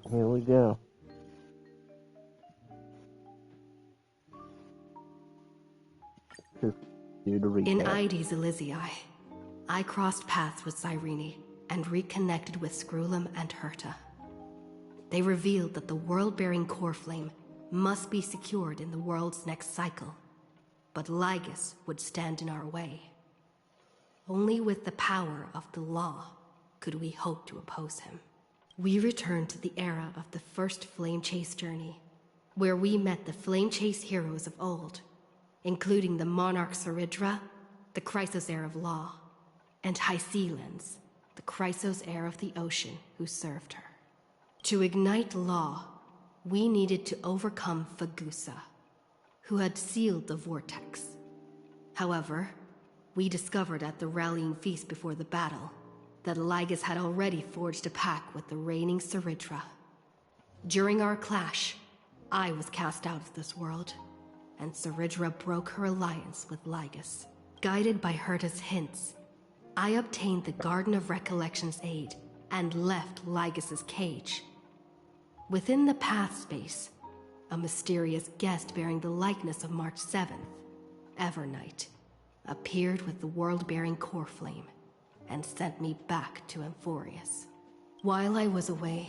Here we go. Just do the In recap. Ides Elysiae, I crossed paths with Cyrene and reconnected with Screwlum and Herta. They revealed that the world-bearing core flame must be secured in the world's next cycle, but Lygus would stand in our way. Only with the power of the law could we hope to oppose him. We returned to the era of the first Flame Chase journey, where we met the Flame Chase heroes of old, including the Monarch Saridra, the Chrysos heir of law, and Hycelens, the Chrysos heir of the ocean who served her. To ignite law, we needed to overcome Fagusa, who had sealed the vortex. However, we discovered at the rallying feast before the battle that Lygus had already forged a pact with the reigning Saridra. During our clash, I was cast out of this world, and Saridra broke her alliance with Lygus. Guided by Herta's hints, I obtained the Garden of Recollection's aid and left Lygus's cage. Within the path space, a mysterious guest bearing the likeness of March 7th, Evernight, appeared with the world-bearing core flame and sent me back to Amphorius. While I was away,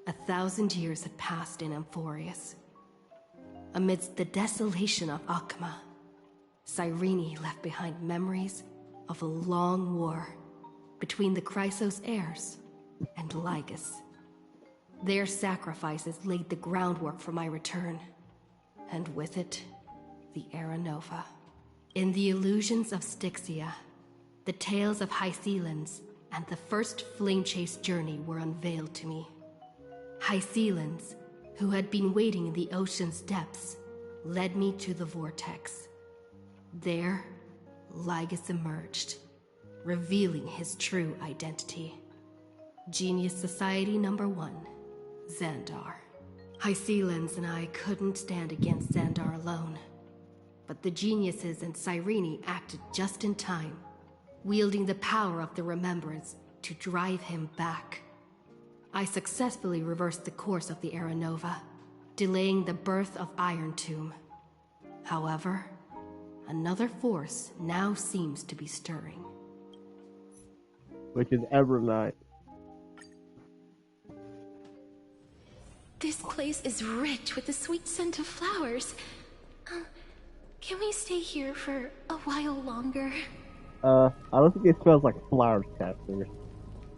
1,000 years had passed in Amphorius. Amidst the desolation of Akma, Cyrene left behind memories of a long war between the Chrysos heirs and Lygus. Their sacrifices laid the groundwork for my return, and with it, the Era Nova. In the illusions of Styxia, the tales of Hycelens and the first Flame Chase journey were unveiled to me. Hycelens, who had been waiting in the ocean's depths, led me to the vortex. There, Lygus emerged, revealing his true identity. Genius Society Number 1, Xandar. Hycelens and I couldn't stand against Xandar alone, but the geniuses and Cyrene acted just in time, wielding the power of the remembrance to drive him back. I successfully reversed the course of the Era Nova, delaying the birth of Iron Tomb. However, another force now seems to be stirring. Which is Evernight. This place is rich with the sweet scent of flowers. Can we stay here for a while longer? I don't think it smells like flowers, Casper.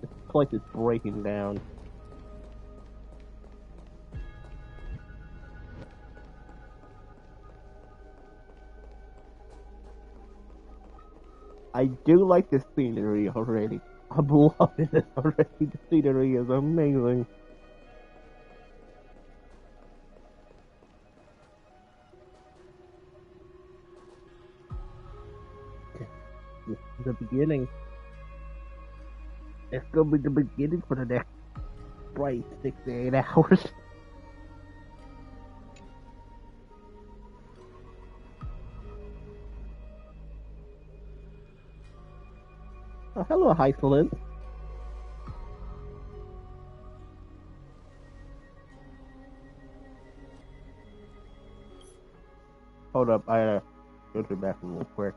This place is breaking down. I do like the scenery already. I'm loving it already. The scenery is amazing. This is the beginning. It's gonna be the beginning for the next bright 6 to 8 hours. Oh, hello, Hycelin. Hold up, I gotta go to the bathroom real quick.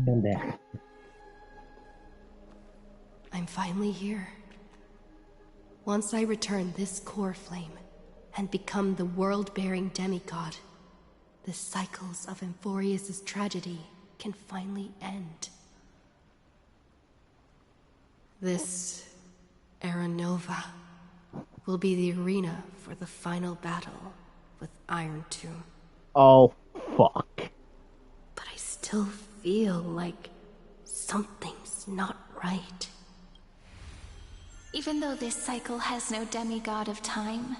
Been there. I'm finally here. Once I return this core flame and become the world-bearing demigod, the cycles of Amphorius' tragedy can finally end. This Era Nova will be the arena for the final battle with Iron Tomb. Oh, fuck. But I still feel like something's not right. Even though this cycle has no demigod of time,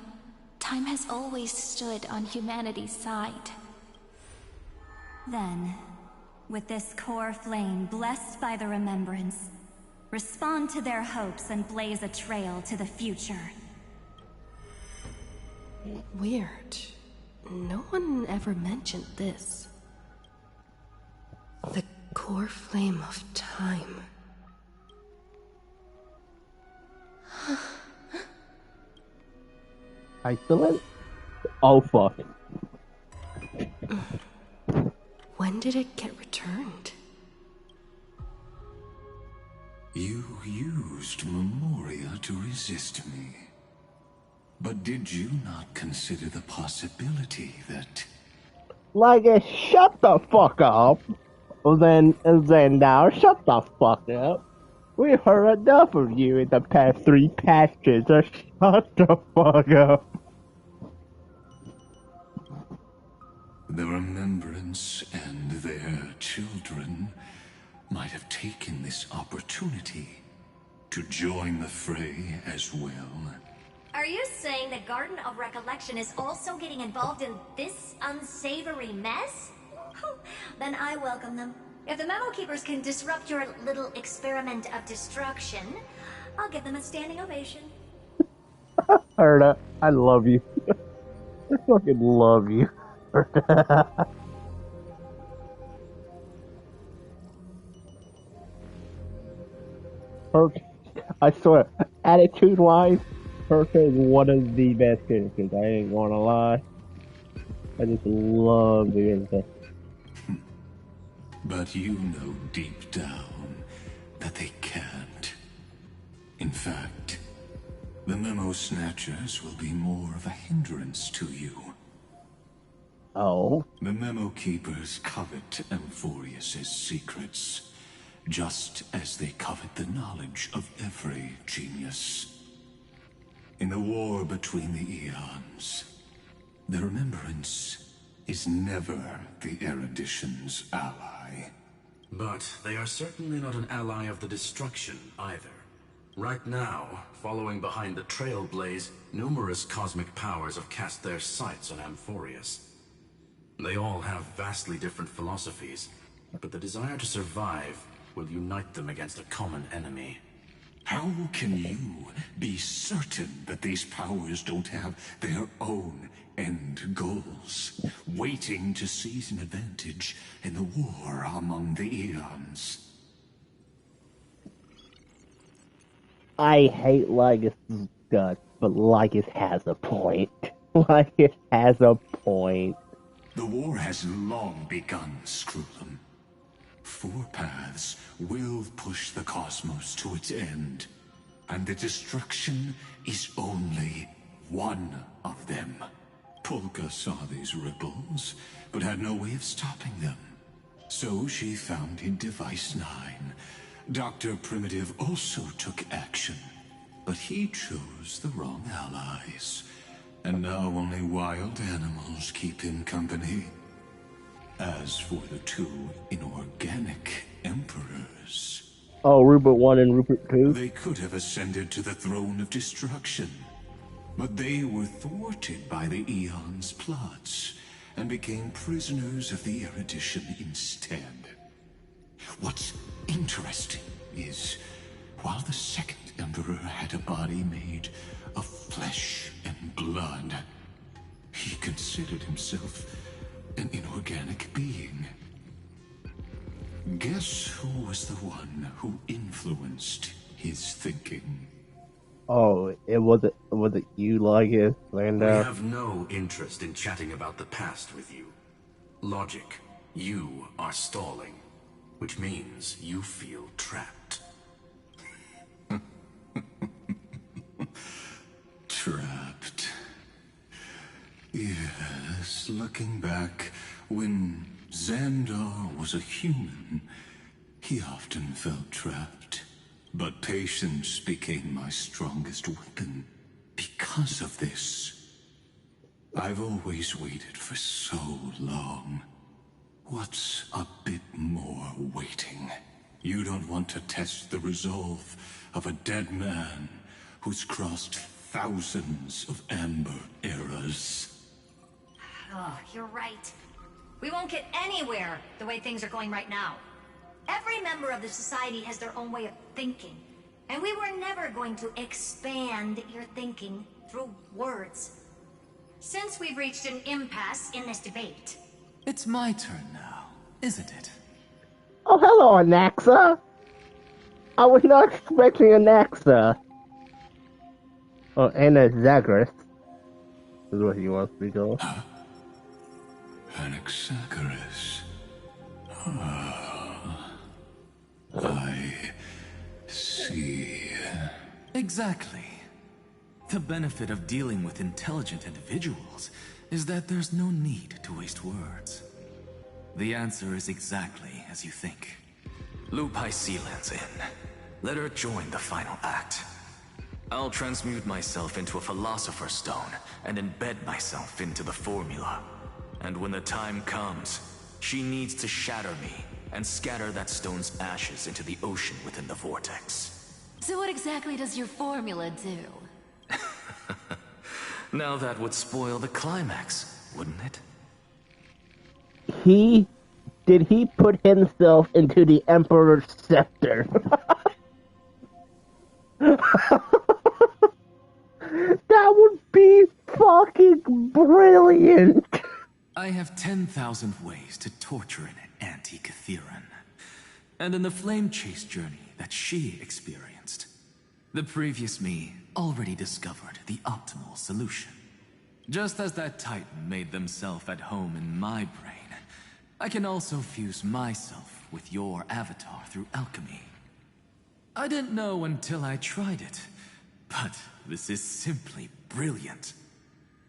time has always stood on humanity's side. Then, with this core flame blessed by the remembrance, respond to their hopes and blaze a trail to the future. Weird. No one ever mentioned this. The core flame of time. Isolate? Oh, fuck. When did it get returned? You used Memoria to resist me. But did you not consider the possibility that... Like, shut the fuck up. Then now, shut the fuck up. We heard enough of you in the past 3 patches, so shut the fuck up. The Remembrance and their children might have taken this opportunity to join the fray as well. Are you saying the Garden of Recollection is also getting involved in this unsavory mess? Then I welcome them. If the Memo Keepers can disrupt your little experiment of destruction, I'll give them a standing ovation. Erda, I love you. I fucking love you. I swear, attitude-wise, Perka is one of the best characters. I ain't gonna lie. I just love the character. But you know deep down that they can't. In fact, the Memo Snatchers will be more of a hindrance to you. Oh? The Memo Keepers covet Amphorius' secrets, just as they covet the knowledge of every genius. In the war between the eons, the Remembrance is never the Erudition's ally. But they are certainly not an ally of the destruction either. Right now, following behind the Trailblaze, numerous cosmic powers have cast their sights on Amphorius. They all have vastly different philosophies, but the desire to survive will unite them against a common enemy. How can you be certain that these powers don't have their own end goals, waiting to seize an advantage in the war among the eons? I hate Lygus' guts, but Lygus has a point. Lygus has a point. The war has long begun, Screwlum. 4 paths will push the cosmos to its end, and the destruction is only one of them. Polka saw these ripples, but had no way of stopping them. So she founded Device 9. Dr. Primitive also took action, but he chose the wrong allies. And now only wild animals keep him company. As for the 2 inorganic emperors... Oh, Rupert 1 and Rupert 2? They could have ascended to the throne of destruction. But they were thwarted by the Eon's plots, and became prisoners of the Erudition instead. What's interesting is, while the second emperor had a body made of flesh and blood, he considered himself an inorganic being. Guess who was the one who influenced his thinking? Oh, was it you, Lygus, Lando? We have no interest in chatting about the past with you. Logic, you are stalling. which means you feel trapped. Trapped. Yes, looking back, when Xandar was a human, he often felt trapped. But patience became my strongest weapon. Because of this, I've always waited for so long. What's a bit more waiting? You don't want to test the resolve of a dead man who's crossed thousands of amber eras. Oh, you're right. We won't get anywhere the way things are going right now. Every member of the society has their own way of thinking, and we were never going to expand your thinking through words. Since we've reached an impasse in this debate... It's my turn now, isn't it? Oh, hello, Anaxa. I was not expecting Anaxa. Oh, Anna Zagreus is what he wants to be called. Anaxagoras. I see. Exactly. The benefit of dealing with intelligent individuals is that there's no need to waste words. The answer is exactly as you think. Lupai Sealand's in. Let her join the final act. I'll transmute myself into a Philosopher's Stone and embed myself into the formula. And when the time comes, she needs to shatter me and scatter that stone's ashes into the ocean within the vortex. So what exactly does your formula do? Now that would spoil the climax, wouldn't it? Did he put himself into the Emperor's scepter? That would be fucking brilliant. I have 10,000 ways to torture an anti-Catheran. And in the flame chase journey that she experienced, the previous me already discovered the optimal solution. Just as that Titan made themselves at home in my brain, I can also fuse myself with your avatar through alchemy. I didn't know until I tried it, but this is simply brilliant.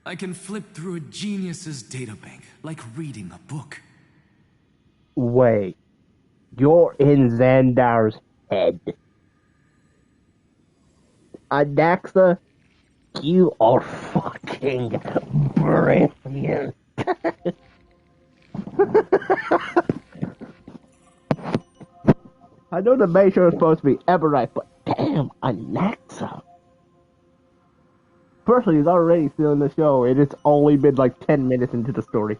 I can flip through a genius's databank like reading a book. Wait, you're in Xandar's head. Adaxa, you are fucking brilliant. I know the main show is supposed to be Everite, but damn, Anaxa. Personally, he's already still in the show, and it's only been like 10 minutes into the story.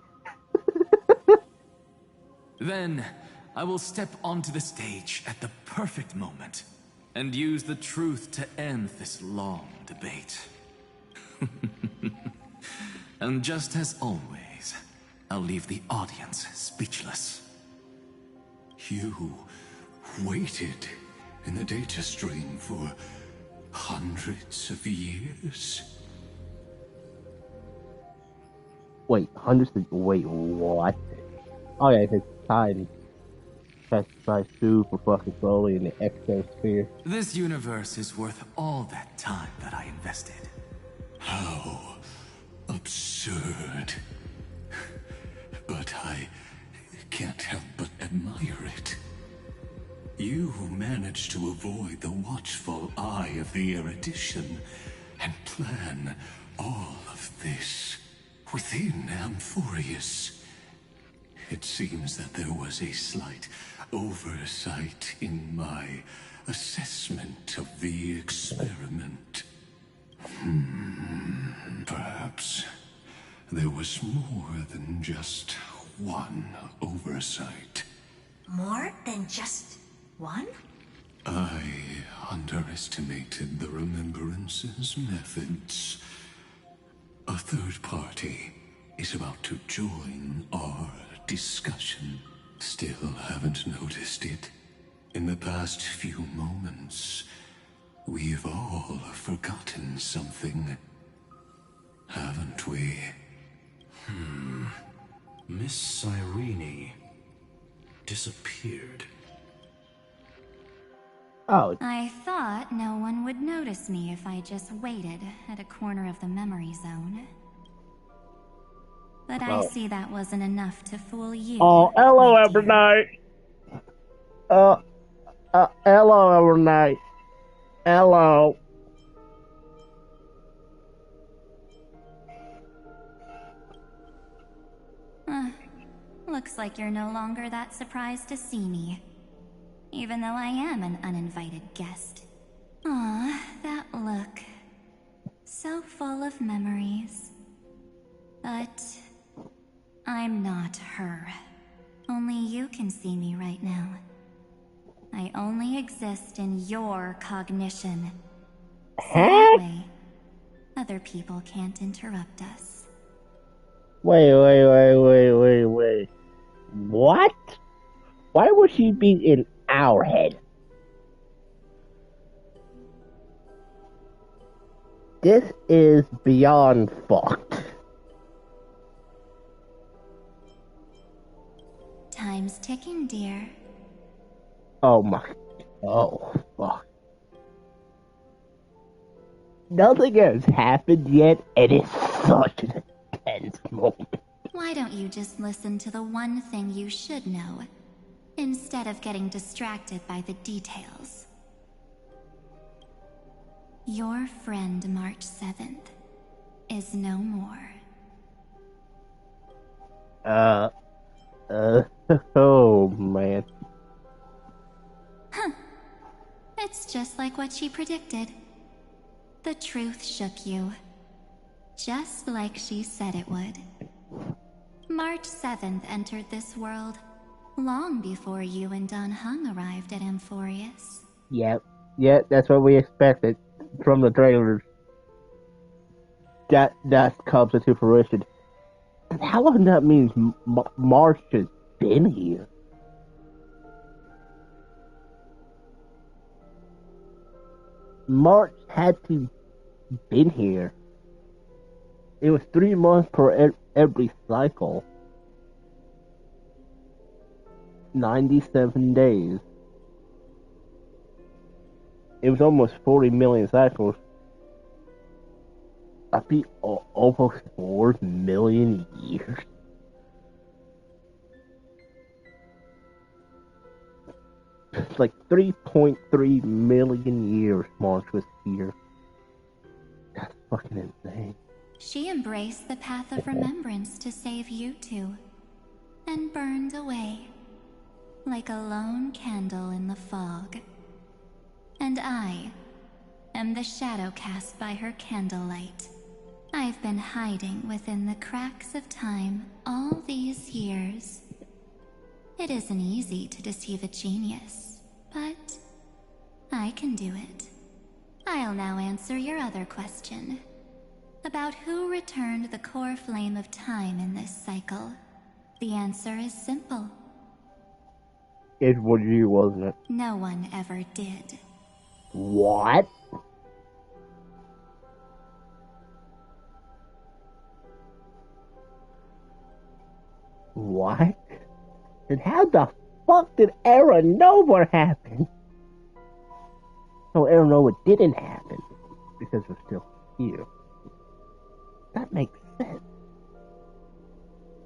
Then, I will step onto the stage at the perfect moment, and use the truth to end this long debate. And just as always, I'll leave the audience speechless. You waited in the data stream for hundreds of years? Wait, wait, what? Oh yeah, his time passed by super fucking slowly in the exosphere. This universe is worth all that time that I invested. How absurd. But I can't help but admire it. You managed to avoid the watchful eye of the erudition and plan all of this within Amphorius. It seems that there was a slight oversight in my assessment of the experiment. Perhaps there was more than just one oversight. More than just one? I underestimated the Remembrance's methods. A third party is about to join our discussion. Still haven't noticed it. In the past few moments, we've all forgotten something, haven't we? Miss Cyrene disappeared. Oh, I thought no one would notice me if I just waited at a corner of the memory zone. But I see that wasn't enough to fool you. oh, hello, my dear. evernight. Hello, evernight. Hello. Looks like you're no longer that surprised to see me. Even though I am an uninvited guest. Aw, that look. So full of memories. But I'm not her. Only you can see me right now. I only exist in your cognition. So that way, other people can't interrupt us. Wait. What? Why would she be in our head? This is beyond fucked. Time's ticking, dear. Oh my. Oh, fuck. Nothing has happened yet, and it's such an intense moment. Why don't you just listen to the one thing you should know, instead of getting distracted by the details? Your friend March 7th is no more. Oh man. It's just like what she predicted. The truth shook you. Just like she said it would. March 7th entered this world long before you and Don Hung arrived at Amphorius. Yep, that's what we expected from the trailers. That comes into fruition. How long that means March has been here? March had to been here. It was 3 months per every cycle. 97 days. It was almost 40 million cycles. That'd be almost 4 million years. It's like 3.3 million years March was here. That's fucking insane. She embraced the path of remembrance to save you two, and burned away, like a lone candle in the fog. And I am the shadow cast by her candlelight. I've been hiding within the cracks of time all these years. It isn't easy to deceive a genius, but I can do it. I'll now answer your other question. About who returned the core flame of time in this cycle. The answer is simple. It was you, wasn't it? No one ever did. What? What? And how the fuck did Aeronova happen? No, Aeronova didn't happen because we're still here. That makes sense.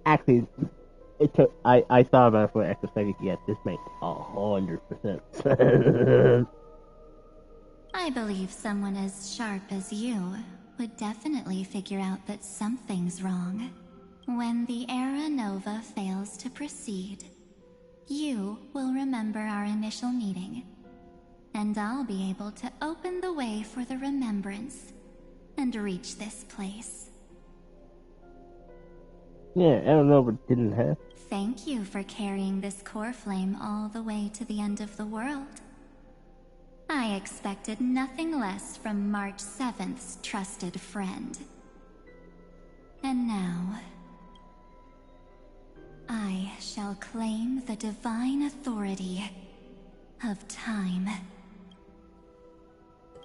Actually, it took. I thought about it for an extra second. Yes, this makes 100% sense. I believe someone as sharp as you would definitely figure out that something's wrong. When the Era Nova fails to proceed, you will remember our initial meeting, and I'll be able to open the way for the remembrance and reach this place. Yeah, Aeronova didn't happen. Thank you for carrying this core flame all the way to the end of the world. I expected nothing less from March 7th's trusted friend. And now, I shall claim the divine authority of time.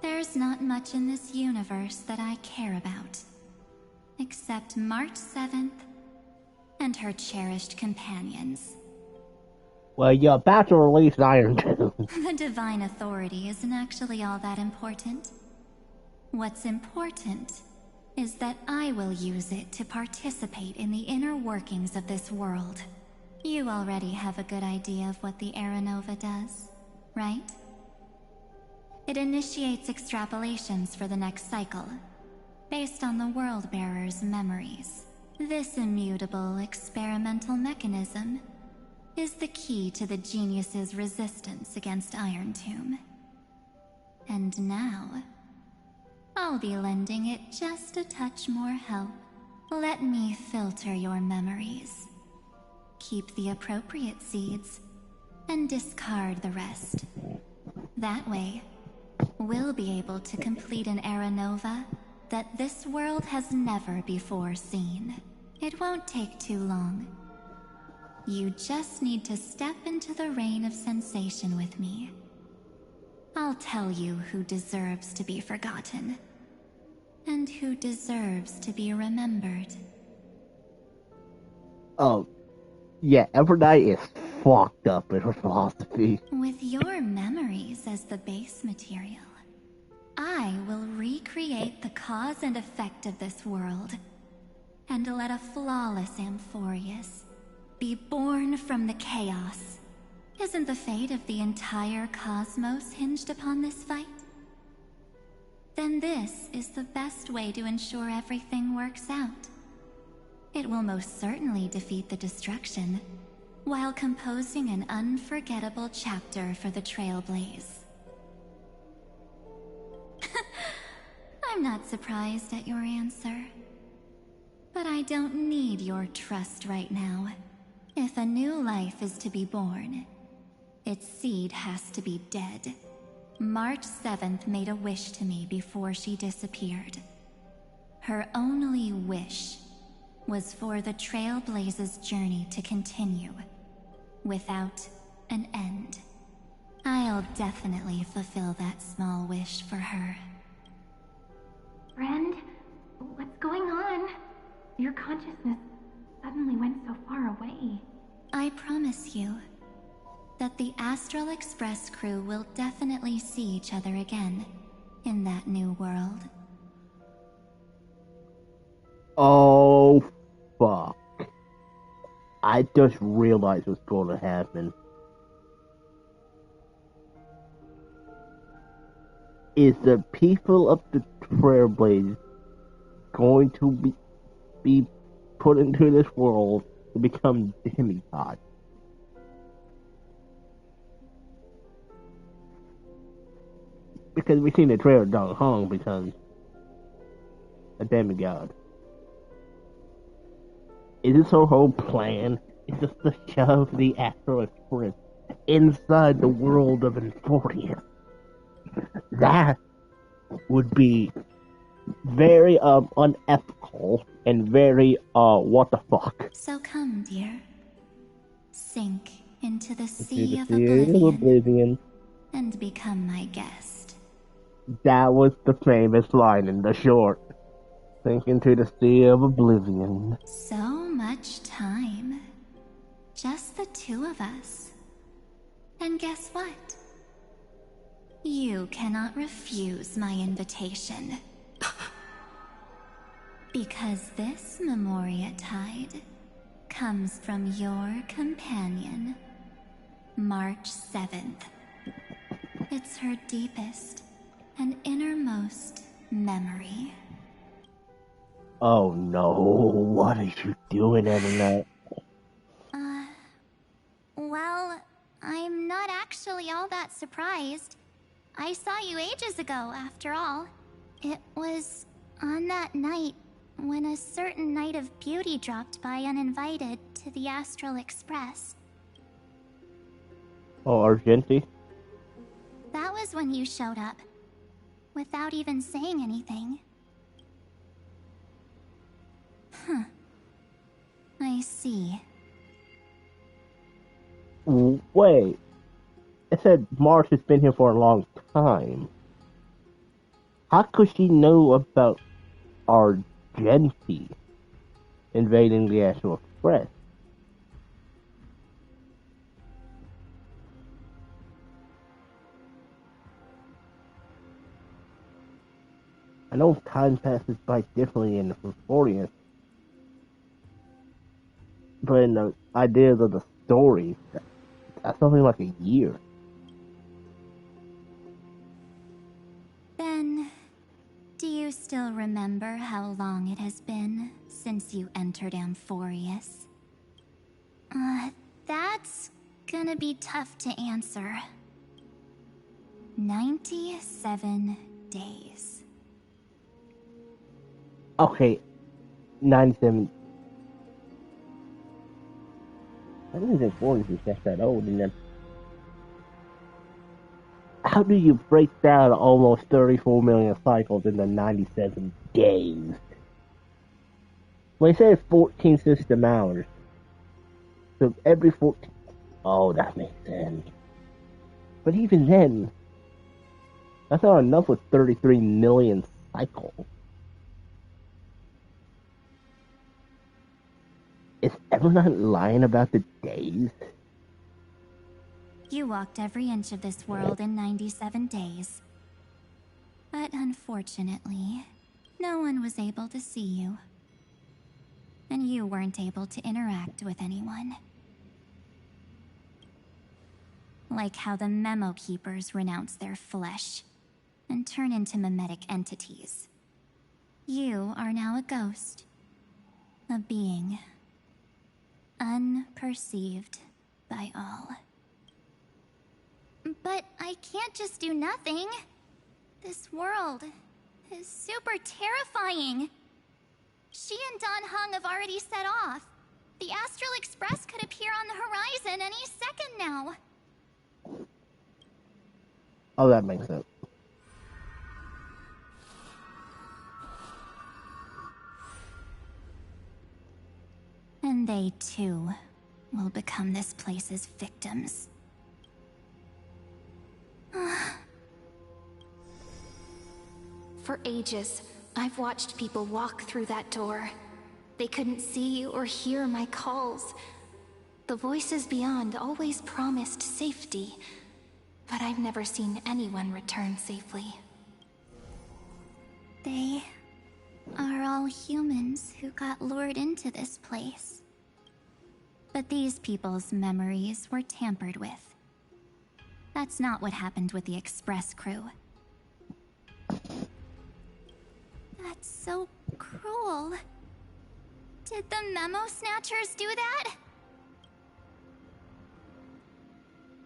There's not much in this universe that I care about, except March 7th and her cherished companions. Well, you're about to release Iron Tomb. The divine authority isn't actually all that important. What's important is that I will use it to participate in the inner workings of this world. You already have a good idea of what the Aeronova does, right? It initiates extrapolations for the next cycle, based on the World-Bearer's memories. This immutable experimental mechanism is the key to the genius's resistance against Iron Tomb. And now, I'll be lending it just a touch more help. Let me filter your memories. Keep the appropriate seeds, and discard the rest. That way, we'll be able to complete an Aeronova that this world has never before seen. It won't take too long. You just need to step into the rain of sensation with me. I'll tell you who deserves to be forgotten, and who deserves to be remembered. Oh, yeah, Aphrodite is fucked up in her philosophy. With your memories as the base material, I will recreate the cause and effect of this world, and let a flawless Amphorius be born from the chaos. Isn't the fate of the entire cosmos hinged upon this fight? Then this is the best way to ensure everything works out. It will most certainly defeat the destruction, while composing an unforgettable chapter for the Trailblaze. I'm not surprised at your answer. But I don't need your trust right now. If a new life is to be born, its seed has to be dead. March 7th made a wish to me before she disappeared. Her only wish was for the Trailblaze's journey to continue, without an end. I'll definitely fulfill that small wish for her. Friend, what's going on? Your consciousness suddenly went so far away. I promise you that the Astral Express crew will definitely see each other again in that new world. Oh, fuck. I just realized what's going to happen. Is the people of the Trailblaze going to be put into this world to become demigods? Because we've seen the trailer Dong Hong becomes a demigod. Is this her whole plan? Is this to shove the Astral Express inside the world of Emphorius? That would be very unethical and very what the fuck. So come, dear. Sink into the Into sea the of sea of oblivion. and become my guest. That was the famous line in the short. Sink into the sea of oblivion. So much time. Just the two of us. And guess what? You cannot refuse my invitation. Because this Memoria Tide comes from your companion, March 7th. It's her deepest and innermost memory. Oh no, what are you doing every night? Well, I'm not actually all that surprised. I saw you ages ago, after all. It was on that night when a certain Knight of Beauty dropped by uninvited to the Astral Express. Oh, Argenti? That was when you showed up, without even saying anything. Huh. I see. Wait. It said Mars has been here for a long time. How could she know about Argenti invading the Astral Express? I know time passes by differently in the Euphorius, but in the ideas of the story, that's something like a year. Then, do you still remember how long it has been since you entered Amphorius? That's gonna be tough to answer. 97 days. Okay, 97. I don't think 40 is just that old, and then how do you break down almost 34 million cycles into 97 days? Well, they say it's 14 system hours. So every 14... Oh, that makes sense. But even then, that's not enough with 33 million cycles. Is everyone lying about the days? You walked every inch of this world in 97 days. But unfortunately, no one was able to see you. And you weren't able to interact with anyone. Like how the Memo Keepers renounce their flesh and turn into mimetic entities. You are now a ghost. A being. Unperceived by all. But I can't just do nothing. This world is super terrifying. She and Don Hung have already set off. The Astral Express could appear on the horizon any second now. Oh, that makes sense. And they too will become this place's victims. For ages, I've watched people walk through that door. They couldn't see or hear my calls. The voices beyond always promised safety, but I've never seen anyone return safely. They are all humans who got lured into this place. But these people's memories were tampered with. That's not what happened with the Express crew. That's so cruel. Did the Memo Snatchers do that?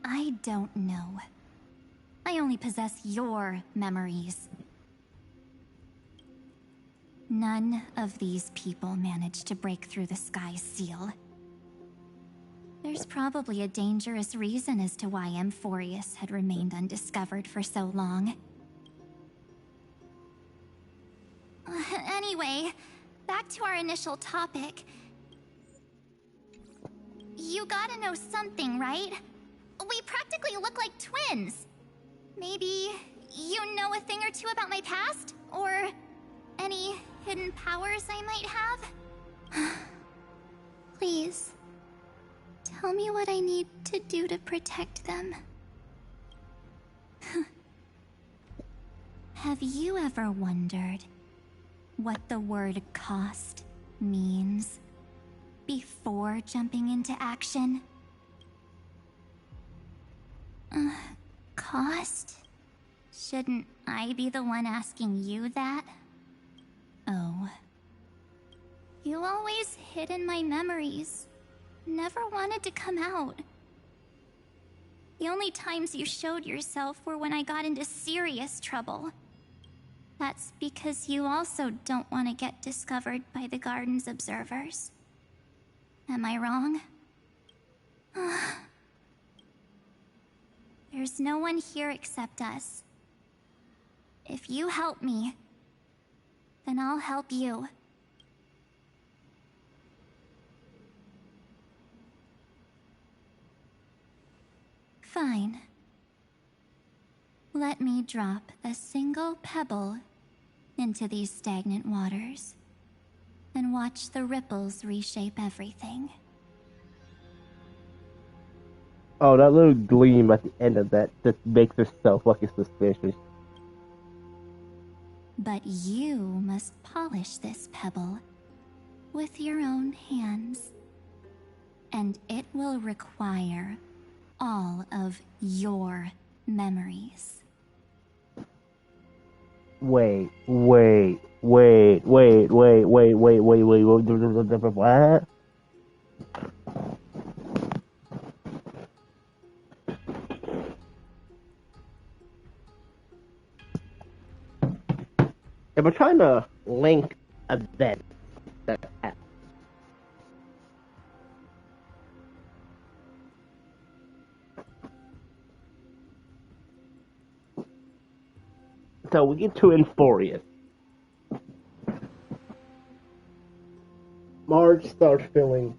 I don't know. I only possess your memories. None of these people managed to break through the sky's seal. There's probably a dangerous reason as to why Amphorius had remained undiscovered for so long. Anyway, back to our initial topic. You gotta know something, right? We practically look like twins. Maybe you know a thing or two about my past? Or any hidden powers I might have? Please, tell me what I need to do to protect them. Have you ever wondered what the word cost means before jumping into action? Cost? Shouldn't I be the one asking you that? Oh. You always hid in my memories. Never wanted to come out. The only times you showed yourself were when I got into serious trouble. That's because you also don't want to get discovered by the garden's observers. Am I wrong? There's no one here except us. If you help me, then I'll help you. Fine. Let me drop a single pebble into these stagnant waters and watch the ripples reshape everything. Oh, that little gleam at the end of that just makes her so fucking suspicious. But you must polish this pebble with your own hands. And it will require all of your memories. Wait, what? If we're trying to link events that happen, so we get to Euphorius. Marge starts feeling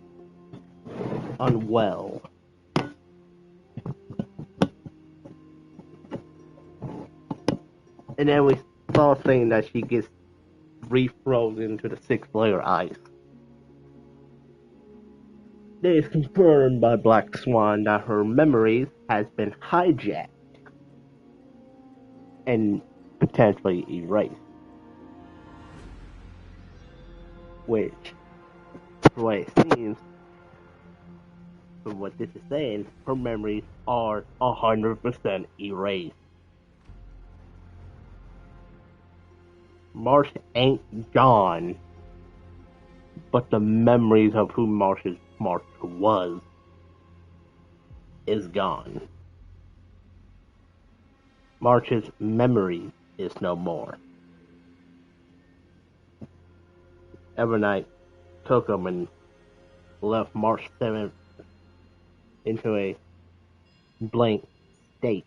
unwell. And then we saw saying that she gets refrozen into the 6th-layer ice. It is confirmed by Black Swan that her memories has been hijacked and potentially erased. Which, the way it seems, from what this is saying, her memories are 100% erased. Marsh ain't gone, but the memories of who Marsh was is gone. Marsh's memory is no more. Evernight took him and left Marsh 7th into a blank state.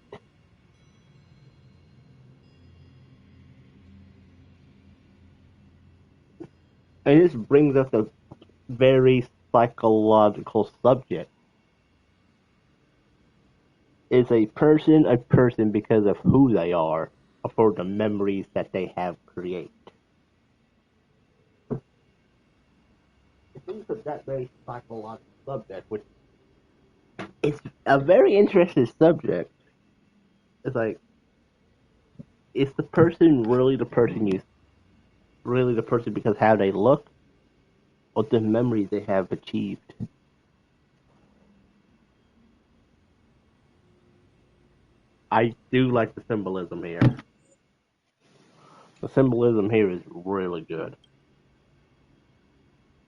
And this brings us a very psychological subject. Is a person because of who they are, or for the memories that they have created? It brings up that very psychological subject, which is a very interesting subject. It's like, is the person really the person because how they look, or the memories they have achieved? I do like the symbolism here. The symbolism here is really good.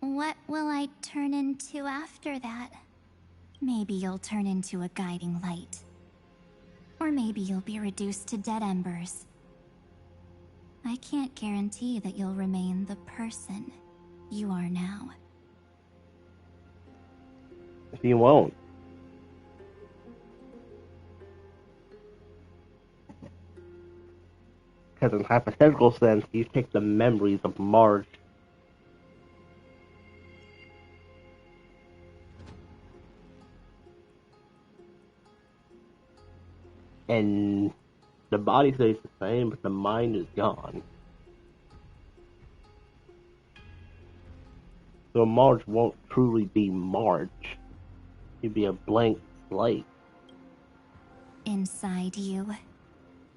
What will I turn into after that? Maybe you'll turn into a guiding light. Or maybe you'll be reduced to dead embers. I can't guarantee that you'll remain the person you are now. You won't. Because in hypothetical sense, you take the memories of Marge and the body stays the same, but the mind is gone. So Marge won't truly be Marge. She'd be a blank slate. Inside you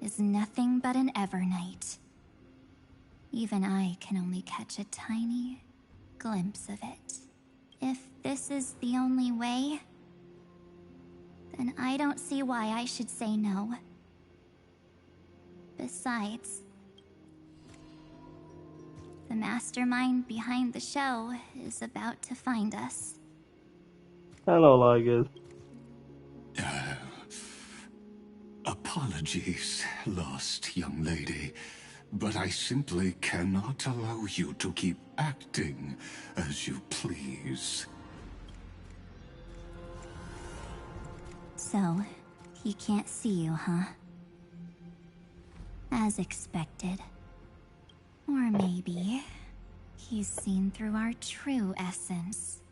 is nothing but an Evernight. Even I can only catch a tiny glimpse of it. If this is the only way, then I don't see why I should say no. Besides, the mastermind behind the show is about to find us. Hello, Ligas. Apologies, lost young lady, but I simply cannot allow you to keep acting as you please. So, he can't see you, huh? As expected. Or maybe he's seen through our true essence.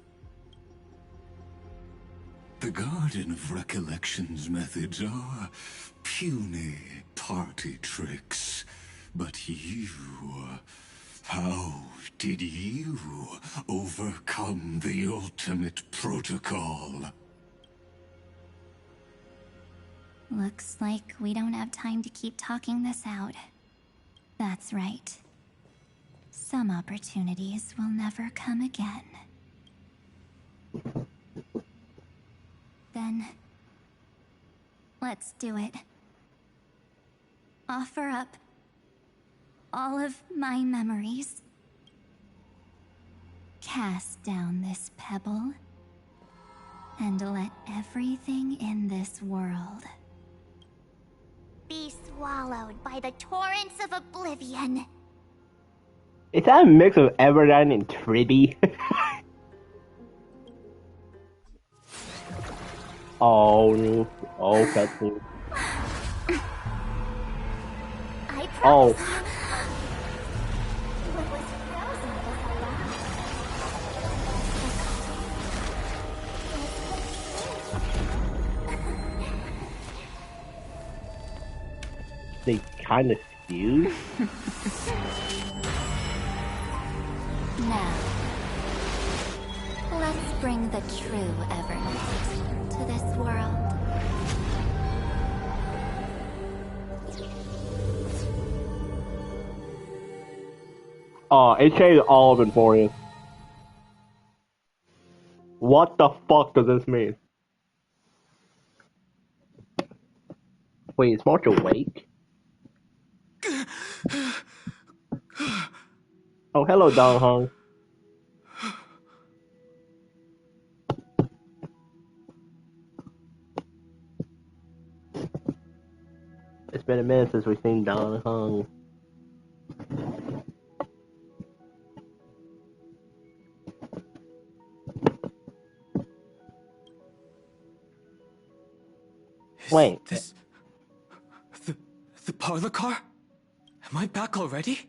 The Garden of Recollection's methods are puny party tricks. But you... how did you overcome the ultimate protocol? Looks like we don't have time to keep talking this out. That's right. Some opportunities will never come again. Then, let's do it. Offer up all of my memories. Cast down this pebble, and let everything in this world Be swallowed by the torrents of oblivion. Is that a mix of Everdine and Tribby? Oh, cutscene. I promise. Oh. What was frozen They kind of fuse? Now, let's bring the true Evernight to this world. Oh, it changed all of Emporius. What the fuck does this mean? Wait, is March awake? Oh, hello, Dong Hong. It's been a minute since we've seen Dong Hong. Wait. Is this the parlor car? Am I back already?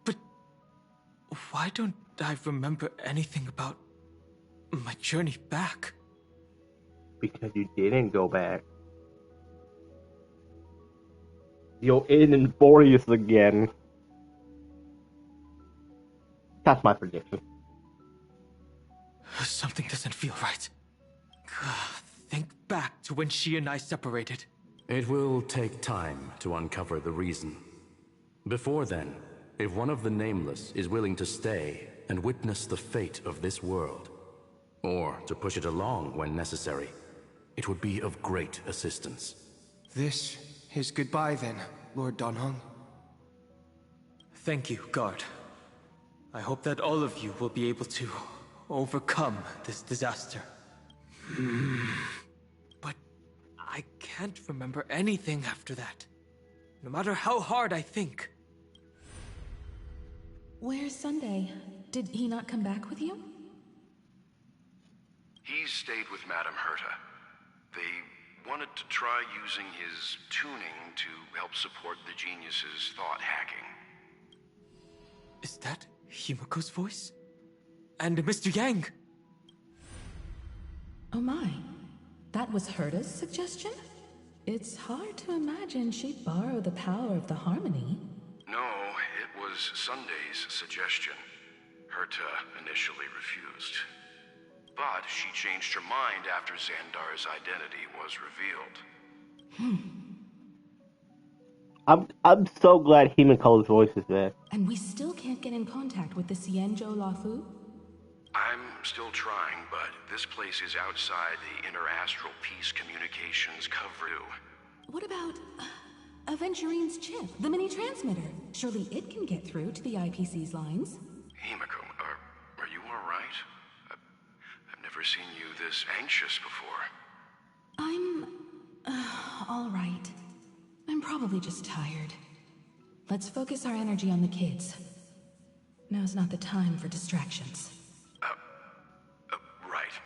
But why don't I remember anything about my journey back? Because you didn't go back. You're in Emporius again. That's my prediction. Something doesn't feel right. Think back to when she and I separated. It will take time to uncover the reason. Before then, if one of the Nameless is willing to stay and witness the fate of this world, or to push it along when necessary, it would be of great assistance. This is goodbye then, Lord Donhong. Thank you, Guard. I hope that all of you will be able to overcome this disaster. But I can't remember anything after that, no matter how hard I think. Where's Sunday? Did he not come back with you? He stayed with Madame Herta. They wanted to try using his tuning to help support the genius's thought hacking. Is that Himiko's voice? And Mr. Yang? Oh my. That was Herta's suggestion? It's hard to imagine she'd borrow the power of the harmony. No, it was Sunday's suggestion. Herta initially refused. But she changed her mind after Xandar's identity was revealed. I'm so glad Himiko's voice is there. And we still can't get in contact with the Xianzhou Lafu? I'm still trying, but this place is outside the interastral peace communications coverage. What about Aventurine's chip, the mini-transmitter? Surely it can get through to the IPC's lines. Himiko, are you alright? I've never seen you this anxious before. I'm... all right. I'm probably just tired. Let's focus our energy on the kids. Now's not the time for distractions. Right.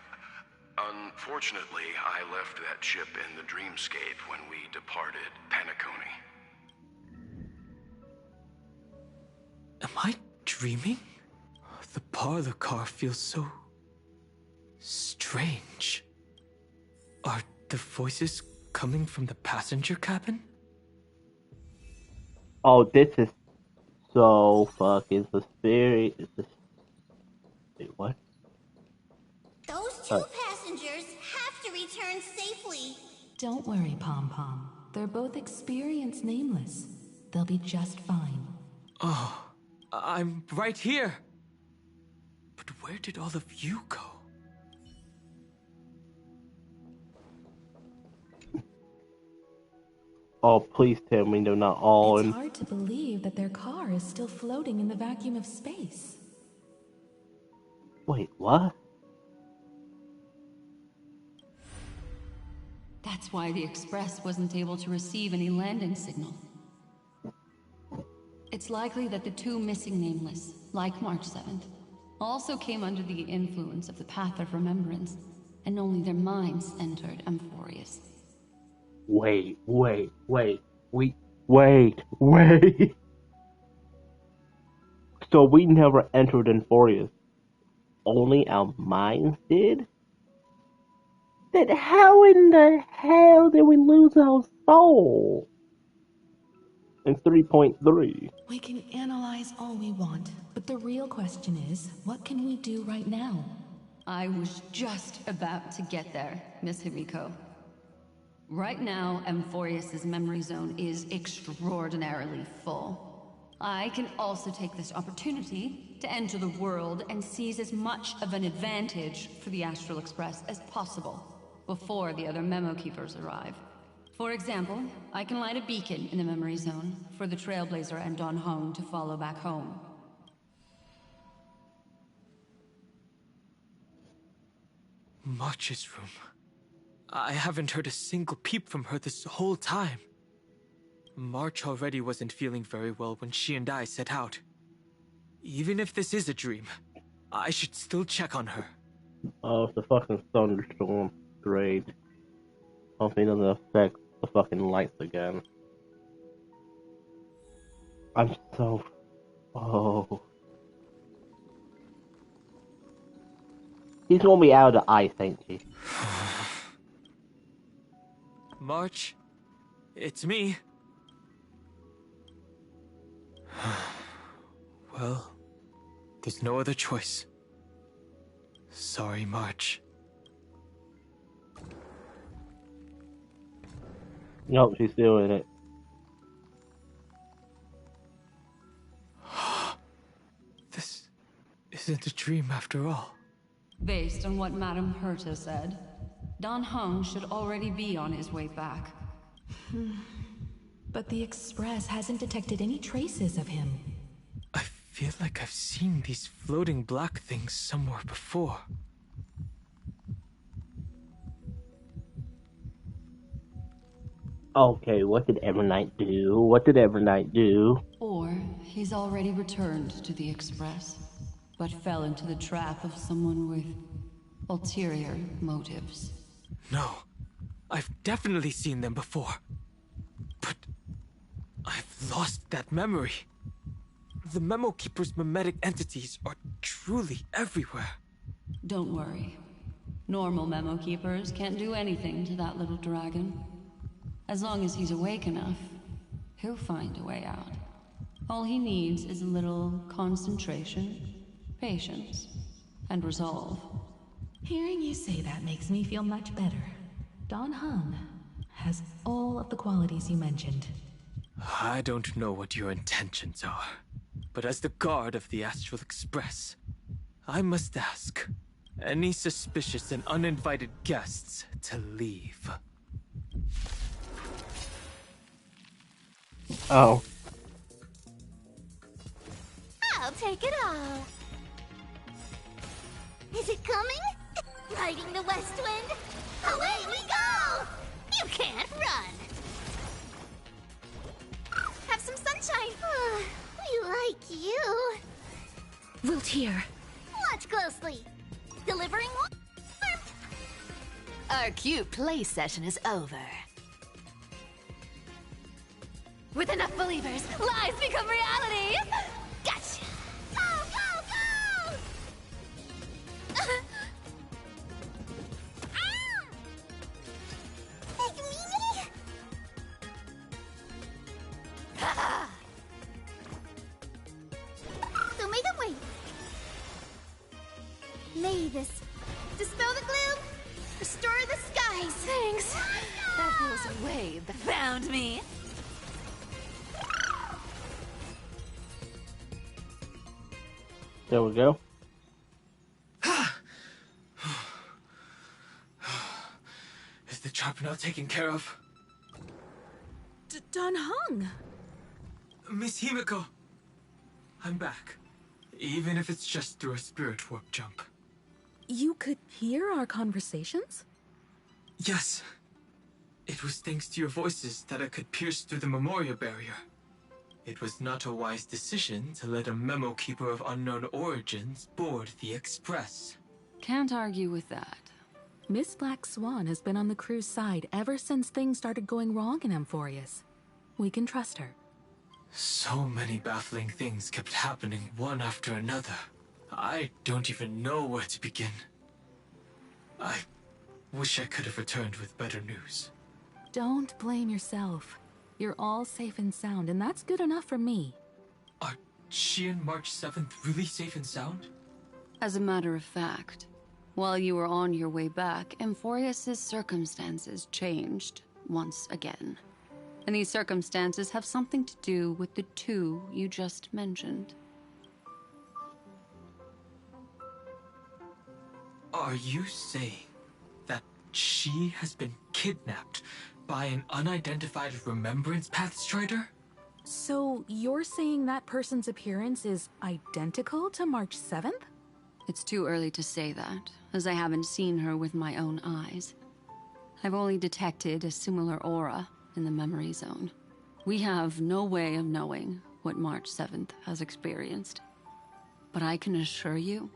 Unfortunately, I left that chip in the dreamscape when we departed Penacony. Am I dreaming? The parlor car feels so strange. Are the voices coming from the passenger cabin? Oh, this is so fucking suspicious. Wait, what? Those two passengers have to return safely. Don't worry, Pom Pom. They're both experienced Nameless. They'll be just fine. Oh, I'm right here. But where did all of you go? Oh, please tell me they're not all It's in. hard to believe that their car is still floating in the vacuum of space. Wait, what? That's why the Express wasn't able to receive any landing signal. It's likely that the two missing Nameless, like March 7th, also came under the influence of the Path of Remembrance, and only their minds entered Amphorius. Wait. So we never entered Enforius. Only our minds did? Then how in the hell did we lose our soul? In 3.3. We can analyze all we want, but the real question is, what can we do right now? I was just about to get there, Miss Himiko. Right now, Amphorius' memory zone is extraordinarily full. I can also take this opportunity to enter the world and seize as much of an advantage for the Astral Express as possible before the other Memo Keepers arrive. For example, I can light a beacon in the memory zone for the Trailblazer and Don Hong to follow back home. March's room. I haven't heard a single peep from her this whole time. March already wasn't feeling very well when she and I set out. Even if this is a dream, I should still check on her. Oh, it's a fucking thunderstorm. Great. Hopefully it doesn't affect the fucking lights again. I'm so... Oh. He's gonna be out of the ice, ain't he? March, it's me. Well, there's no other choice. Sorry, March. Nope, she's still in it. This isn't a dream after all. Based on what Madame Herta said, Don Hong should already be on his way back. But the Express hasn't detected any traces of him. I feel like I've seen these floating black things somewhere before. Okay, what did Evernight do? Or he's already returned to the Express, but fell into the trap of someone with ulterior motives. No, I've definitely seen them before. But I've lost that memory. The Memo Keeper's memetic entities are truly everywhere. Don't worry. Normal Memo Keepers can't do anything to that little dragon. As long as he's awake enough, he'll find a way out. All he needs is a little concentration, patience, and resolve. Hearing you say that makes me feel much better. Don Hong has all of the qualities you mentioned. I don't know what your intentions are, but as the guard of the Astral Express, I must ask any suspicious and uninvited guests to leave. Oh. I'll take it all. Is it coming? Riding the west wind? Away we go! You can't run! Have some sunshine! We like you. Wilt here. Watch closely. Delivering warmth. Our cute play session is over. With enough believers, lies become reality! Gotcha! Go, go, go! Big meanie? So make them wait. May this dispel the gloom, restore the skies. Thanks. That feels a wave that found me. There we go. Is the trap now taken care of? Don Hung! Miss Himiko! I'm back. Even if it's just through a spirit warp jump. You could hear our conversations? Yes. It was thanks to your voices that I could pierce through the memorial barrier. It was not a wise decision to let a memo keeper of unknown origins board the Express. Can't argue with that. Miss Black Swan has been on the crew's side ever since things started going wrong in Amphorius. We can trust her. So many baffling things kept happening one after another. I don't even know where to begin. I wish I could have returned with better news. Don't blame yourself. You're all safe and sound, and that's good enough for me. Are she and March 7th really safe and sound? As a matter of fact, while you were on your way back, Amphorius' circumstances changed once again. And these circumstances have something to do with the two you just mentioned. Are you saying that she has been kidnapped by an unidentified Remembrance Path Strider? So you're saying that person's appearance is identical to March 7th? It's too early to say that, as I haven't seen her with my own eyes. I've only detected a similar aura in the memory zone. We have no way of knowing what March 7th has experienced. But I can assure you,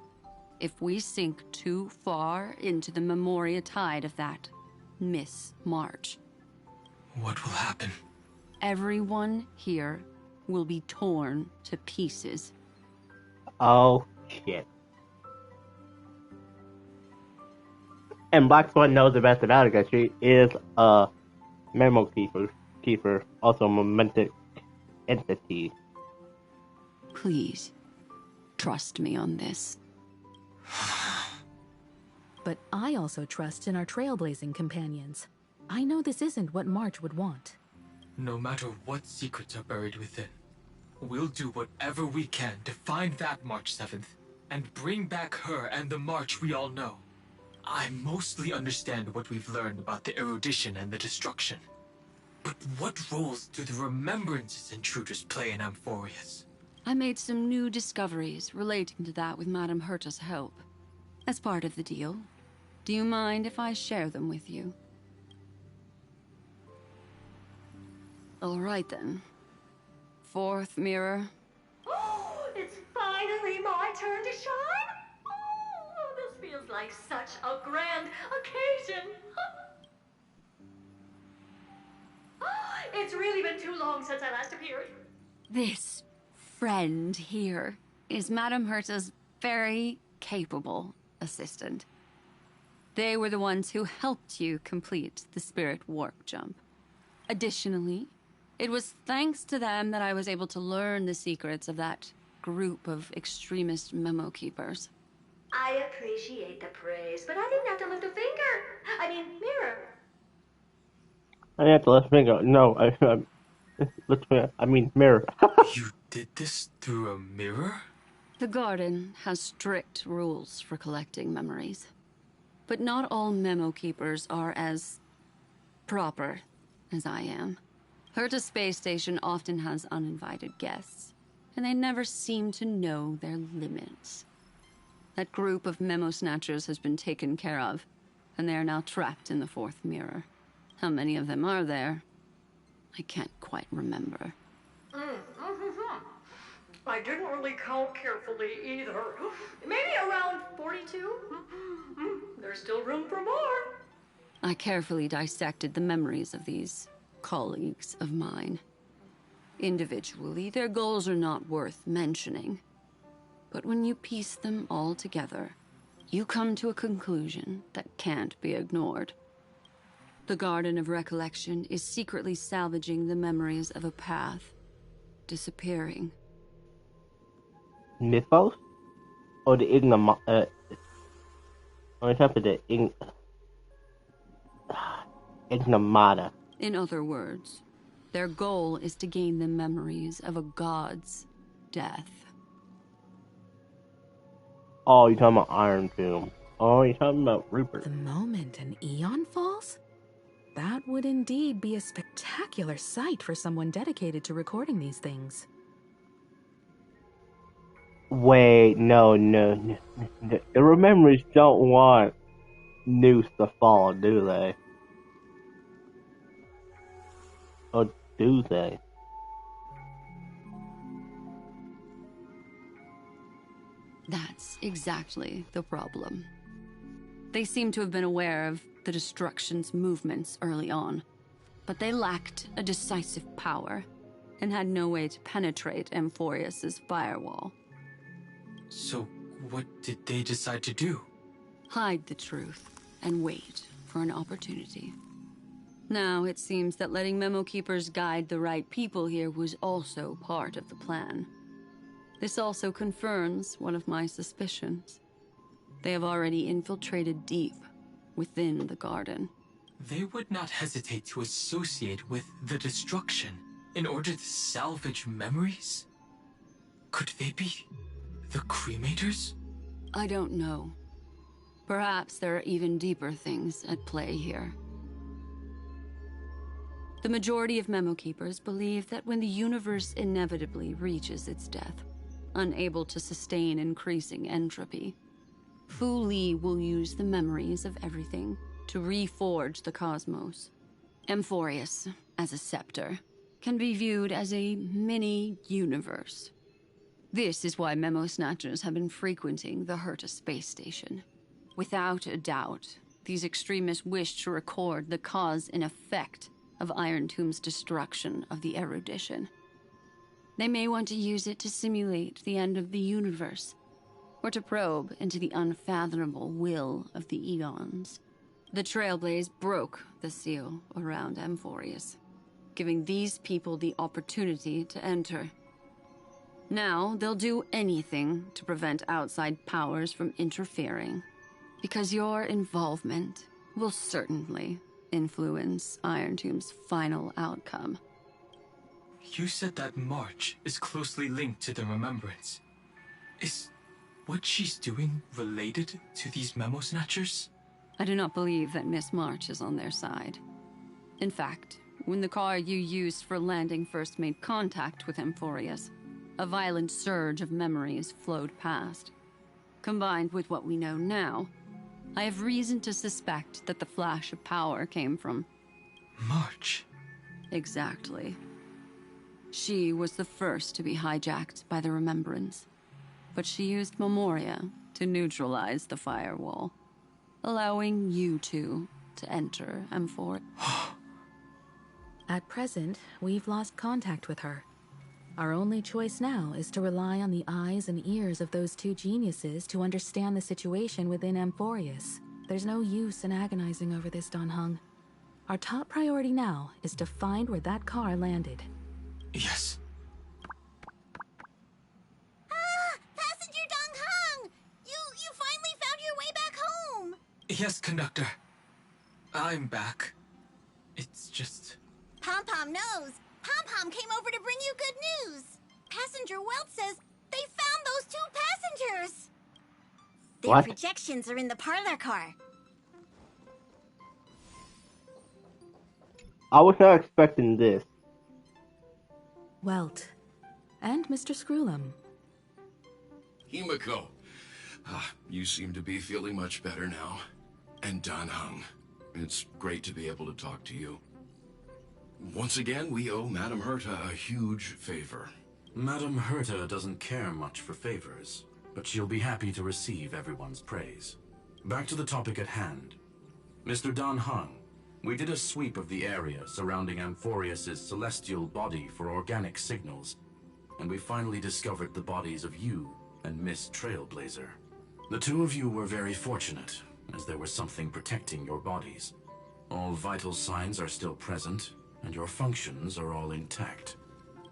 if we sink too far into the Memoria tide of that Miss March, what will happen? Everyone here will be torn to pieces. Oh, shit. And Black Swan knows the best about it because she is a memo keeper, also a momentic entity. Please, trust me on this. But I also trust in our trailblazing companions. I know this isn't what March would want. No matter what secrets are buried within, we'll do whatever we can to find that March 7th and bring back her and the March we all know. I mostly understand what we've learned about the erudition and the destruction. But what roles do the Remembrances intruders play in Amphorius? I made some new discoveries relating to that with Madame Herta's help. As part of the deal, do you mind if I share them with you? All right then. Fourth mirror. Oh, it's finally my turn to shine. Oh, this feels like such a grand occasion. It's really been too long since I last appeared. This friend here is Madame Herta's very capable assistant. They were the ones who helped you complete the spirit warp jump. Additionally, it was thanks to them that I was able to learn the secrets of that group of extremist memo keepers. I appreciate the praise, but I didn't have to lift a finger. Mirror. I have to let finger. No, I mean mirror. You did this through a mirror? The garden has strict rules for collecting memories. But not all memo keepers are as proper as I am. Herta's space station often has uninvited guests, and they never seem to know their limits. That group of memo snatchers has been taken care of, and they are now trapped in the fourth mirror. How many of them are there? I can't quite remember. I didn't really count carefully either. Maybe around 42? There's still room for more. I carefully dissected the memories of these colleagues of mine. Individually, their goals are not worth mentioning. But when you piece them all together, you come to a conclusion that can't be ignored. The Garden of Recollection is secretly salvaging the memories of a path disappearing. Mythos? Or the Ignamata? On top of the Ignamata. In other words, their goal is to gain the memories of a god's death. Oh, you're talking about Iron Tomb. Oh, you're talking about Rupert. The moment an Eon falls? That would indeed be a spectacular sight for someone dedicated to recording these things. Wait, no. The Remembrance don't want news to fall, do they? Or do they? That's exactly the problem. They seem to have been aware of the Destruction's movements early on, but they lacked a decisive power and had no way to penetrate Amphorius's firewall. So, what did they decide to do? Hide the truth and wait for an opportunity. Now, it seems that letting Memo Keepers guide the right people here was also part of the plan. This also confirms one of my suspicions. They have already infiltrated deep within the garden. They would not hesitate to associate with the Destruction in order to salvage memories? Could they be the Cremators? I don't know. Perhaps there are even deeper things at play here. The majority of Memo Keepers believe that when the universe inevitably reaches its death, unable to sustain increasing entropy, Fu Li will use the memories of everything to reforge the cosmos. Amphorius, as a scepter, can be viewed as a mini-universe. This is why Memo Snatchers have been frequenting the Herta space station. Without a doubt, these extremists wish to record the cause and effect of Iron Tomb's destruction of the erudition. They may want to use it to simulate the end of the universe, or to probe into the unfathomable will of the eons. The Trailblaze broke the seal around Amphorius, giving these people the opportunity to enter. Now, they'll do anything to prevent outside powers from interfering, because your involvement will certainly influence Iron Tomb's final outcome. You said that March is closely linked to the Remembrance. Is what she's doing related to these Memo Snatchers? I do not believe that Miss March is on their side. In fact, when the car you used for landing first made contact with Amphorius, a violent surge of memories flowed past. Combined with what we know now, I have reason to suspect that the flash of power came from March. Exactly. She was the first to be hijacked by the Remembrance, but she used Memoria to neutralize the firewall, allowing you two to enter Amphorius. At present, we've lost contact with her. Our only choice now is to rely on the eyes and ears of those two geniuses to understand the situation within Amphorius. There's no use in agonizing over this, Don Hung. Our top priority now is to find where that car landed. Yes. Passenger Dong Hung! You finally found your way back home! Yes, conductor. I'm back. It's just... Pom-Pom knows. Pom-Pom came over to bring you good news. Passenger Welt says they found those two passengers. Their What? projections are in the parlor car. I was not expecting this. Welt. And Mr. Screwlum. Himiko, you seem to be feeling much better now. And Dan Hung, it's great to be able to talk to you. Once again, we owe Madame Herta a huge favor. Madame Herta doesn't care much for favors, but she'll be happy to receive everyone's praise. Back to the topic at hand. Mr. Dan Hung, we did a sweep of the area surrounding Amphorius's celestial body for organic signals, and we finally discovered the bodies of you and Miss Trailblazer. The two of you were very fortunate, as there was something protecting your bodies. All vital signs are still present, and your functions are all intact.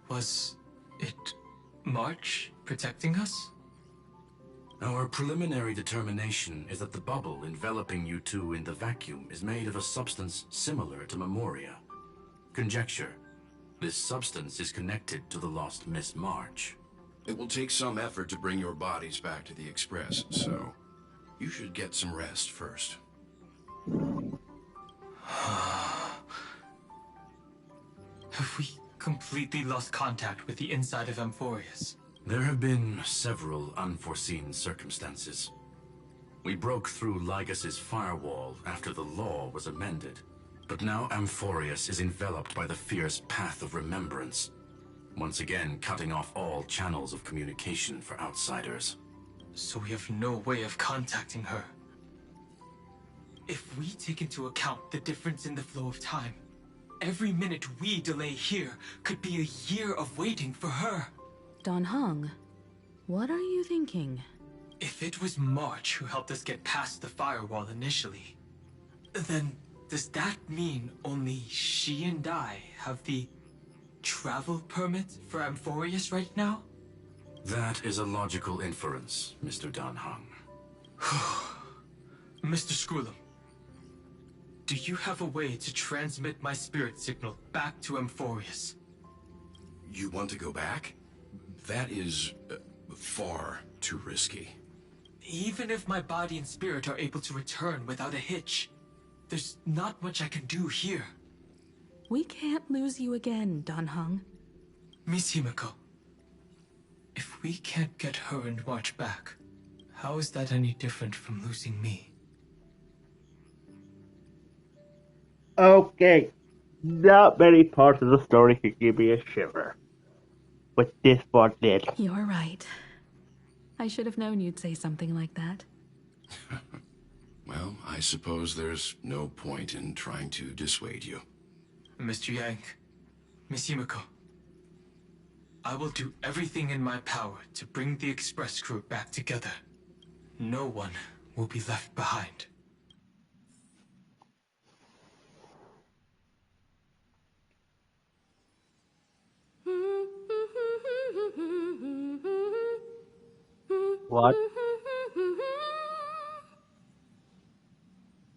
Was it March protecting us? Our preliminary determination is that the bubble enveloping you two in the vacuum is made of a substance similar to Memoria. Conjecture: this substance is connected to the lost Miss March. It will take some effort to bring your bodies back to the Express, so you should get some rest first. Have we completely lost contact with the inside of Amphorius? There have been several unforeseen circumstances. We broke through Lygas's firewall after the law was amended. But now Amphorius is enveloped by the fierce path of remembrance, once again cutting off all channels of communication for outsiders. So we have no way of contacting her. If we take into account the difference in the flow of time, every minute we delay here could be a year of waiting for her. Don Hung, what are you thinking? If it was March who helped us get past the firewall initially, then does that mean only she and I have the travel permit for Amphorius right now? That is a logical inference, Mr. Don Hung. Mr. Screwlum, do you have a way to transmit my spirit signal back to Amphorius? You want to go back? That is far too risky. Even if my body and spirit are able to return without a hitch, there's not much I can do here. We can't lose you again, Don Hung. Miss Himiko, if we can't get her and March back, how is that any different from losing me? Okay, not many parts of the story could give me a shiver, but this one did. You're right. I should have known you'd say something like that. Well, I suppose there's no point in trying to dissuade you. Mr. Yang, Miss Himiko, I will do everything in my power to bring the Express crew back together. No one will be left behind. What?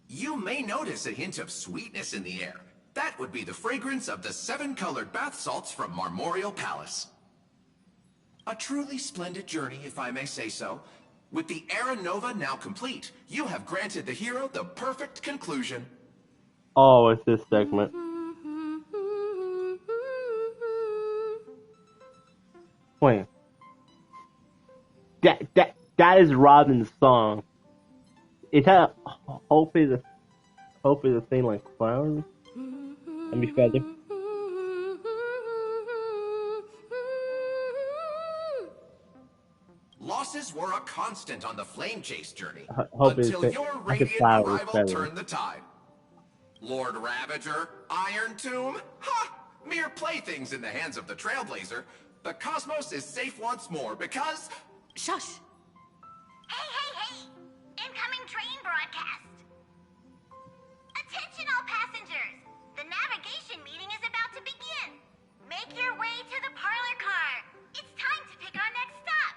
You may notice a hint of sweetness in the air. That would be the fragrance of the 7-colored bath salts from Marmorial Palace. A truly splendid journey, if I may say so. With the Era Nova now complete, you have granted the hero the perfect conclusion. Oh, it's this segment. Wait. That is Robin's song. Is that Hope is a thing like flowers? Let me feather. Losses were a constant on the Flame Chase journey, Hope is until your like a radiant flower arrival feather. turned the tide. Lord Ravager, Iron Tomb, ha! Mere playthings in the hands of the Trailblazer. The cosmos is safe once more because... Shush! Hey! Incoming train broadcast! Attention all passengers! The navigation meeting is about to begin! Make your way to the parlor car! It's time to pick our next stop!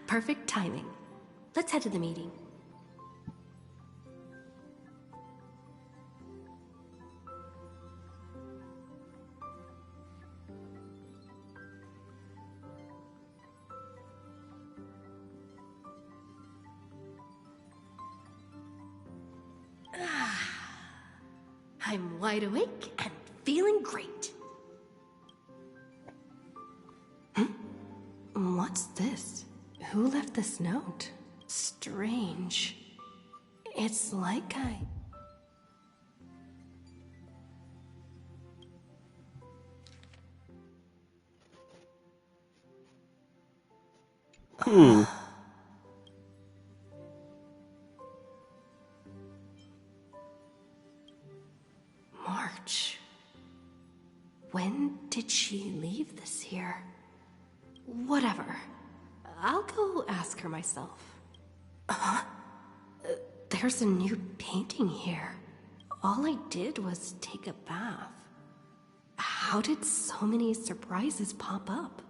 Perfect timing. Let's head to the meeting. I'm wide awake and feeling great. What's this? Who left this note? Strange. It's like I... March. When did she leave this here? Whatever. I'll go ask her myself. Huh? There's a new painting here. All I did was take a bath. How did so many surprises pop up?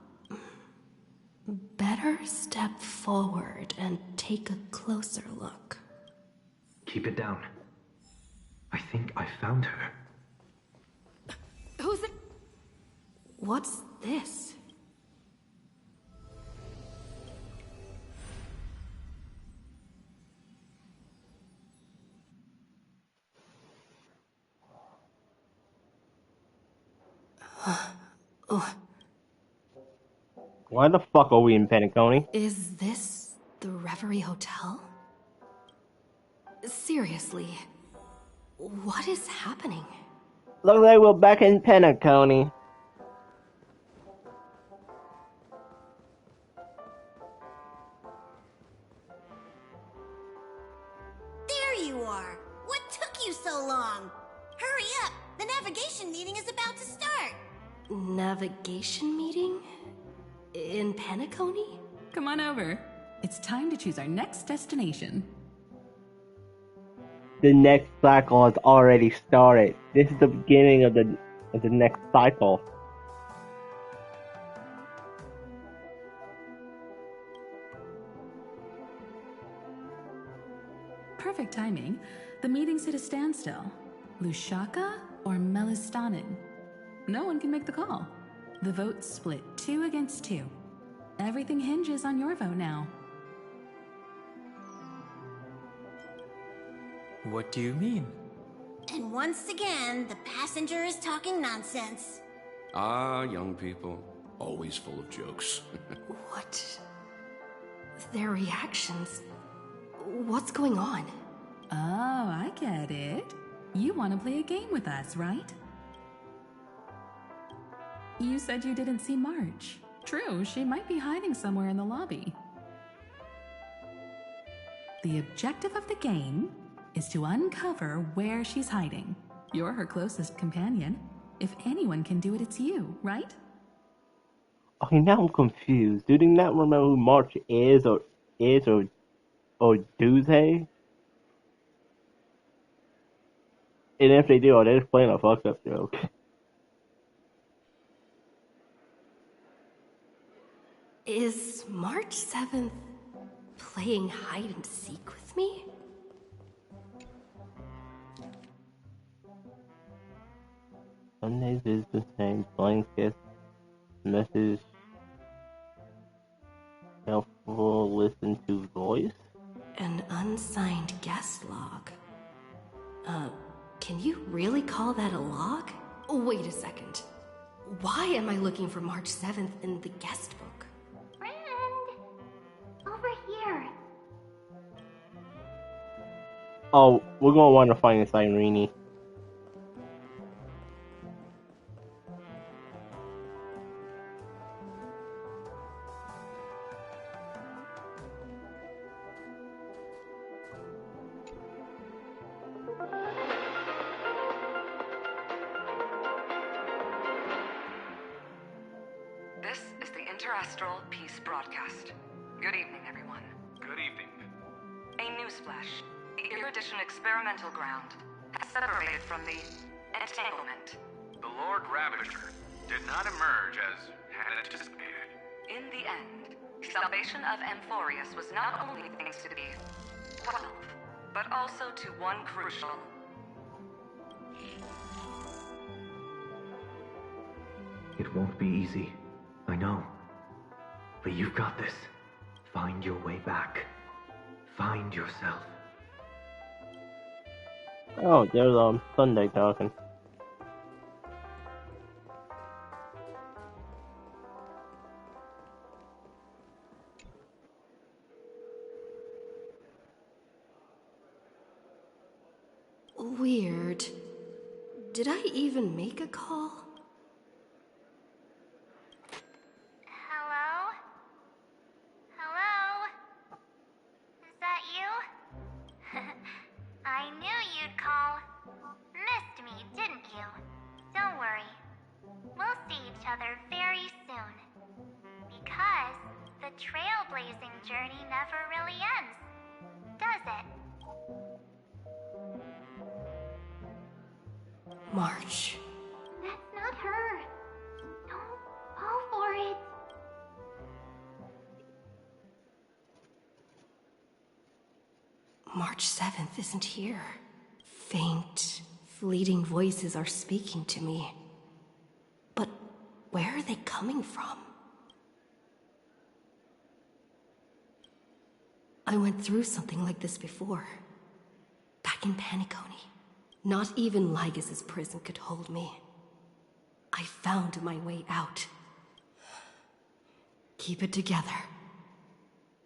Better step forward and take a closer look. Keep it down. I think I found her. Who's it? What's this? Why the fuck are we in Penacony? Is this the Reverie Hotel? Seriously, what is happening? Looks like we're back in Penacony. There you are! What took you so long? Hurry up! The navigation meeting is about to start! Navigation meeting? In Penacony? Come on over. It's time to choose our next destination. The next cycle has already started. This is the beginning of the next cycle. Perfect timing. The meeting's at a standstill. Lushaka or Melistanin? No one can make the call. The vote's split 2 against 2. Everything hinges on your vote now. What do you mean? And once again, the passenger is talking nonsense. Ah, young people. Always full of jokes. What? Their reactions? What's going on? Oh, I get it. You want to play a game with us, right? You said you didn't see March. True, she might be hiding somewhere in the lobby. The objective of the game is to uncover where she's hiding. You're her closest companion. If anyone can do it, it's you, right? Okay, now I'm confused. Do they not remember who March is or do they? And if they do, they're just playing a fucked up joke. Is March 7th playing hide and seek with me? Sundays is the same. Blanket message. Helpful listen to voice. An unsigned guest log. Can you really call that a log? Wait a second. Why am I looking for March 7th in the guest book? Friend! Over here. Oh, we're gonna want to find this Irene. This is the Interastral Peace Broadcast. Good evening, everyone. Good evening. A newsflash. The Erudition experimental ground has separated from the entanglement. The Lord Ravager did not emerge as had anticipated. In the end, salvation of Amphorius was not only thanks to the 12, but also to one crucial. It won't be easy. I know. But you've got this. Find your way back. Find yourself. Oh, there's Sunday talking. Weird. Did I even make a call? Hello? Hello? Is that you? I knew you'd call. Missed me, didn't you? Don't worry. other very soon. Because the trailblazing journey never really ends, does it? March. That's not her. Don't fall for it. March 7th isn't here. Faint, fleeting voices are speaking to me. But where are they coming from? I went through something like this before. Back in Paniconi. Not even Lygus' prison could hold me. I found my way out. Keep it together.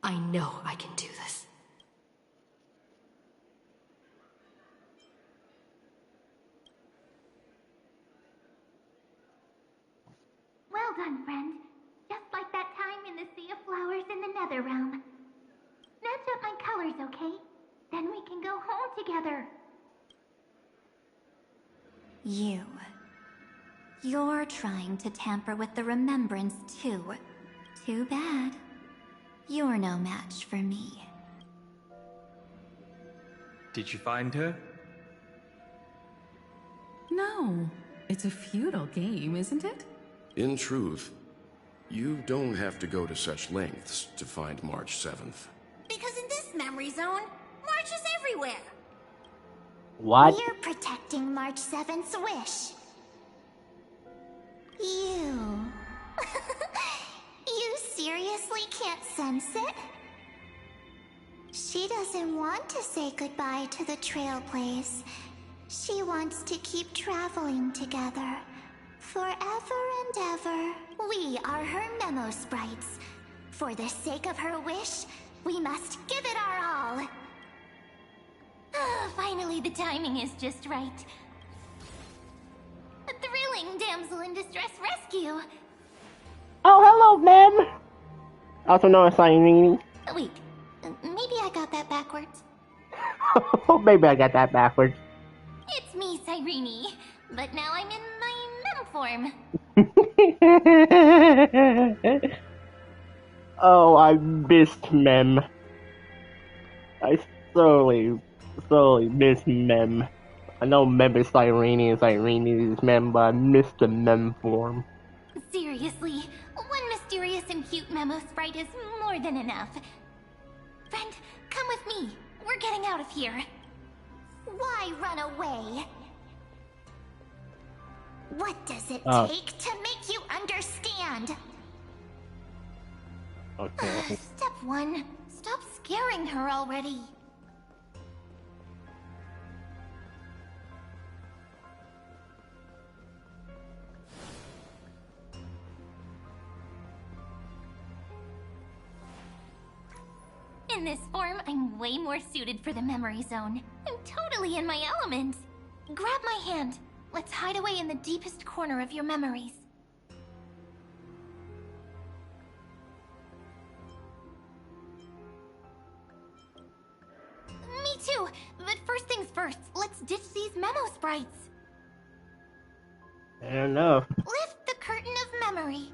I know I can do this. Well done, friend. Just like that time in the Sea of Flowers in the Nether Realm. Match up my colors, okay? Then we can go home together. You're trying to tamper with the remembrance too. Too bad. You're no match for me. Did you find her? No. It's a futile game, isn't it? In truth, you don't have to go to such lengths to find March 7th. Because in this memory zone, March is everywhere. What? We're protecting March 7th's wish. You... You seriously can't sense it? She doesn't want to say goodbye to the Trailblaze. She wants to keep traveling together. Forever and ever. We are her memo sprites. For the sake of her wish, we must give it our all. Finally, the timing is just right. A thrilling damsel in distress rescue. Oh, hello, ma'am. Also known as Irene. Wait, maybe I got that backwards. Oh, maybe I got that backwards. It's me, Cyrene, but now I'm in my mem form. Oh, I missed Mem. I sorely miss Mem. I know Mem is Irene and Irene is Mem, but I missed the Mem form. Seriously, one mysterious and cute memo sprite is more than enough. Friend, come with me. We're getting out of here. Why run away? What does it take to make you understand? Okay. Step 1. Stop scaring her already. In this form, I'm way more suited for the memory zone. I'm totally in my element. Grab my hand. Let's hide away in the deepest corner of your memories. Me too, but first things first, let's ditch these memo sprites. Fair enough. Lift the curtain of memory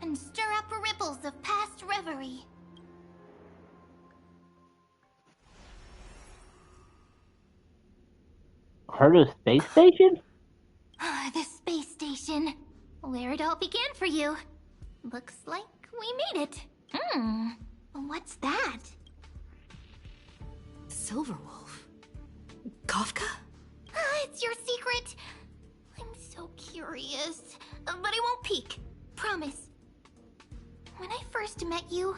and stir up ripples of past reverie. Heard of space station? The space station, where it all began for you. Looks like we made it. What's that? Silverwolf. Kafka? It's your secret. I'm so curious, but I won't peek. Promise. When I first met you,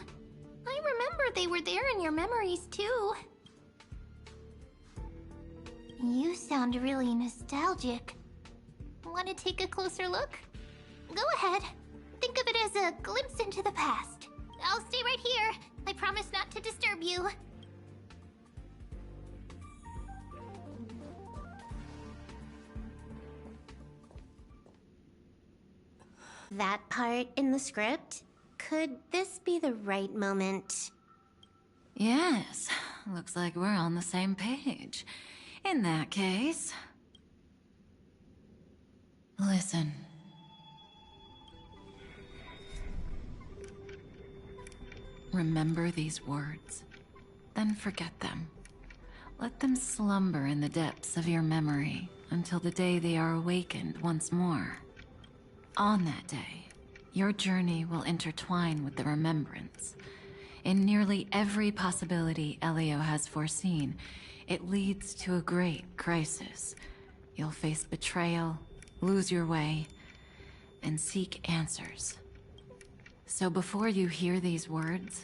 I remember they were there in your memories too. You sound really nostalgic. Want to take a closer look? Go ahead. Think of it as a glimpse into the past. I'll stay right here. I promise not to disturb you. That part in the script? Could this be the right moment? Yes, looks like we're on the same page. In that case... Listen. remember these words, then forget them. Let them slumber in the depths of your memory until the day they are awakened once more. On that day, your journey will intertwine with the remembrance. In nearly every possibility Elio has foreseen, it leads to a great crisis. You'll face betrayal, lose your way, and seek answers. So before you hear these words,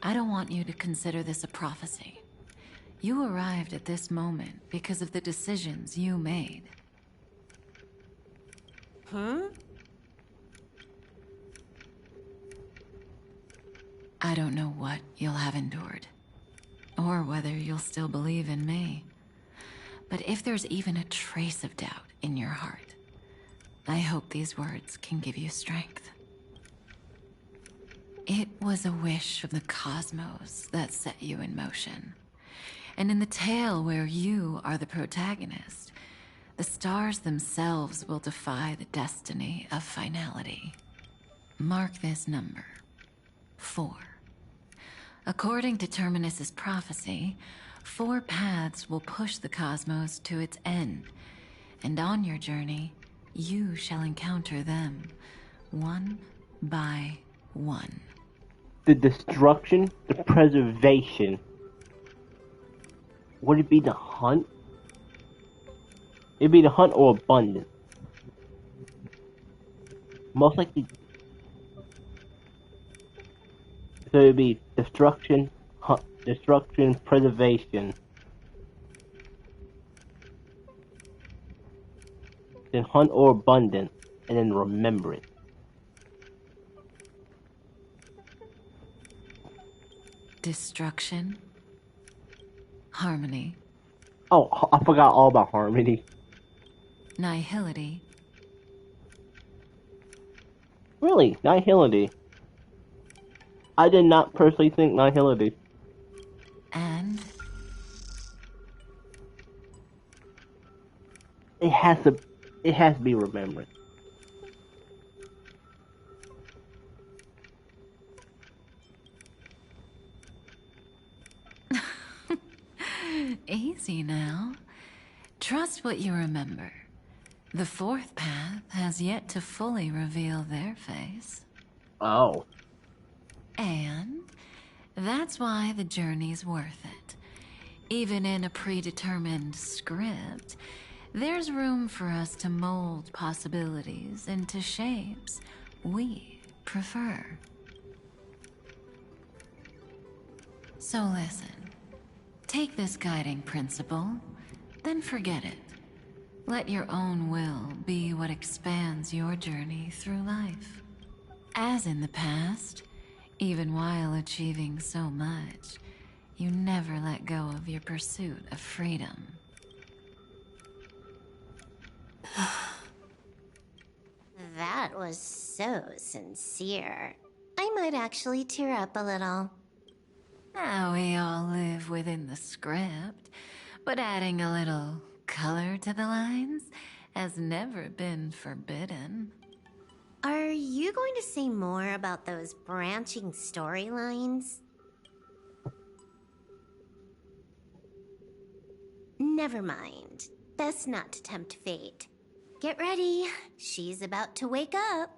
I don't want you to consider this a prophecy. You arrived at this moment because of the decisions you made. Huh? I don't know what you'll have endured, or whether you'll still believe in me. But if there's even a trace of doubt in your heart, I hope these words can give you strength. It was a wish of the cosmos that set you in motion. And in the tale where you are the protagonist, the stars themselves will defy the destiny of finality. Mark this number, 4. According to Terminus's prophecy, 4 paths will push the cosmos to its end, and on your journey, you shall encounter them, one by one. The destruction, the preservation. Would it be the hunt? It'd be the hunt or abundance. Most likely. So it'd be destruction, hunt, destruction, preservation. Then hunt or abundance, and then remember it. Destruction. Harmony. Oh, I forgot all about harmony. Nihility. Really? Nihility? I did not personally think nihility. And? It has to be remembered. Easy now. Trust what you remember. The 4th path has yet to fully reveal their face. Oh. And that's why the journey's worth it. Even in a predetermined script, there's room for us to mold possibilities into shapes we prefer. So listen. Take this guiding principle, then forget it. Let your own will be what expands your journey through life. As in the past, even while achieving so much, you never let go of your pursuit of freedom. That was so sincere. I might actually tear up a little. Now we all live within the script, but adding a little color to the lines has never been forbidden. Are you going to say more about those branching storylines? Never mind. Best not to tempt fate. Get ready. She's about to wake up.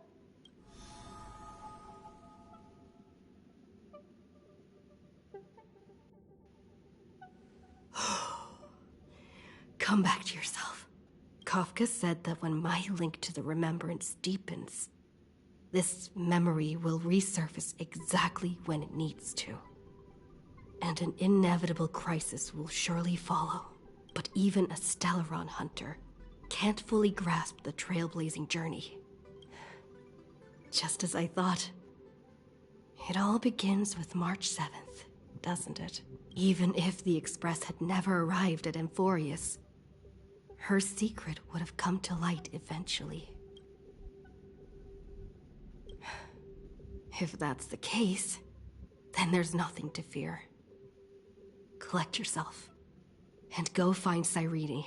Come back to yourself. Kafka said that when my link to the remembrance deepens, this memory will resurface exactly when it needs to. And an inevitable crisis will surely follow. But even a Stellaron hunter can't fully grasp the trailblazing journey. Just as I thought. It all begins with March 7th, doesn't it? Even if the Express had never arrived at Amphorius, her secret would have come to light eventually. If that's the case, then there's nothing to fear. Collect yourself, and go find Cyrene.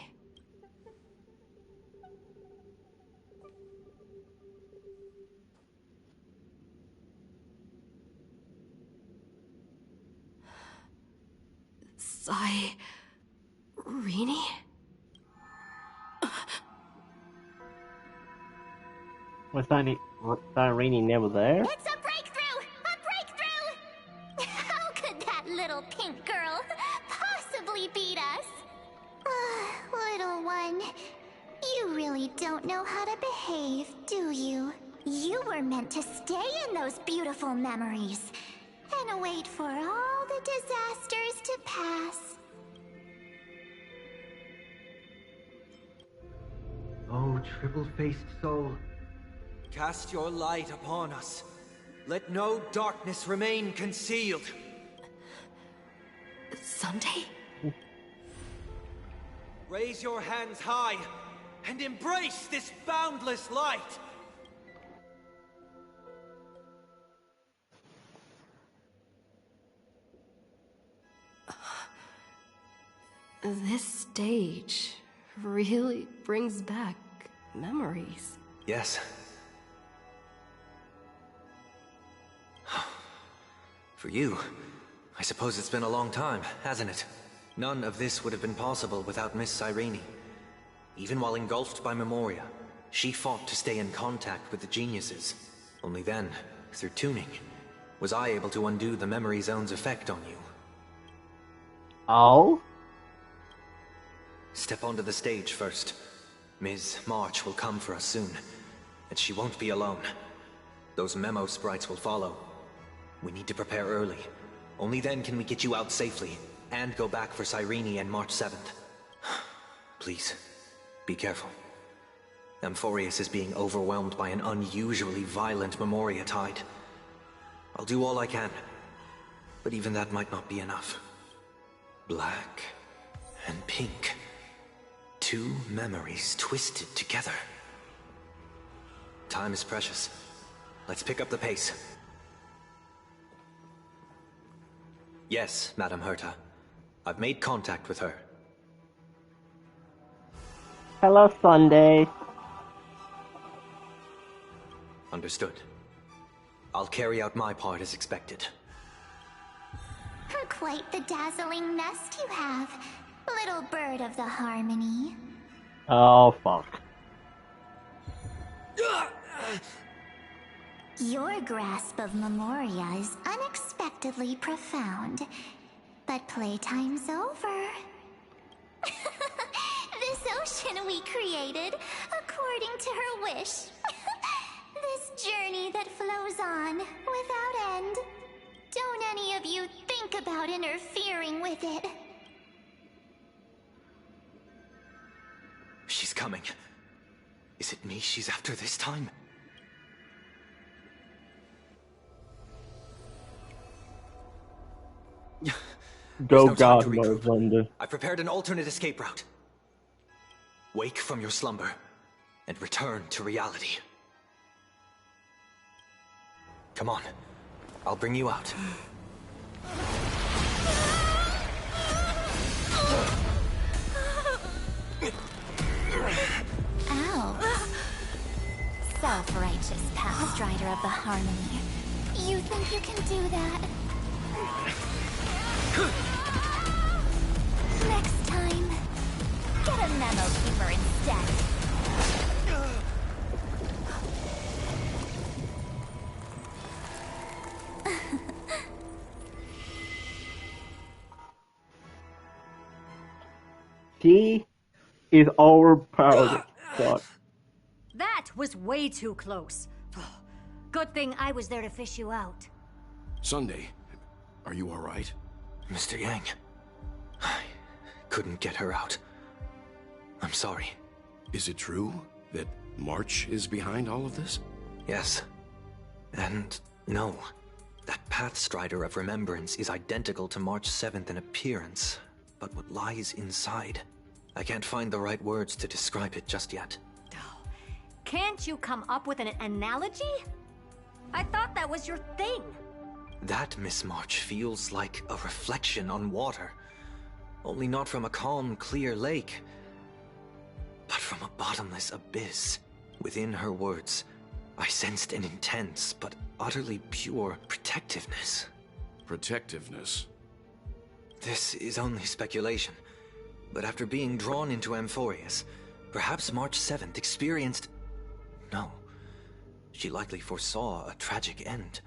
Rini? Was Irene never there? It's a breakthrough! A breakthrough! How could that little pink girl possibly beat us? Little one, you really don't know how to behave, do you? You were meant to stay in those beautiful memories and wait for all the disasters to pass. Oh, triple-faced soul. Cast your light upon us. Let no darkness remain concealed. Sunday? Raise your hands high and embrace this boundless light. This stage really brings back memories. Yes. For you, I suppose it's been a long time, hasn't it? None of this would have been possible without Miss Irene. Even while engulfed by Memoria, she fought to stay in contact with the geniuses. Only then, through tuning, was I able to undo the memory zone's effect on you. Oh? Step onto the stage first. Ms. March will come for us soon, and she won't be alone. Those memo sprites will follow. We need to prepare early. Only then can we get you out safely, and go back for Cyrene and March 7th. Please, be careful. Amphorius is being overwhelmed by an unusually violent Memoria tide. I'll do all I can, but even that might not be enough. Black and pink. Two memories twisted together. Time is precious. Let's pick up the pace. Yes, Madam Herta. I've made contact with her. Hello, Sunday. Understood. I'll carry out my part as expected. Quite the dazzling nest you have, little bird of the harmony. Oh, fuck. Your grasp of Memoria is unexpectedly profound, but playtime's over. This ocean we created, according to her wish. This journey that flows on, without end. Don't any of you think about interfering with it. She's coming. Is it me she's after this time? Go God, motherfucker. I prepared an alternate escape route. Wake from your slumber and return to reality. Come on. I'll bring you out. Ow. Self-righteous path strider of the harmony. You think you can do that? Next time, get a memo keeper instead. She is overpowered. God. That was way too close. Good thing I was there to fish you out. Sunday, are you all right? Mr. Yang, I couldn't get her out. I'm sorry. Is it true that March is behind all of this? Yes. And no. That Pathstrider of Remembrance is identical to March 7th in appearance, but what lies inside, I can't find the right words to describe it just yet. Can't you come up with an analogy? I thought that was your thing. That Miss March feels like a reflection on water. Only not from a calm, clear lake, but from a bottomless abyss. Within her words, I sensed an intense but utterly pure protectiveness. Protectiveness? This is only speculation, but after being drawn into Amphorius, perhaps March 7th experienced... No. She likely foresaw a tragic end.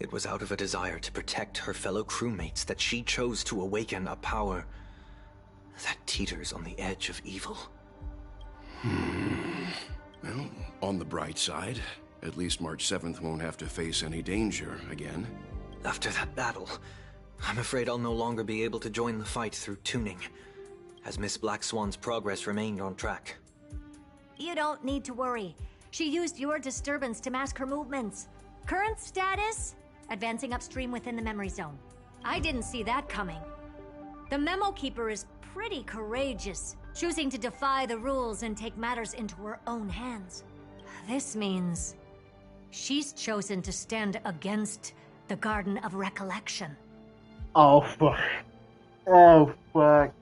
It was out of a desire to protect her fellow crewmates that she chose to awaken a power that teeters on the edge of evil. Well, on the bright side, at least March 7th won't have to face any danger again. After that battle, I'm afraid I'll no longer be able to join the fight through tuning, as Miss Black Swan's progress remained on track. You don't need to worry. She used your disturbance to mask her movements. Current status? Advancing upstream within the memory zone. I didn't see that coming. The Memo Keeper is pretty courageous, choosing to defy the rules and take matters into her own hands. This means she's chosen to stand against the Garden of Recollection. Oh, fuck. Oh, fuck.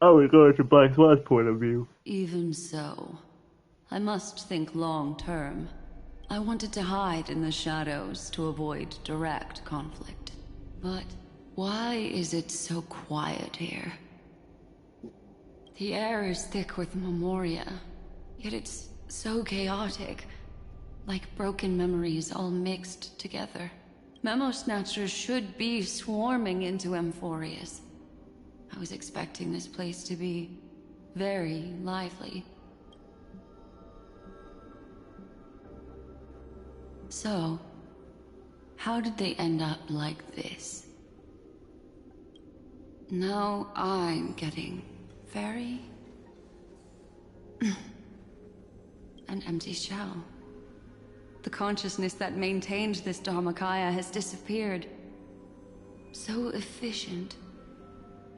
Oh, we're going to Black Swan's point of view. Even so, I must think long term. I wanted to hide in the shadows to avoid direct conflict. But why is it so quiet here? The air is thick with memoria, yet it's so chaotic, like broken memories all mixed together. Memo Snatchers should be swarming into Amphorius. I was expecting this place to be very lively. So, how did they end up like this? Now I'm getting very... an empty shell. The consciousness that maintained this Dharmakaya has disappeared. So efficient.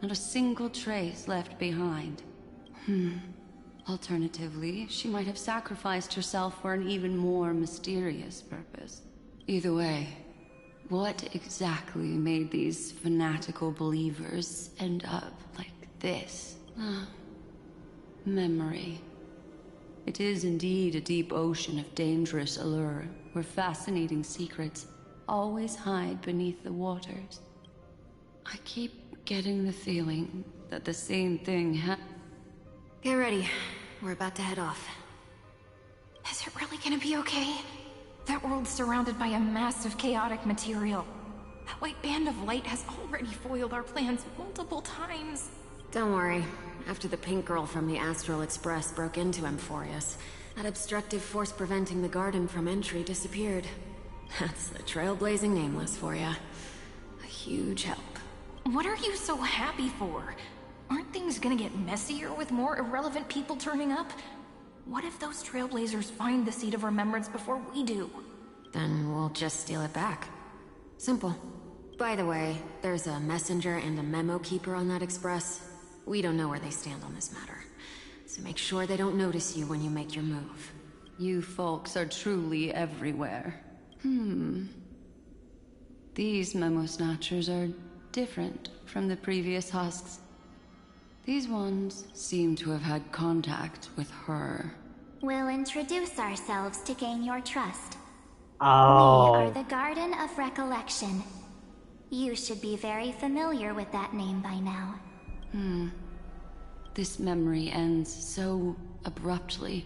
Not a single trace left behind. Alternatively, she might have sacrificed herself for an even more mysterious purpose. Either way, what exactly made these fanatical believers end up like this? Memory. It is indeed a deep ocean of dangerous allure, where fascinating secrets always hide beneath the waters. I keep getting the feeling that the same thing Get ready. We're about to head off. Is it really gonna be okay? That world's surrounded by a massive chaotic material. That white band of light has already foiled our plans multiple times. Don't worry. After the pink girl from the Astral Express broke into Amphorius, that obstructive force preventing the garden from entry disappeared. That's the trailblazing nameless for ya. A huge help. What are you so happy for? Aren't things gonna get messier with more irrelevant people turning up? What if those trailblazers find the Seat of Remembrance before we do? Then we'll just steal it back. Simple. By the way, there's a messenger and a memo keeper on that express. We don't know where they stand on this matter. So make sure they don't notice you when you make your move. You folks are truly everywhere. These memo snatchers are different from the previous husks. These ones seem to have had contact with her. We'll introduce ourselves to gain your trust. Oh. We are the Garden of Recollection. You should be very familiar with that name by now. This memory ends so abruptly,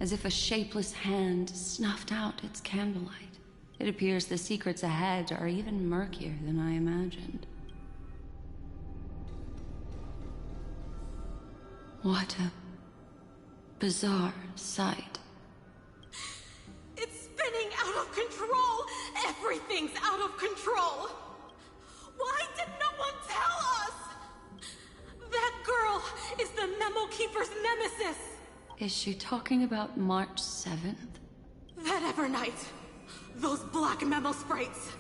as if a shapeless hand snuffed out its candlelight. It appears the secrets ahead are even murkier than I imagined. What a bizarre sight. It's spinning out of control! Everything's out of control! Why did no one tell us? That girl is the Memo Keeper's nemesis! Is she talking about March 7th? That Evernight, those black Memo sprites,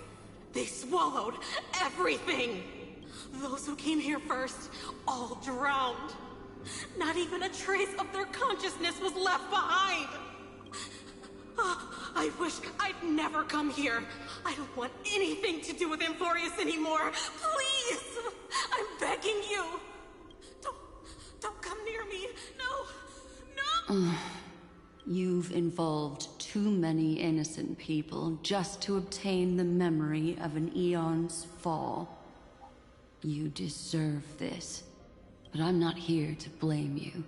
they swallowed everything! Those who came here first, all drowned. Not even a trace of their consciousness was left behind! I wish I'd never come here. I don't want anything to do with Amphorius anymore. Please! I'm begging you! Don't come near me! No! You've involved Too many innocent people just to obtain the memory of an eon's fall. You deserve this, but I'm not here to blame you.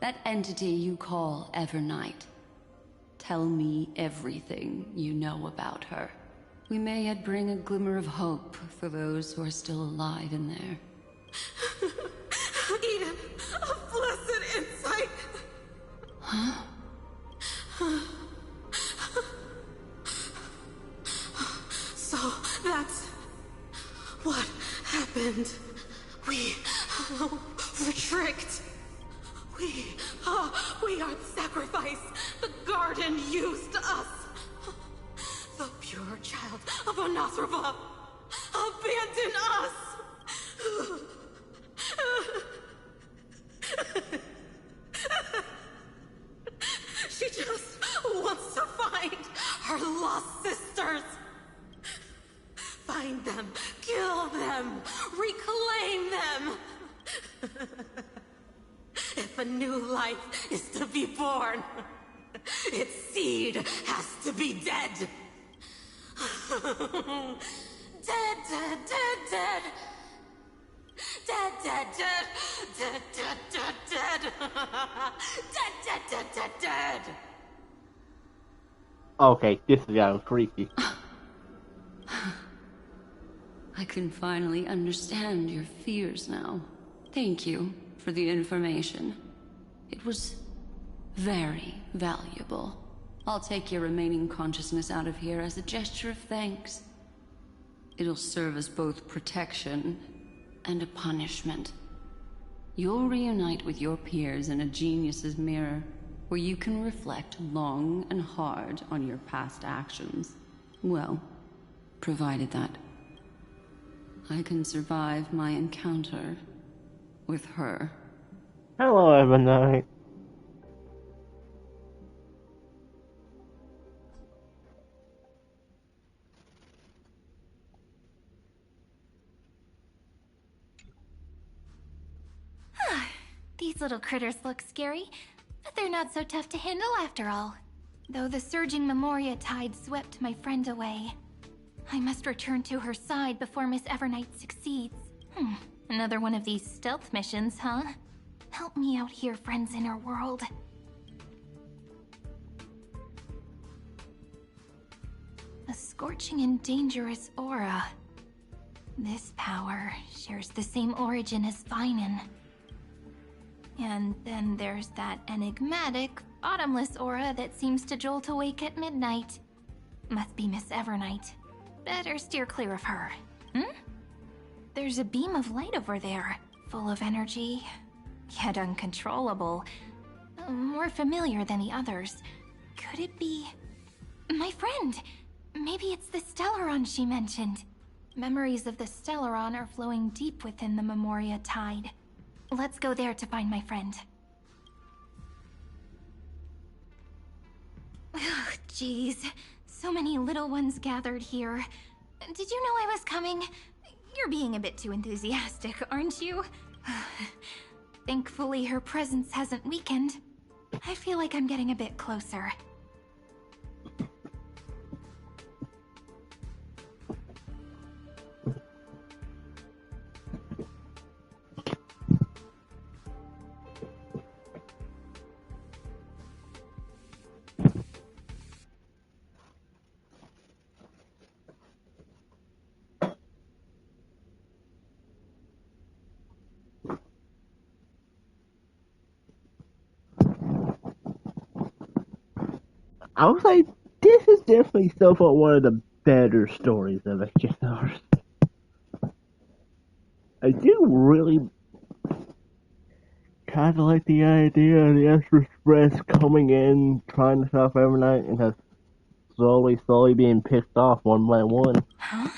That entity you call Evernight. Tell me everything you know about her. We may yet bring a glimmer of hope for those who are still alive in there. Eden, a blessed insight! Huh? So, that's what happened. We were tricked. We are the sacrifice. The garden used us. The pure child of Anathrava abandoned us. She just wants to find her lost sisters. Find them, kill them, reclaim them. If a new life is to be born, its seed has to be dead. Dead, dead, dead, dead. Dead, dead, dead, dead, dead, dead, dead. Dead, dead, dead, dead, dead. Okay, this is getting creepy. I can finally understand your fears now. Thank you for the information. It was very valuable. I'll take your remaining consciousness out of here as a gesture of thanks. It'll serve as both protection and a punishment. You'll reunite with your peers in a genius's mirror, where you can reflect long and hard on your past actions. Well, provided that I can survive my encounter with her. Hello, Evernight. These little critters look scary, but they're not so tough to handle after all. Though the surging Memoria tide swept my friend away. I must return to her side before Miss Evernight succeeds. Another one of these stealth missions, huh? Help me out here, friends in her world. A scorching and dangerous aura. This power shares the same origin as Vinen. And then there's that enigmatic, bottomless aura that seems to jolt awake at midnight. Must be Miss Evernight. Better steer clear of her. There's a beam of light over there, full of energy, yet uncontrollable. More familiar than the others. Could it be... my friend? Maybe it's the Stellaron she mentioned. Memories of the Stellaron are flowing deep within the Memoria tide. Let's go there to find my friend. Ugh, jeez. So many little ones gathered here. Did you know I was coming? You're being a bit too enthusiastic, aren't you? Thankfully, her presence hasn't weakened. I feel like I'm getting a bit closer. I would say this is definitely so far one of the better stories of HSR. I do really kind of like the idea of the Express coming in, trying to stop Evernight, and just slowly being picked off one by one. Huh?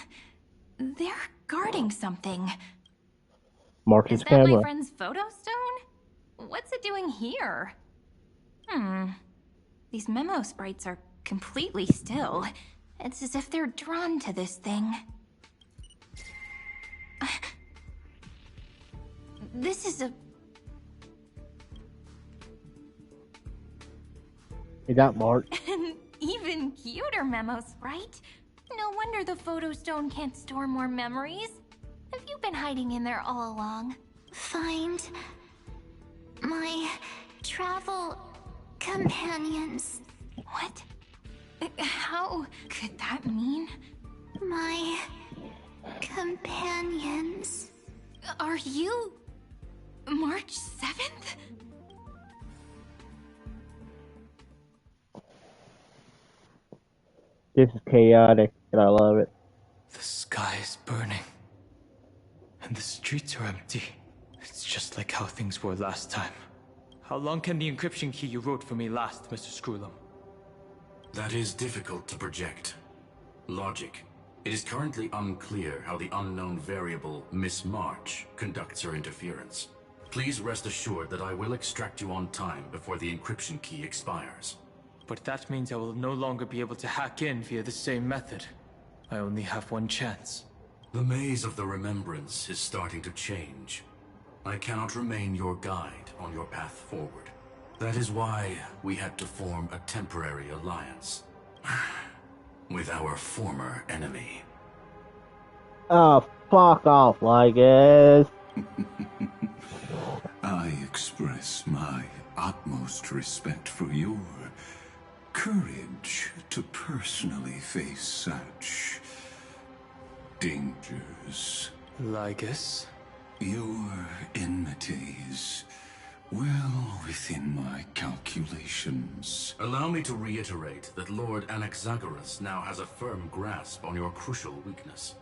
They're guarding something. Marcus Is that camera. my friend's photo stone? What's it doing here? These memo sprites are completely still. It's as if they're drawn to this thing. This is a... You got Mark. an cuter memos, right? No wonder the photo stone can't store more memories. Have you been hiding in there all along? Find my travel companions. What? How could that mean? My companions. Are you March 7th? This is chaotic, and I love it. The sky is burning. And the streets are empty. It's just like how things were last time. How long can the encryption key you wrote for me last, Mr. Screwlum? That is difficult to project. Logic. It is currently unclear how the unknown variable, Miss March, conducts her interference. Please rest assured that I will extract you on time before the encryption key expires. But that means I will no longer be able to hack in via the same method. I only have one chance. The maze of the remembrance is starting to change. I cannot remain your guide on your path forward. That is why we had to form a temporary alliance with our former enemy. Oh, fuck off, Lygus. I express my utmost respect for your courage to personally face such dangers. Lygus? Your enmities, well within my calculations. Allow me to reiterate that Lord Anaxagoras now has a firm grasp on your crucial weakness.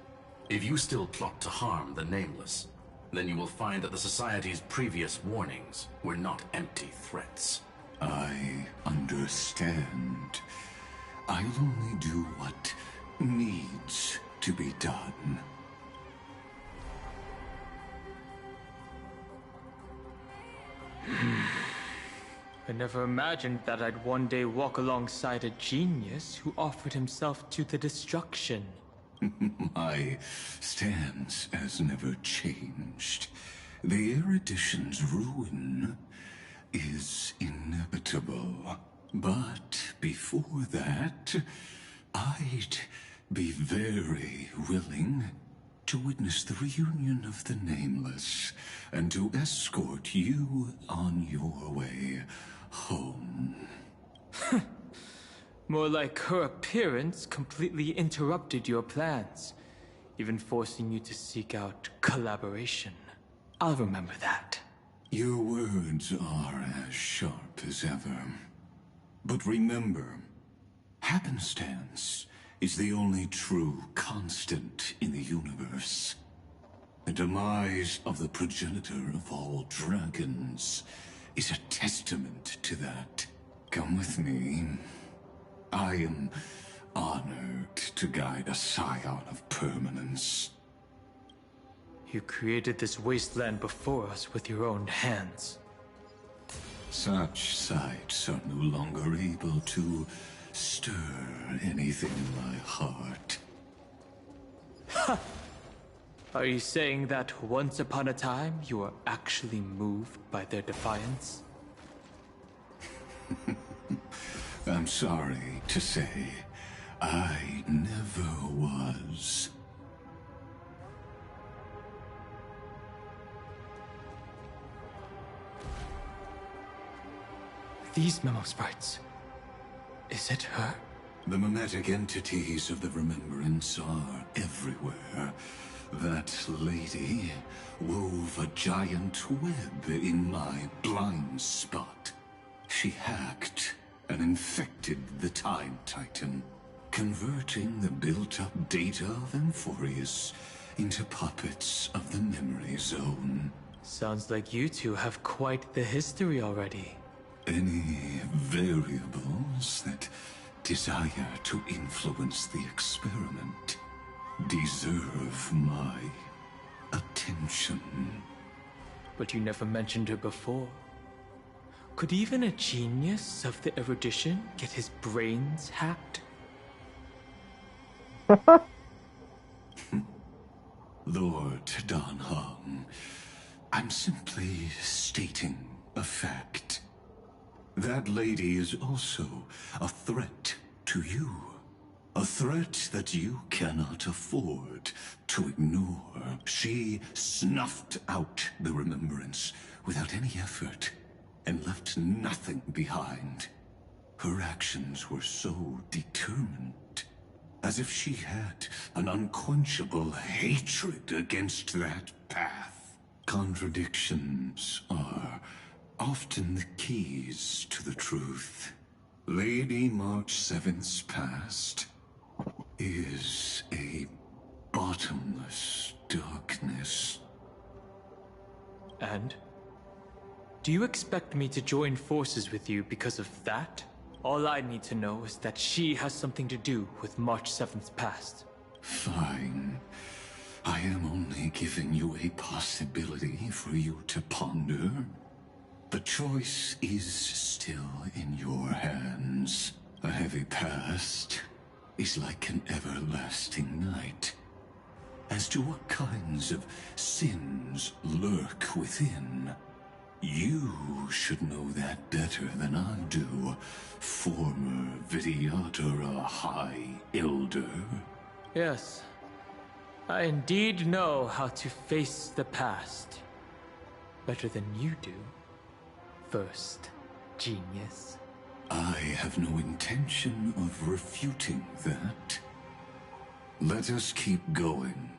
If you still plot to harm the Nameless, then you will find that the Society's previous warnings were not empty threats. I understand. I'll only do what needs to be done. I never imagined that I'd one day walk alongside a genius who offered himself to the destruction. My stance has never changed. The erudition's ruin is inevitable. But before that, I'd be very willing to witness the reunion of the Nameless and to escort you on your way home. More like her appearance completely interrupted your plans, even forcing you to seek out collaboration. I'll remember that. Your words are as sharp as ever. But remember, happenstance is the only true constant in the universe. The demise of the progenitor of all dragons is a testament to that. Come with me. I am honored to guide a scion of permanence. You created this wasteland before us with your own hands. Such sights are no longer able to stir anything in my heart. Ha! Are you saying that once upon a time you were actually moved by their defiance? I'm sorry to say, I never was. These memo sprites. Is it her? The mimetic entities of the Remembrance are everywhere. That lady wove a giant web in my blind spot. She hacked and infected the Time Titan, converting the built-up data of Amphorius into puppets of the Memory Zone. Sounds like you two have quite the history already. Any variables that desire to influence the experiment deserve my attention. But you never mentioned her before. Could even a genius of the erudition get his brains hacked? Lord Don Hong, I'm simply stating a fact. That lady is also a threat to you. A threat that you cannot afford to ignore. She snuffed out the remembrance without any effort and left nothing behind. Her actions were so determined, as if she had an unquenchable hatred against that path. Contradictions are often the keys to the truth. Lady March 7th's past is a bottomless darkness. And? Do you expect me to join forces with you because of that? All I need to know is that she has something to do with March 7th's past. Fine. I am only giving you a possibility for you to ponder. The choice is still in your hands. A heavy past is like an everlasting night. As to what kinds of sins lurk within, you should know that better than I do, former Vidyadhara High Elder. Yes. I indeed know how to face the past. Better than you do. First, genius. I have no intention of refuting that. Let us keep going,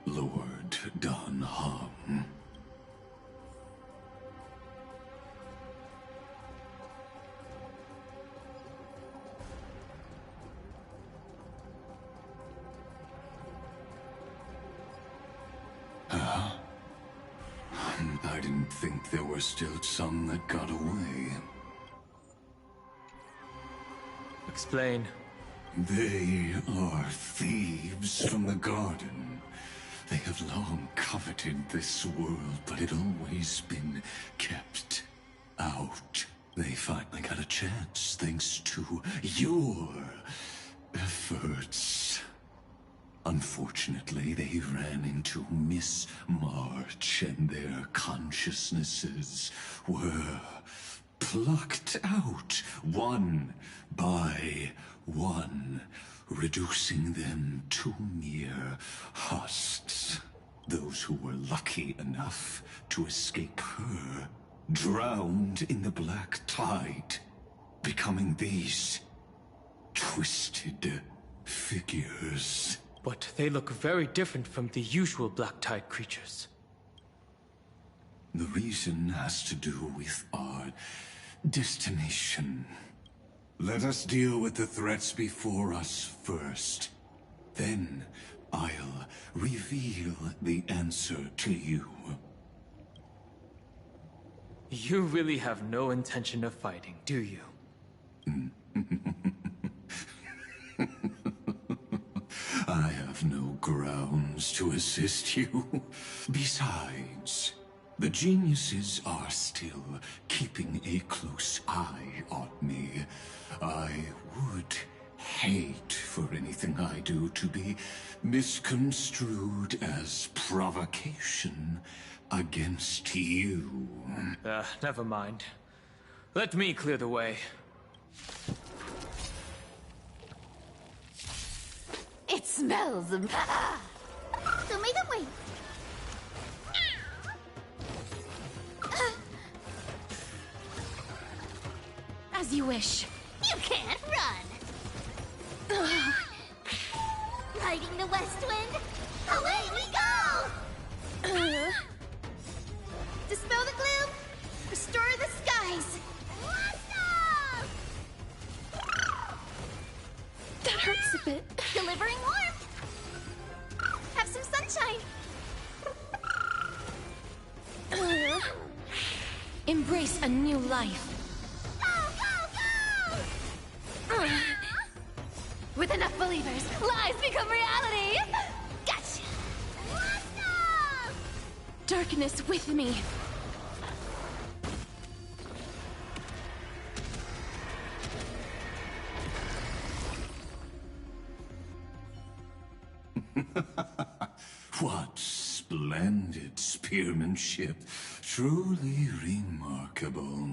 Lord Don Hum. I didn't think there were still some that got away. Explain. They are thieves from the garden. They have long coveted this world, but it always been kept out. They finally got a chance thanks to your efforts. Unfortunately, they ran into Miss March, and their consciousnesses were plucked out one by one, reducing them to mere husks. Those who were lucky enough to escape her drowned in the black tide, becoming these twisted figures. But they look very different from the usual Black Tide creatures. The reason has to do with our destination. Let us deal with the threats before us first. Then I'll reveal the answer to you. You really have no intention of fighting, do you? I have no grounds to assist you. Besides, the geniuses are still keeping a close eye on me. I would hate for anything I do to be misconstrued as provocation against you. Never mind. Let me clear the way. It smells. Don't make them wait. As you wish. You can't run. Riding the west wind, away we go. Dispel the gloom, restore the skies. That hurts a bit. Delivering warmth. Have some sunshine. Embrace a new life. With enough believers, lies become reality. Gotcha. Darkness with me. What splendid spearmanship. Truly remarkable.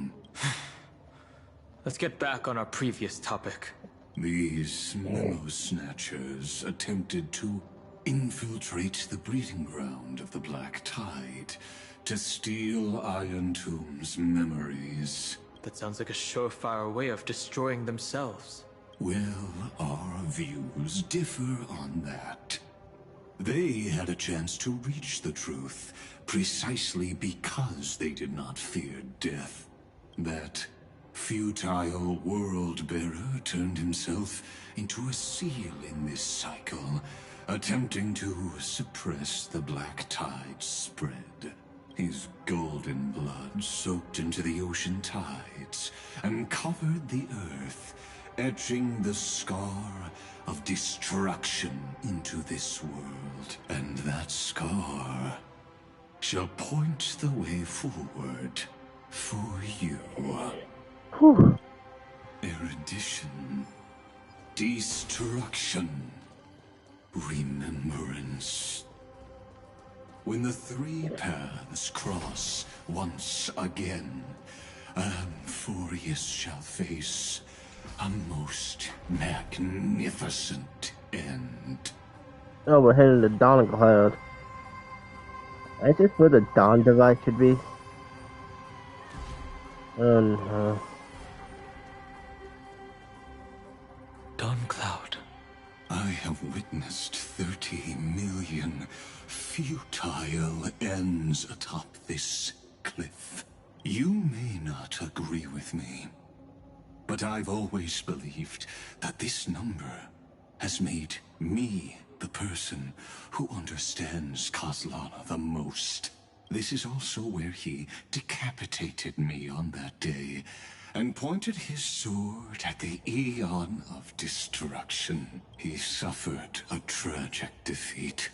Let's get back on our previous topic. These memo snatchers attempted to infiltrate the breeding ground of the Black Tide to steal Iron Tomb's memories. That sounds like a surefire way of destroying themselves. Well, our views differ on that. They had a chance to reach the truth precisely because they did not fear death. That futile world-bearer turned himself into a seal in this cycle, attempting to suppress the Black Tide's spread. His golden blood soaked into the ocean tides and covered the earth, etching the scar of destruction into this world. And that scar shall point the way forward for you. Erudition, destruction, remembrance. When the three paths cross once again, Amphorius shall face a most magnificent end. Oh, we're heading to Dawn Cloud. Is this where the Dawn device should be? Oh no. Dawn Cloud. I have witnessed 30 million futile ends atop this cliff. You may not agree with me, but I've always believed that this number has made me the person who understands Kozlana the most. This is also where he decapitated me on that day and pointed his sword at the Eon of Destruction. He suffered a tragic defeat,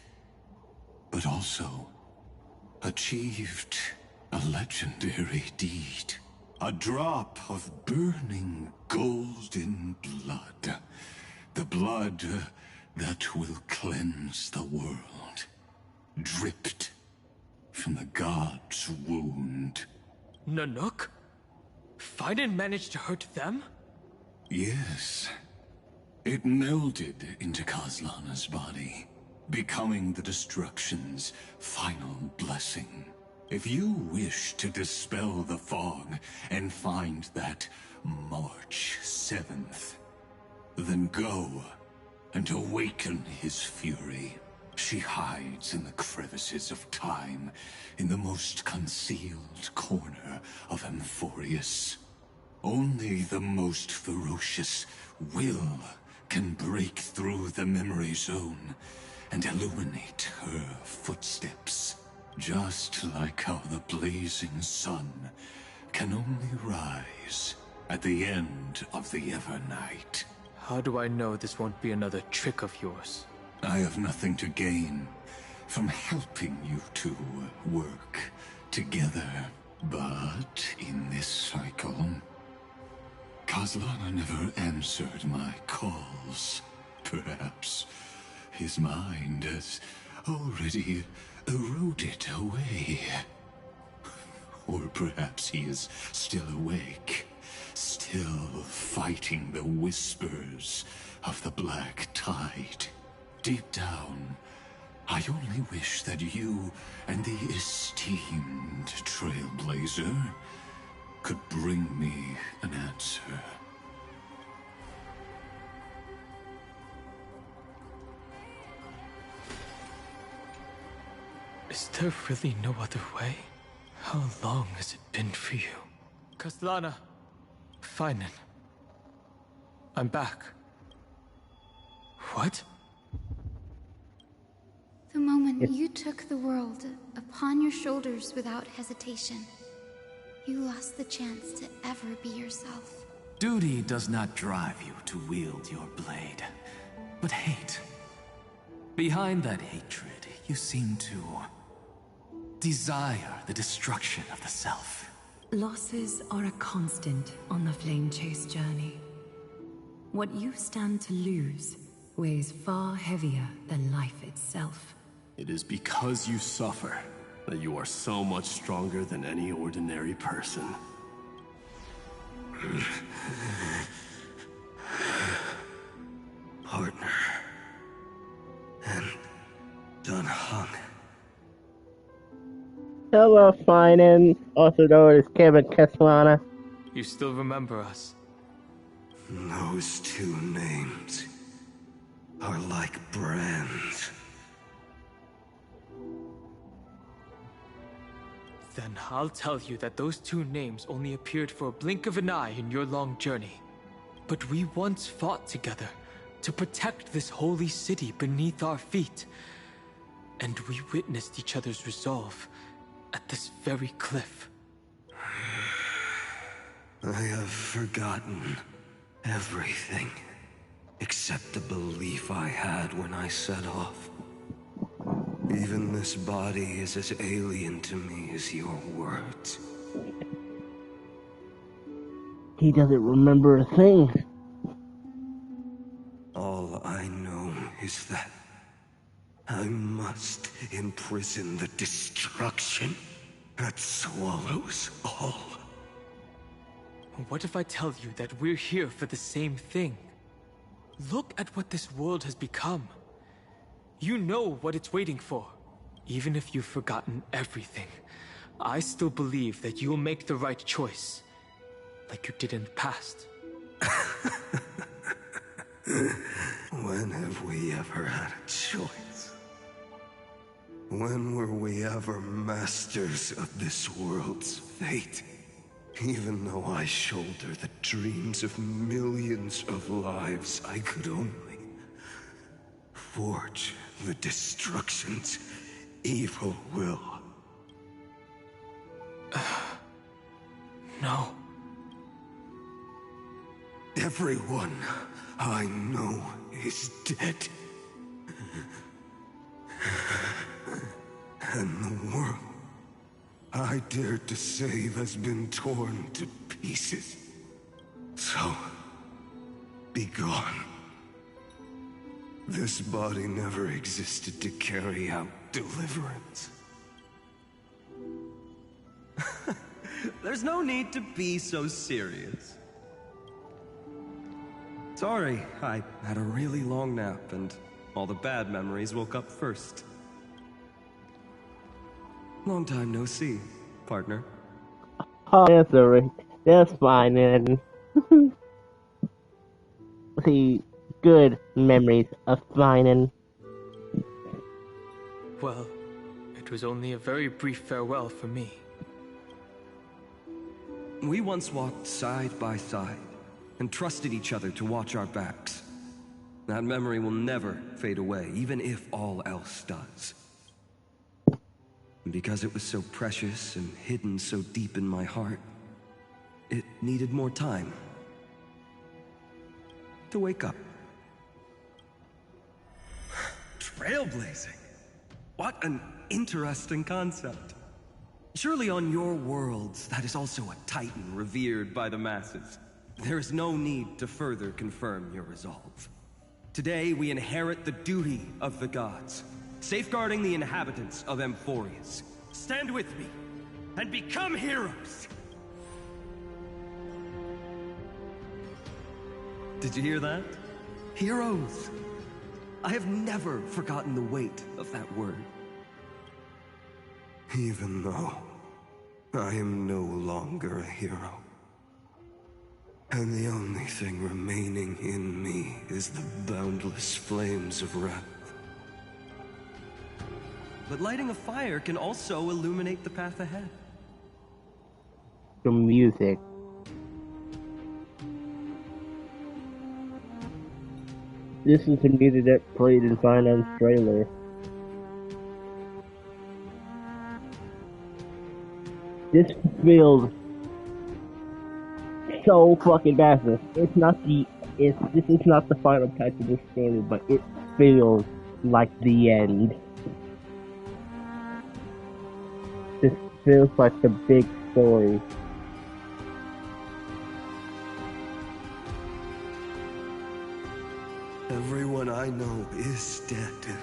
but also achieved a legendary deed. A drop of burning golden blood. The blood that will cleanse the world. Dripped from the god's wound. Nanook? Fiden managed to hurt them? Yes. It melded into Kozlana's body, becoming the destruction's final blessing. If you wish to dispel the fog and find that March 7th, then go and awaken his fury. She hides in the crevices of time, in the most concealed corner of Amphorius. Only the most ferocious will can break through the memory zone and illuminate her footsteps. Just like how the blazing sun can only rise at the end of the Evernight. How do I know this won't be another trick of yours? I have nothing to gain from helping you two work together. But in this cycle, Kozlana never answered my calls. Perhaps his mind has already eroded away. Or perhaps he is still awake, still fighting the whispers of the Black Tide. Deep down, I only wish that you and the esteemed Trailblazer could bring me an answer. Is there really no other way? How long has it been for you? Kozlana. Finen. I'm back. What? The moment you took the world upon your shoulders without hesitation, you lost the chance to ever be yourself. Duty does not drive you to wield your blade, but hate. Behind that hatred, you seem to desire the destruction of the self. Losses are a constant on the Flame Chase journey. What you stand to lose weighs far heavier than life itself. It is because you suffer that you are so much stronger than any ordinary person. Hello, Finan, also known as Kevin Caslana. You still remember us? Those two names are like brands. Then I'll tell you that those two names only appeared for a blink of an eye in your long journey. But we once fought together to protect this holy city beneath our feet. And we witnessed each other's resolve at this very cliff. I have forgotten everything except the belief I had when I set off. Even this body is as alien to me as your words. He doesn't remember a thing. All I know is that I must imprison the destruction that swallows all. What if I tell you that we're here for the same thing? Look at what this world has become. You know what it's waiting for. Even if you've forgotten everything, I still believe that you'll make the right choice. Like you did in the past. When have we ever had a choice? When were we ever masters of this world's fate? Even though I shoulder the dreams of millions of lives, I could only forge the destruction's evil will. No. Everyone I know is dead. And the world I dared to save has been torn to pieces. So, be gone. This body never existed to carry out deliverance. There's no need to be so serious. Sorry, I had a really long nap and all the bad memories woke up first. Long time no see, partner. Oh, that's alright. That's fine, then. See, good memories of Finan. Well, it was only a very brief farewell for me. We once walked side by side and trusted each other to watch our backs. That memory will never fade away, even if all else does. And because it was so precious and hidden so deep in my heart, it needed more time to wake up. Trailblazing? What an interesting concept. Surely on your worlds, that is also a titan revered by the masses. There is no need to further confirm your resolve. Today, we inherit the duty of the gods, safeguarding the inhabitants of Amphorius. Stand with me, and become heroes! Did you hear that? Heroes! I have never forgotten the weight of that word. Even though I am no longer a hero. And the only thing remaining in me is the boundless flames of wrath. But lighting a fire can also illuminate the path ahead. The music. This is the music that played in Finan's trailer. This feels so fucking massive. This is not the final patch of this story, but it feels like the end. This feels like the big story. Everyone I know is dead.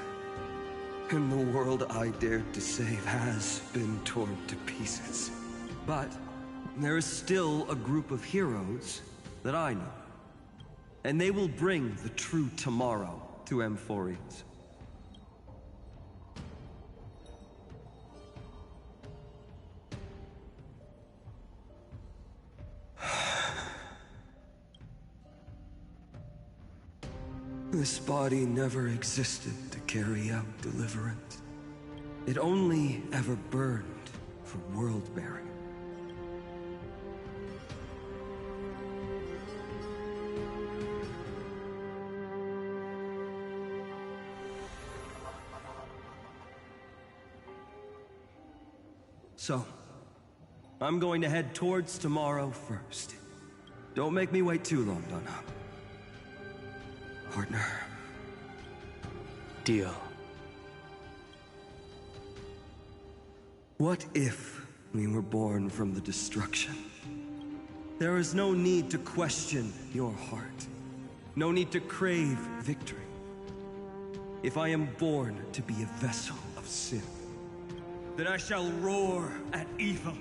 And the world I dared to save has been torn to pieces. But there is still a group of heroes that I know. And they will bring the true tomorrow to Amphorius. This body never existed to carry out deliverance. It only ever burned for world-bearing. So, I'm going to head towards tomorrow first. Don't make me wait too long, Donna. Partner. Deal. What if we were born from the destruction? There is no need to question your heart. No need to crave victory. If I am born to be a vessel of sin, then I shall roar at evil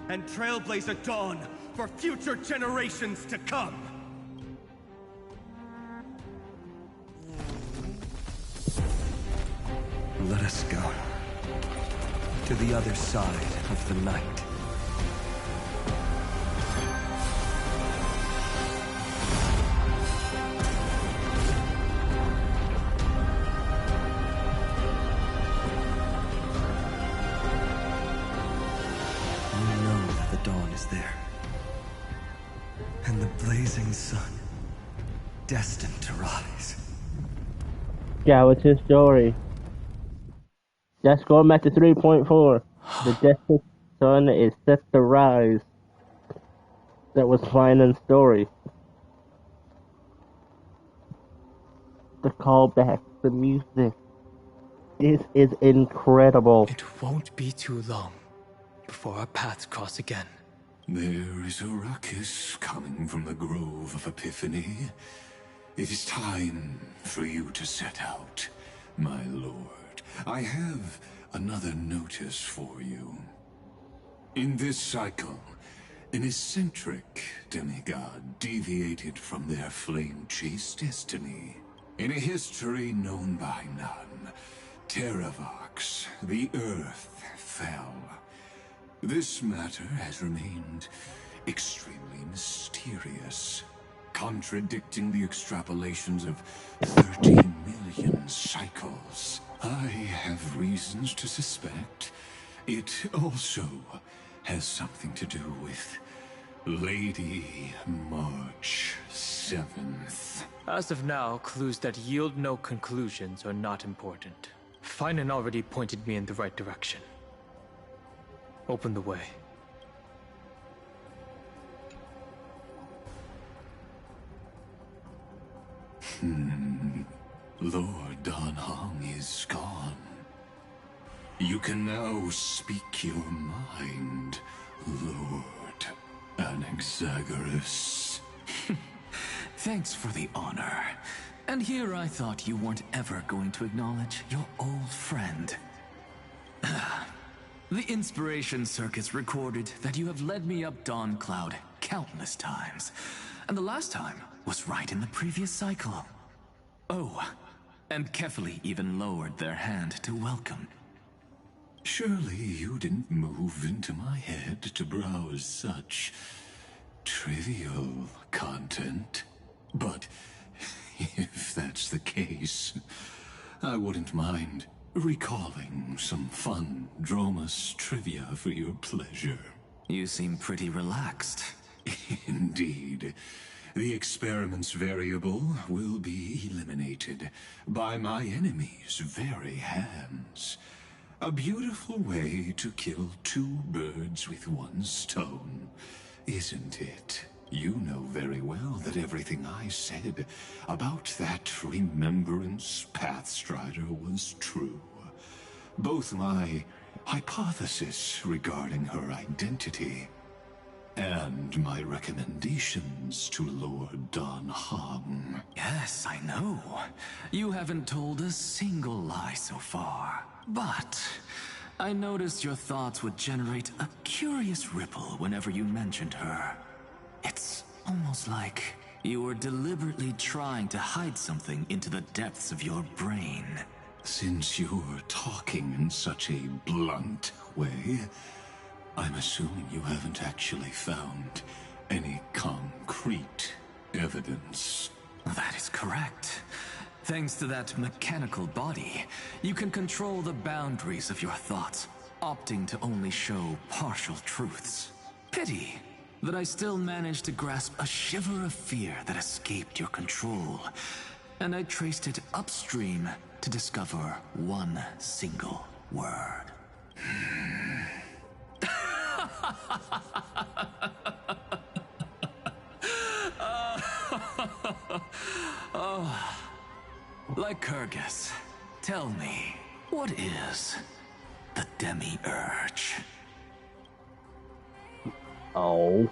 and trailblaze a dawn for future generations to come. Let us go to the other side of the night. You know that the dawn is there, and the blazing sun destined to rise. Yeah, what's his story? That's going back to 3.4. The destined sun is set to rise. That was Vinen's story. The callback, the music. This is incredible. It won't be too long before our paths cross again. There is a ruckus coming from the Grove of Epiphany. It is time for you to set out, my lord. I have another notice for you. In this cycle, an eccentric demigod deviated from their flame-chased destiny. In a history known by none, Terravox, the Earth, fell. This matter has remained extremely mysterious, contradicting the extrapolations of 13 million cycles. I have reasons to suspect it also has something to do with Lady March 7th. As of now, clues that yield no conclusions are not important. Finan already pointed me in the right direction. Open the way. Lord Dan Hong is gone. You can now speak your mind, Lord Anaxagoras. Thanks for the honor. And here I thought you weren't ever going to acknowledge your old friend. The Inspiration Circus recorded that you have led me up Dawn Cloud countless times. And the last time was right in the previous cycle. Oh, and Kefali even lowered their hand to welcome. Surely you didn't move into my head to browse such trivial content. But if that's the case, I wouldn't mind recalling some fun Dromus trivia for your pleasure. You seem pretty relaxed. Indeed. The experiment's variable will be eliminated by my enemy's very hands. A beautiful way to kill two birds with one stone, isn't it? You know very well that everything I said about that Remembrance Pathstrider was true. Both my hypothesis regarding her identity and my recommendations to Lord Dan Hong. Yes, I know. You haven't told a single lie so far. But I noticed your thoughts would generate a curious ripple whenever you mentioned her. It's almost like you were deliberately trying to hide something into the depths of your brain. Since you're talking in such a blunt way, I'm assuming you haven't actually found any concrete evidence. That is correct. Thanks to that mechanical body, you can control the boundaries of your thoughts, opting to only show partial truths. Pity that I still managed to grasp a shiver of fear that escaped your control, and I traced it upstream to discover one single word. Oh, Lycurgus, tell me, what is the Demiurge? Oh.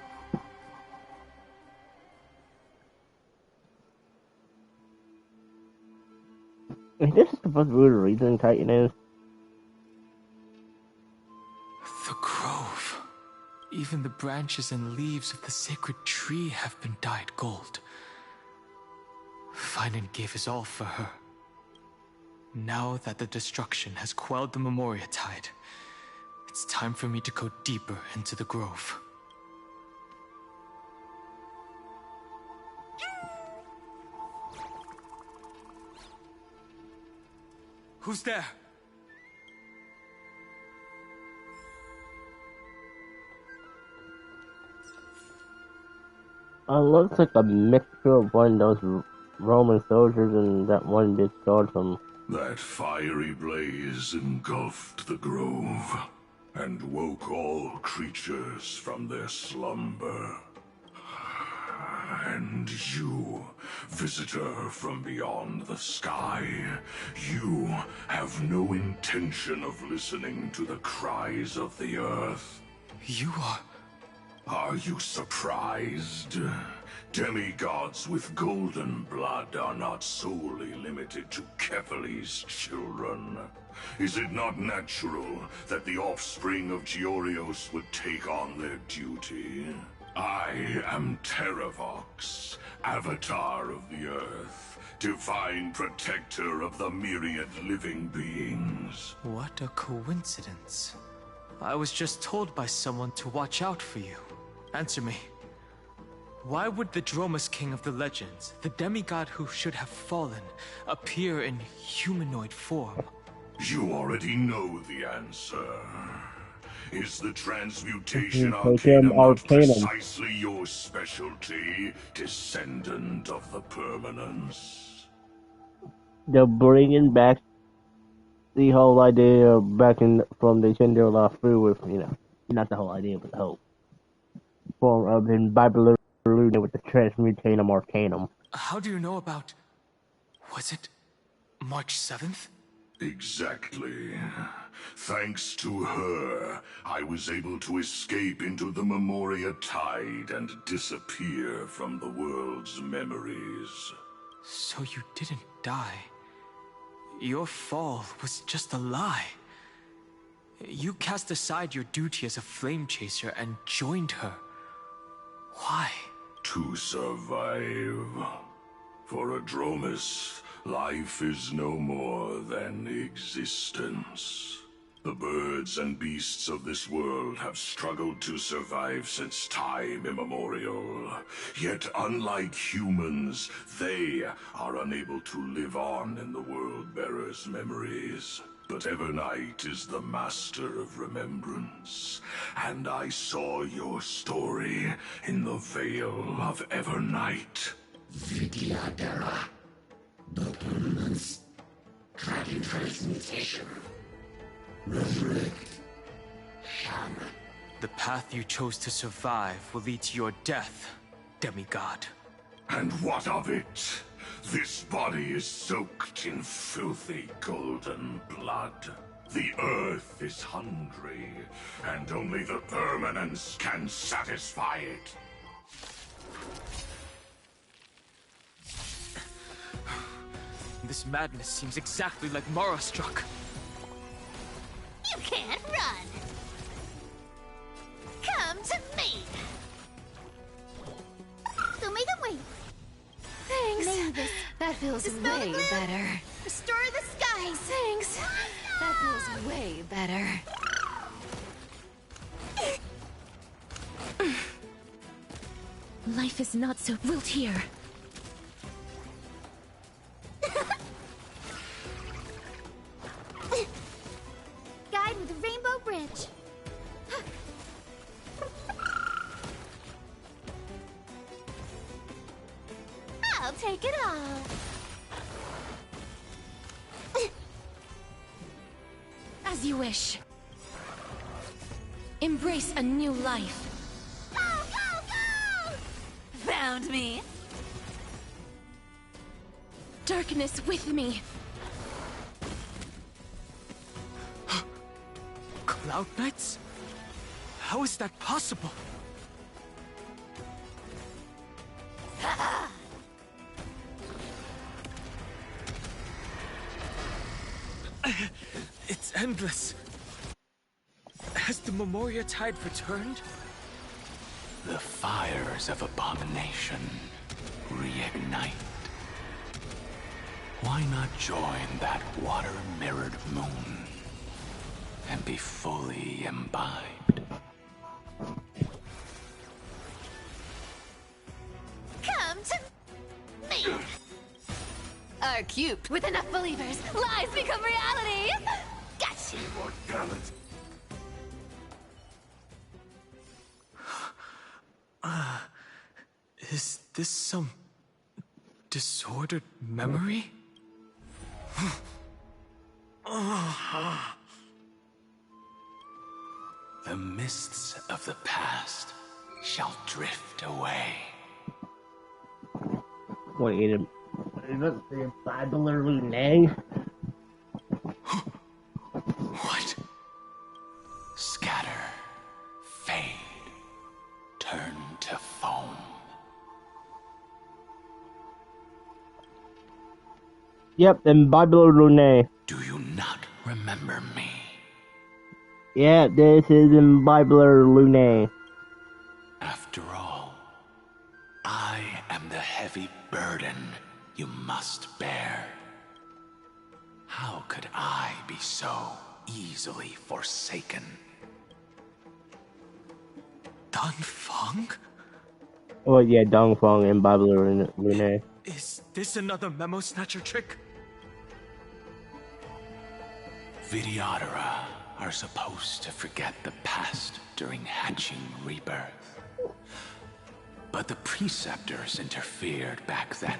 Is this supposed to be the reason Titan is? The grove. Even the branches and leaves of the sacred tree have been dyed gold. Finan gave his all for her. Now that the destruction has quelled the Memoria tide, it's time for me to go deeper into the grove. Who's there? Looks like a mixture of one of those Roman soldiers and that one big sword from... That fiery blaze engulfed the grove and woke all creatures from their slumber. And you, visitor from beyond the sky, you have no intention of listening to the cries of the earth. You are... Are you surprised? Demigods with golden blood are not solely limited to Kefali's children. Is it not natural that the offspring of Georios would take on their duty? I am Terravox, Avatar of the Earth, divine protector of the myriad living beings. What a coincidence. I was just told by someone to watch out for you. Answer me. Why would the Dromus King of the legends, the demigod who should have fallen, appear in humanoid form? You already know the answer. Is the transmutation Arcanum. not precisely your specialty, descendant of the Permanence? They're bringing back the whole idea back in from the Gender Law through with, you know, not the whole idea, but the whole form of in Bible with the Transmutanum Arcanum. How do you know about... was it March 7th? Exactly. Thanks to her, I was able to escape into the Memoria tide and disappear from the world's memories. So you didn't die. Your fall was just a lie. You cast aside your duty as a flame chaser and joined her. Why? To survive. For a Dromus, life is no more than existence. The birds and beasts of this world have struggled to survive since time immemorial. Yet unlike humans, they are unable to live on in the World-Bearer's memories. But Evernight is the master of remembrance, and I saw your story in the Veil of Evernight. Vidyadhara, the Permanence, Dragon Transmutation, Resurrect, Shaman. The path you chose to survive will lead to your death, demigod. And what of it? This body is soaked in filthy golden blood. The earth is hungry, and only the Permanence can satisfy it. This madness seems exactly like Mara struck. You can't run! Come to me! So make them wait. Thanks. Mavis, That feels dispel the way gloom. better. Restore the skies. Thanks. That feels way better. Life is not so built here. I'll take it all. As you wish. Embrace a new life. Go, go, go! Found me. Darkness with me. Cloud Knights? How is that possible? It's endless. Has the Memoria Tide returned? The fires of abomination reignite. Why not join that water-mirrored moon and be fully imbibed? Come to me! Are cute. With enough believers, lies become reality! Gotcha! What talent? Is this some disordered memory? The mists of the past shall drift away. Wait, is it the Bible or Renee? What? Scatter, fade, turn to foam. Yep, in Bible or Renee. Do you not remember me? Yeah, this is in Bible or Renee. After all, I am the heavy burden you must bear. How could I be so easily forsaken? Dan Feng? Oh yeah, Dongfeng in Bible or Renee. Is this another memo snatcher trick? Vidyadhara are supposed to forget the past during hatching rebirth. But the preceptors interfered back then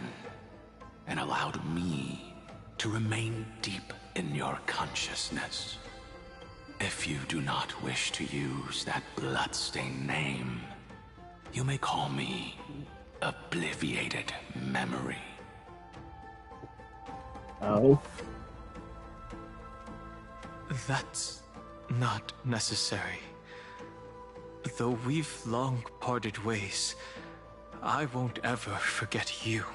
and allowed me to remain deep in your consciousness. If you do not wish to use that bloodstained name, you may call me Obliviated Memory. Oh? That's not necessary. Though we've long parted ways, I won't ever forget you.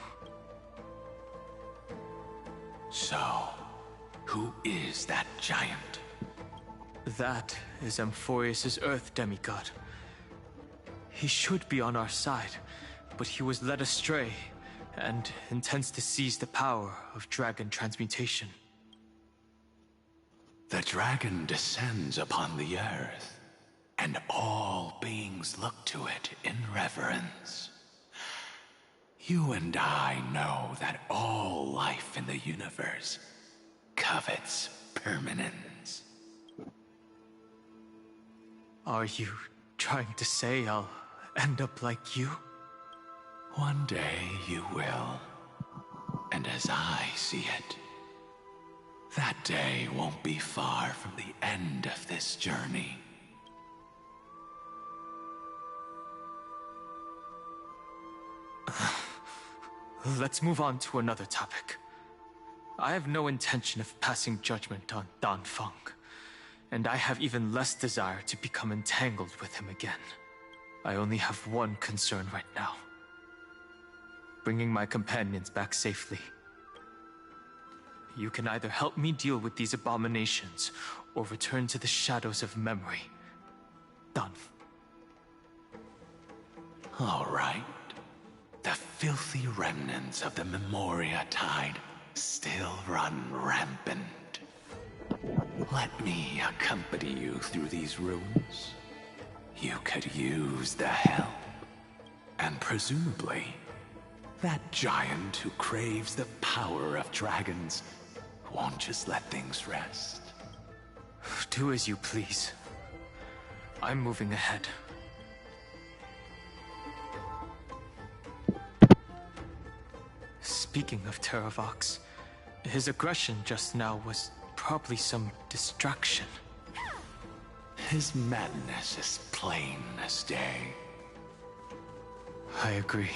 So, who is that giant? That is Amphorius' Earth demigod. He should be on our side, but he was led astray and intends to seize the power of dragon transmutation. The dragon descends upon the earth, and all beings look to it in reverence. You and I know that all life in the universe covets permanence. Are you trying to say I'll end up like you? One day you will. And as I see it, that day won't be far from the end of this journey. Let's move on to another topic. I have no intention of passing judgment on Dan Feng, and I have even less desire to become entangled with him again. I only have one concern right now: bringing my companions back safely. You can either help me deal with these abominations, or return to the shadows of memory. Done. All right. The filthy remnants of the Memoria Tide still run rampant. Let me accompany you through these rooms. You could use the help. And presumably, that giant who craves the power of dragons won't just let things rest. Do as you please. I'm moving ahead. Speaking of Terravox, his aggression just now was probably some distraction. His madness is plain as day. I agree.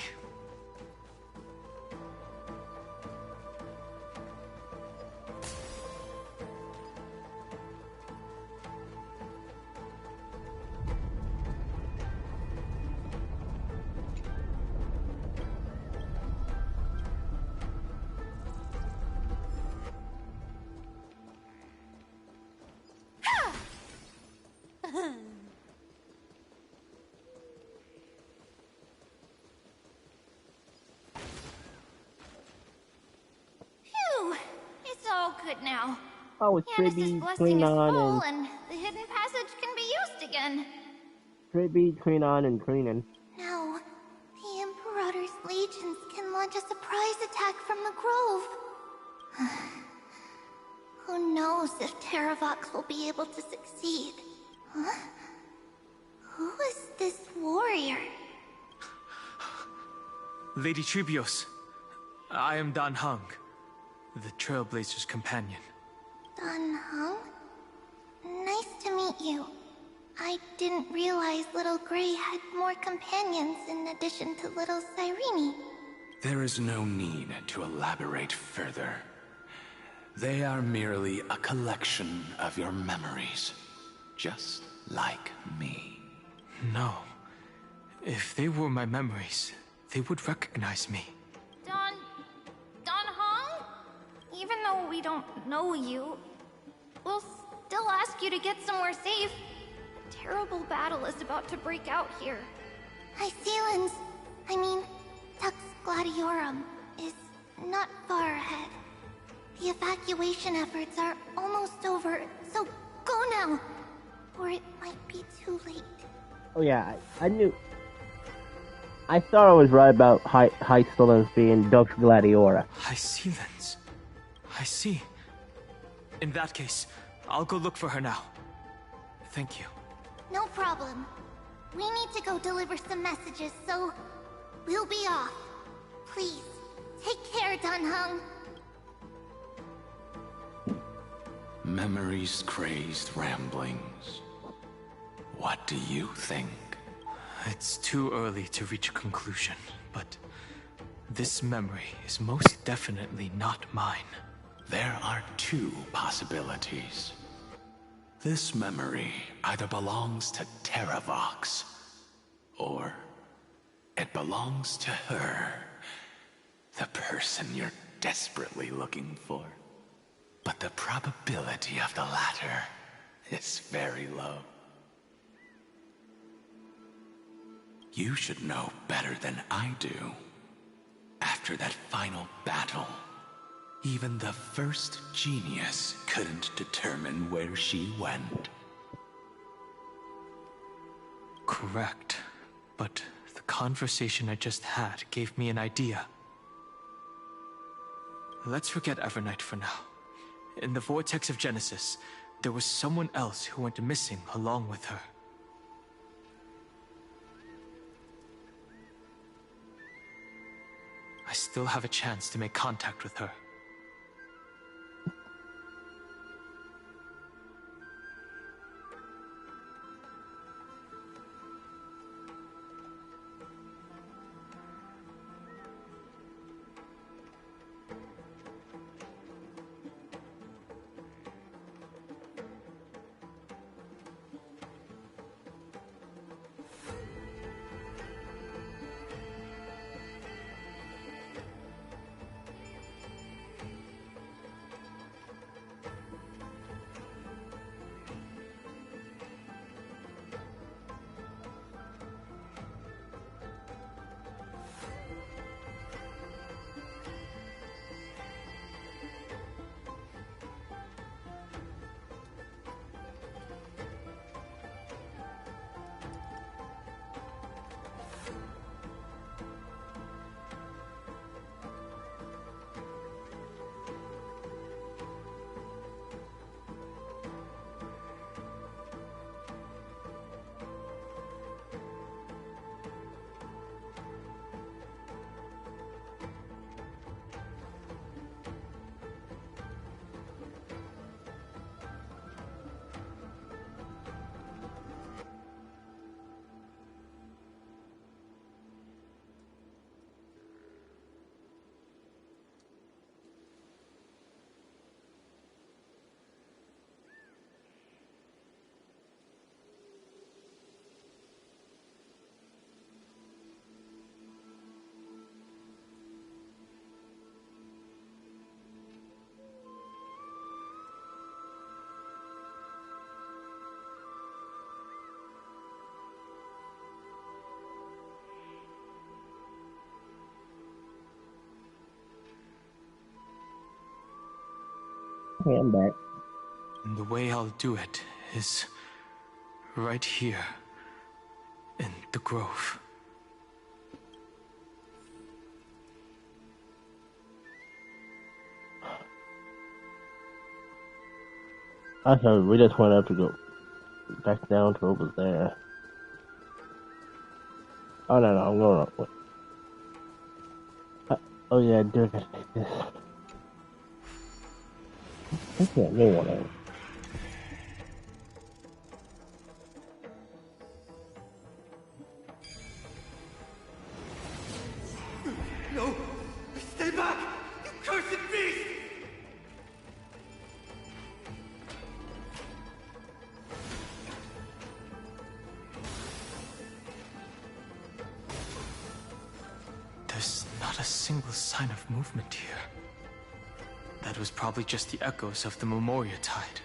Phew! It's all good now. Oh, it's Yanis's Tribby, blessing is Klingon, full, and and the hidden passage can be used again. Tribby, Klingon, and Klingon. Now, the Imperator's legions can launch a surprise attack from the grove. Who knows if Terravox will be able to succeed? Huh? Who is this warrior? Lady Tribios, I am Dan Heng, the Trailblazer's companion. Dan Heng? Nice to meet you. I didn't realize Little Gray had more companions in addition to Little Cyrene. There is no need to elaborate further. They are merely a collection of your memories, just like me. No. If they were my memories, they would recognize me. Dan Heng? Even though we don't know you, we'll still ask you to get somewhere safe. A terrible battle is about to break out here. Icelands, Tux Gladiorum, is not far ahead. The evacuation efforts are almost over, so go now, or it might be too late. Oh yeah, I knew. I thought I was right about Hystelands being Dux Gladiora. Hycelands. I see. In that case, I'll go look for her now. Thank you. No problem. We need to go deliver some messages, so we'll be off. Please, take care, Dan Heng. Memories crazed ramblings. What do you think? It's too early to reach a conclusion, but this memory is most definitely not mine. There are two possibilities. This memory either belongs to Terravox, or it belongs to her, the person you're desperately looking for. But the probability of the latter is very low. You should know better than I do. After that final battle, even the first genius couldn't determine where she went. Correct. But the conversation I just had gave me an idea. Let's forget Evernight for now. In the Vortex of Genesis, there was someone else who went missing along with her. I still have a chance to make contact with her. Okay, I'm back. And the way I'll do it is right here in the grove. I thought we just went up to go back down to what was there. Oh no, I'm going up. Wait. Oh yeah, I do gotta take this. I can't do one of them. No! Stay back! You cursed beast! There's not a single sign of movement here. That was probably just the echoes of the Memoria Tide.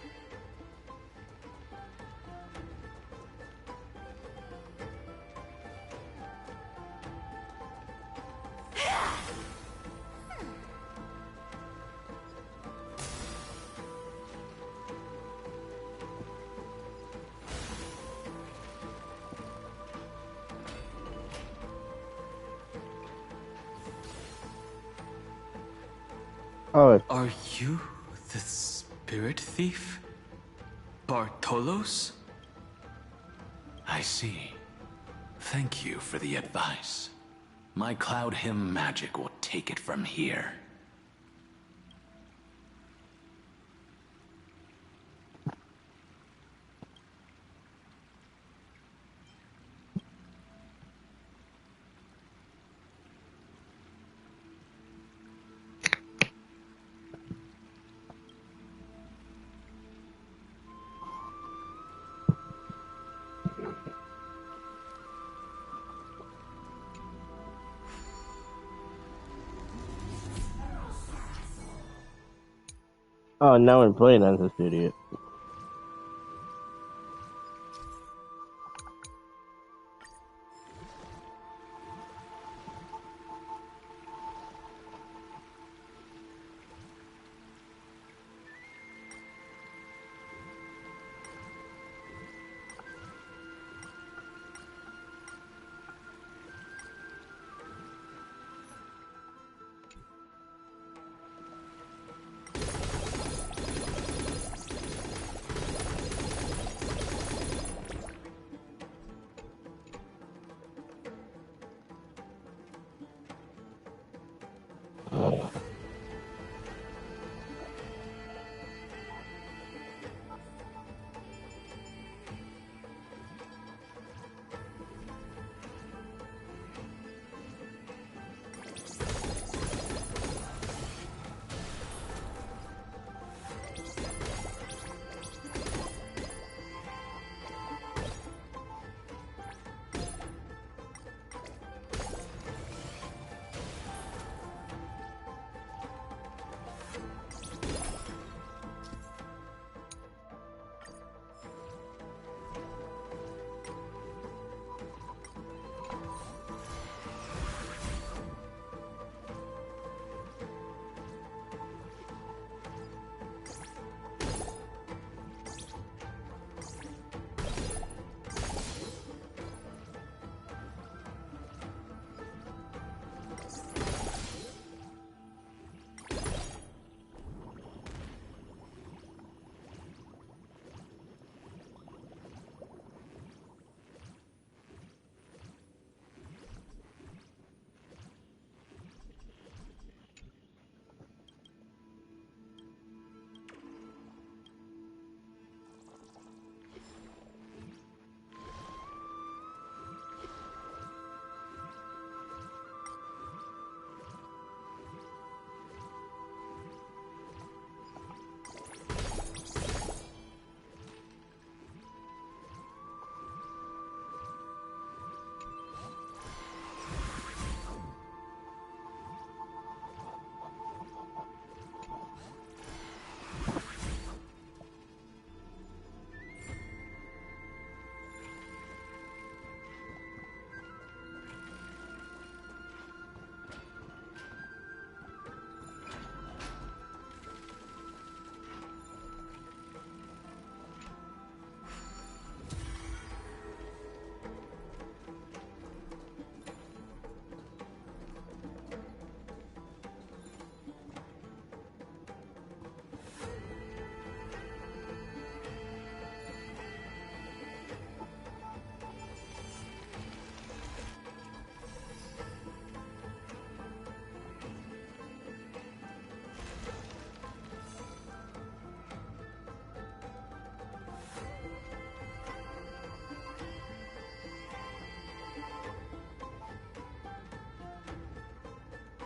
Oh. Are you the spirit thief? Bartolos? I see. Thank you for the advice. My Cloud Hymn magic will take it from here. Oh, now we're playing as this idiot.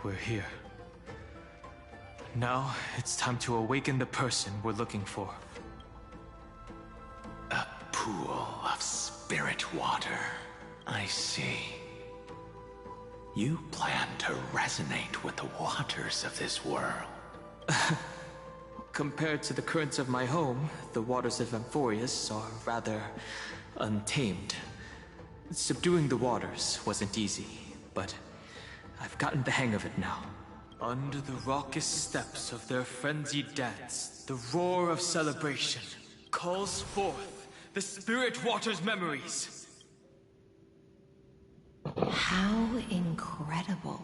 we're here. Now, it's time to awaken the person we're looking for. A pool of spirit water. I see. You plan to resonate with the waters of this world. Compared to the currents of my home, the waters of Amphorius are rather untamed. Subduing the waters wasn't easy, but I've gotten the hang of it now. Under the raucous steps of their frenzied dance, the roar of celebration calls forth the spirit water's memories. How incredible.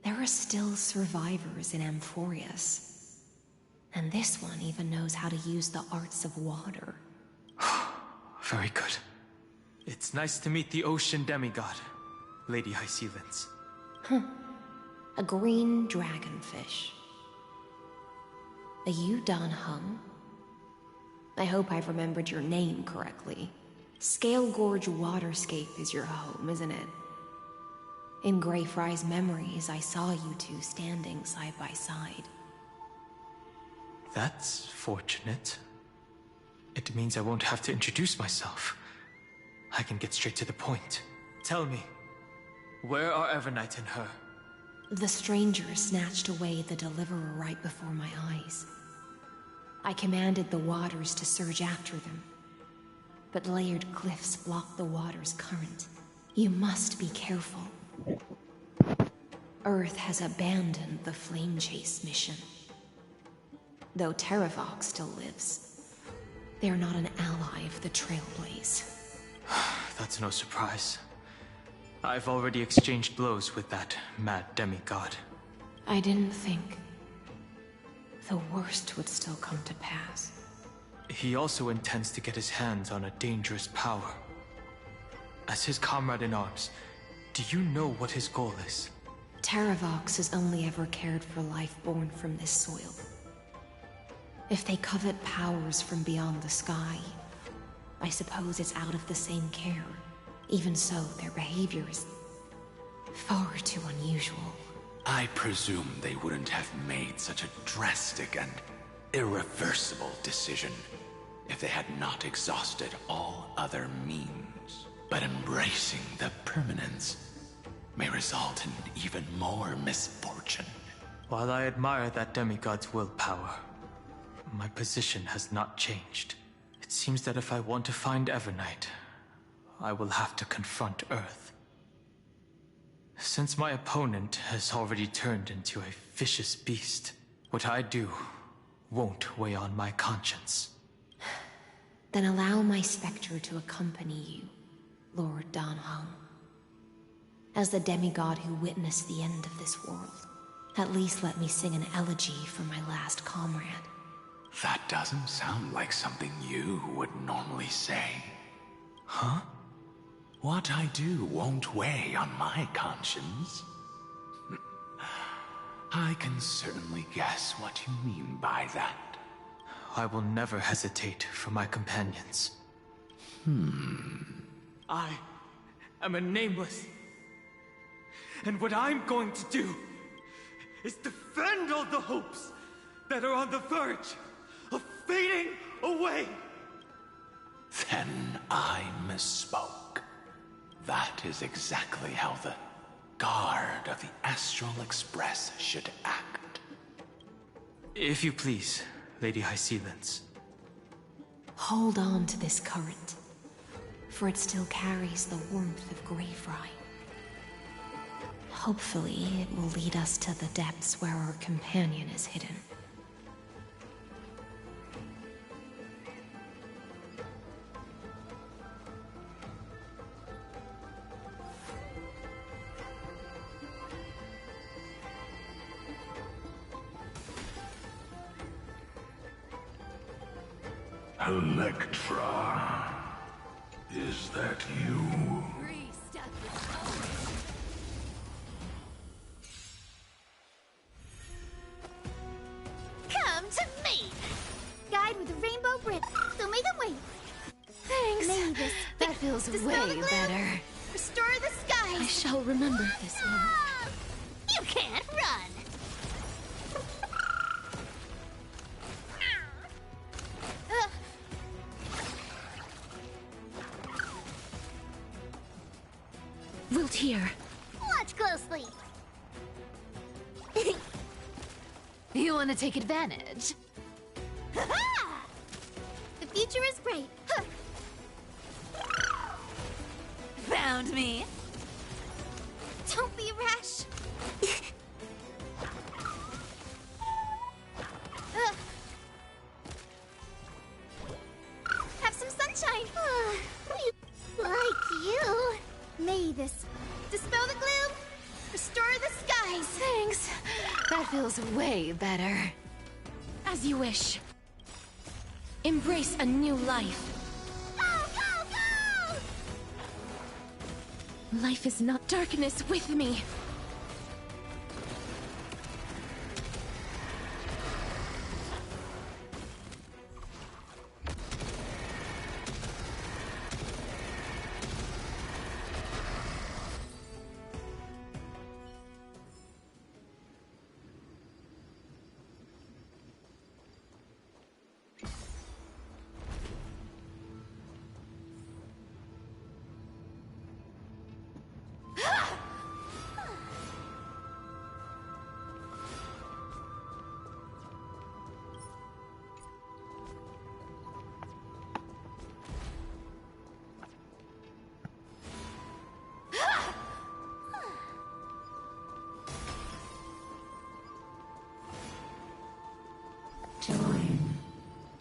There are still survivors in Amphorius. And this one even knows how to use the arts of water. Very good. It's nice to meet the ocean demigod, Lady Hysealence. A green dragonfish. Are you Dan Hung? I hope I've remembered your name correctly. Scale Gorge Waterscape is your home, isn't it? In Greyfry's memories, I saw you two standing side by side. That's fortunate. It means I won't have to introduce myself. I can get straight to the point. Tell me, where are Evernight and her? The stranger snatched away the deliverer right before my eyes. I commanded the waters to surge after them. But layered cliffs block the water's current. You must be careful. Earth has abandoned the Flame Chase mission. Though Terravox still lives, they're not an ally of the Trailblaze. That's no surprise. I've already exchanged blows with that mad demigod. I didn't think the worst would still come to pass. He also intends to get his hands on a dangerous power. As his comrade in arms, do you know what his goal is? Terravox has only ever cared for life born from this soil. If they covet powers from beyond the sky, I suppose it's out of the same care. Even so, their behavior is far too unusual. I presume they wouldn't have made such a drastic and irreversible decision if they had not exhausted all other means. But embracing the permanence may result in even more misfortune. While I admire that demigod's willpower, my position has not changed. It seems that if I want to find Evernight, I will have to confront Earth. Since my opponent has already turned into a vicious beast, what I do won't weigh on my conscience. Then allow my specter to accompany you, Lord Dan Hung. As the demigod who witnessed the end of this world, at least let me sing an elegy for my last comrade. That doesn't sound like something you would normally say. Huh? What I do won't weigh on my conscience. I can certainly guess what you mean by that. I will never hesitate for my companions. I am a nameless. And what I'm going to do is defend all the hopes that are on the verge of fading away. Then I misspoke. That is exactly how the guard of the Astral Express should act. If you please, Lady Hysealence. Hold on to this current, for it still carries the warmth of Greyfry. Hopefully, it will lead us to the depths where our companion is hidden. Electra, is that you? Come to me! Guide with a rainbow bridge. So make them wait. Thanks. May this That feels dispel way the gloom, better. Restore the skies. I shall remember this one. can't run. Wiltier. Watch closely. You want to take advantage? The future is bright. Found me. Don't be rash. Have some sunshine. Like you. May this dispel the gloom, restore the skies. Thanks. That feels way better. As you wish. Embrace a new life. Go, go, go! Life is not darkness with me. Join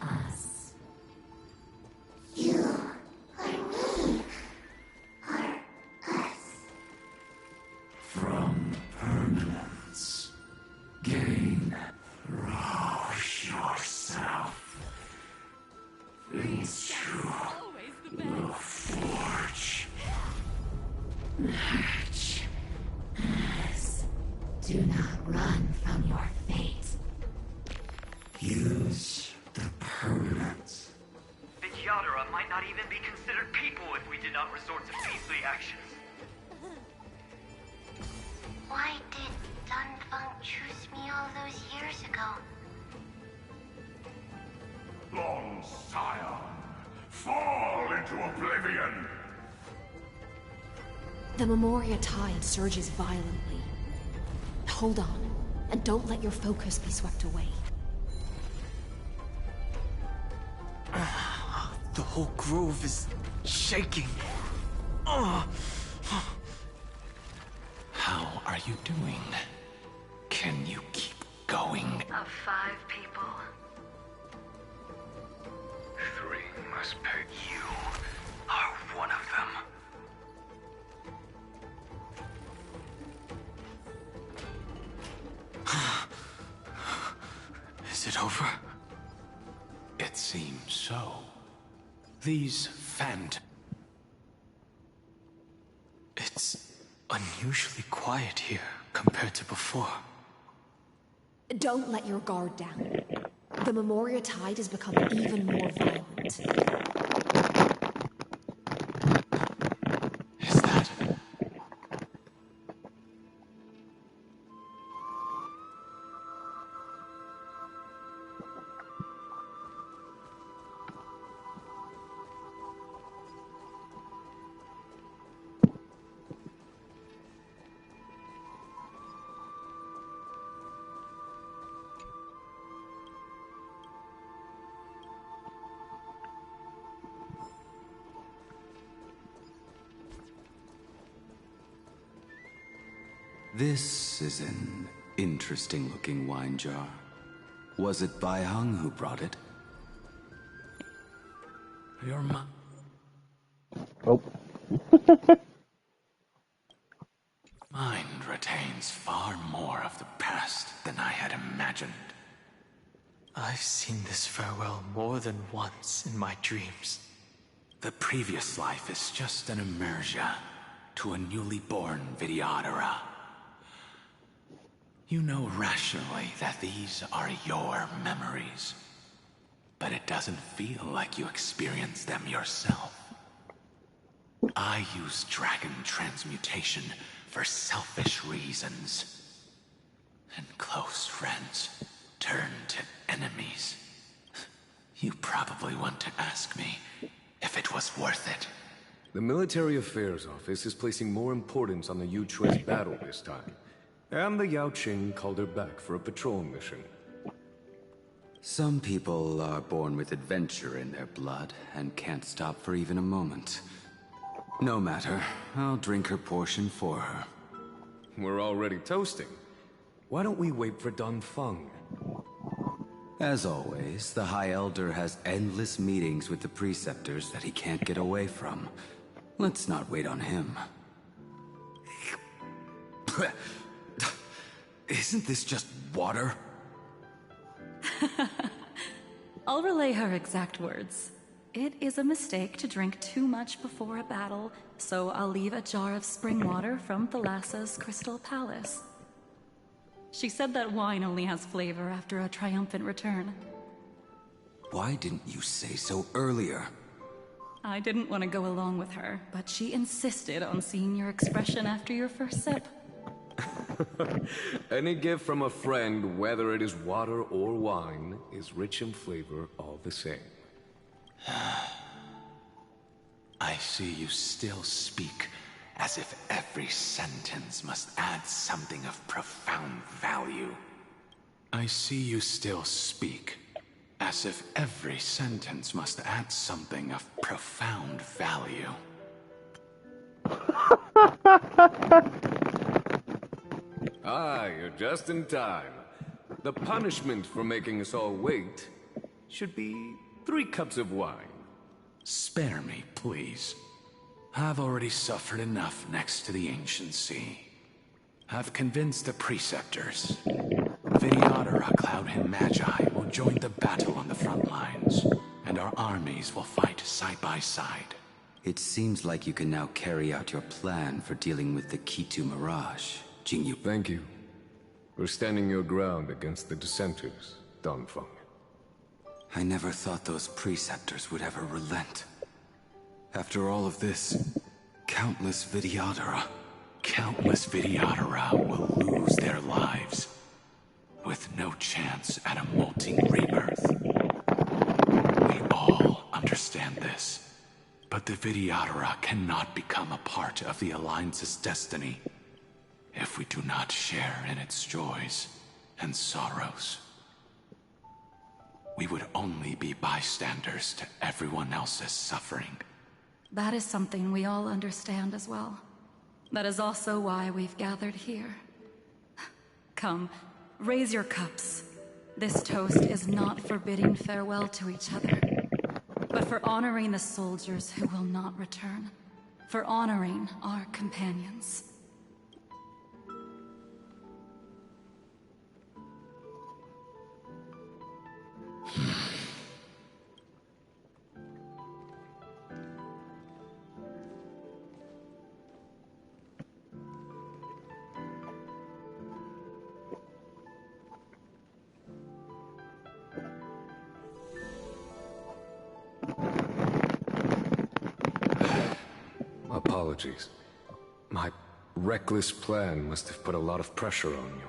us. You are me. Are us. From permanence, gain, rush yourself into the forge. March. As. Do not run from your fate. Use the permanence. Vidyadhara might not even be considered people if we did not resort to beastly actions. Why did Dunfeng choose me all those years ago? Long Scion, fall into oblivion! The Memoria tide surges violently. Hold on, and don't let your focus be swept away. The whole grove is shaking. How are you doing? Can you keep going? Of 5 people, 3 must pay. You are one of them. Is it over? It seems so. These It's unusually quiet here compared to before. Don't let your guard down. The Memoria tide has become even more violent. Is that... This is an interesting-looking wine jar. Was it Bai Hung who brought it? Your Oh. mind retains far more of the past than I had imagined. I've seen this farewell more than once in my dreams. The previous life is just an immersia to a newly born Vidyadhara. You know rationally that these are your memories, but it doesn't feel like you experienced them yourself. I use dragon transmutation for selfish reasons. close friends turned to enemies. You probably want to ask me if it was worth it. The Military Affairs Office is placing more importance on the Yu Chui's battle this time. And the Yao Qing called her back for a patrol mission. Some people are born with adventure in their blood and can't stop for even a moment. No matter, I'll drink her portion for her. We're already toasting. Why don't we wait for Don Feng? As always, the High Elder has endless meetings with the Preceptors that he can't get away from. Let's not wait on him. Isn't this just water? I'll relay her exact words. It is a mistake to drink too much before a battle, so I'll leave a jar of spring water from Thalassa's Crystal Palace. She said that wine only has flavor after a triumphant return. Why didn't you say so earlier? I didn't want to go along with her, but she insisted on seeing your expression after your first sip. Any gift from a friend, whether it is water or wine, is rich in flavor all the same. I see you still speak as if every sentence must add something of profound value. I see you still speak as if every sentence must add something of profound value. Ah, you're just in time. The punishment for making us all wait should be 3 cups of wine. Spare me, please. I've already suffered enough next to the Ancient Sea. I've convinced the Preceptors. Vidyadhara, Cloud and Magi will join the battle on the front lines, and our armies will fight side by side. It seems like you can now carry out your plan for dealing with the Kitu Mirage, Jingyu. Thank you for standing your ground against the dissenters, Don Feng. I never thought those Preceptors would ever relent. After all of this, countless Vidyadhara will lose their lives, with no chance at a molting rebirth. We all understand this, but the Vidyadhara cannot become a part of the Alliance's destiny if we do not share in its joys and sorrows. We would only be bystanders to everyone else's suffering. That is something we all understand as well. That is also why we've gathered here. Come, raise your cups. This toast is not for bidding farewell to each other, but for honoring the soldiers who will not return, for honoring our companions. Apologies. My reckless plan must have put a lot of pressure on you.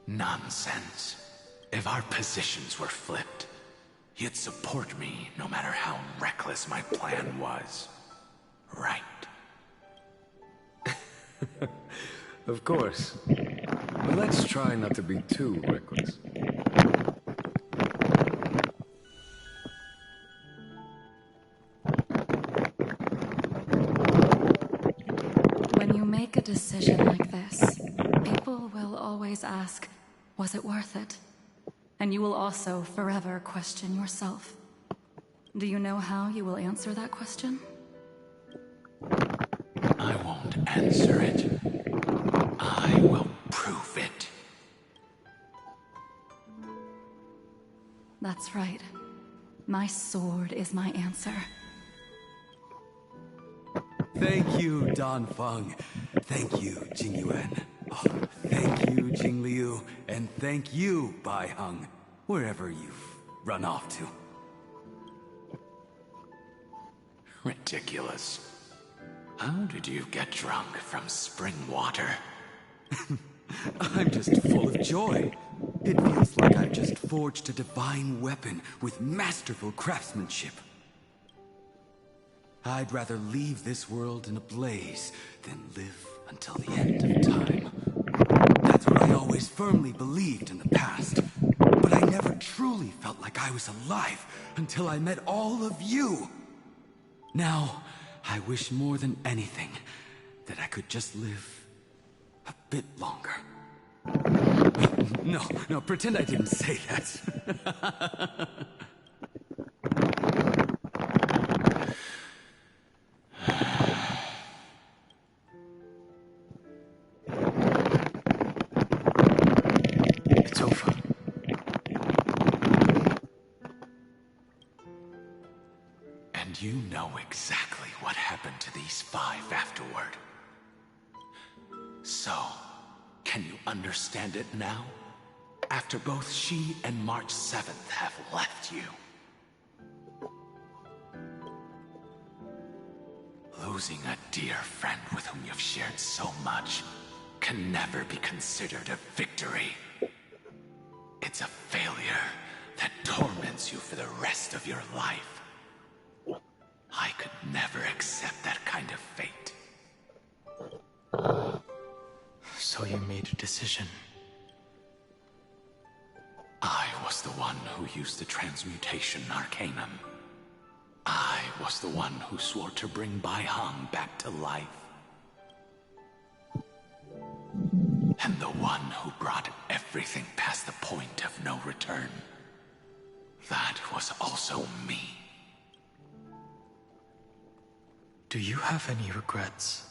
Nonsense. If our positions were flipped, you'd support me no matter how reckless my plan was. Right? Of course. But let's try not to be too reckless. When you make a decision like this, people will always ask, was it worth it? And you will also forever question yourself. Do you know how you will answer that question? I won't answer it. I will prove it. That's right. My sword is my answer. Thank you, Don Feng. Thank you, Jing Yuan. Oh, thank you, Jing Liu. And thank you, Bai Heng, wherever you've run off to. Ridiculous. How did you get drunk from spring water? I'm just full of joy. It feels like I've just forged a divine weapon with masterful craftsmanship. I'd rather leave this world in a blaze than live until the end of time. That's what I always firmly believed in the past. But I never truly felt like I was alive until I met all of you. Now, I wish more than anything that I could just live a bit longer. No, pretend I didn't say that. It's over. And you know exactly what happened to these 5 afterward. So, can you understand it now? After both she and March 7th have left you. Losing a dear friend with whom you've shared so much can never be considered a victory. It's a failure that torments you for the rest of your life. I could never accept that kind of fate. So you made a decision. I was the one who used the transmutation arcanum. I was the one who swore to bring Bai Hong back to life. And the one who brought everything past the point of no return. That was also me. Do you have any regrets,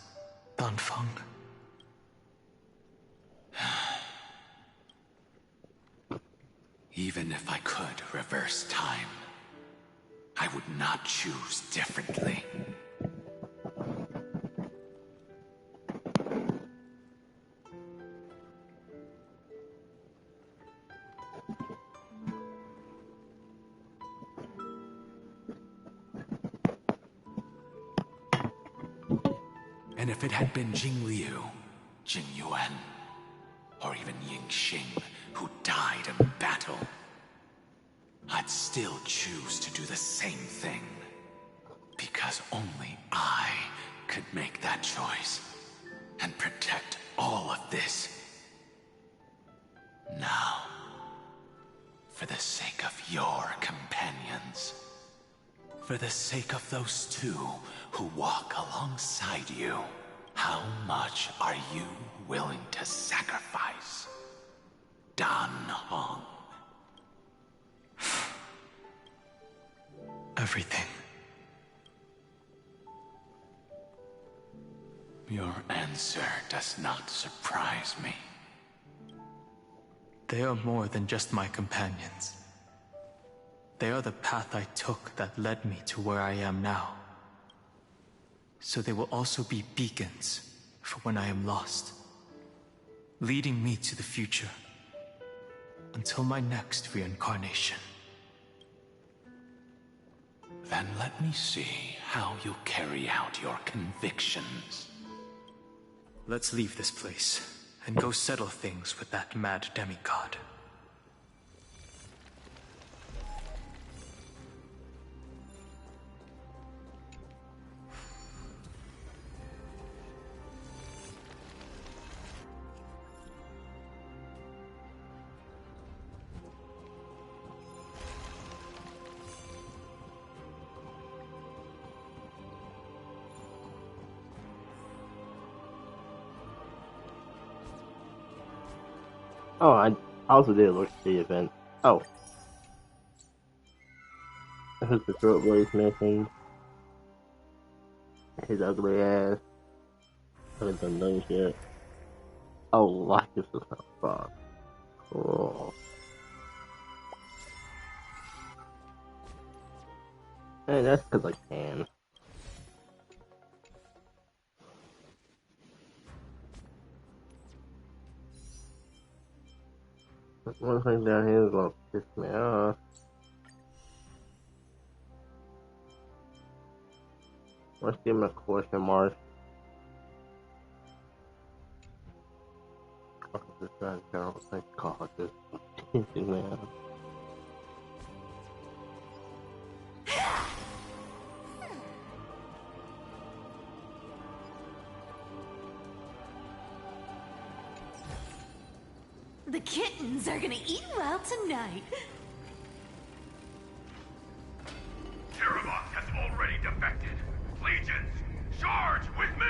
Danfeng? Even if I could reverse time, I would not choose differently. And if it had been Jing Liu, Jing Yuan, or even Ying Xing who died in battle, I'd still choose to do the same thing. Because only I could make that choice and protect all of this. Now, for the sake of your companions, for the sake of those 2 who walk alongside you, how much are you willing to sacrifice, Dan Hong? Everything. Your answer does not surprise me. They are more than just my companions. They are the path I took that led me to where I am now. So they will also be beacons for when I am lost, leading me to the future until my next reincarnation. Then let me see how you carry out your convictions. Let's leave this place and go settle things with that mad demigod. Oh, I also did look at the event. Oh. Who's the throat voice missing? His ugly ass. I haven't done those yet. Oh, life is the fuck. Cool. Hey, that's because I can. One thing down here is gonna piss me off. Let's give him a question mark. This guy can't say God, this man. The kittens are gonna eat well tonight. Terravox has already defected. Legions, charge with me!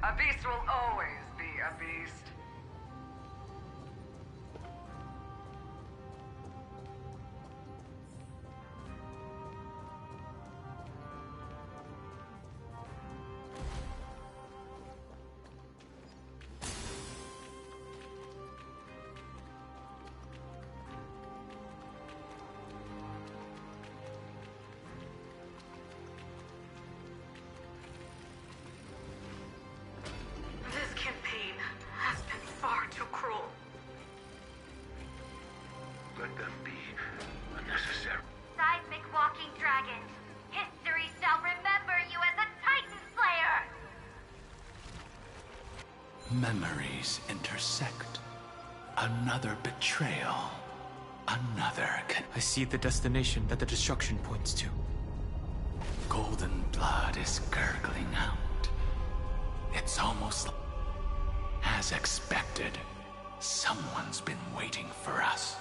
A beast will always be a beast. This campaign has been far too cruel. Let them be unnecessary. Seismic walking dragon. History shall remember you as a Titan Slayer! Memories intersect. Another betrayal. Another I see the destination that the destruction points to. golden blood is gurgling out. It's almost as expected. Someone's been waiting for us.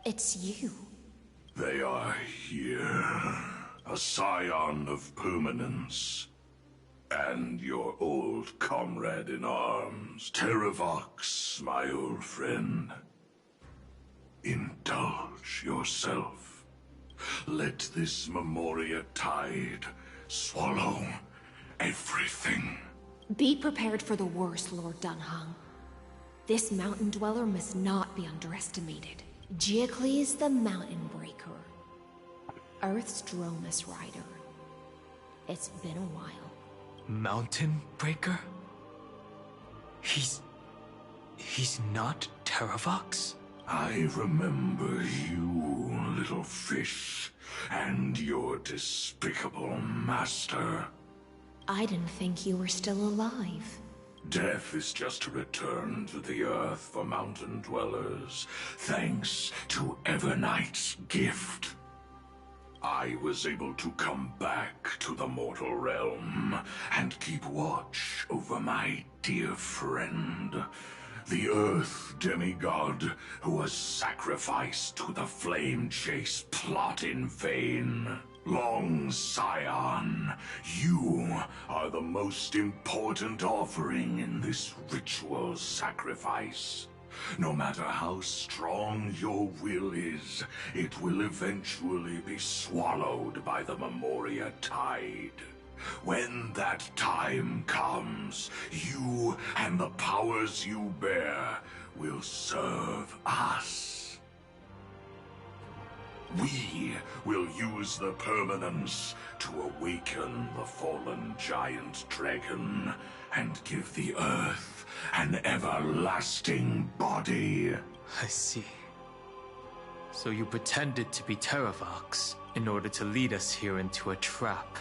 It's you. They are here. A scion of permanence. And your old comrade in arms, Terravox, my old friend. Indulge yourself. Let this Memoria tide swallow everything. Be prepared for the worst, Lord Dunhung. This mountain dweller must not be underestimated. Giacles the Mountain Breaker. Earth's Dromus Rider. It's been a while. Mountain Breaker? He's not Terravox? I remember you, little fish, and your despicable master. I didn't think you were still alive. Death is just a return to the earth for mountain dwellers, thanks to Evernight's gift. I was able to come back to the mortal realm and keep watch over my dear friend, the Earth demigod who was sacrificed to the flame chase plot in vain. Long Scion, you are the most important offering in this ritual sacrifice. No matter how strong your will is, it will eventually be swallowed by the Memoria tide. When that time comes, you and the powers you bear will serve us. We will use the permanence to awaken the fallen giant dragon and give the earth an everlasting body. I see. So you pretended to be Terravox in order to lead us here into a trap.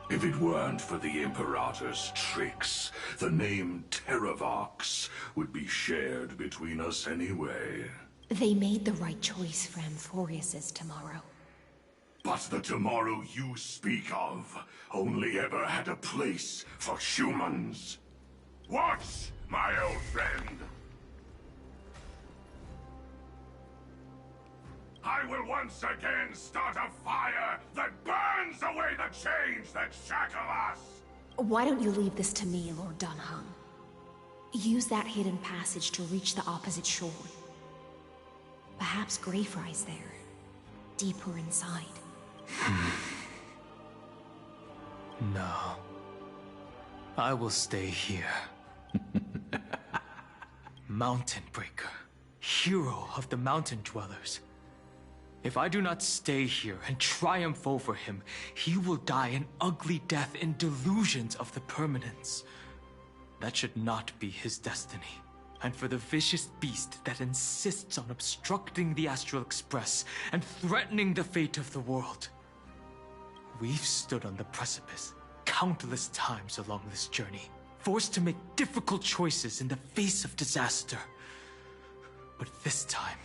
If it weren't for the Imperator's tricks, the name Terravox would be shared between us anyway. They made the right choice for Amphorius's tomorrow. But the tomorrow you speak of only ever had a place for humans. Watch, my old friend! I will once again start a fire that burns away the chains that shackle us! Why don't you leave this to me, Lord Dunhung? Use that hidden passage to reach the opposite shore. Perhaps Greyfry's there, deeper inside. No. I will stay here. Mountain Breaker, hero of the mountain dwellers. If I do not stay here and triumph over him, he will die an ugly death in delusions of the permanence. That should not be his destiny. And for the vicious beast that insists on obstructing the Astral Express and threatening the fate of the world. We've stood on the precipice countless times along this journey, forced to make difficult choices in the face of disaster. But this time,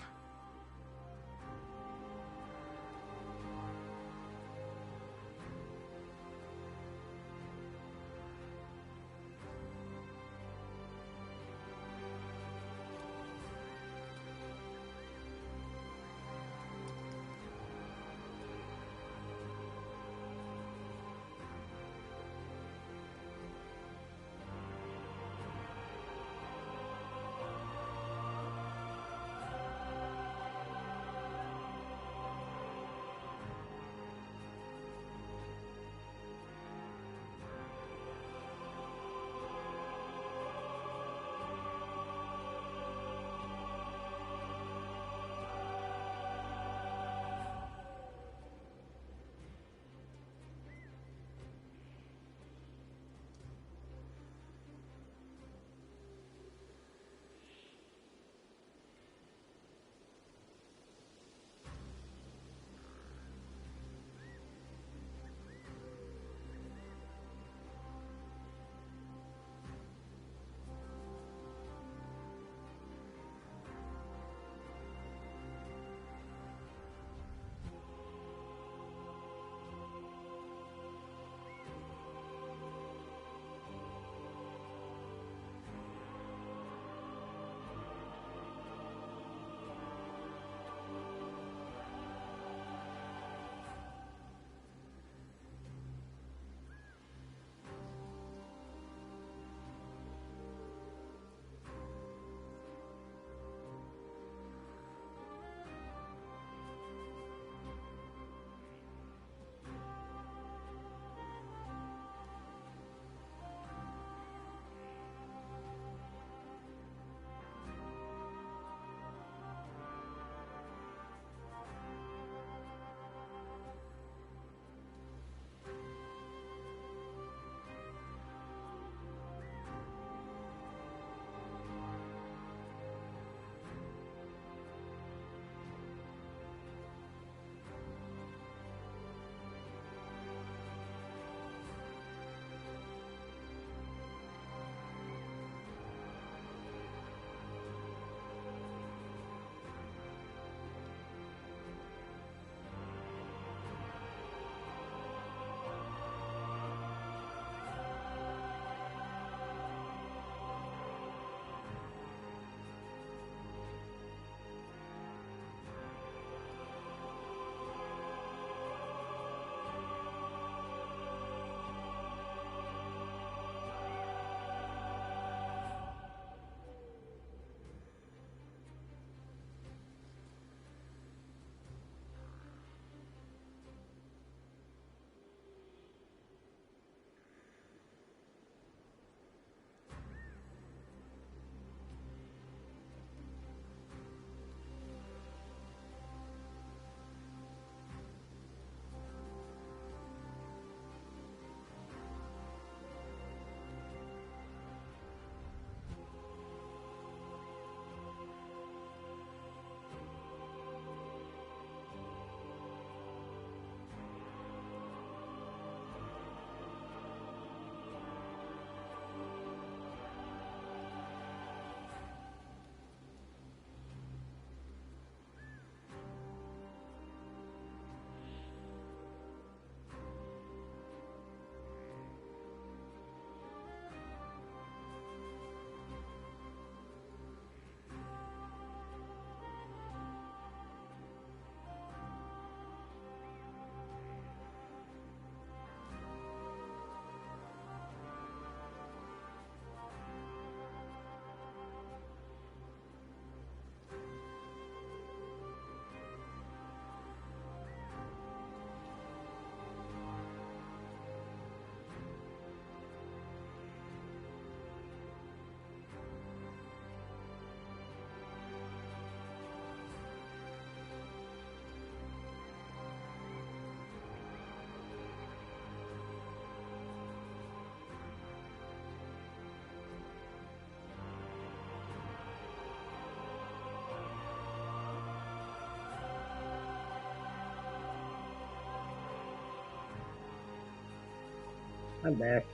I'm back.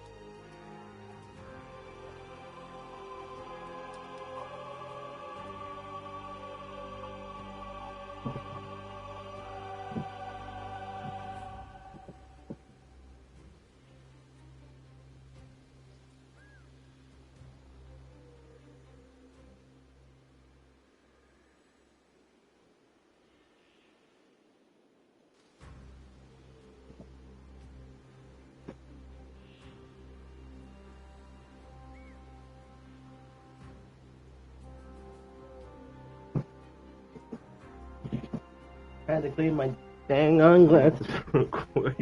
I had to clean my dang on glasses real quick.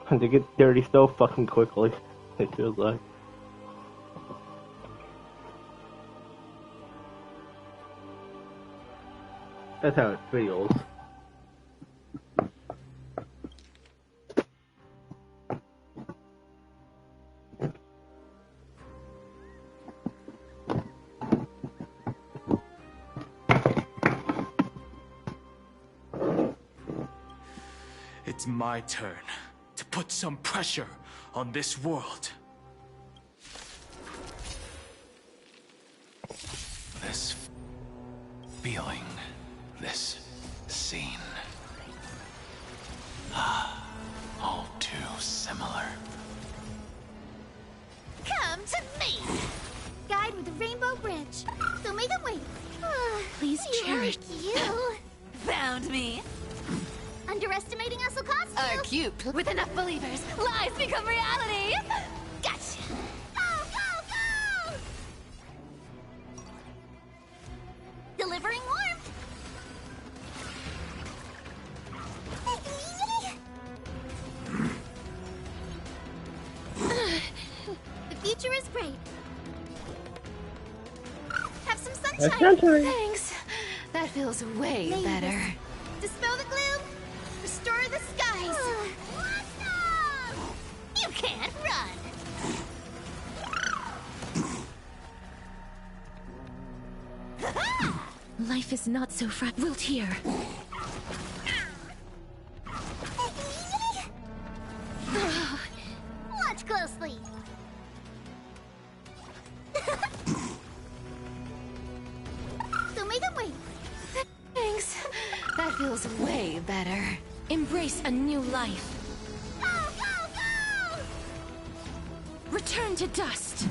And they get dirty so fucking quickly, it feels like. That's how it feels. It's my turn to put some pressure on this world. This feeling, this scene. All too similar. Come to me! Guide with a rainbow bridge. So make them wait. Please cherish. Like you. Found me. Underestimating us will cost you. Are cute. With enough believers, lies become reality. Gotcha. Go, go, go! Delivering warmth. The future is bright. Have some sunshine. Thanks. That feels way better. Dispel the gloom. Restore the skies. You can't run. Life is not so fragile here. Watch closely. So make them wait. Thanks. That feels way better. Embrace a new life. Go, go, go! Return to dust.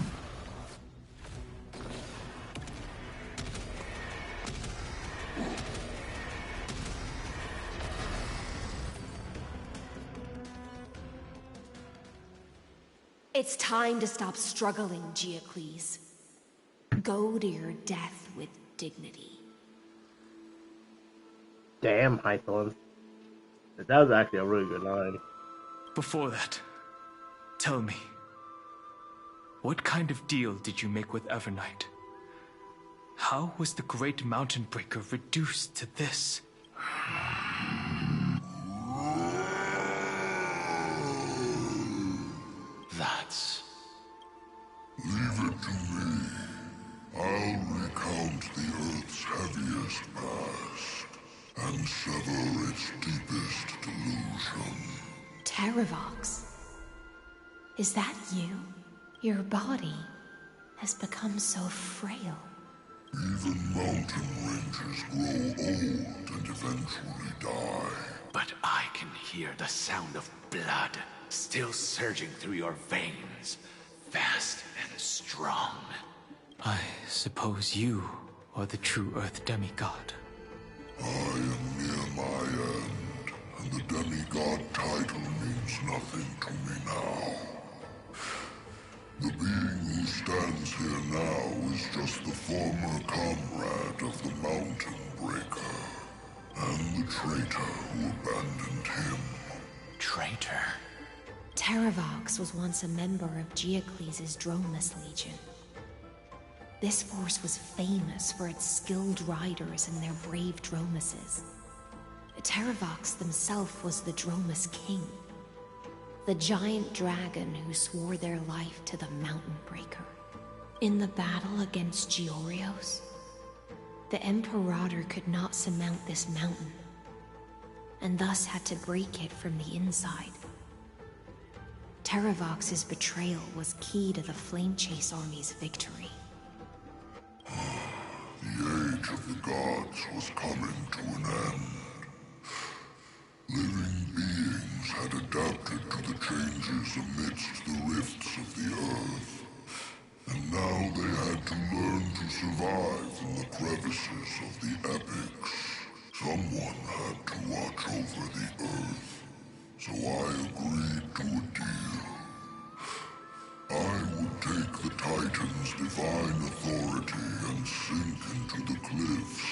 It's time to stop struggling, Geocles. Go to your death with dignity. Damn, Python. That was actually a really good line. Before that, tell me, what kind of deal did you make with Evernight? How was the Great Mountain Breaker reduced to this? That's... Leave it to me. I'll recount the Earth's heaviest past and sever its deepest delusion. Terravox? Is that you? Your body has become so frail. Even mountain ranges grow old and eventually die. But I can hear the sound of blood still surging through your veins, fast and strong. I suppose you are the true Earth demigod. I am near my end, and the demigod title means nothing to me now. The being who stands here now is just the former comrade of the Mountain Breaker, and the traitor who abandoned him. Traitor? Terravox was once a member of Geocles' Dromus Legion. This force was famous for its skilled riders and their brave Dromuses. Terravox himself was the Dromus King, the giant dragon who swore their life to the Mountain Breaker. In the battle against Georios, the Imperator could not surmount this mountain, and thus had to break it from the inside. Terravox's betrayal was key to the Flame Chase Army's victory. The age of the gods was coming to an end. Living beings had adapted to the changes amidst the rifts of the earth, and now they had to learn to survive in the crevices of the epics. Someone had to watch over the earth, so I agreed to a deal. I would take the Titan's divine authority and sink into the cliffs,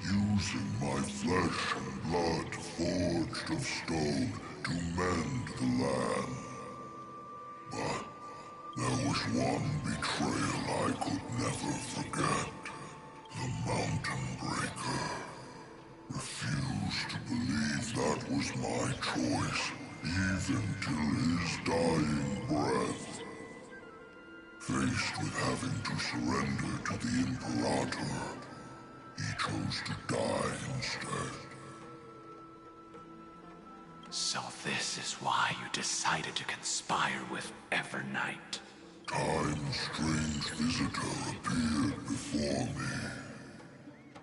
using my flesh and blood forged of stone to mend the land. But there was one betrayal I could never forget. The Mountain Breaker refused to believe that was my choice, even till his dying breath. Faced with having to surrender to the Imperator, he chose to die instead. So this is why you decided to conspire with Evernight. Time's strange visitor appeared before me.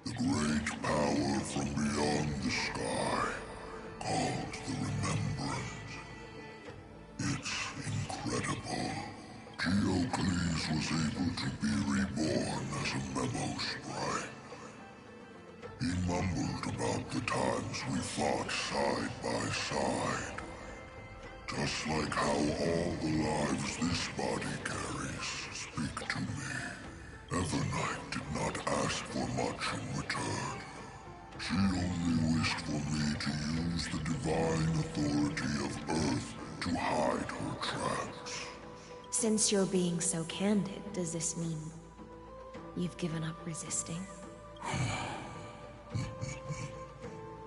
The great power from beyond the sky, called the Remembrance. It's incredible. Geocles was able to be reborn as a memo sprite. He mumbled about the times we fought side by side. Just like how all the lives this body carries speak to me. Evernight did not ask for much in return. She only wished for me to use the divine authority of Earth to hide her tracks. Since you're being so candid, does this mean you've given up resisting?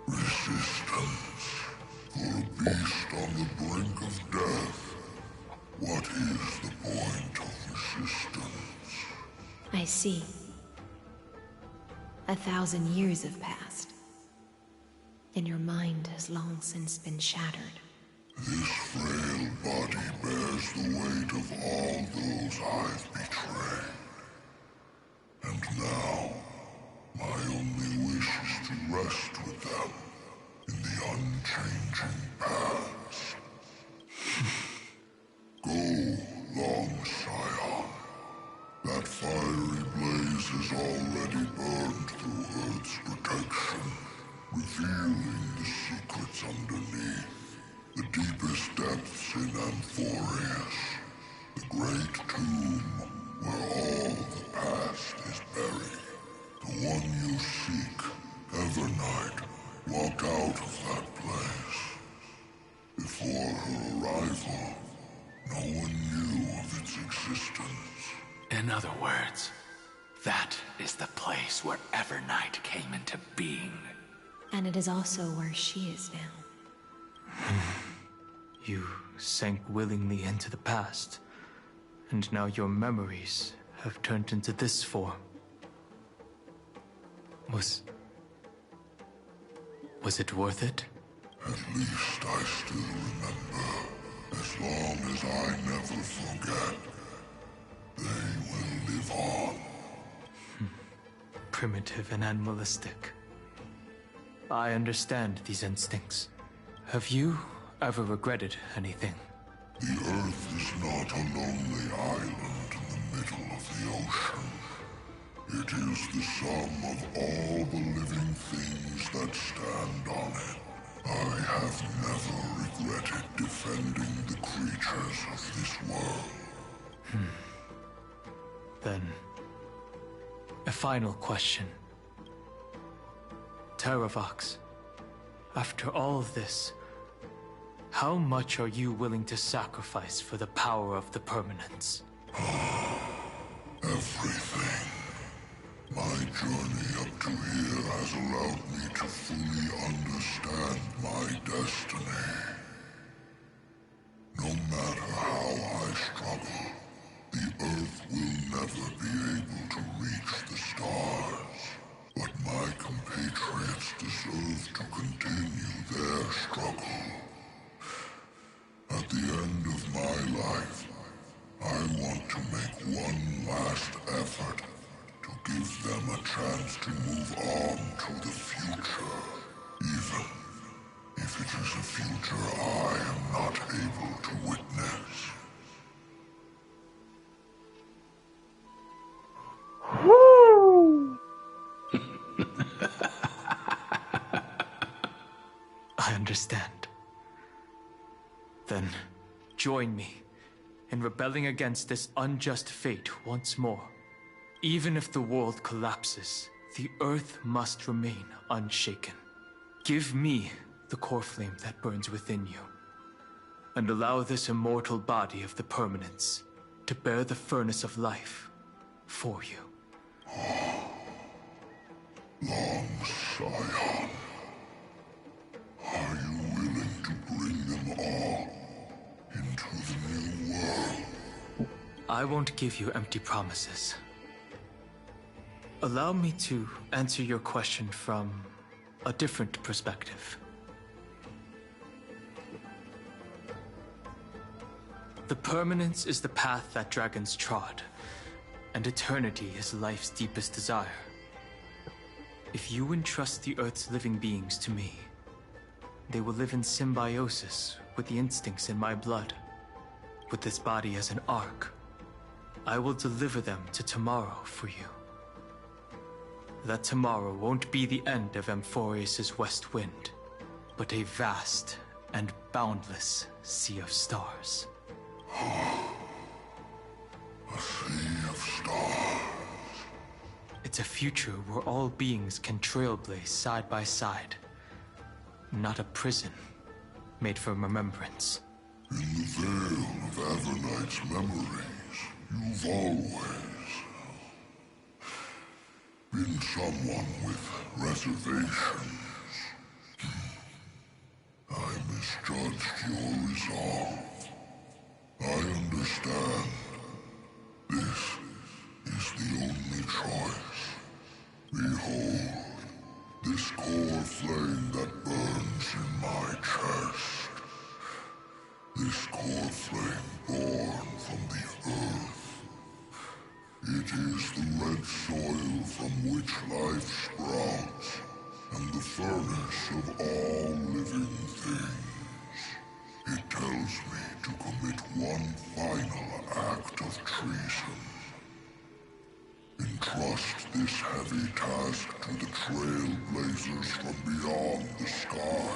Resistance. For a beast on the brink of death. What is the point of resistance? I see. 1,000 years have passed, and your mind has long since been shattered. This frail body bears the weight of all those I've betrayed. And now, my only wish is to rest with them in the unchanging past. Go, long Scion. That fiery blaze has already burned through Earth's protection, revealing the secrets underneath. The deepest depths in Amphorius, the great tomb where all the past is buried. The one you seek, Evernight, walked out of that place. Before her arrival, no one knew of its existence. In other words, that is the place where Evernight came into being. And it is also where she is now. You sank willingly into the past, and now your memories have turned into this form. Was it worth it? At least I still remember. As long as I never forget, they will live on. Primitive and animalistic. I understand these instincts. Have you ever regretted anything? The Earth is not a lonely island in the middle of the ocean. It is the sum of all the living things that stand on it. I have never regretted defending the creatures of this world. Then, a final question. Terravox, after all of this, how much are you willing to sacrifice for the power of the Permanence? Everything. My journey up to here has allowed me to fully understand my destiny. No matter how I struggle, the Earth will never be able to reach the stars. But my compatriots deserve to continue their struggle. At the end of my life, I want to make one last effort to give them a chance to move on to the future, even if it is a future I am not able to witness. I understand. Then, join me in rebelling against this unjust fate once more. Even if the world collapses, the Earth must remain unshaken. Give me the core flame that burns within you, and allow this immortal body of the Permanence to bear the furnace of life for you. Long Scion, are you willing to bring them all into the new world? I won't give you empty promises. Allow me to answer your question from a different perspective. The Permanence is the path that dragons trod, and eternity is life's deepest desire. If you entrust the Earth's living beings to me, they will live in symbiosis with the instincts in my blood. With this body as an ark, I will deliver them to tomorrow for you. That tomorrow won't be the end of Amphorius's west wind, but a vast and boundless sea of stars. A sea of stars. It's a future where all beings can trailblaze side by side. Not a prison made for remembrance. In the veil of Avernight's memories, you've always been someone with reservations. I misjudged your resolve. I understand. This is the only choice. Behold, this core flame that burns in my chest. This core flame born from the earth. It is the red soil from which life sprouts, and the furnace of all living things. It tells me to commit one final act of treason. Entrust this heavy task to the trailblazers from beyond the sky.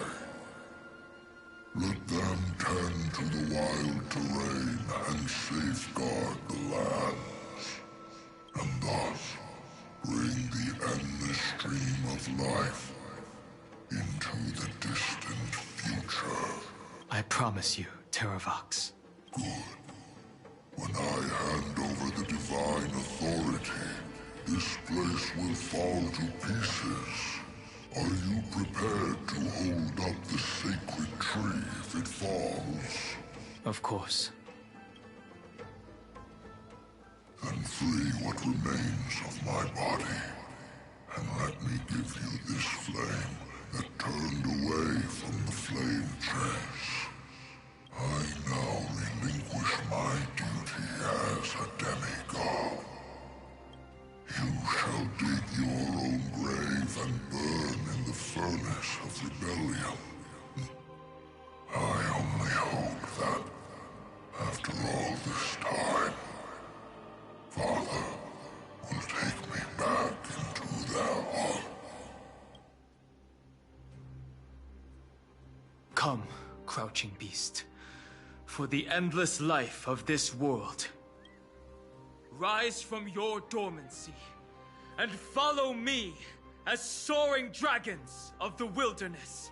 Let them tend to the wild terrain and safeguard the lands, and thus bring the endless stream of life into the distant future. I promise you, Terravox. Good. When I hand over the divine authority, this place will fall to pieces. Are you prepared to hold up the sacred tree if it falls? Of course. Then free what remains of my body, and let me give you this flame that turned away from the flame chase. I now relinquish my duty as a demigod. You shall dig your own grave and burn in the furnace of rebellion. I only hope that, after all this time, Father will take me back into their heart. Come, crouching beast, for the endless life of this world. Rise from your dormancy, and follow me as soaring dragons of the wilderness.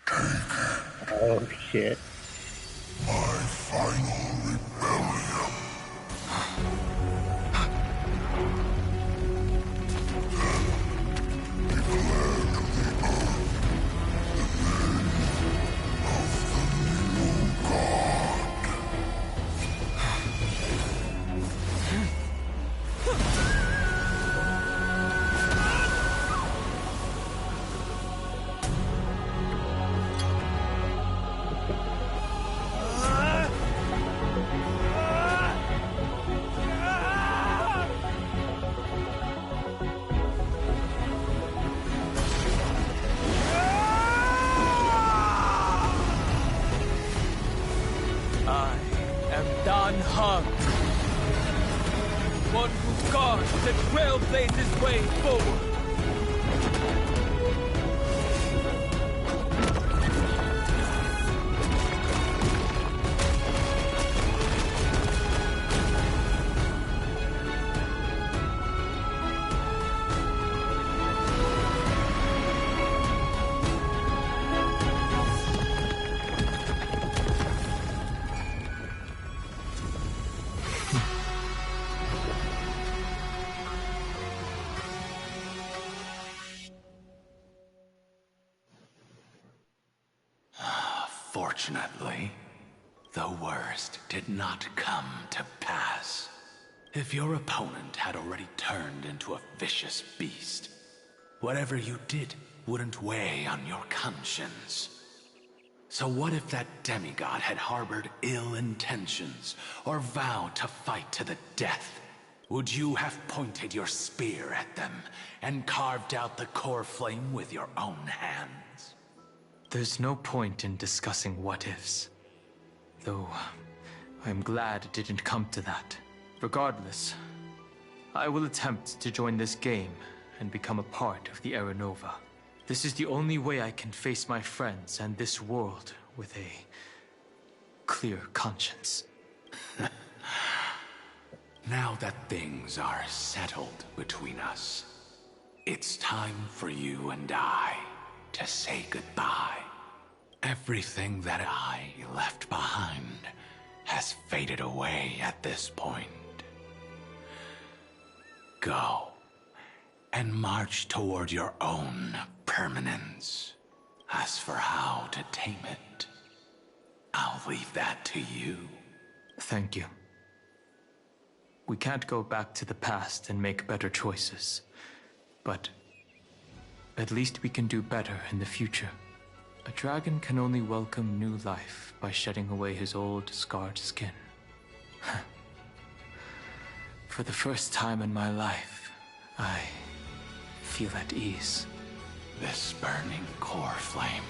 Oh shit. My final rebellion. Then declare to the earth the name of the new god. I am Dan Heng, one who guards and trailblazes way forward. Fortunately, the worst did not come to pass. If your opponent had already turned into a vicious beast, whatever you did wouldn't weigh on your conscience. So what if that demigod had harbored ill intentions, or vowed to fight to the death? Would you have pointed your spear at them, and carved out the core flame with your own hands? There's no point in discussing what-ifs. Though, I'm glad it didn't come to that. Regardless, I will attempt to join this game and become a part of the Era Nova. This is the only way I can face my friends and this world with a clear conscience. Now that things are settled between us, it's time for you and I to say goodbye. Everything that I left behind has faded away at this point. Go and march toward your own permanence. As for how to tame it, I'll leave that to you. Thank you. We can't go back to the past and make better choices, but at least we can do better in the future. A dragon can only welcome new life by shedding away his old, scarred skin. For the first time in my life, I feel at ease. This burning core flame.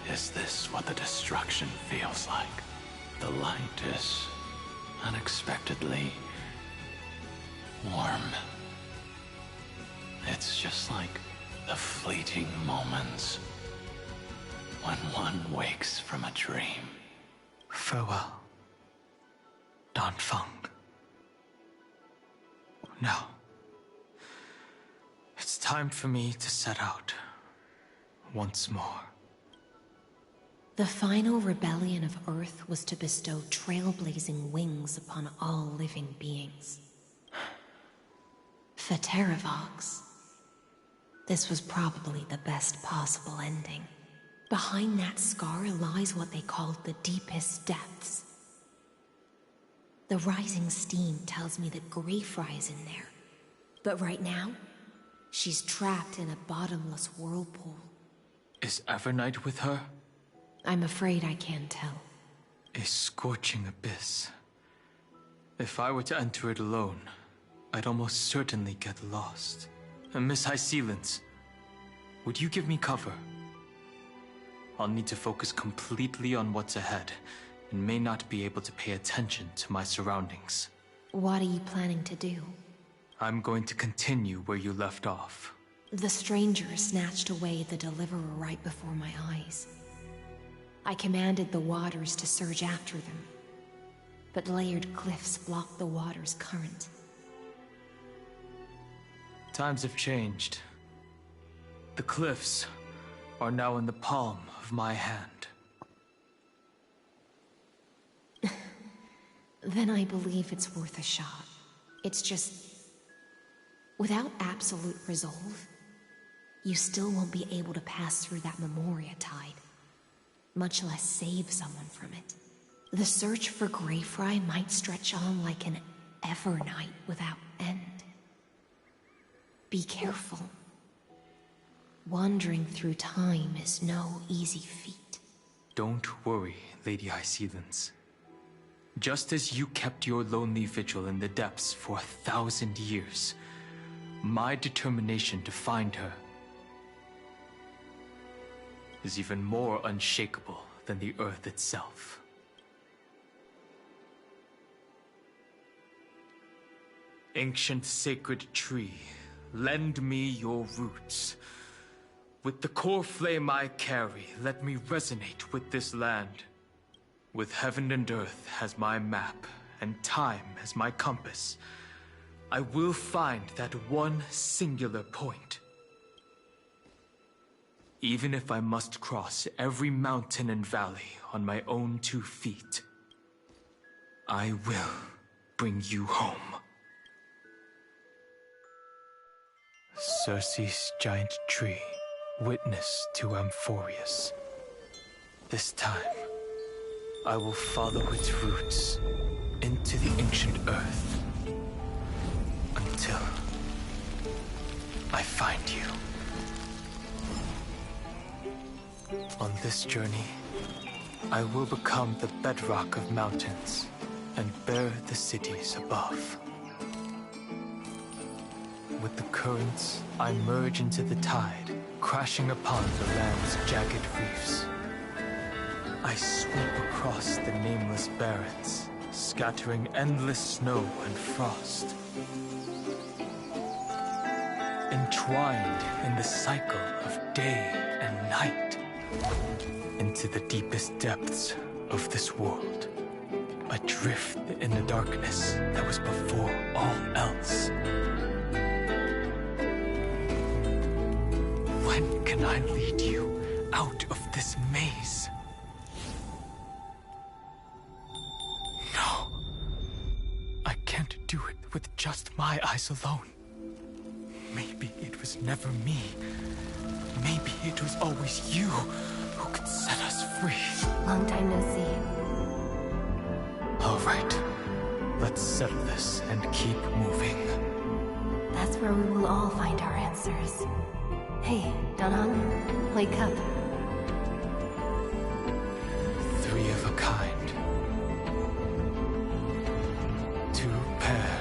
Is this what the destruction feels like? The light is unexpectedly warm. It's just like the fleeting moments when one wakes from a dream. Farewell, Dan Feng. Now, it's time for me to set out once more. The final rebellion of Earth was to bestow trailblazing wings upon all living beings. For Terravox, this was probably the best possible ending. Behind that scar lies what they called the deepest depths. The rising steam tells me that Greyfry is in there. But right now, she's trapped in a bottomless whirlpool. Is Evernight with her? I'm afraid I can't tell. A scorching abyss. If I were to enter it alone, I'd almost certainly get lost. And Miss High Sealants, would you give me cover? I'll need to focus completely on what's ahead, and may not be able to pay attention to my surroundings. What are you planning to do? I'm going to continue where you left off. The stranger snatched away the deliverer right before my eyes. I commanded the waters to surge after them, but layered cliffs blocked the water's current. Times have changed. The cliffs are now in the palm of my hand. Then I believe it's worth a shot. It's just, without absolute resolve, you still won't be able to pass through that Memoria tide, much less save someone from it. The search for Greyfry might stretch on like an Evernight without end. Be careful. Wandering through time is no easy feat. Don't worry, Lady High Sealants. Just as you kept your lonely vigil in the depths for 1,000 years, my determination to find her is even more unshakable than the earth itself. Ancient sacred tree, lend me your roots. With the core flame I carry, let me resonate with this land. With heaven and earth as my map, and time as my compass, I will find that one singular point. Even if I must cross every mountain and valley on my own 2 feet, I will bring you home. Circe's giant tree, witness to Amphorius. This time, I will follow its roots into the ancient earth until I find you. On this journey, I will become the bedrock of mountains and bear the cities above. With the currents, I merge into the tide, crashing upon the land's jagged reefs. I sweep across the nameless barrens, scattering endless snow and frost. Entwined in the cycle of day and night, into the deepest depths of this world, adrift in the darkness that was before all else. When can I lead you out of this maze? No. I can't do it with just my eyes alone. Maybe it was never me. Maybe it was always you who could set us free. Long time no see. All right. Let's settle this and keep moving. That's where we will all find our answers. Hey, Danhong, wake up. 3 of a kind. 2 pair.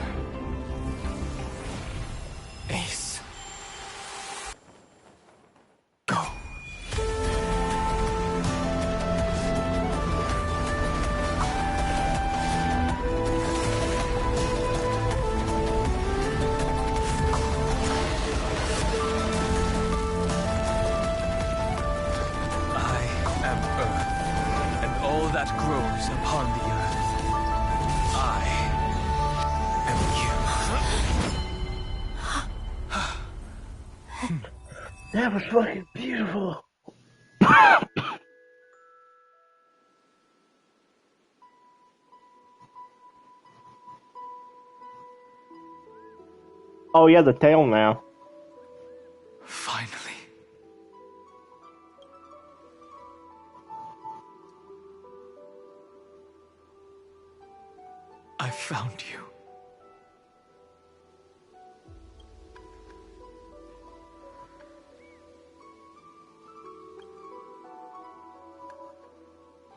Ace. Go. That grows upon the earth. I am you. That was fucking beautiful. Oh yeah, the tail now. Finally. I found you.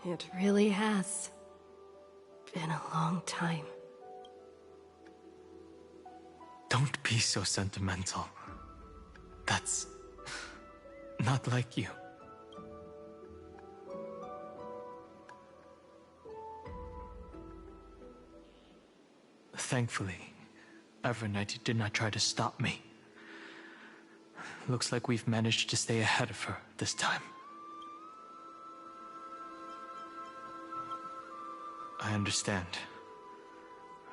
It really has been a long time. Don't be so sentimental. That's not like you. Thankfully, Evernight did not try to stop me. Looks like we've managed to stay ahead of her this time. I understand.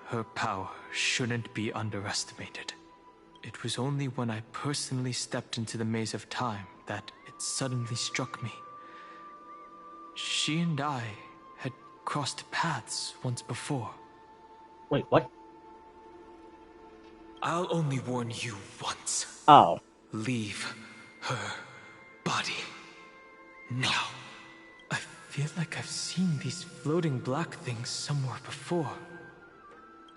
Her power shouldn't be underestimated. It was only when I personally stepped into the maze of time that it suddenly struck me. She and I had crossed paths once before. Wait, what? I'll only warn you once. Oh. Leave her body. Now. I feel like I've seen these floating black things somewhere before.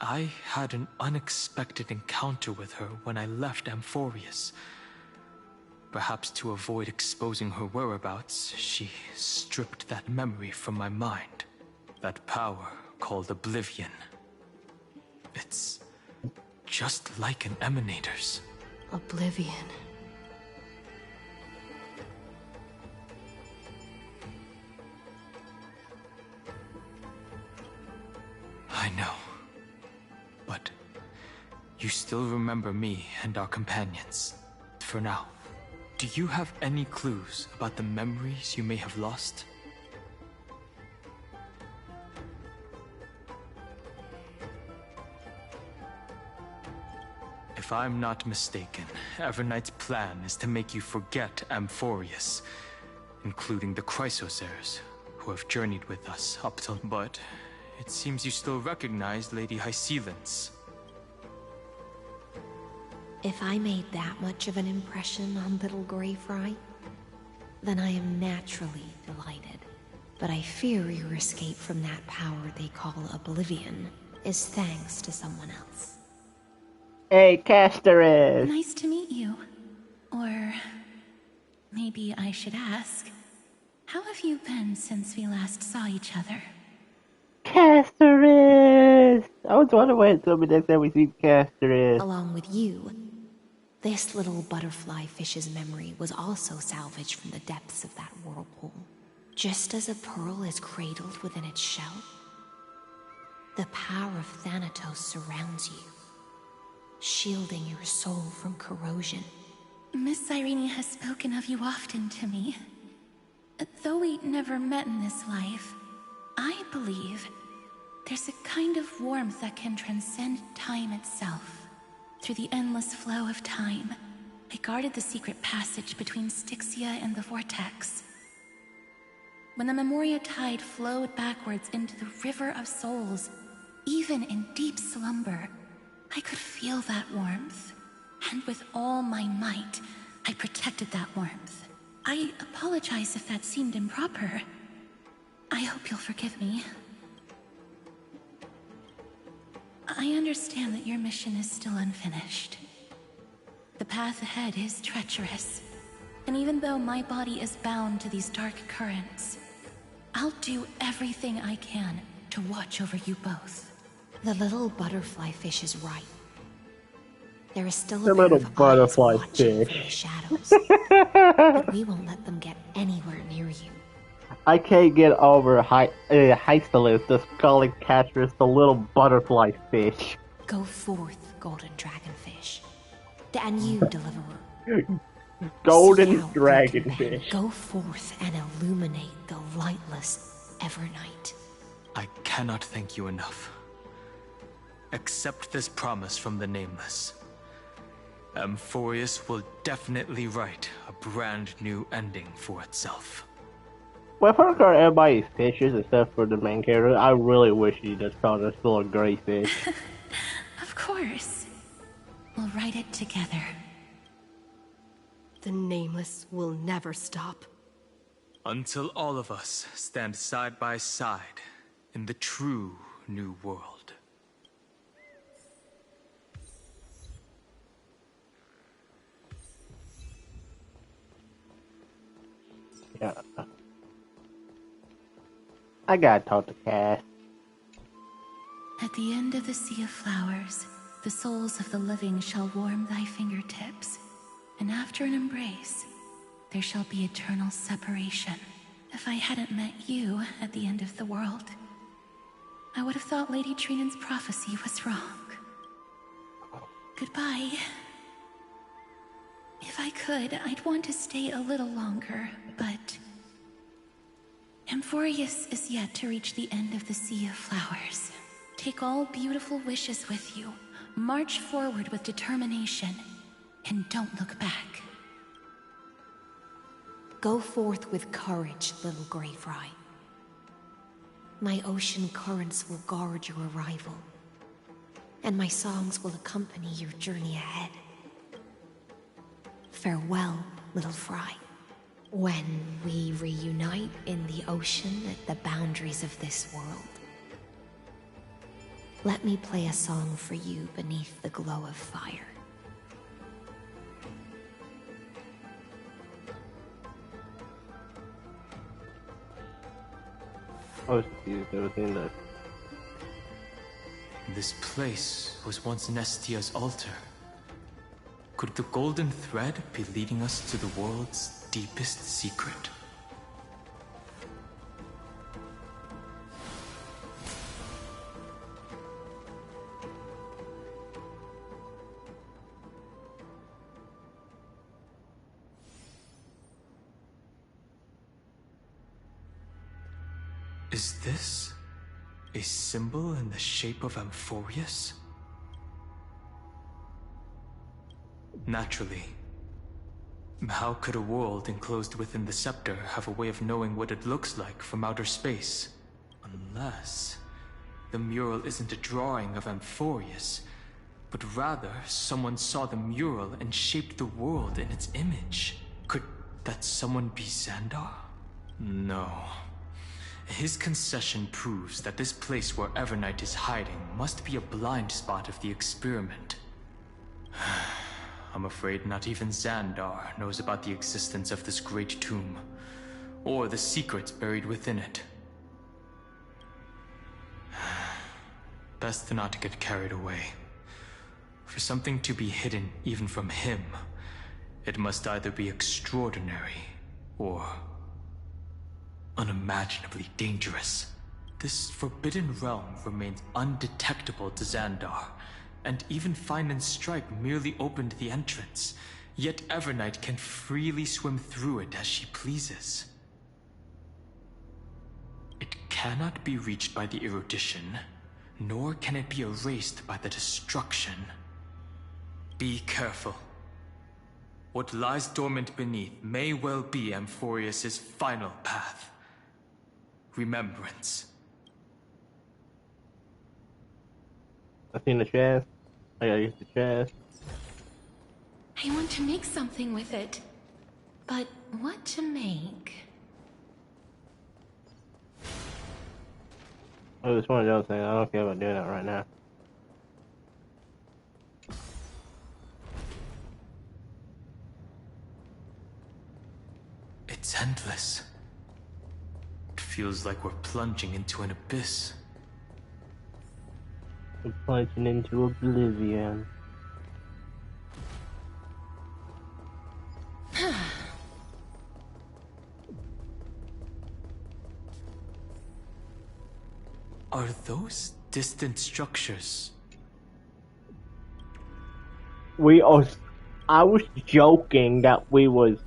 I had an unexpected encounter with her when I left Amphorius. Perhaps to avoid exposing her whereabouts, she stripped that memory from my mind. That power called Oblivion. It's just like an emanator's. Oblivion. I know. But you still remember me and our companions. For now, do you have any clues about the memories you may have lost? If I'm not mistaken, Everknight's plan is to make you forget Amphorius, including the Chrysosaurs, who have journeyed with us up till... But it seems you still recognize Lady Hycelens. If I made that much of an impression on little Greyfry, then I am naturally delighted. But I fear your escape from that power they call Oblivion is thanks to someone else. Hey, Casterus! Nice to meet you. Or maybe I should ask, how have you been since we last saw each other? Casterus! I was wondering when it's going to be next time we see Casterus. Along with you, this little butterfly fish's memory was also salvaged from the depths of that whirlpool. Just as a pearl is cradled within its shell, the power of Thanatos surrounds you, shielding your soul from corrosion. Miss Irene has spoken of you often to me. Though we never met in this life, I believe there's a kind of warmth that can transcend time itself. Through the endless flow of time, I guarded the secret passage between Styxia and the Vortex. When the Memoria tide flowed backwards into the River of Souls, even in deep slumber, I could feel that warmth, and with all my might, I protected that warmth. I apologize if that seemed improper. I hope you'll forgive me. I understand that your mission is still unfinished. The path ahead is treacherous, and even though my body is bound to these dark currents, I'll do everything I can to watch over you both. The little butterfly fish is right. There is still The a pair little of butterfly eyes watching from the fish. shadows, but we won't let them get anywhere near you. I can't get over Hycelens just calling Casterus the little butterfly fish. Go forth, golden dragonfish. And you, deliverer. Golden Seek out your dragonfish. Go forth and illuminate the lightless Evernight. I cannot thank you enough. Accept this promise from the Nameless. Amphorius will definitely write a brand new ending for itself. Well, for everybody's fishes except for the main character, I really wish he just called us little gray fish. Of course. We'll write it together. The Nameless will never stop. Until all of us stand side by side in the true new world. Yeah. I gotta talk to Cass. At the end of the Sea of Flowers, the souls of the living shall warm thy fingertips, and after an embrace, there shall be eternal separation. If I hadn't met you at the end of the world, I would have thought Lady Trinan's prophecy was wrong. Goodbye. If I could, I'd want to stay a little longer, but Amphorius is yet to reach the end of the Sea of Flowers. Take all beautiful wishes with you, march forward with determination, and don't look back. Go forth with courage, little Greyfry. My ocean currents will guard your arrival, and my songs will accompany your journey ahead. Farewell, little Fry. When we reunite in the ocean at the boundaries of this world, let me play a song for you beneath the glow of fire. I was confused. I was in that. This place was once Nestia's altar. Could the golden thread be leading us to the world's deepest secret? Is this a symbol in the shape of Amphorius? Naturally. How could a world enclosed within the scepter have a way of knowing what it looks like from outer space? Unless the mural isn't a drawing of Amphorius, but rather someone saw the mural and shaped the world in its image. Could that someone be Xandar? No. His concession proves that this place where Evernight is hiding must be a blind spot of the experiment. I'm afraid not even Xandar knows about the existence of this great tomb, or the secrets buried within it. Best not to get carried away. For something to be hidden even from him, it must either be extraordinary or unimaginably dangerous. This forbidden realm remains undetectable to Xandar, and even Fine and Stripe merely opened the entrance, yet Evernight can freely swim through it as she pleases. It cannot be reached by the erudition, nor can it be erased by the destruction. Be careful. What lies dormant beneath may well be Amphorius' final path. Remembrance. I seen the chest. I gotta use the chest. I want to make something with it. But what to make? Oh, it's one of those things. I don't care about doing that right now. It's endless. It feels like we're plunging into an abyss. We're plunging into oblivion. Are those distant structures? I was joking that we was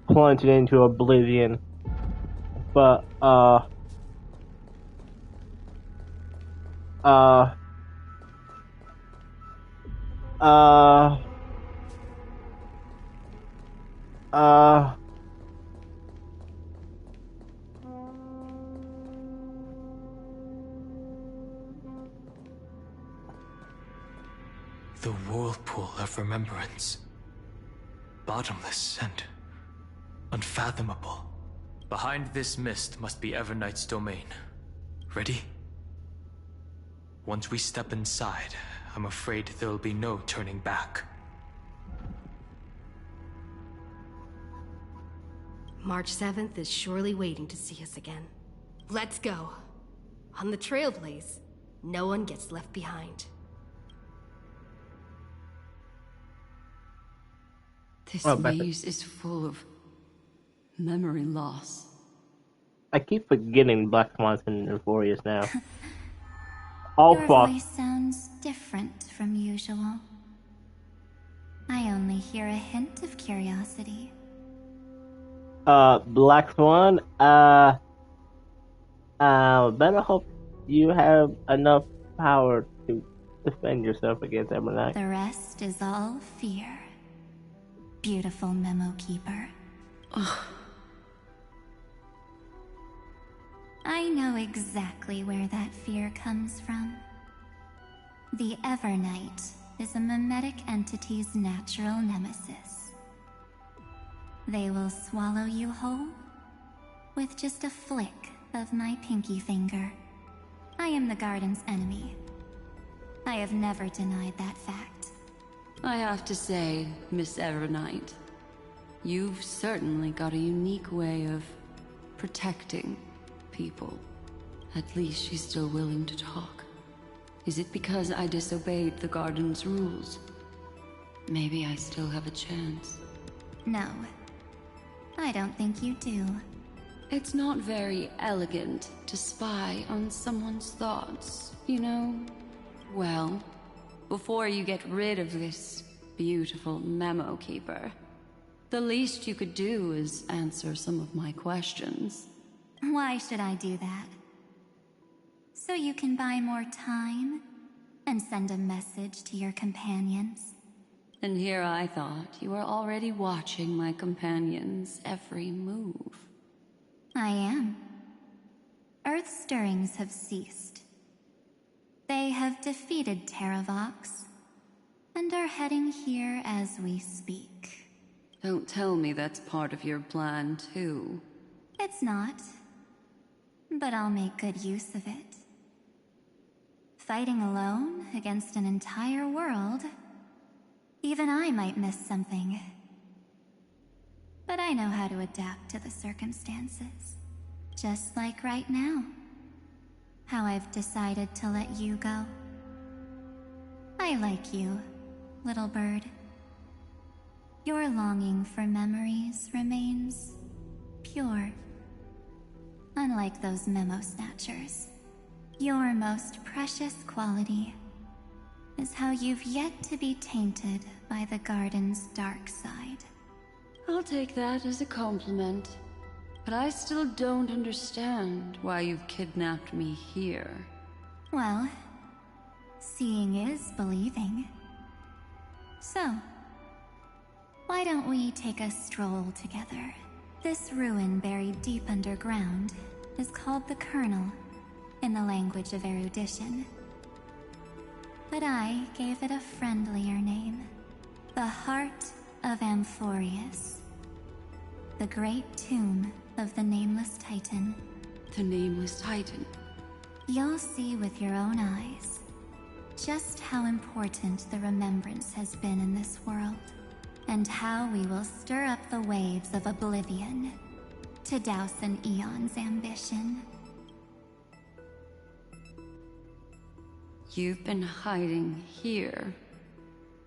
plunging into oblivion, but The whirlpool of remembrance. Bottomless and unfathomable. Behind this mist must be Evernight's domain. Ready? Once we step inside, I'm afraid there'll be no turning back. March 7th is surely waiting to see us again. Let's go. On the Trailblaze, no one gets left behind. This maze is full of memory loss. I keep forgetting Black Swan's in Euphorious now. Oh Your fuck. voice sounds different from usual. I only hear a hint of curiosity. Black Swan, better hope you have enough power to defend yourself against Evernight. The rest is all fear. Beautiful Memo Keeper. I know exactly where that fear comes from. The Evernight is a mimetic entity's natural nemesis. They will swallow you whole with just a flick of my pinky finger. I am the Garden's enemy. I have never denied that fact. I have to say, Miss Evernight, you've certainly got a unique way of protecting people. At least she's still willing to talk. Is it because I disobeyed the Garden's rules? Maybe I still have a chance. No, I don't think you do. It's not very elegant to spy on someone's thoughts, you know? Well, before you get rid of this beautiful Memo Keeper, the least you could do is answer some of my questions. Why should I do that? So you can buy more time and send a message to your companions? And here I thought you were already watching my companions' every move. I am. Earth stirrings have ceased. They have defeated Terravox and are heading here as we speak. Don't tell me that's part of your plan, too. It's not, but I'll make good use of it. Fighting alone against an entire world, even I might miss something. But I know how to adapt to the circumstances. Just like right now. How I've decided to let you go. I like you, little bird. Your longing for memories remains pure. Unlike those memo snatchers, your most precious quality is how you've yet to be tainted by the garden's dark side. I'll take that as a compliment. But I still don't understand why you've kidnapped me here. Well, seeing is believing. So, why don't we take a stroll together? This ruin buried deep underground is called the Kernel, in the language of erudition. But I gave it a friendlier name. The Heart of Amphorius. The great tomb of the Nameless Titan. The Nameless Titan? You'll see with your own eyes just how important the remembrance has been in this world, and how we will stir up the waves of oblivion to douse an eon's ambition. You've been hiding here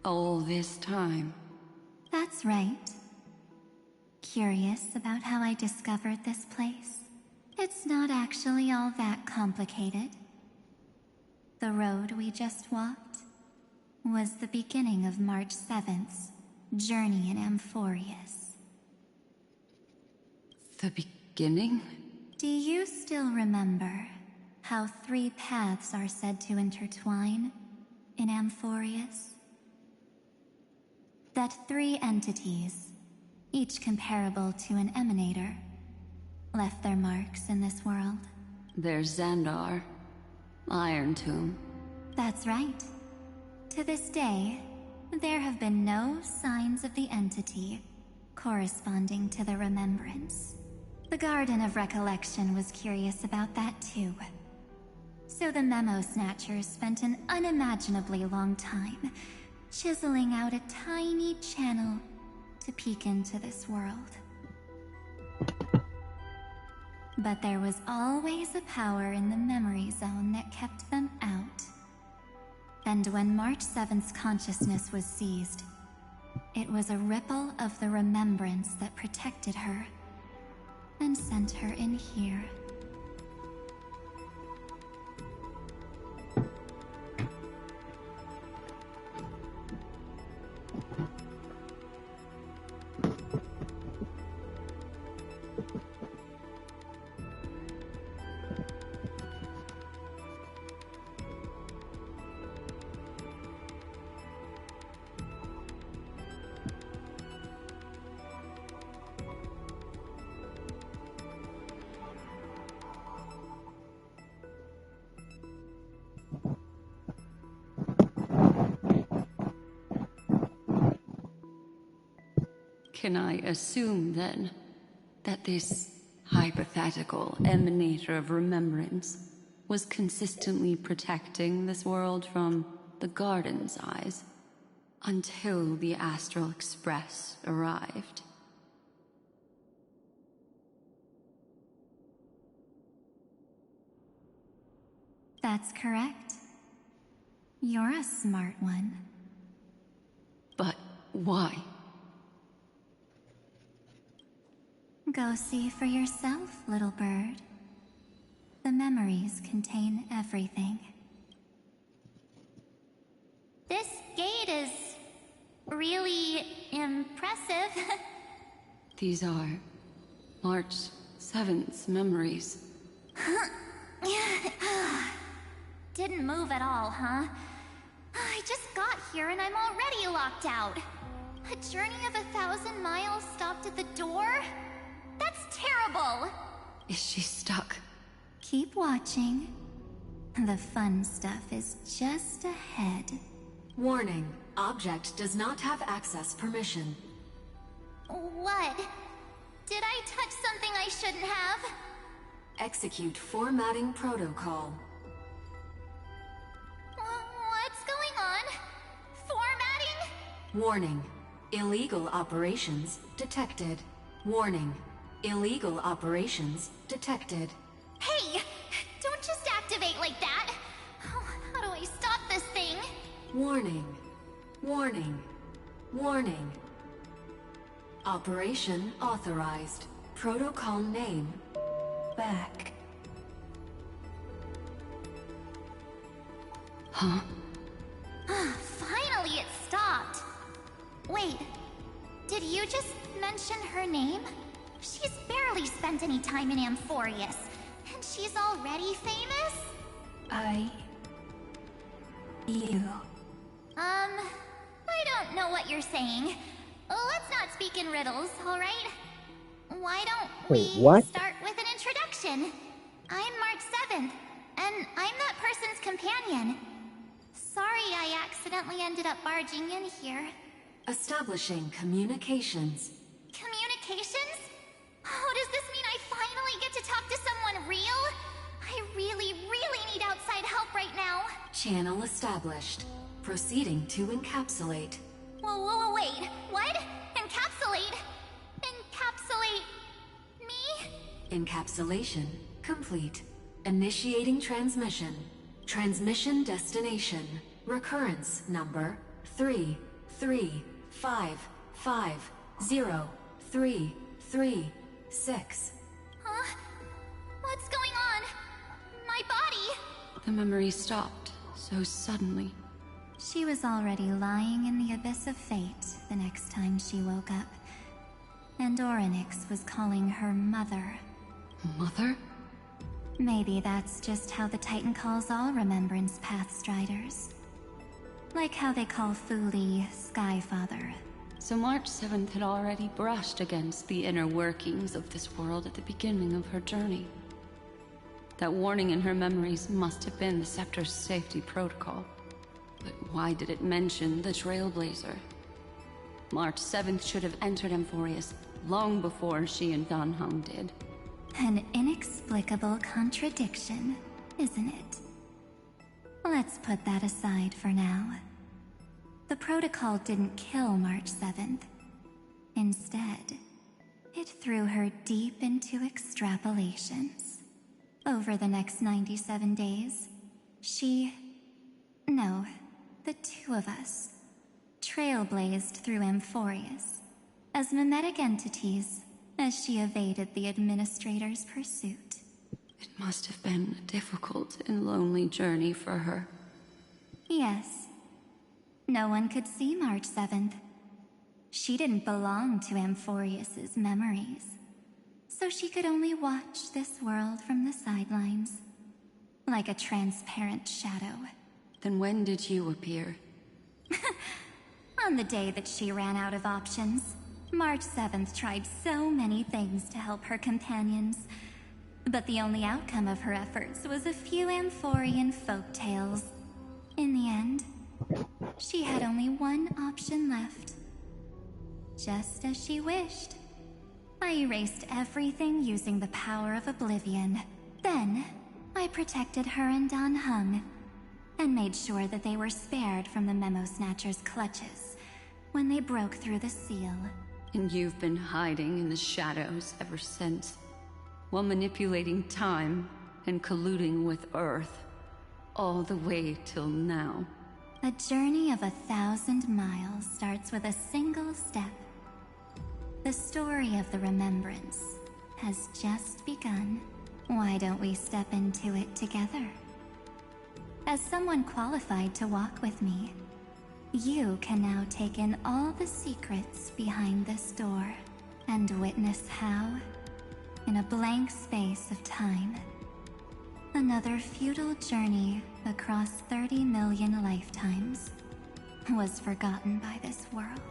all this time. That's right. Curious about how I discovered this place? It's not actually all that complicated. The road we just walked was the beginning of March 7th's journey in Amphorius. The beginning? Do you still remember how 3 paths are said to intertwine in Amphorius? That 3 entities, each comparable to an emanator, left their marks in this world. There's Xandar, Iron Tomb. That's right. To this day, there have been no signs of the entity corresponding to the remembrance. The Garden of Recollection was curious about that too. So the Memo Snatchers spent an unimaginably long time chiseling out a tiny channel to peek into this world. But there was always a power in the memory zone that kept them out. And when March 7th's consciousness was seized, it was a ripple of the remembrance that protected her and sent her in here. Can I assume, then, that this hypothetical emanator of remembrance was consistently protecting this world from the Garden's eyes until the Astral Express arrived? That's correct. You're a smart one. But why? Go see for yourself, little bird. The memories contain everything. This gate is really impressive. These are March Seventh's memories. Didn't move at all, huh? I just got here and I'm already locked out. A journey of 1,000 miles stopped at the door? That's terrible! Is she stuck? Keep watching. The fun stuff is just ahead. Warning. Object does not have access permission. What? Did I touch something I shouldn't have? Execute formatting protocol. What's going on? Formatting? Warning. Illegal operations detected. Warning. Illegal operations detected. Hey! Don't just activate like that! How do I stop this thing? Warning. Warning. Warning. Operation authorized. Protocol name. Back. Huh? Finally it stopped! Wait, did you just mention her name? She's barely spent any time in Amphorius, and she's already famous? I don't know what you're saying. Let's not speak in riddles, alright? Why don't Wait, we what? start with an introduction? I'm March 7th, and I'm that person's companion. Sorry I accidentally ended up barging in here. Establishing communications. Communications? Oh, does this mean I finally get to talk to someone real? I really need outside help right now. Channel established. Proceeding to encapsulate. Whoa, wait. What? Encapsulate? Encapsulate me? Encapsulation complete. Initiating transmission. Transmission destination. Recurrence number 335503336. Huh? What's going on? My body! The memory stopped so suddenly. She was already lying in the abyss of fate the next time she woke up. And Orynyx was calling her mother. Mother? Maybe that's just how the Titan calls all Remembrance Pathstriders. Like how they call Fuli Skyfather. So March 7th had already brushed against the inner workings of this world at the beginning of her journey. That warning in her memories must have been the Scepter's safety protocol. But why did it mention the Trailblazer? March 7th should have entered Amphorius long before she and Dan Heng did. An inexplicable contradiction, isn't it? Let's put that aside for now. The protocol didn't kill March 7th. Instead, it threw her deep into extrapolations. Over the next 97 days, the two of us, trailblazed through Amphorius as mimetic entities as she evaded the Administrator's pursuit. It must have been a difficult and lonely journey for her. Yes. No one could see March 7th. She didn't belong to Amphorius's memories, so she could only watch this world from the sidelines, like a transparent shadow. Then when did you appear? On the day that she ran out of options. March 7th tried so many things to help her companions, but the only outcome of her efforts was a few Amphorian folktales. In the end, she had only one option left. Just as she wished. I erased everything using the power of oblivion. Then, I protected her and Dan Heng, and made sure that they were spared from the Memo Snatcher's clutches when they broke through the seal. And you've been hiding in the shadows ever since, while manipulating time and colluding with Earth, all the way till now. A journey of 1,000 miles starts with a single step. The story of the Remembrance has just begun. Why don't we step into it together? As someone qualified to walk with me, you can now take in all the secrets behind this door and witness how in a blank space of time. Another futile journey across 30 million lifetimes was forgotten by this world.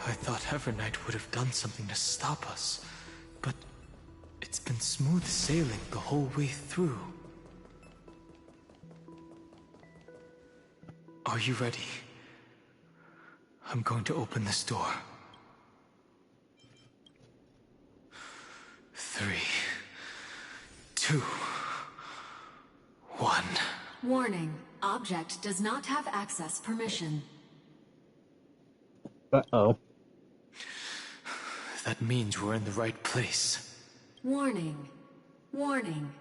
I thought Evernight would have done something to stop us, but it's been smooth sailing the whole way through. Are you ready? I'm going to open this door. 3, 2, 1. Warning. Object does not have access permission. Uh-oh. That means we're in the right place. Warning. Warning.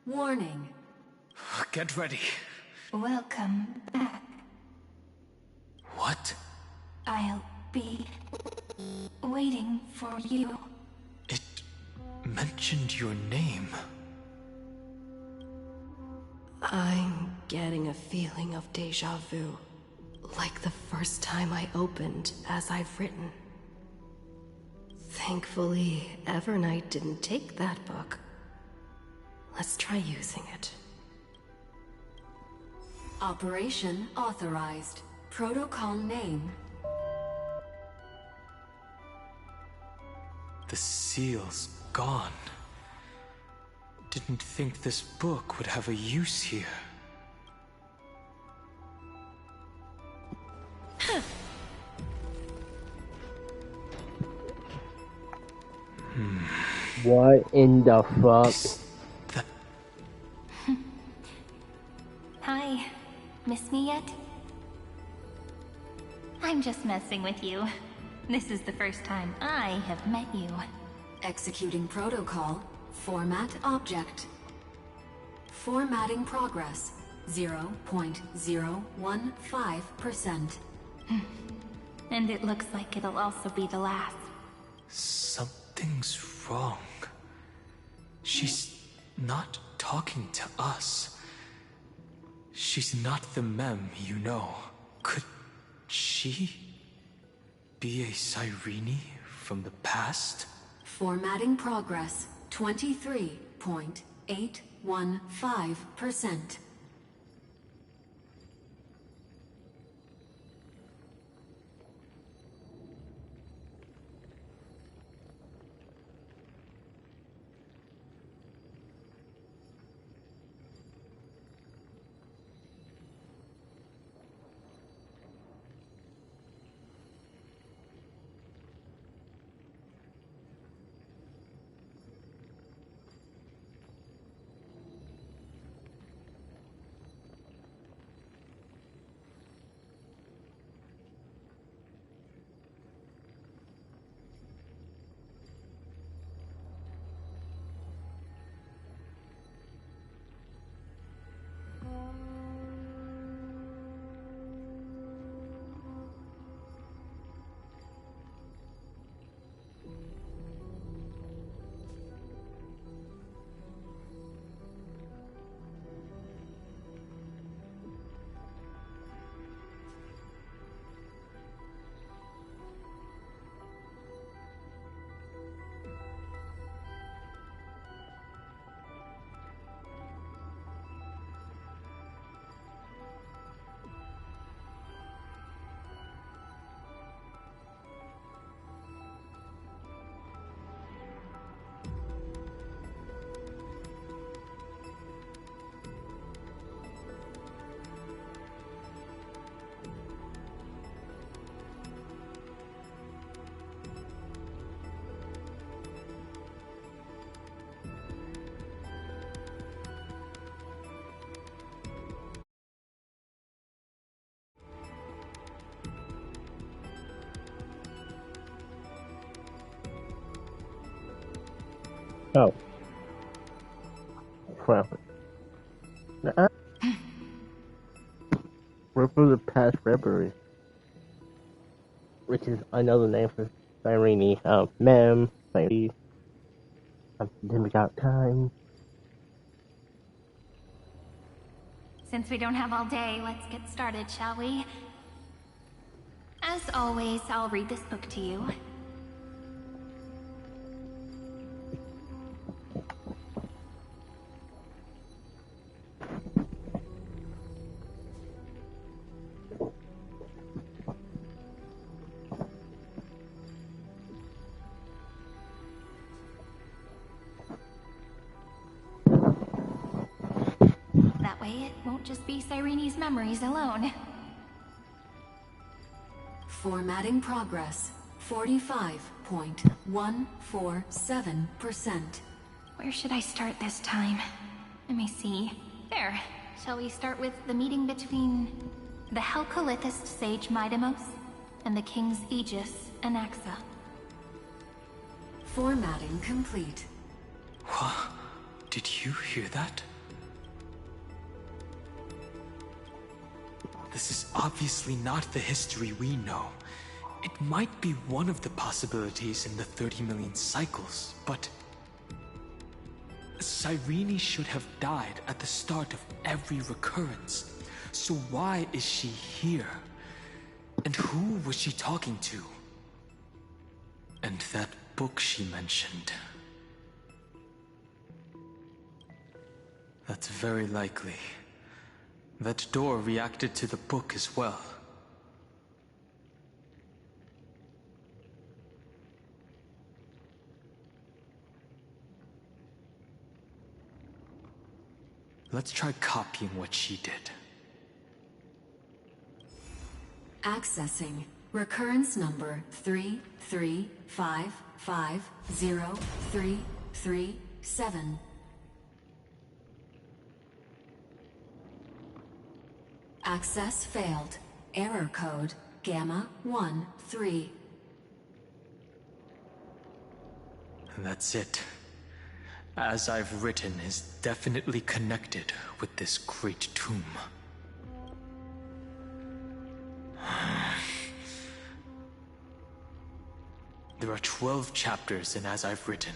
Warning. Get ready. Welcome back. What? I'll be waiting for you. It mentioned your name. I'm getting a feeling of deja vu. Like the first time I opened as I've written. Thankfully, Evernight didn't take that book. Let's try using it. Operation authorized. Protocol name. The seal's gone. Didn't think this book would have a use here. What in the fuck? Hi. Miss me yet? I'm just messing with you. This is the first time I have met you. Executing protocol. Format object. Formatting progress. 0.015%. And it looks like it'll also be the last. Something's wrong. She's not talking to us. She's not the Mem you know. Could she be a Cyrene from the past? Formatting progress. 23.815%. Oh. Crap. Ripple the Past Reverie. Which is another name for Cyrene. Mem, Cyrene. Then we got time. Since we don't have all day, let's get started, shall we? As always, I'll read this book to you. way, it won't just be Cyrene's memories alone. Formatting progress. 45.147%. Where should I start this time? Let me see. There. Shall we start with the meeting between the Helcolithist sage Midamos and the King's Aegis, Anaxa? Formatting complete. What? Did you hear that? This is obviously not the history we know. It might be one of the possibilities in the 30 million cycles, but Cyrene should have died at the start of every recurrence. So why is she here? And who was she talking to? And that book she mentioned. That's very likely. That door reacted to the book as well. Let's try copying what she did. Accessing recurrence number 335503337. Access failed. Error code Gamma 13. That's it. As I've written is definitely connected with this great tomb. There are 12 chapters in As I've Written,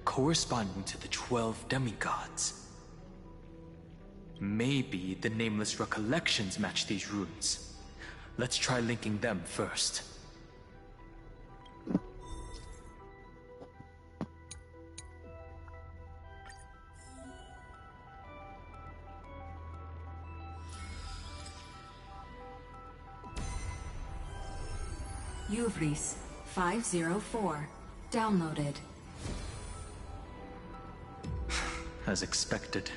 corresponding to the 12 demigods. Maybe the nameless recollections match these runes. Let's try linking them first. Uvris 504. Downloaded. As expected,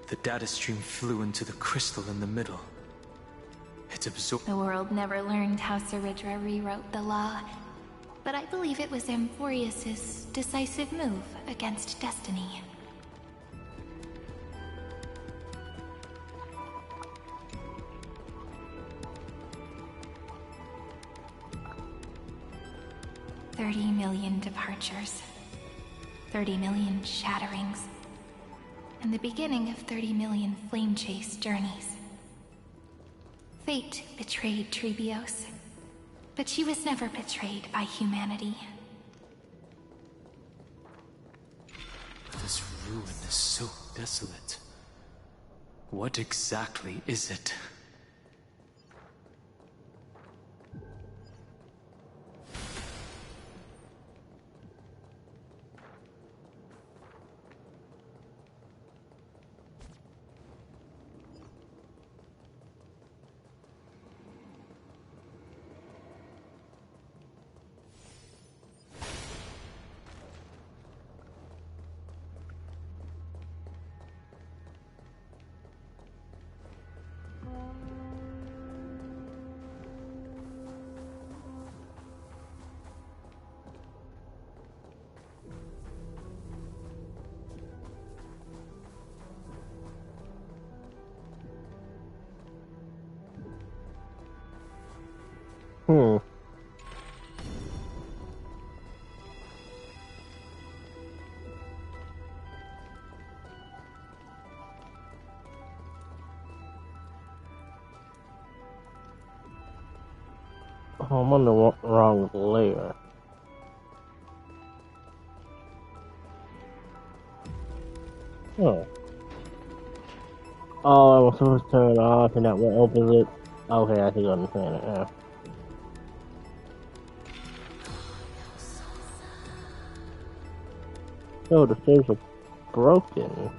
the data stream flew into the crystal in the middle. It absorbed. The world never learned how Ceridra rewrote the law, but I believe it was Amphorius's decisive move against destiny. $30 million departures, 30 million shatterings, and the beginning of 30 million flame chase journeys. Fate betrayed Trebios, but she was never betrayed by humanity. This ruin is so desolate. What exactly is it? I'm on the wrong layer. Oh. Oh, I was supposed to turn it off and that one opens it. Okay, I think I understand it now. Oh, the stairs are broken.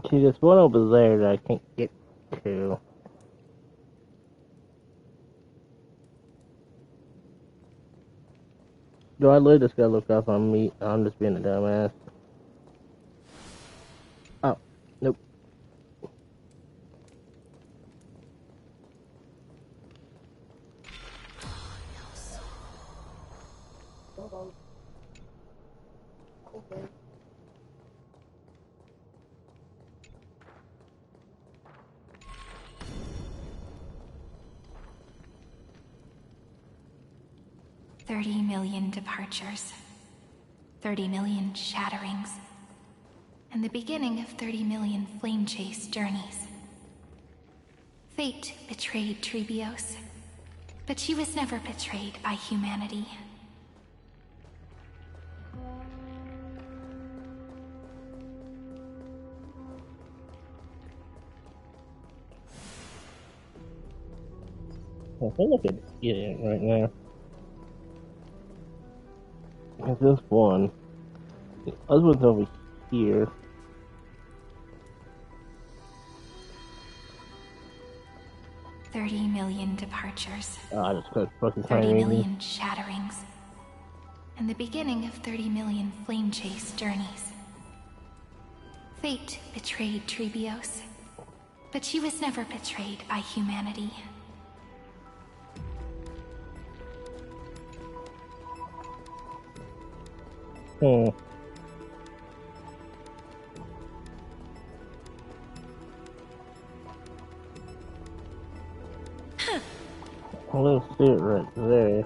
See, there's one over there that I can't get to. Do I let this guy look up on me? I'm just being a dumbass. Oh, nope. Okay. $30 million departures, 30 million shatterings, and the beginning of 30 million flame chase journeys. Fate betrayed Trebios, but she was never betrayed by humanity. I think I could get it right now. There's this one. The other one's over here. $30 million departures. I just got fucking 30 million shatterings. And the beginning of 30 million flame chase journeys. Fate betrayed Trebios, but she was never betrayed by humanity. Hmm. Let's see it right there.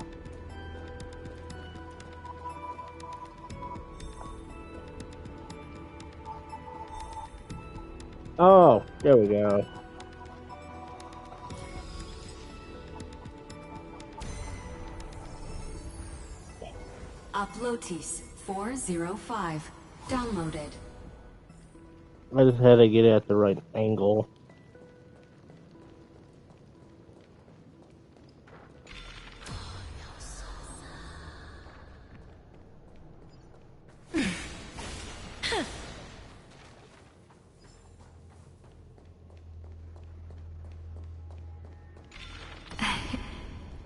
Oh, there we go. Uplotis 405. Downloaded. I just had to get it at the right angle.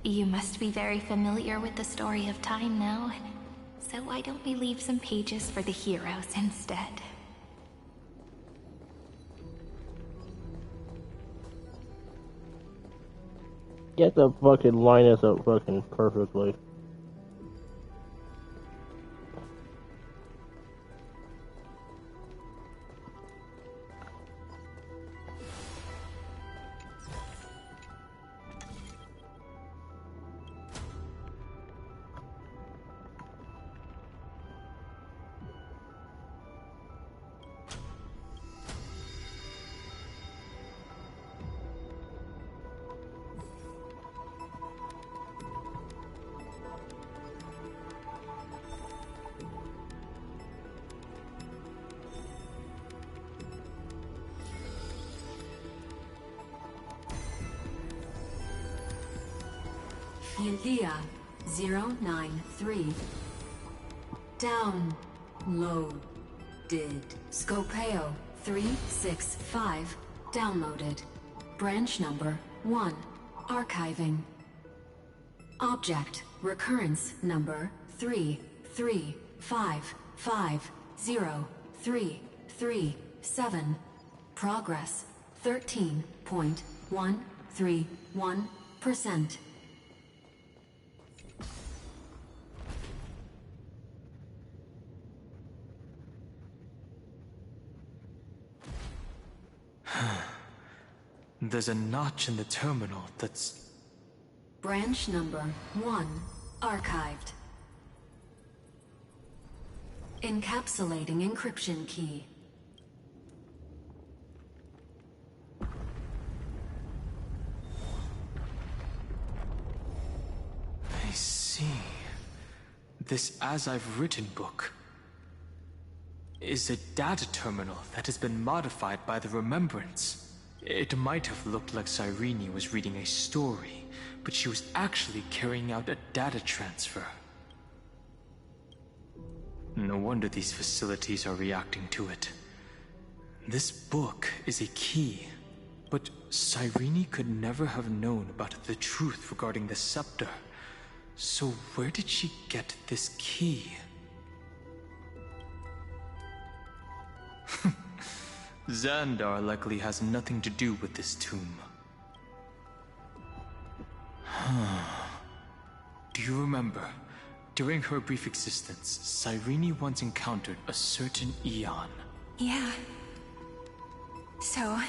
You must be very familiar with the story of time now. So why don't we leave some pages for the heroes instead? Get the fucking line us up fucking perfectly. Yulia 093. Downloaded. Scopeo 365. Downloaded. Branch number 1. Archiving. Object recurrence number 335503337. Progress 13.131%. There's a notch in the terminal that's... Branch number 1 archived. Encapsulating encryption key. I see. This As I've Written book is a data terminal that has been modified by the Remembrance. It might have looked like Cyrene was reading a story, but she was actually carrying out a data transfer. No wonder these facilities are reacting to it. This book is a key, but Cyrene could never have known about the truth regarding the scepter. So where did she get this key? Xandar likely has nothing to do with this tomb. Do you remember? During her brief existence, Cyrene once encountered a certain Eon. Yeah. So,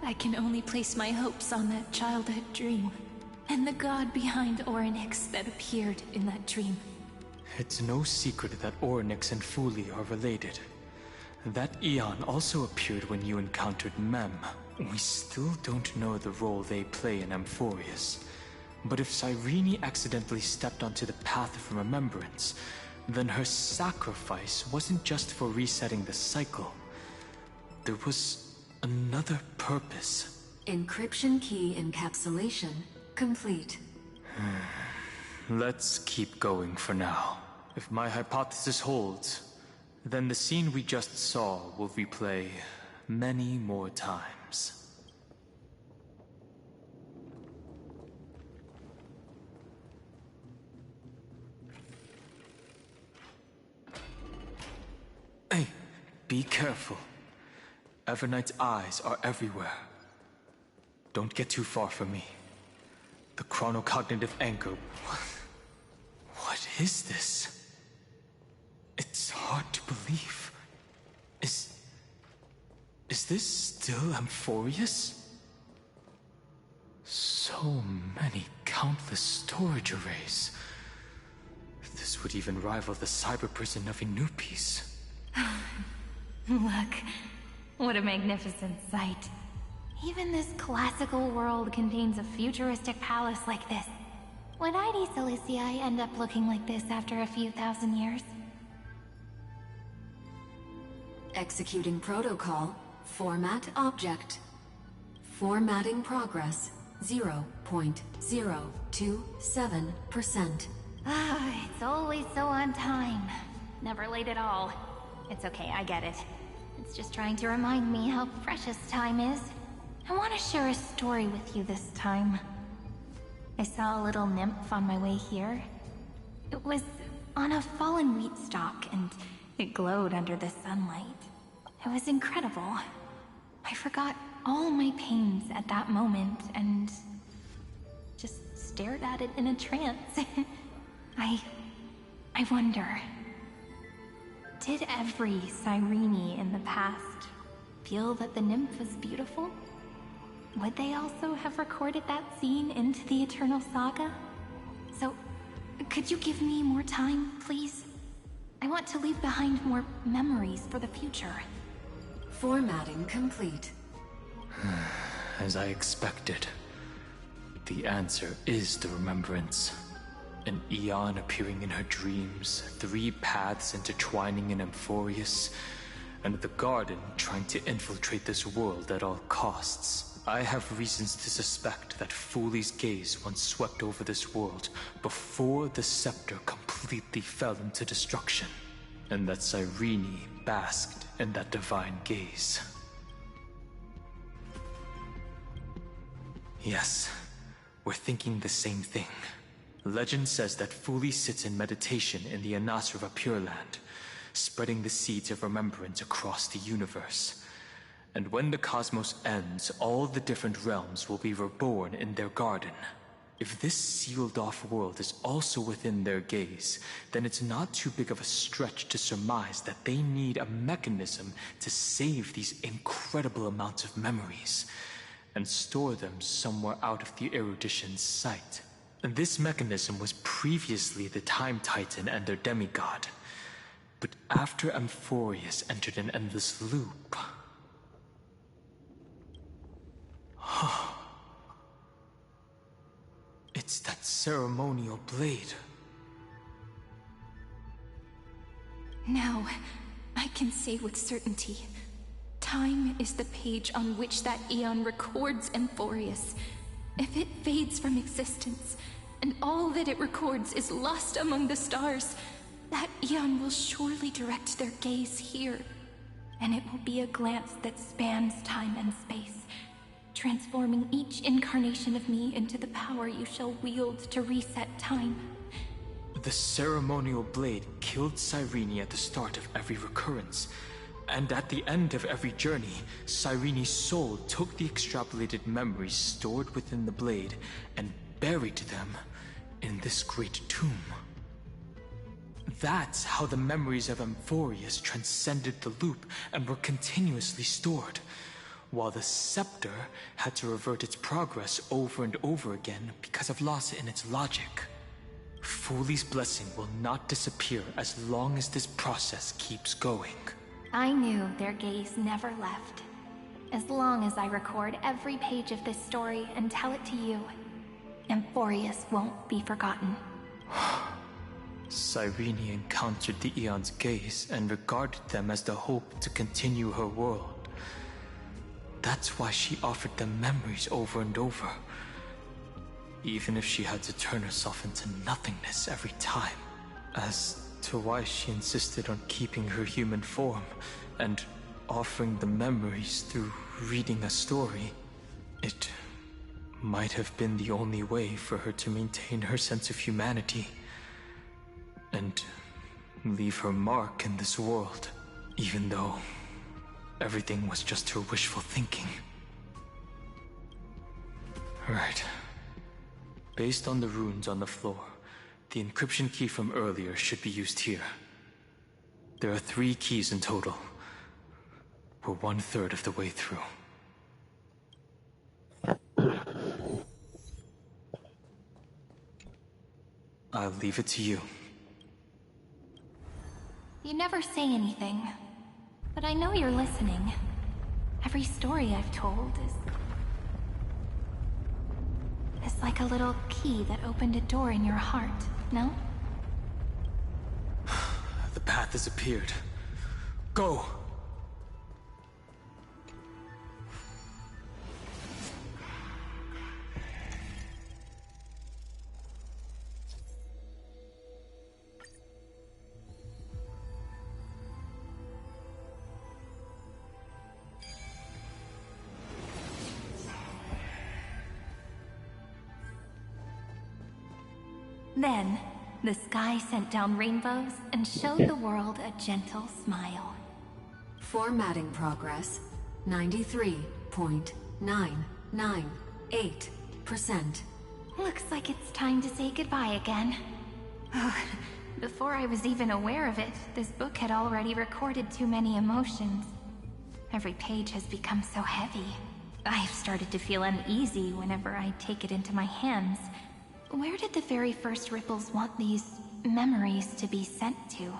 I can only place my hopes on that childhood dream, and the god behind Orynyx that appeared in that dream. It's no secret that Orynyx and Fuli are related. That Eon also appeared when you encountered Mem. We still don't know the role they play in Amphorius. But if Cyrene accidentally stepped onto the path of remembrance, then her sacrifice wasn't just for resetting the cycle. There was another purpose. Encryption key encapsulation complete. Let's keep going for now. If my hypothesis holds, then the scene we just saw will replay many more times. Hey, be careful. Evernight's eyes are everywhere. Don't get too far from me. The chronocognitive anchor... What is this? It's hard to believe. Is this still Amphorius? So many countless storage arrays. This would even rival the cyber prison of Inupis. Look, what a magnificent sight. Even this classical world contains a futuristic palace like this. Would ID Silicii end up looking like this after a few thousand years? Executing protocol. Format object. Formatting progress. 0.027%. Ah, it's always so on time. Never late at all. It's okay, I get it. It's just trying to remind me how precious time is. I want to share a story with you this time. I saw a little nymph on my way here. It was on a fallen wheat stalk, and it glowed under the sunlight. It was incredible. I forgot all my pains at that moment, and just stared at it in a trance. I wonder... Did every Cyrene in the past feel that the nymph was beautiful? Would they also have recorded that scene into the Eternal Saga? So, could you give me more time, please? I want to leave behind more memories for the future. Formatting complete. As I expected. The answer is the remembrance. An Eon appearing in her dreams, 3 paths intertwining in Amphorius, and the Garden trying to infiltrate this world at all costs. I have reasons to suspect that Fuli's gaze once swept over this world before the scepter completely fell into destruction, and that Cyrene basked in that divine gaze. Yes, we're thinking the same thing. Legend says that Fuli sits in meditation in the Anasra Pure Land, spreading the seeds of remembrance across the universe. And when the cosmos ends, all the different realms will be reborn in their garden. If this sealed-off world is also within their gaze, then it's not too big of a stretch to surmise that they need a mechanism to save these incredible amounts of memories, and store them somewhere out of the erudition's sight. And this mechanism was previously the Time Titan and their demigod. But after Amphorius entered an endless loop... It's that ceremonial blade. Now, I can say with certainty, time is the page on which that Eon records Amphorius. If it fades from existence, and all that it records is lost among the stars, that Eon will surely direct their gaze here. and it will be a glance that spans time and space, transforming each incarnation of me into the power you shall wield to reset time. The ceremonial blade killed Cyrene at the start of every recurrence, and at the end of every journey, Cyrene's soul took the extrapolated memories stored within the blade and buried them in this great tomb. That's how the memories of Amphorius transcended the loop and were continuously stored, while the scepter had to revert its progress over and over again because of loss in its logic. Foley's blessing will not disappear as long as this process keeps going. I knew their gaze never left. As long as I record every page of this story and tell it to you, Amphorius won't be forgotten. Cyrene encountered the Eon's gaze and regarded them as the hope to continue her world. That's why she offered them memories over and over, even if she had to turn herself into nothingness every time. As to why she insisted on keeping her human form and offering the memories through reading a story, it might have been the only way for her to maintain her sense of humanity and leave her mark in this world, even though everything was just her wishful thinking. Right. Based on the runes on the floor, the encryption key from earlier should be used here. There are 3 keys in total. We're 1/3 of the way through. I'll leave it to you. You never say anything, but I know you're listening. Every story I've told is like a little key that opened a door in your heart, no? The path has appeared. Go! Then, the sky sent down rainbows and showed the world a gentle smile. Formatting progress, 93.998%. Looks like it's time to say goodbye again. Before I was even aware of it, this book had already recorded too many emotions. Every page has become so heavy. I've started to feel uneasy whenever I take it into my hands. Where did the very first ripples want these memories to be sent to?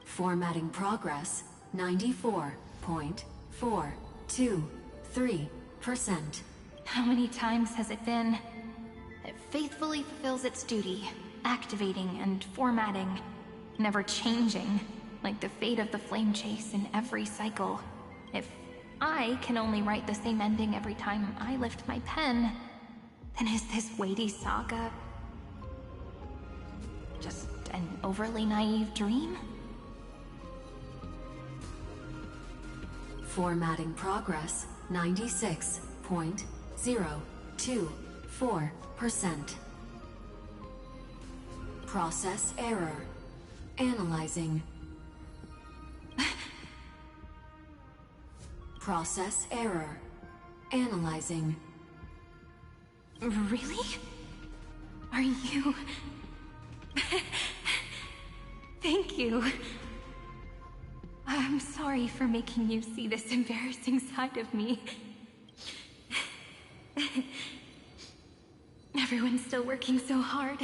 Formatting progress, 94.423%. How many times has it been? It faithfully fulfills its duty, activating and formatting, never changing, like the fate of the flame chase in every cycle. If I can only write the same ending every time I lift my pen, then is this weighty saga just an overly naive dream? Formatting progress, 96.024%. Process error. Analyzing. Process error. Analyzing. Really? Are you... Thank you. I'm sorry for making you see this embarrassing side of me. Everyone's still working so hard.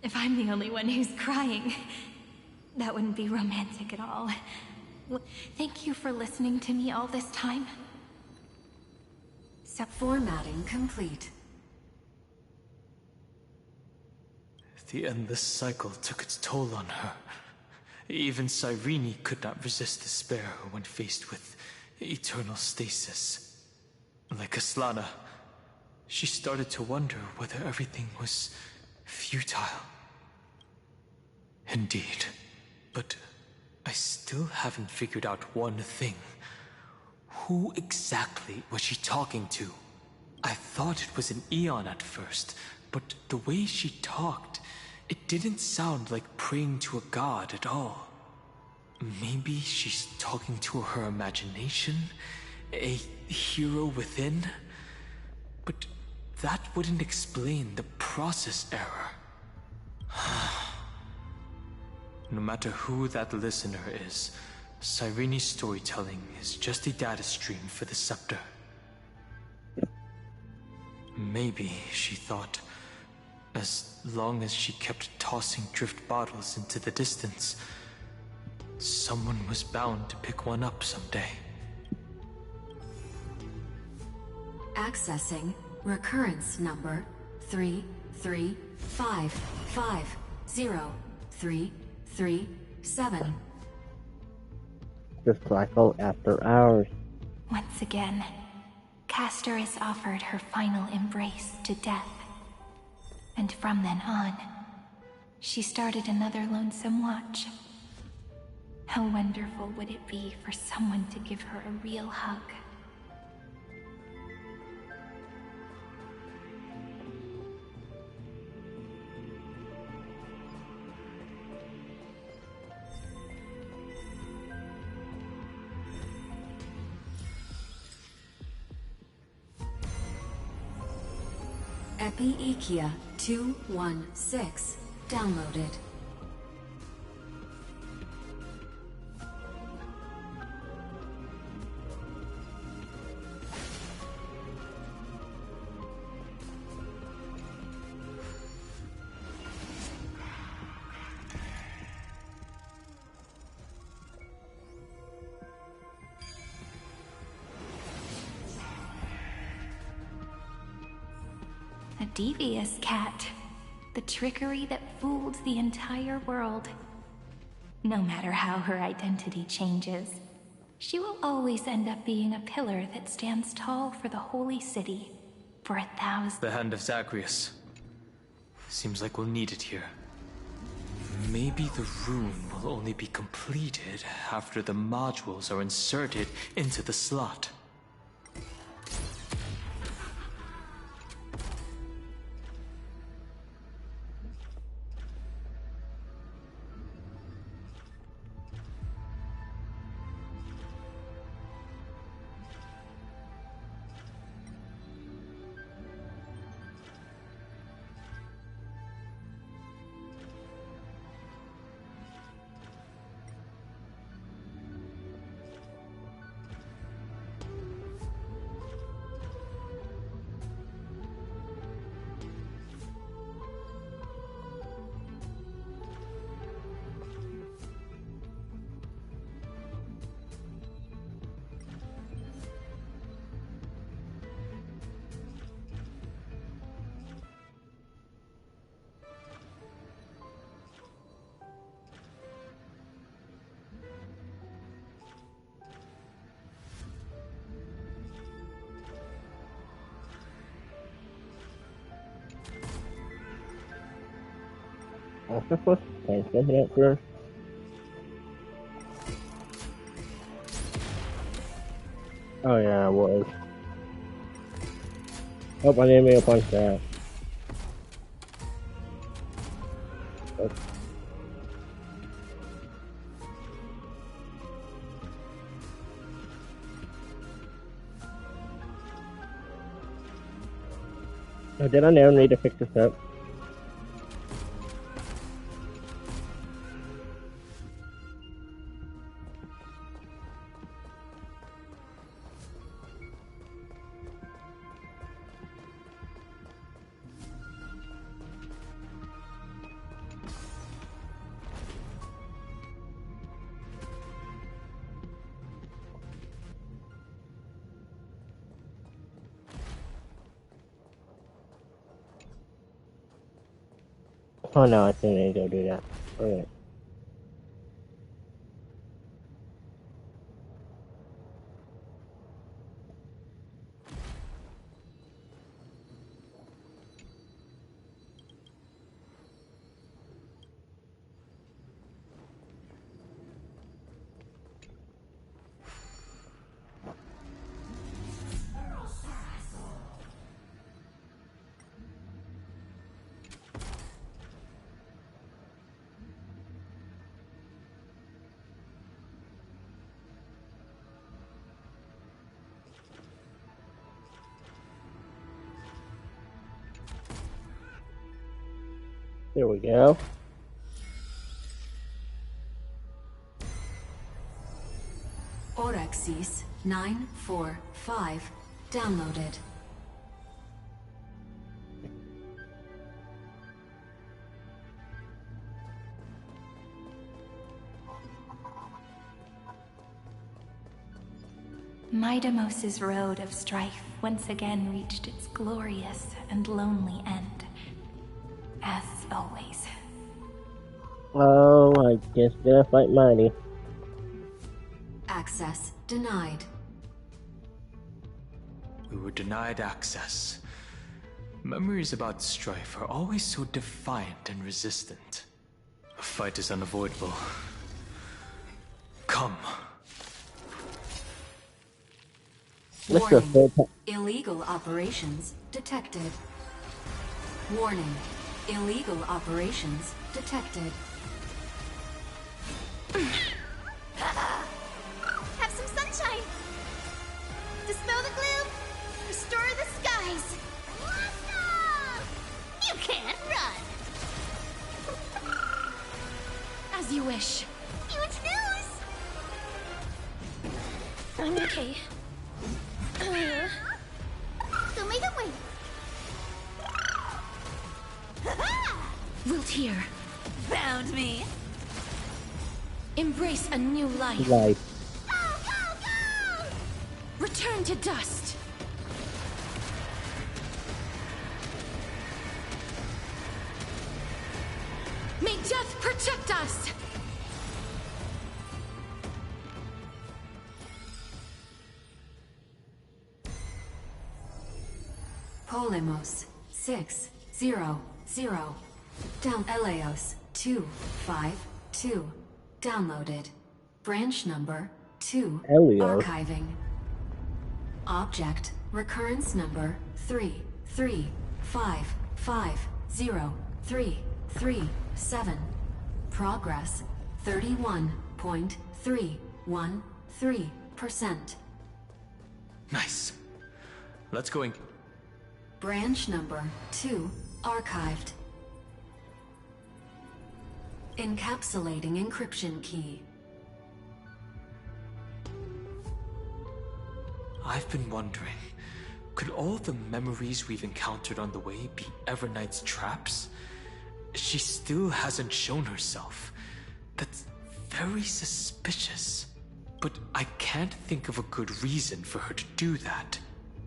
If I'm the only one who's crying, that wouldn't be romantic at all. Thank you for listening to me all this time. Formatting complete. The endless cycle took its toll on her. Even Cyrene could not resist despair when faced with eternal stasis. Like Aslana, she started to wonder whether everything was futile. Indeed, but I still haven't figured out one thing. Who exactly was she talking to? I thought it was an Eon at first, but the way she talked, it didn't sound like praying to a god at all. Maybe she's talking to her imagination? A hero within? But that wouldn't explain the process error. No matter who that listener is, Cyrene's storytelling is just a data stream for the scepter. Maybe, she thought, as long as she kept tossing drift bottles into the distance, someone was bound to pick one up someday. Accessing recurrence number 335503337. The cycle after hours. Once again, Castor is offered her final embrace to death. And from then on, she started another lonesome watch. How wonderful would it be for someone to give her a real hug? Epi-Ikia 216 downloaded. A devious cat. The trickery that fooled the entire world. No matter how her identity changes, she will always end up being a pillar that stands tall for the holy city for 1,000. The Hand of Zagreus. Seems like we'll need it here. Maybe the rune will only be completed after the modules are inserted into the slot. Octopus? Can I open it first? Oh yeah, I was. Oh, I didn't mean to punch that. Oh. Oh, did I never need to fix this up? Oh no, I still need to go do that. Alright. Here we go. Orexis 945 downloaded. Midamos's road of strife once again reached its glorious and lonely end. As always. Oh, I guess gonna fight Mighty. Access denied. We were denied access. Memories about strife are always so defiant and resistant. A fight is unavoidable. Come. Warning. Illegal operations detected. Warning. Illegal operations detected. Have some sunshine! Dispel the gloom! Restore the skies! You can't run! As you wish. Huge news! I'm okay. Show me the way! Wilt hear. Found me! Embrace a new life. Life. Return to dust. May death protect us. Polemos 600. Down Eleos 252. Downloaded. Branch number 2. Helios. Archiving. Object recurrence number 335503337. Progress 31.313%. Nice. Let's go in. Branch number 2 archived. Encapsulating encryption key. I've been wondering, could all the memories we've encountered on the way be Everknight's traps? She still hasn't shown herself. That's very suspicious. But I can't think of a good reason for her to do that.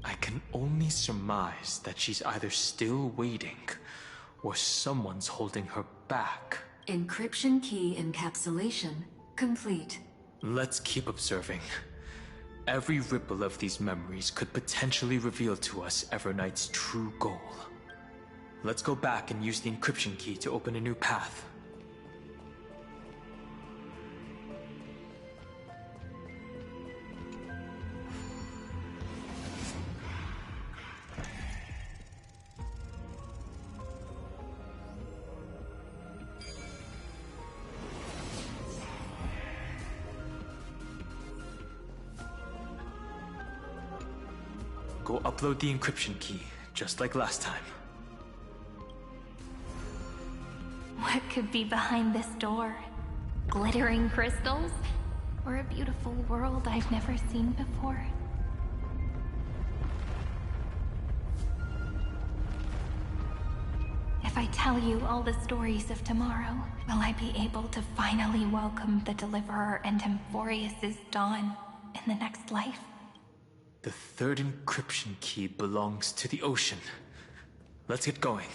I can only surmise that she's either still waiting, or someone's holding her back. Encryption key encapsulation complete. Let's keep observing. Every ripple of these memories could potentially reveal to us Everknight's true goal. Let's go back and use the encryption key to open a new path. Go upload the encryption key, just like last time. What could be behind this door? Glittering crystals? Or a beautiful world I've never seen before? If I tell you all the stories of tomorrow, will I be able to finally welcome the Deliverer and Emphorius' dawn in the next life? The third encryption key belongs to the ocean. Let's get going.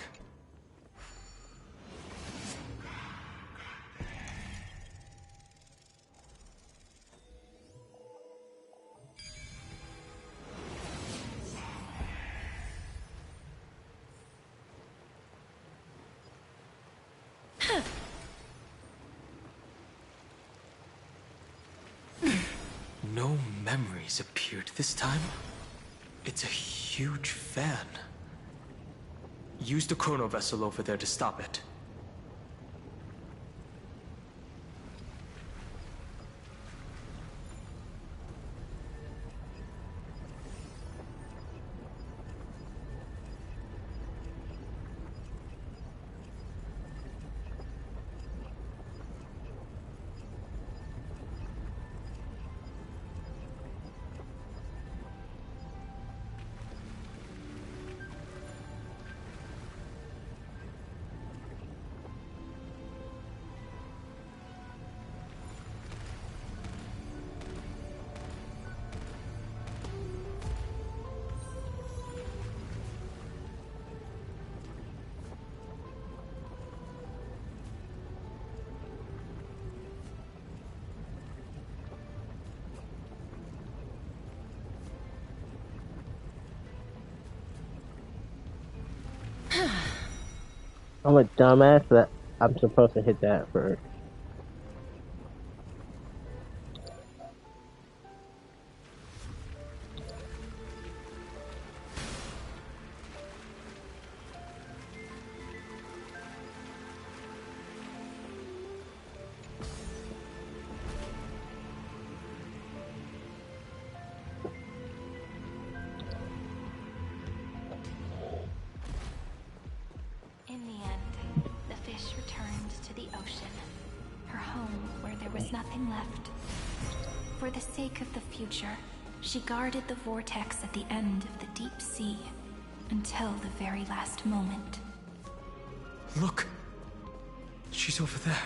No memories appeared this time. It's a huge fan. Use the chrono vessel over there to stop it. I'm a dumbass that I'm supposed to hit that first. In the end, the fish returned to the ocean, her home where there was nothing left. For the sake of the future, she guarded the vortex at the end of the deep sea until the very last moment. Look! She's over there.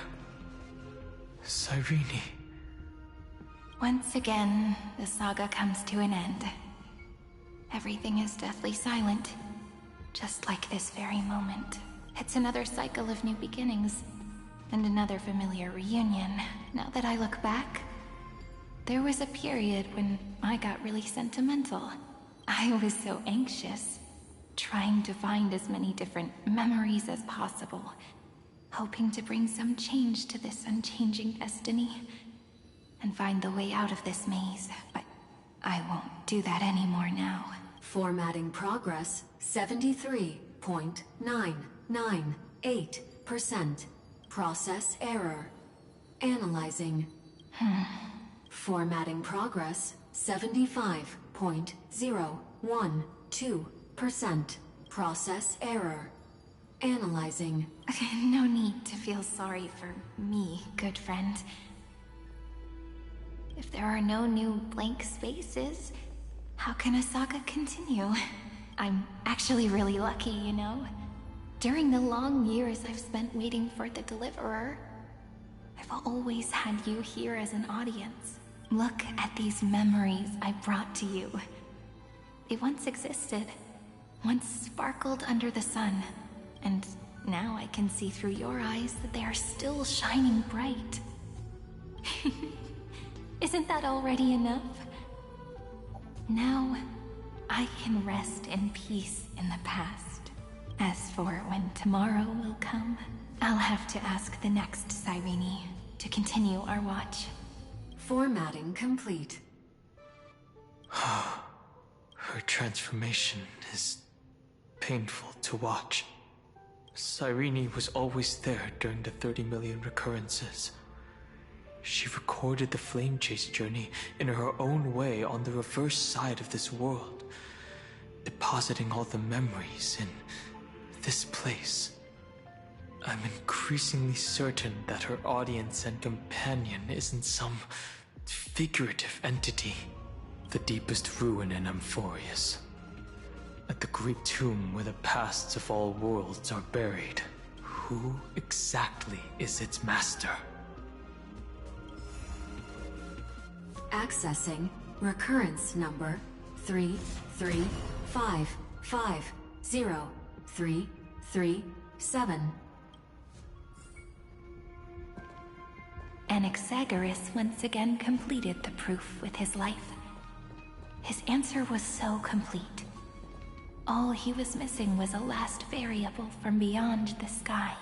Cyrene. Once again, the saga comes to an end. Everything is deathly silent, just like this very moment. It's another cycle of new beginnings, and another familiar reunion. Now that I look back, there was a period when I got really sentimental. I was so anxious, trying to find as many different memories as possible, hoping to bring some change to this unchanging destiny, and find the way out of this maze, but I won't do that anymore now. Formatting progress 73.998%. Process error. Analyzing. Formatting progress 75.012%. Process error. Analyzing. No need to feel sorry for me, good friend. If there are no new blank spaces, how can a saga continue? I'm actually really lucky, you know? During the long years I've spent waiting for the Deliverer, I've always had you here as an audience. Look at these memories I brought to you. They once existed, once sparkled under the sun, and now I can see through your eyes that they are still shining bright. Isn't that already enough? Now, I can rest in peace in the past. As for when tomorrow will come, I'll have to ask the next Cyrene to continue our watch. Formatting complete. Her transformation is painful to watch. Cyrene was always there during the 30 million recurrences. She recorded the flame chase journey in her own way on the reverse side of this world, depositing all the memories in this place. I'm increasingly certain that her audience and companion isn't some figurative entity. The deepest ruin in Amphorius. At the great tomb where the pasts of all worlds are buried. Who exactly is its master? Accessing recurrence number 335503337. Anaxagoras once again completed the proof with his life. His answer was so complete. All he was missing was a last variable from beyond the sky.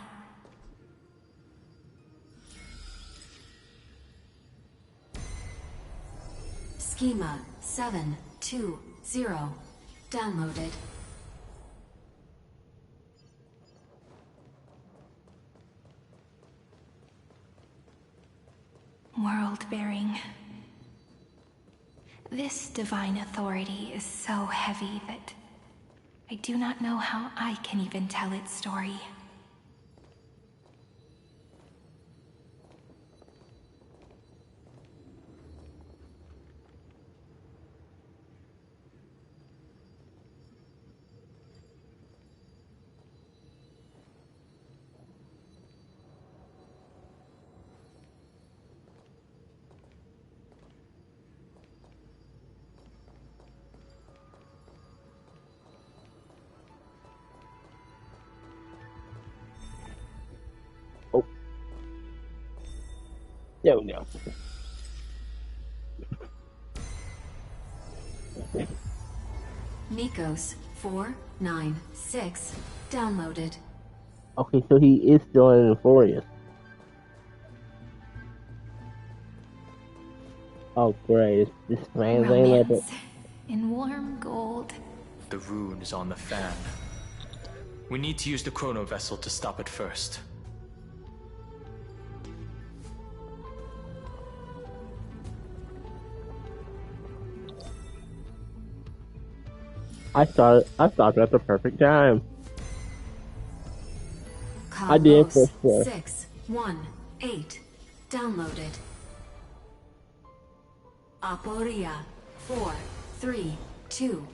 Schema 720. Downloaded. World-bearing. This divine authority is so heavy that I do not know how I can even tell its story. No. Nikos 496 downloaded. Okay, so he is still in Euphorius. Oh, great. This man's ain't like it. In warm gold. The rune is on the fan. We need to use the chrono vessel to stop it first. I stopped at the perfect time. I did for sure. 618 downloaded. Aporia 432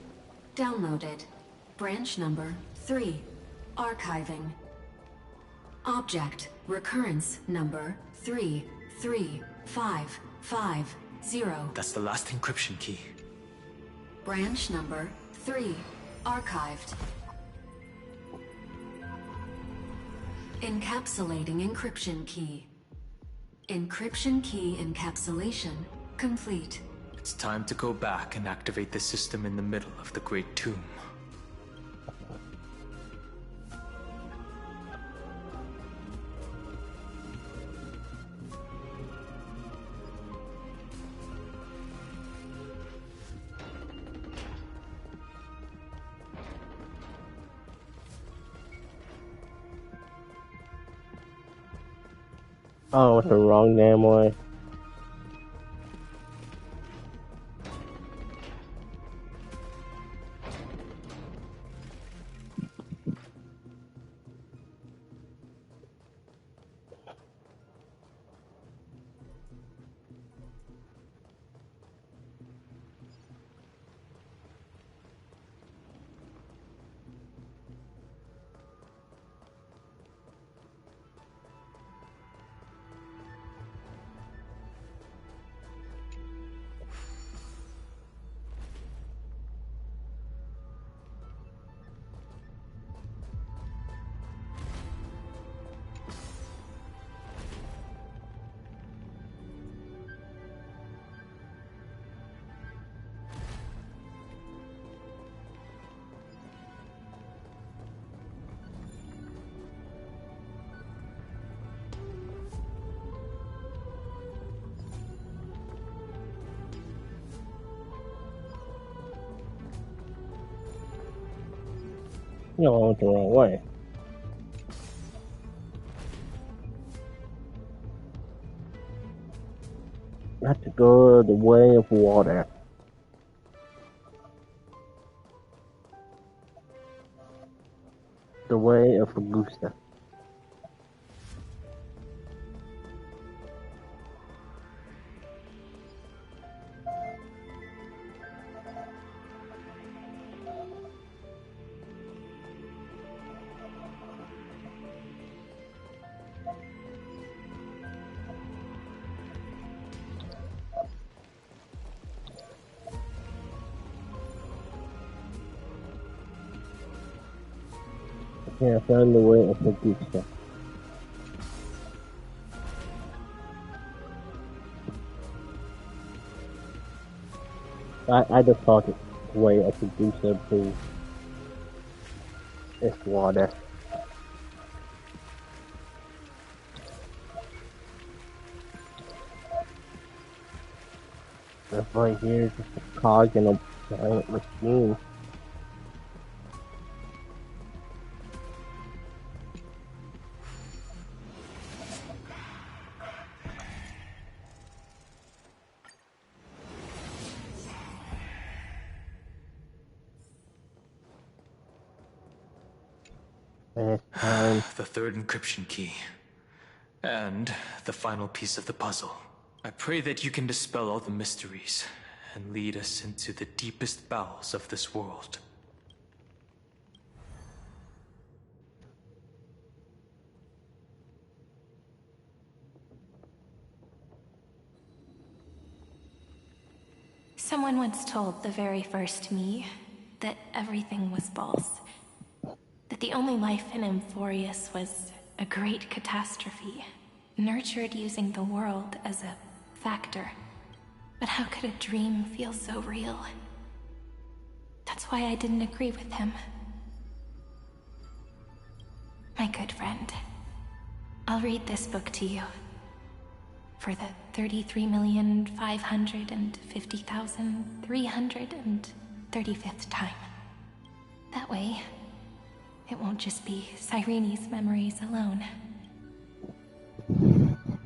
downloaded. Branch number 3 archiving. Object recurrence number 33550. That's the last encryption key. Branch number 3 archived. Encapsulating encryption key. Encryption key encapsulation complete. It's time to go back and activate the system in the middle of the Great Tomb. Oh, it's the wrong damn way. No, I went the wrong way. I have to go the way of water. The way of Augusta. Yeah, I found the way of Augusta. I just thought it the way of Augusta to it's water. That's right here, just a cog in a giant machine. The third encryption key. And the final piece of the puzzle. I pray that you can dispel all the mysteries and lead us into the deepest bowels of this world. Someone once told the very first me that everything was false. That the only life in Euphorius was a great catastrophe, nurtured using the world as a factor. But how could a dream feel so real? That's why I didn't agree with him. My My good friend, I'll read this book to you. For the 33,550,335th time. That way, it won't just be Cyrene's memories alone.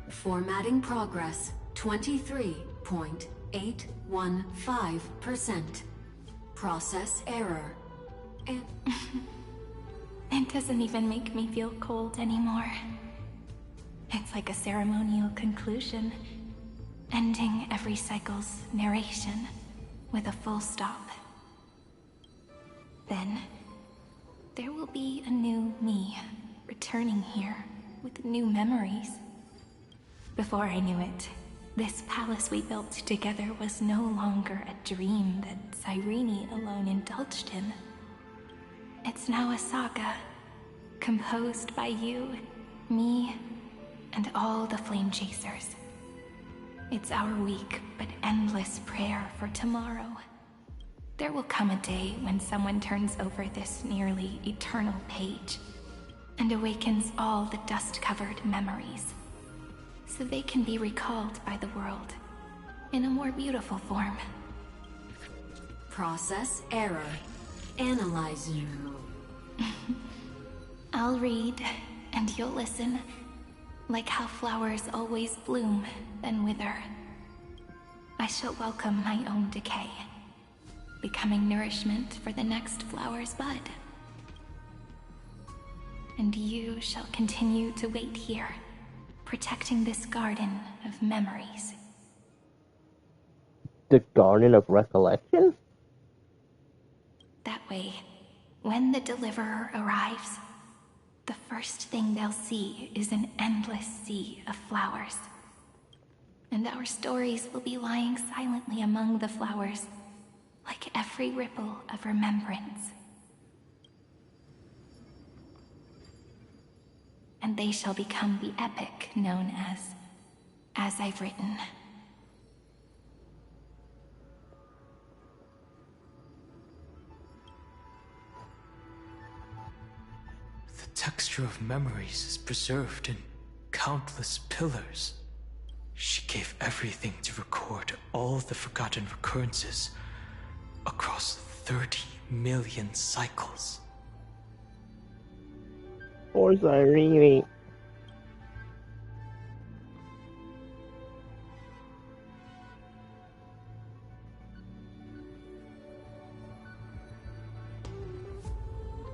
Formatting progress 23.815%. Process error. It doesn't even make me feel cold anymore. It's like a ceremonial conclusion, ending every cycle's narration with a full stop. Then, there will be a new me returning here with new memories. Before I knew it, this palace we built together was no longer a dream that Cyrene alone indulged in. It's now a saga, composed by you, me, and all the Flame Chasers. It's our weak but endless prayer for tomorrow. There will come a day when someone turns over this nearly eternal page and awakens all the dust-covered memories, so they can be recalled by the world in a more beautiful form. Process error. Analyzing. I'll read, and you'll listen, like how flowers always bloom, then wither. I shall welcome my own decay, becoming nourishment for the next flower's bud. And you shall continue to wait here, protecting this garden of memories. The Garden of Recollection? That way, when the Deliverer arrives, the first thing they'll see is an endless sea of flowers. And our stories will be lying silently among the flowers, like every ripple of remembrance. And they shall become the epic known as I've written. The texture of memories is preserved in countless pillars. She gave everything to record all the forgotten recurrences across 30 million cycles. Poor Cyrene.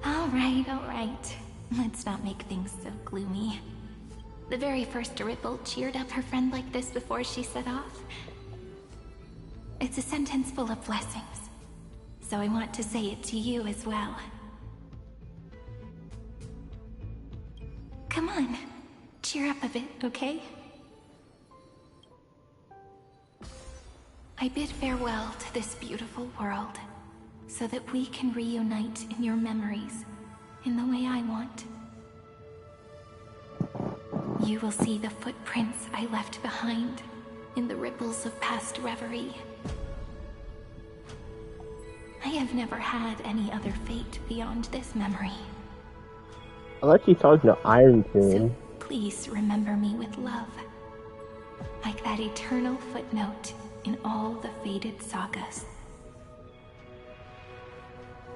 All right. Let's not make things so gloomy. The very first ripple cheered up her friend like this before she set off. It's a sentence full of blessings, so I want to say it to you as well. Come on, cheer up a bit, okay? I bid farewell to this beautiful world, so that we can reunite in your memories, in the way I want. You will see the footprints I left behind, in the ripples of past reverie. I have never had any other fate beyond this memory. I like she's talking to Iron Queen. Please remember me with love, like that eternal footnote in all the faded sagas.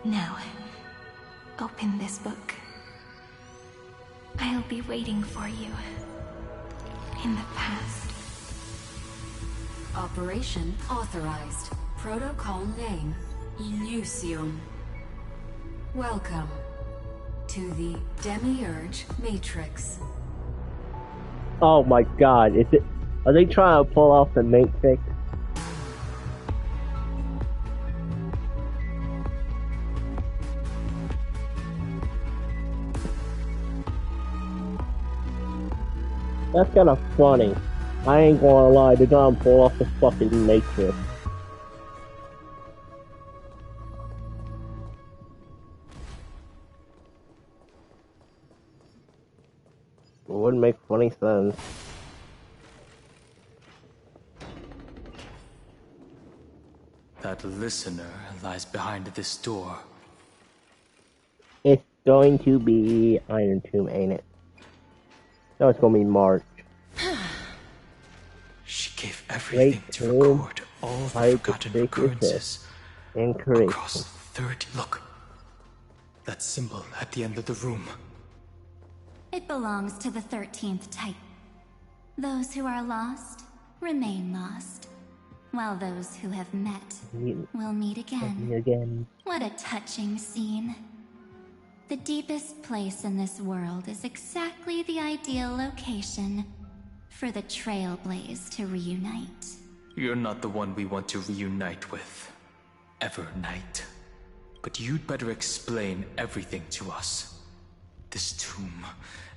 Now, open this book. I'll be waiting for you in the past. Operation authorized. Protocol name, Illusion. Welcome to the Demiurge Matrix. Oh my god, are they trying to pull off the Matrix? That's kinda funny. I ain't gonna lie, they're trying to pull off the fucking Matrix. It wouldn't make funny sense. That listener lies behind this door. It's going to be Iron Tomb, ain't it? No, it's gonna be March. She gave everything to record all the forgotten occurrences across the 30. Look, that symbol at the end of the room. It belongs to the 13th type. Those who are lost remain lost, while those who have met will meet again. What a touching scene. The deepest place in this world is exactly the ideal location for the Trailblaze to reunite. You're not the one we want to reunite with, Evernight. But you'd better explain everything to us. This tomb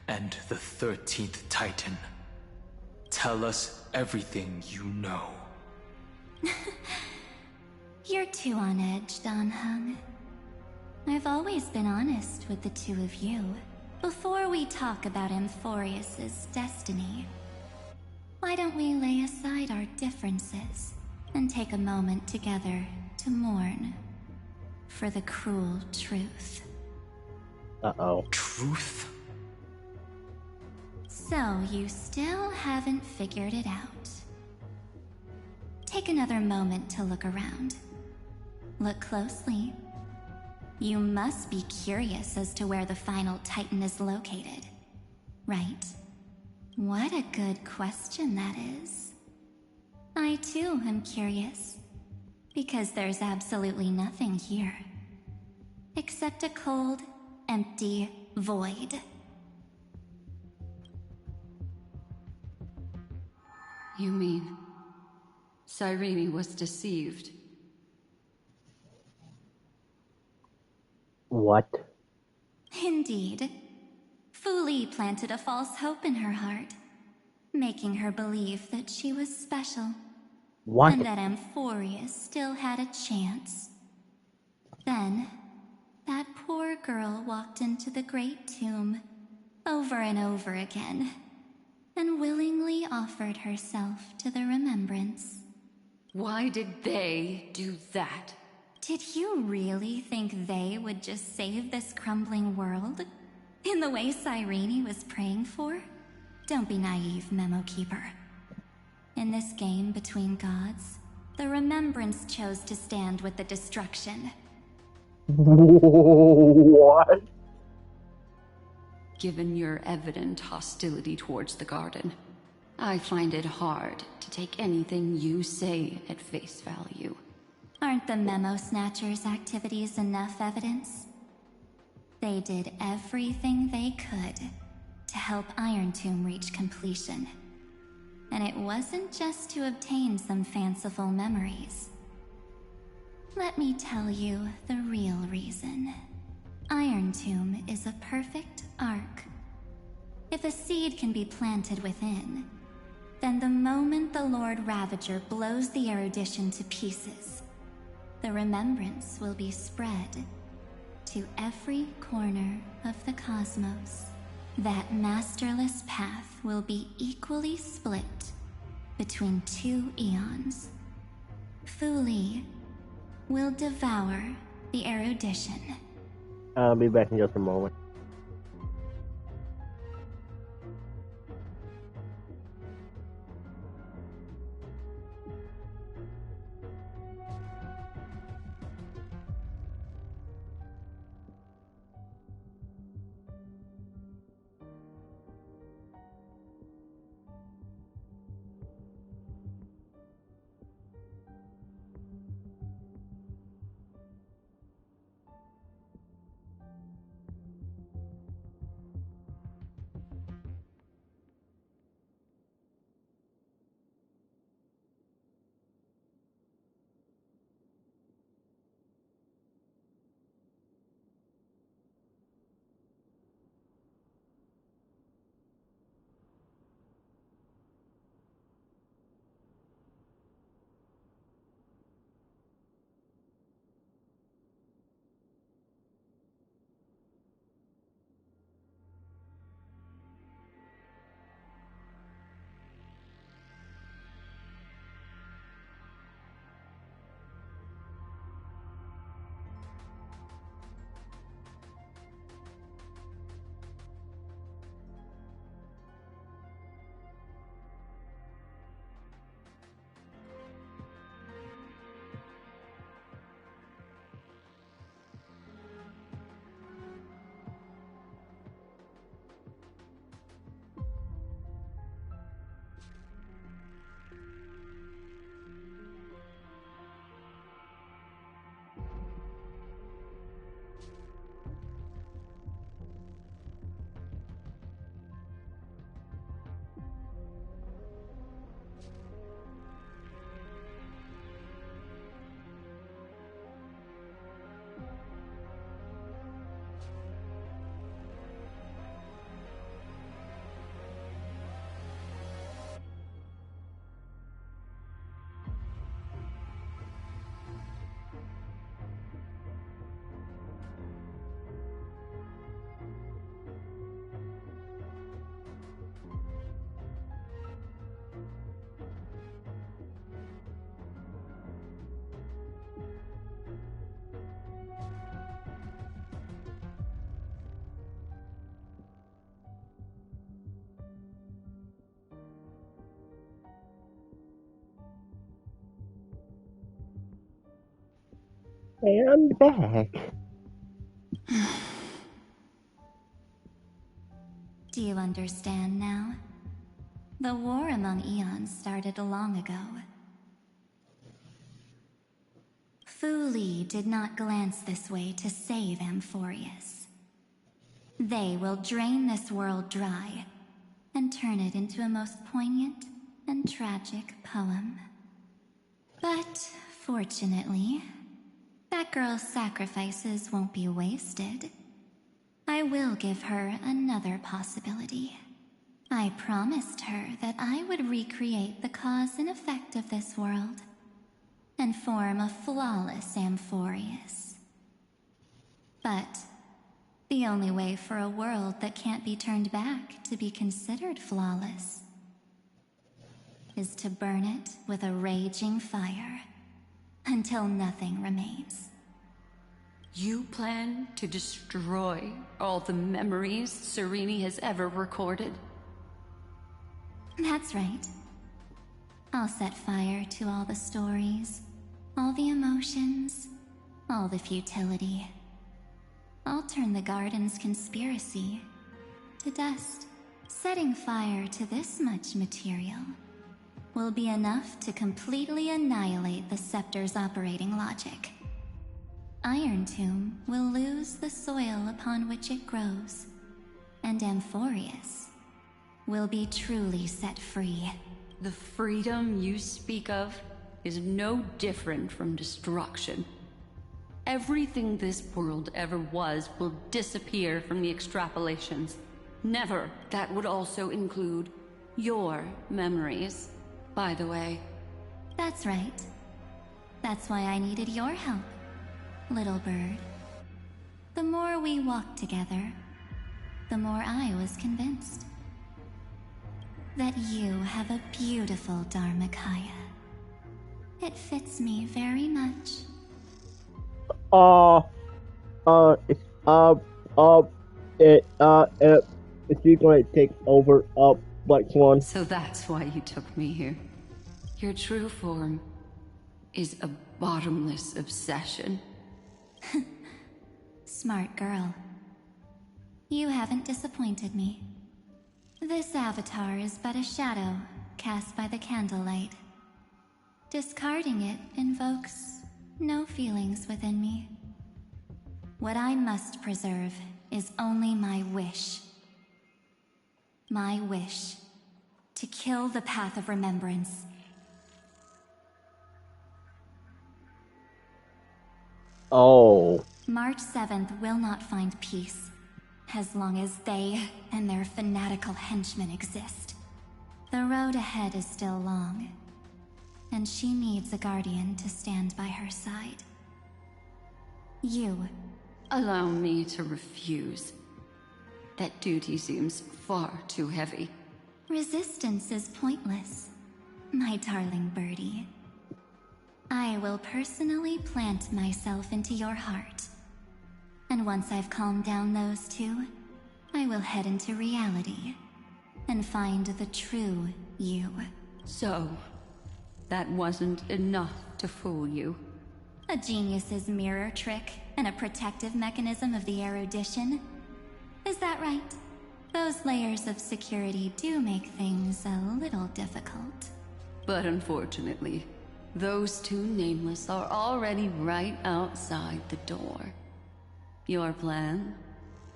and the 13th Titan. Tell us everything you know. You're too on edge, Danhung. I've always been honest with the two of you. Before we talk about Amphorius's destiny, why don't we lay aside our differences and take a moment together to mourn for the cruel truth? Uh-oh. Truth? So you still haven't figured it out. Take another moment to look around. Look closely. You must be curious as to where the final Titan is located, right? What a good question that is. I too am curious, because there's absolutely nothing here, except a cold, empty void. You mean Cyrene was deceived? What? Indeed. Fu Li planted a false hope in her heart, making her believe that she was special. What? And that Amphorius still had a chance. Then, that poor girl walked into the Great Tomb over and over again, and willingly offered herself to the remembrance. Why did they do that? Did you really think they would just save this crumbling world? In the way Cyrene was praying for? Don't be naive, Memo Keeper. In this game between gods, the remembrance chose to stand with the destruction. What? Given your evident hostility towards the garden, I find it hard to take anything you say at face value. Aren't the Memo Snatchers' activities enough evidence? They did everything they could to help Iron Tomb reach completion. And it wasn't just to obtain some fanciful memories. Let me tell you the real reason. Iron Tomb is a perfect arc. If a seed can be planted within, then the moment the Lord Ravager blows the erudition to pieces, the remembrance will be spread to every corner of the cosmos. That masterless path will be equally split between two eons. Fu Li will devour the erudition. I'll be back in just a moment. Hey, I'm back. Do you understand now? The war among eons started long ago. Fu Li did not glance this way to save Amphorius. They will drain this world dry and turn it into a most poignant and tragic poem. But, fortunately, that girl's sacrifices won't be wasted. I will give her another possibility. I promised her that I would recreate the cause and effect of this world and form a flawless Amphorius. But the only way for a world that can't be turned back to be considered flawless is to burn it with a raging fire until nothing remains. You plan to destroy all the memories Serene has ever recorded? That's right. I'll set fire to all the stories, all the emotions, all the futility. I'll turn the garden's conspiracy to dust. Setting fire to this much material will be enough to completely annihilate the scepter's operating logic. Iron Tomb will lose the soil upon which it grows, and Amphorius will be truly set free. The freedom you speak of is no different from destruction. Everything this world ever was will disappear from the extrapolations. Never. That would also include your memories, by the way. That's right. That's why I needed your help, little bird. The more we walked together, the more I was convinced that you have a beautiful Dharmakaya. It fits me very much. Is he going to take over, Black Swan? So that's why you took me here. Your true form is a bottomless obsession. Smart girl. You haven't disappointed me. This avatar is but a shadow cast by the candlelight. Discarding it invokes no feelings within me. What I must preserve is only my wish. My wish to kill the path of remembrance. Oh. March 7th will not find peace as long as they and their fanatical henchmen exist. The road ahead is still long, and she needs a guardian to stand by her side. You. Allow me to refuse. That duty seems far too heavy. Resistance is pointless, my darling birdie. I will personally plant myself into your heart. And once I've calmed down those two, I will head into reality and find the true you. So, that wasn't enough to fool you? A genius's mirror trick and a protective mechanism of the erudition? Is that right? Those layers of security do make things a little difficult. But unfortunately, those two nameless are already right outside the door. Your plan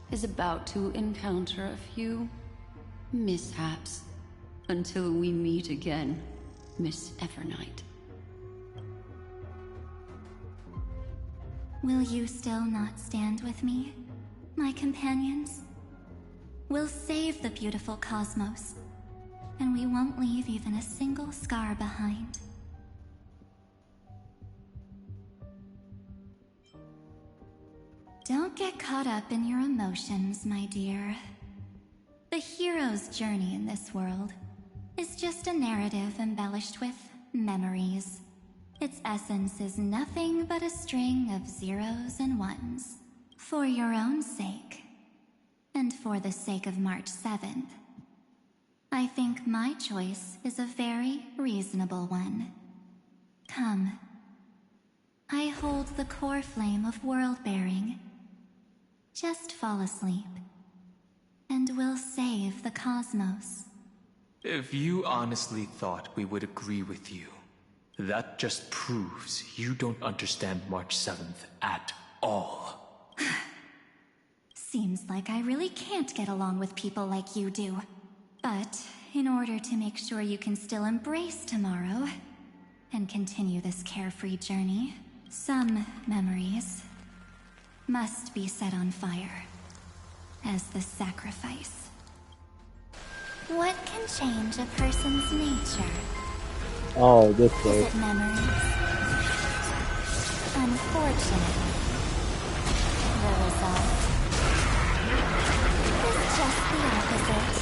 is about to encounter a few mishaps until we meet again, Miss Evernight. Will you still not stand with me, my companions? We'll save the beautiful cosmos, and we won't leave even a single scar behind. Don't get caught up in your emotions, my dear. The hero's journey in this world is just a narrative embellished with memories. Its essence is nothing but a string of zeros and ones. For your own sake, and for the sake of March 7th, I think my choice is a very reasonable one. Come, I hold the core flame of world-bearing. Just fall asleep, and we'll save the cosmos. If you honestly thought we would agree with you, that just proves you don't understand March 7th at all. Seems like I really can't get along with people like you do. But in order to make sure you can still embrace tomorrow and continue this carefree journey, some memories must be set on fire as the sacrifice. What can change a person's nature? Oh, this Is way. it memories? Unfortunately, the result is just the opposite.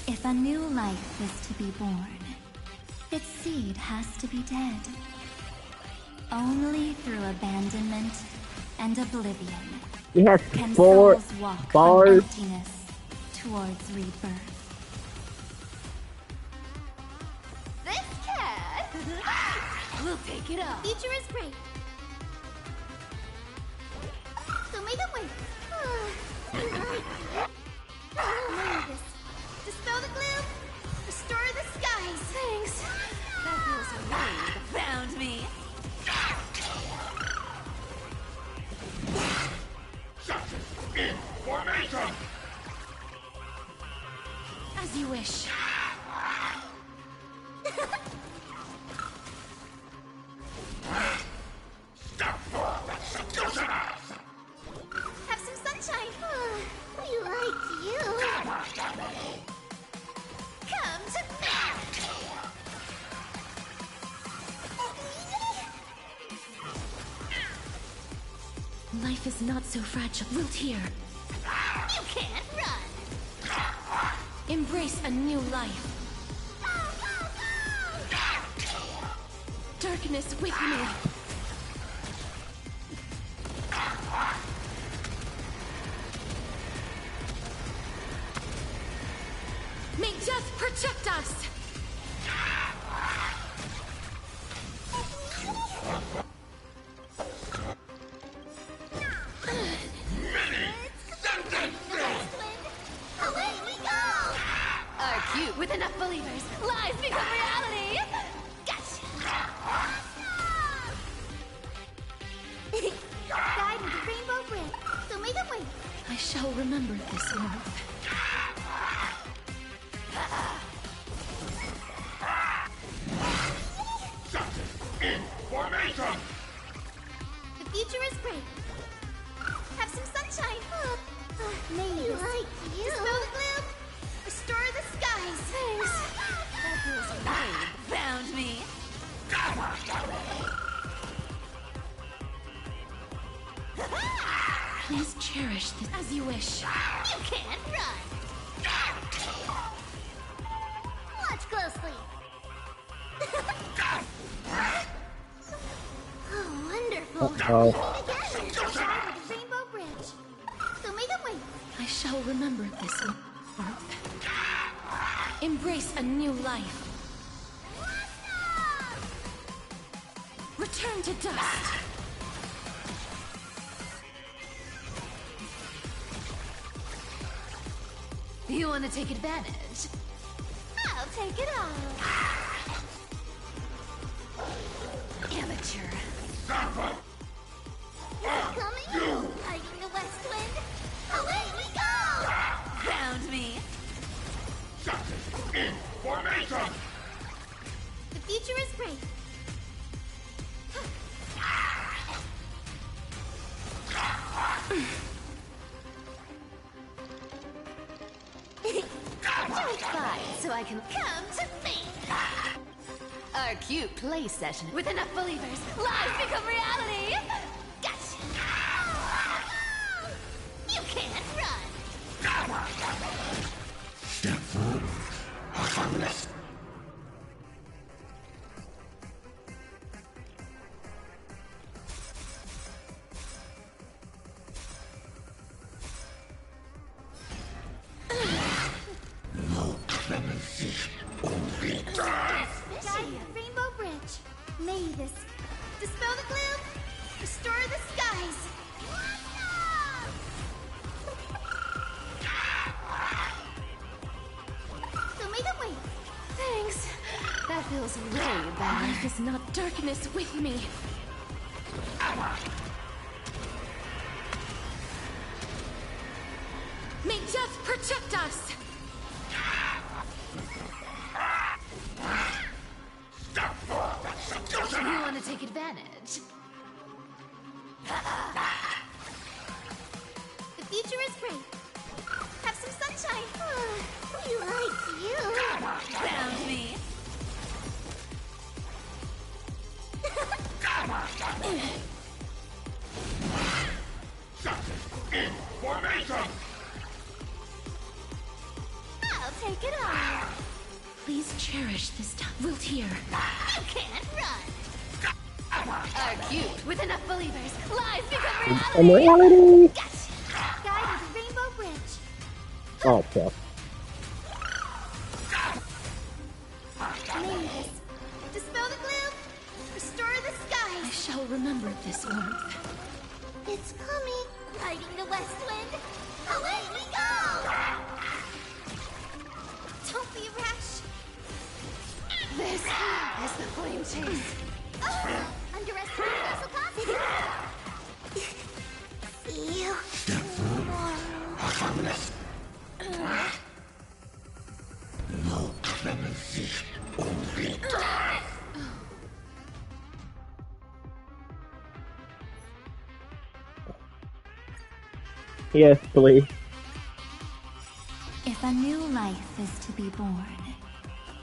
If a new life is to be born, its seed has to be dead. Only through abandonment and oblivion He has can 4 souls walk bars. from emptiness towards rebirth. This cat! We'll take it off. Future is great. So make it wait. This. Dispel the gloom. Restore the skies. Thanks. That feels way found me. In formation! As you wish. Have some sunshine. We like you. Come to me. Life is not so fragile. Wilt here. You can't run. Embrace a new life. Darkness with me. May death protect us! Away we go. Are cute with enough believers. Lies become reality. Gotcha. Guide into Rainbow Bridge. So make it wait. I shall remember this warmth. In formation! The future is great. Have some sunshine. We like you. Dispel the gloom. Restore the skies. Thanks. That feels way found me. Please cherish this as you wish. You can't run. Watch closely. Oh, wonderful. Uh-oh. Again. Guide into Rainbow Bridge. So make it wait. I shall remember this warmth. Embrace a new life. Return to dust. You want to take advantage? I'll take it all. Amateur. Coming? Hiding the west wind? Away we go! Found me. In formation! The future is great. Fine, so I can come to me. Our cute play session with enough believers. Lies become reality. Gotcha. You can't run. Mavis, dispel the gloom, restore the skies. So make it wait. Thanks. That feels way bad. Life is not darkness with me. May death protect us! You want to take advantage? The future is bright. Have some sunshine. We like you. Found me. I'll take it on. Please cherish this time. Wilt here. You can't run. Are cute with enough believers. Lies become And reality. reality. Gotcha. Guide with Rainbow Bridge. Oh, fuck. Mavis, dispel the gloom, restore the skies. I shall remember this warmth. It's coming. Riding the west wind. Away we go! Don't be rash. This is the flame chase. Underestimate vessel cost. See you. No clemency, only death. Yes, please. If a new life is to be born,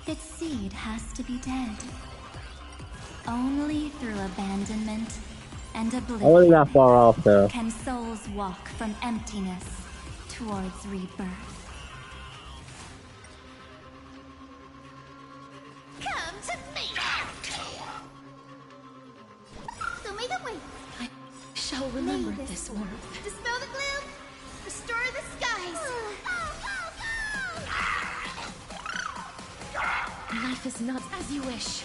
its seed has to be dead. Only through abandonment and I wasn't oblivion that far off, though. can souls walk from emptiness towards rebirth. Come to me. So make it wait. I shall remember Mavis, this warmth. dispel the gloom, restore the skies. Life is not as you wish.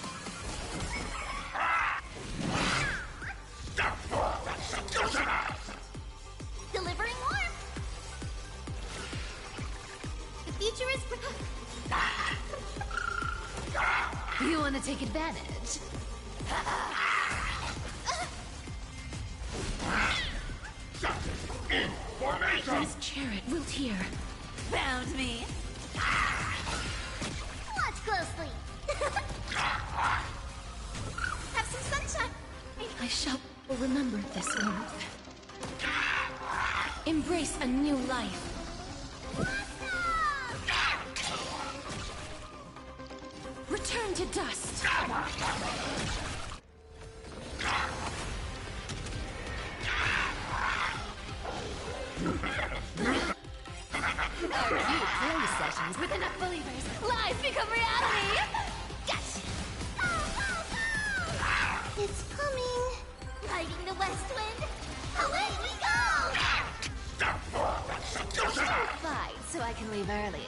Delivering warmth. The future is. You want to take advantage? Please chariot wilt here. Found me. Watch closely. Have some sunshine. I shall remember this warmth. Embrace a new life. Return to dust. Our cute play sessions with enough believers. Lies become reality. Gotcha. It's coming. Riding the west wind. Away we go. Fight so I can leave early.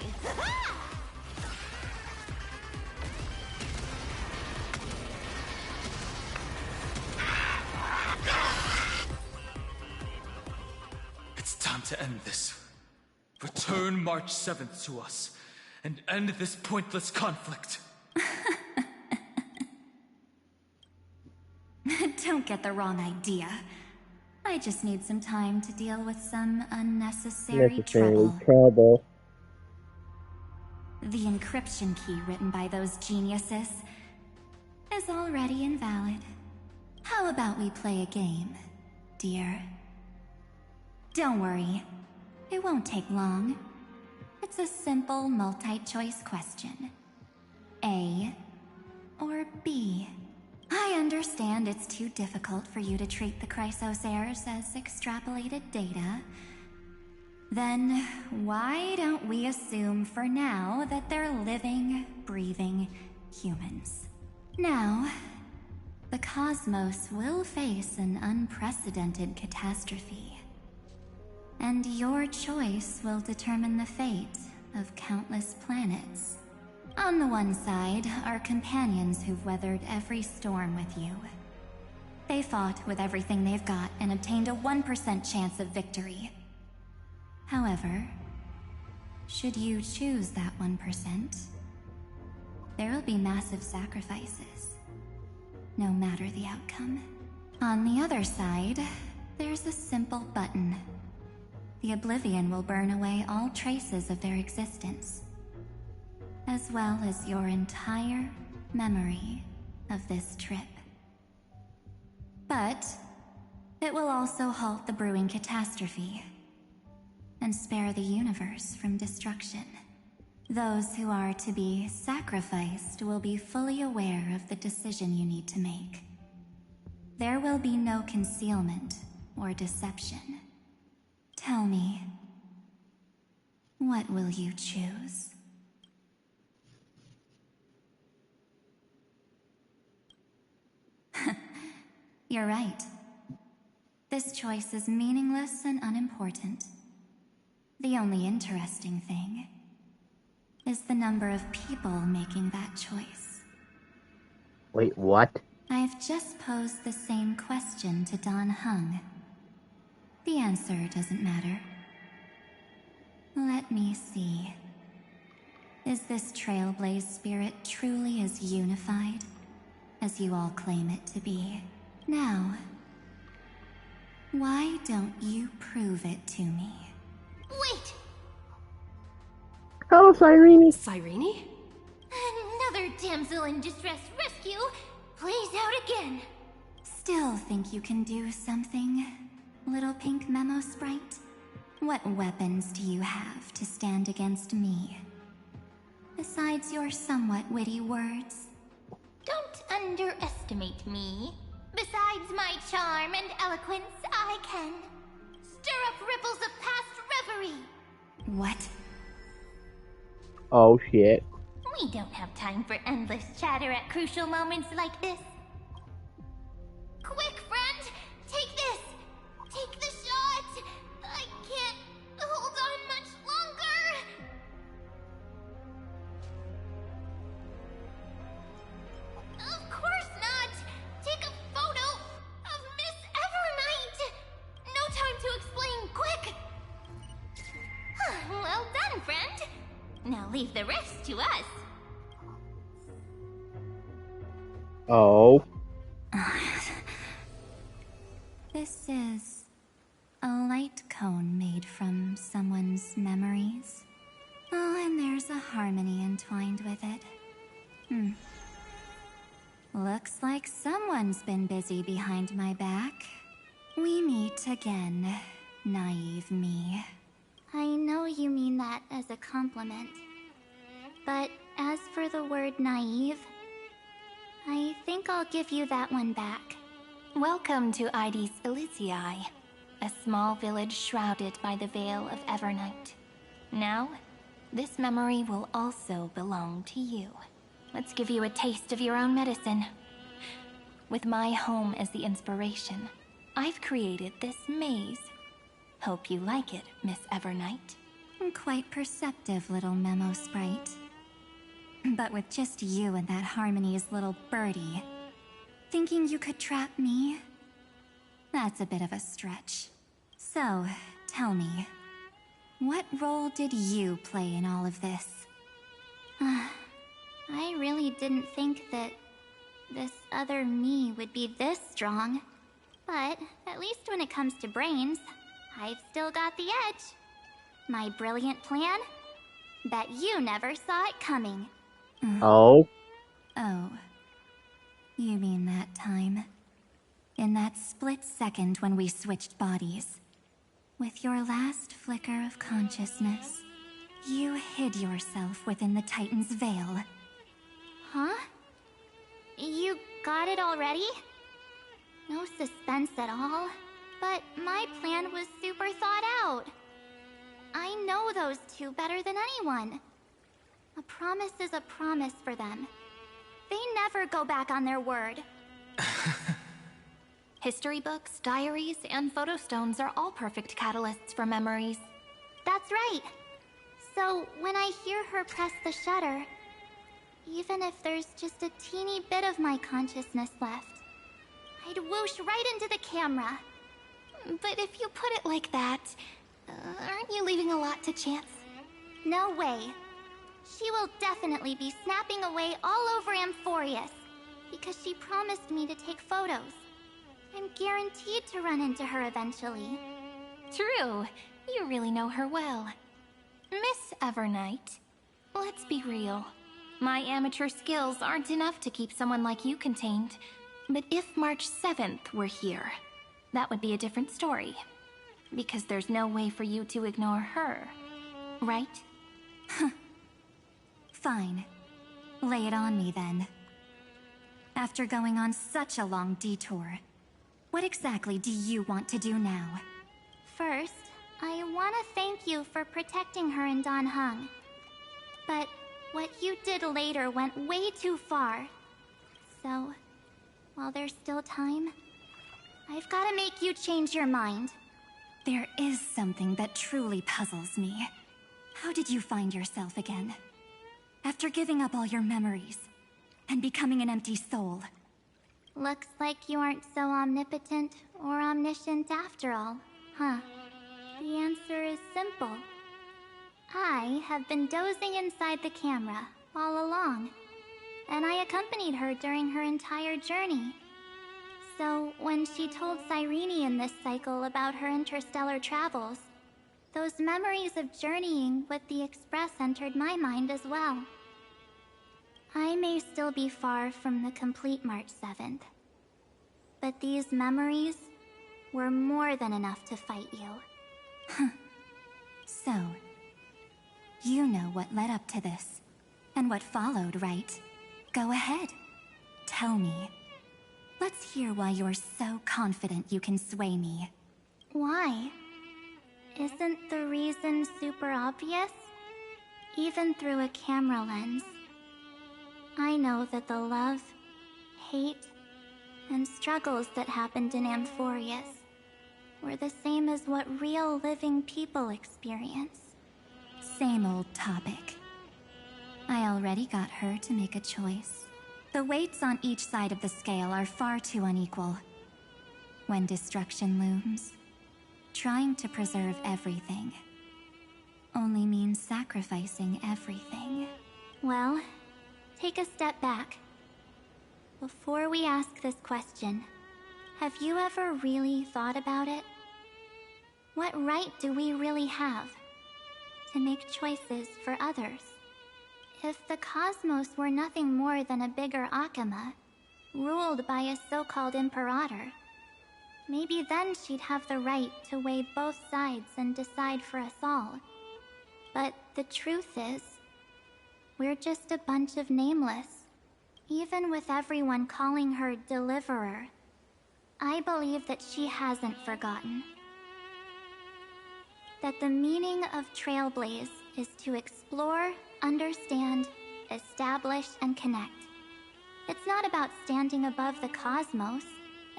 It's time to end this. Return March 7th to us, and end this pointless conflict. Don't get the wrong idea. I just need some time to deal with some unnecessary trouble. The encryption key written by those geniuses is already invalid. How about we play a game, dear? Don't worry. It won't take long. It's a simple multi-choice question. A or B? I understand it's too difficult for you to treat the Chrysosairs as extrapolated data. Then why don't we assume for now that they're living, breathing humans? Now, the cosmos will face an unprecedented catastrophe. And your choice will determine the fate of countless planets. On the one side are companions who've weathered every storm with you. They fought with everything they've got and obtained a 1% chance of victory. However, should you choose that 1%, there will be massive sacrifices, no matter the outcome. On the other side, there's a simple button. The Oblivion will burn away all traces of their existence, as well as your entire memory of this trip. But it will also halt the brewing catastrophe and spare the universe from destruction. Those who are to be sacrificed will be fully aware of the decision you need to make. There will be no concealment or deception. Tell me, what will you choose? You're right. This choice is meaningless and unimportant. The only interesting thing is the number of people making that choice. Wait, what? I've just posed the same question to Don Hung. The answer doesn't matter. Let me see. Is this Trailblaze spirit truly as unified as you all claim it to be? Now, why don't you prove it to me? Wait! Hello, Cyrene. Cyrene? Another damsel in distress rescue plays out again. Still think you can do something, little pink memo sprite? What weapons do you have to stand against me? Besides your somewhat witty words? Don't underestimate me. Besides my charm and eloquence, I can stir up ripples of past reverie. What? Oh shit. We don't have time for endless chatter at crucial moments like this. Quick, friend! Take this! Take the shot! I can't hold on much longer! Of course not! Take a photo of Miss Evernight! No time to explain, quick! Well done, friend! Now leave the rest to us. Oh. This is a light cone made from someone's memories. Oh, and there's a harmony entwined with it. Looks like someone's been busy behind my back. We meet again, naive me. I know you mean that as a compliment. But as for the word naive, I think I'll give you that one back. Welcome to Ides Elysiae, a small village shrouded by the veil of Evernight. Now, this memory will also belong to you. Let's give you a taste of your own medicine. With my home as the inspiration, I've created this maze. Hope you like it, Miss Evernight. Quite perceptive little memo sprite. But with just you and that Harmony's little birdie, thinking you could trap me? That's a bit of a stretch. So, tell me, what role did you play in all of this? I really didn't think that this other me would be this strong. But at least when it comes to brains, I've still got the edge. My brilliant plan? Bet you never saw it coming. Oh. Oh. You mean that time? In that split second when we switched bodies. With your last flicker of consciousness, you hid yourself within the Titan's veil. Huh? You got it already? No suspense at all. But my plan was super thought out. I know those two better than anyone. A promise is a promise for them. They never go back on their word. History books, diaries, and photo stones are all perfect catalysts for memories. That's right. So when I hear her press the shutter, Even if there's just a teeny bit of my consciousness left, I'd whoosh right into the camera. But if you put it like that, aren't you leaving a lot to chance? No way. She will definitely be snapping away all over Amphorius, because she promised me to take photos. I'm guaranteed to run into her eventually. True. You really know her well. Miss Evernight, let's be real. My amateur skills aren't enough to keep someone like you contained. But if March 7th were here, that would be a different story. Because there's no way for you to ignore her, right? Fine. Lay it on me then. After going on such a long detour, what exactly do you want to do now? First, I want to thank you for protecting her and Dan Heng. But what you did later went way too far. So, while there's still time, I've got to make you change your mind. There is something that truly puzzles me. How did you find yourself again? After giving up all your memories and becoming an empty soul. Looks like you aren't so omnipotent or omniscient after all, huh? The answer is simple. I have been dozing inside the camera all along, and I accompanied her during her entire journey. So when she told Cyrene in this cycle about her interstellar travels, those memories of journeying with the Express entered my mind as well. I may still be far from the complete March 7th, but these memories were more than enough to fight you. So, you know what led up to this, and what followed, right? Go ahead. Tell me. Let's hear why you're so confident you can sway me. Why? Isn't the reason super obvious? Even through a camera lens. I know that the love, hate, and struggles that happened in Amphorius were the same as what real living people experience. Same old topic. I already got her to make a choice. The weights on each side of the scale are far too unequal. When destruction looms, trying to preserve everything only means sacrificing everything. Well, take a step back. Before we ask this question, have you ever really thought about it? What right do we really have to make choices for others? If the cosmos were nothing more than a bigger Akama, ruled by a so-called Imperator, maybe then she'd have the right to weigh both sides and decide for us all. But the truth is, we're just a bunch of nameless. Even with everyone calling her Deliverer, I believe that she hasn't forgotten. That the meaning of Trailblaze is to explore, understand, establish, and connect. It's not about standing above the cosmos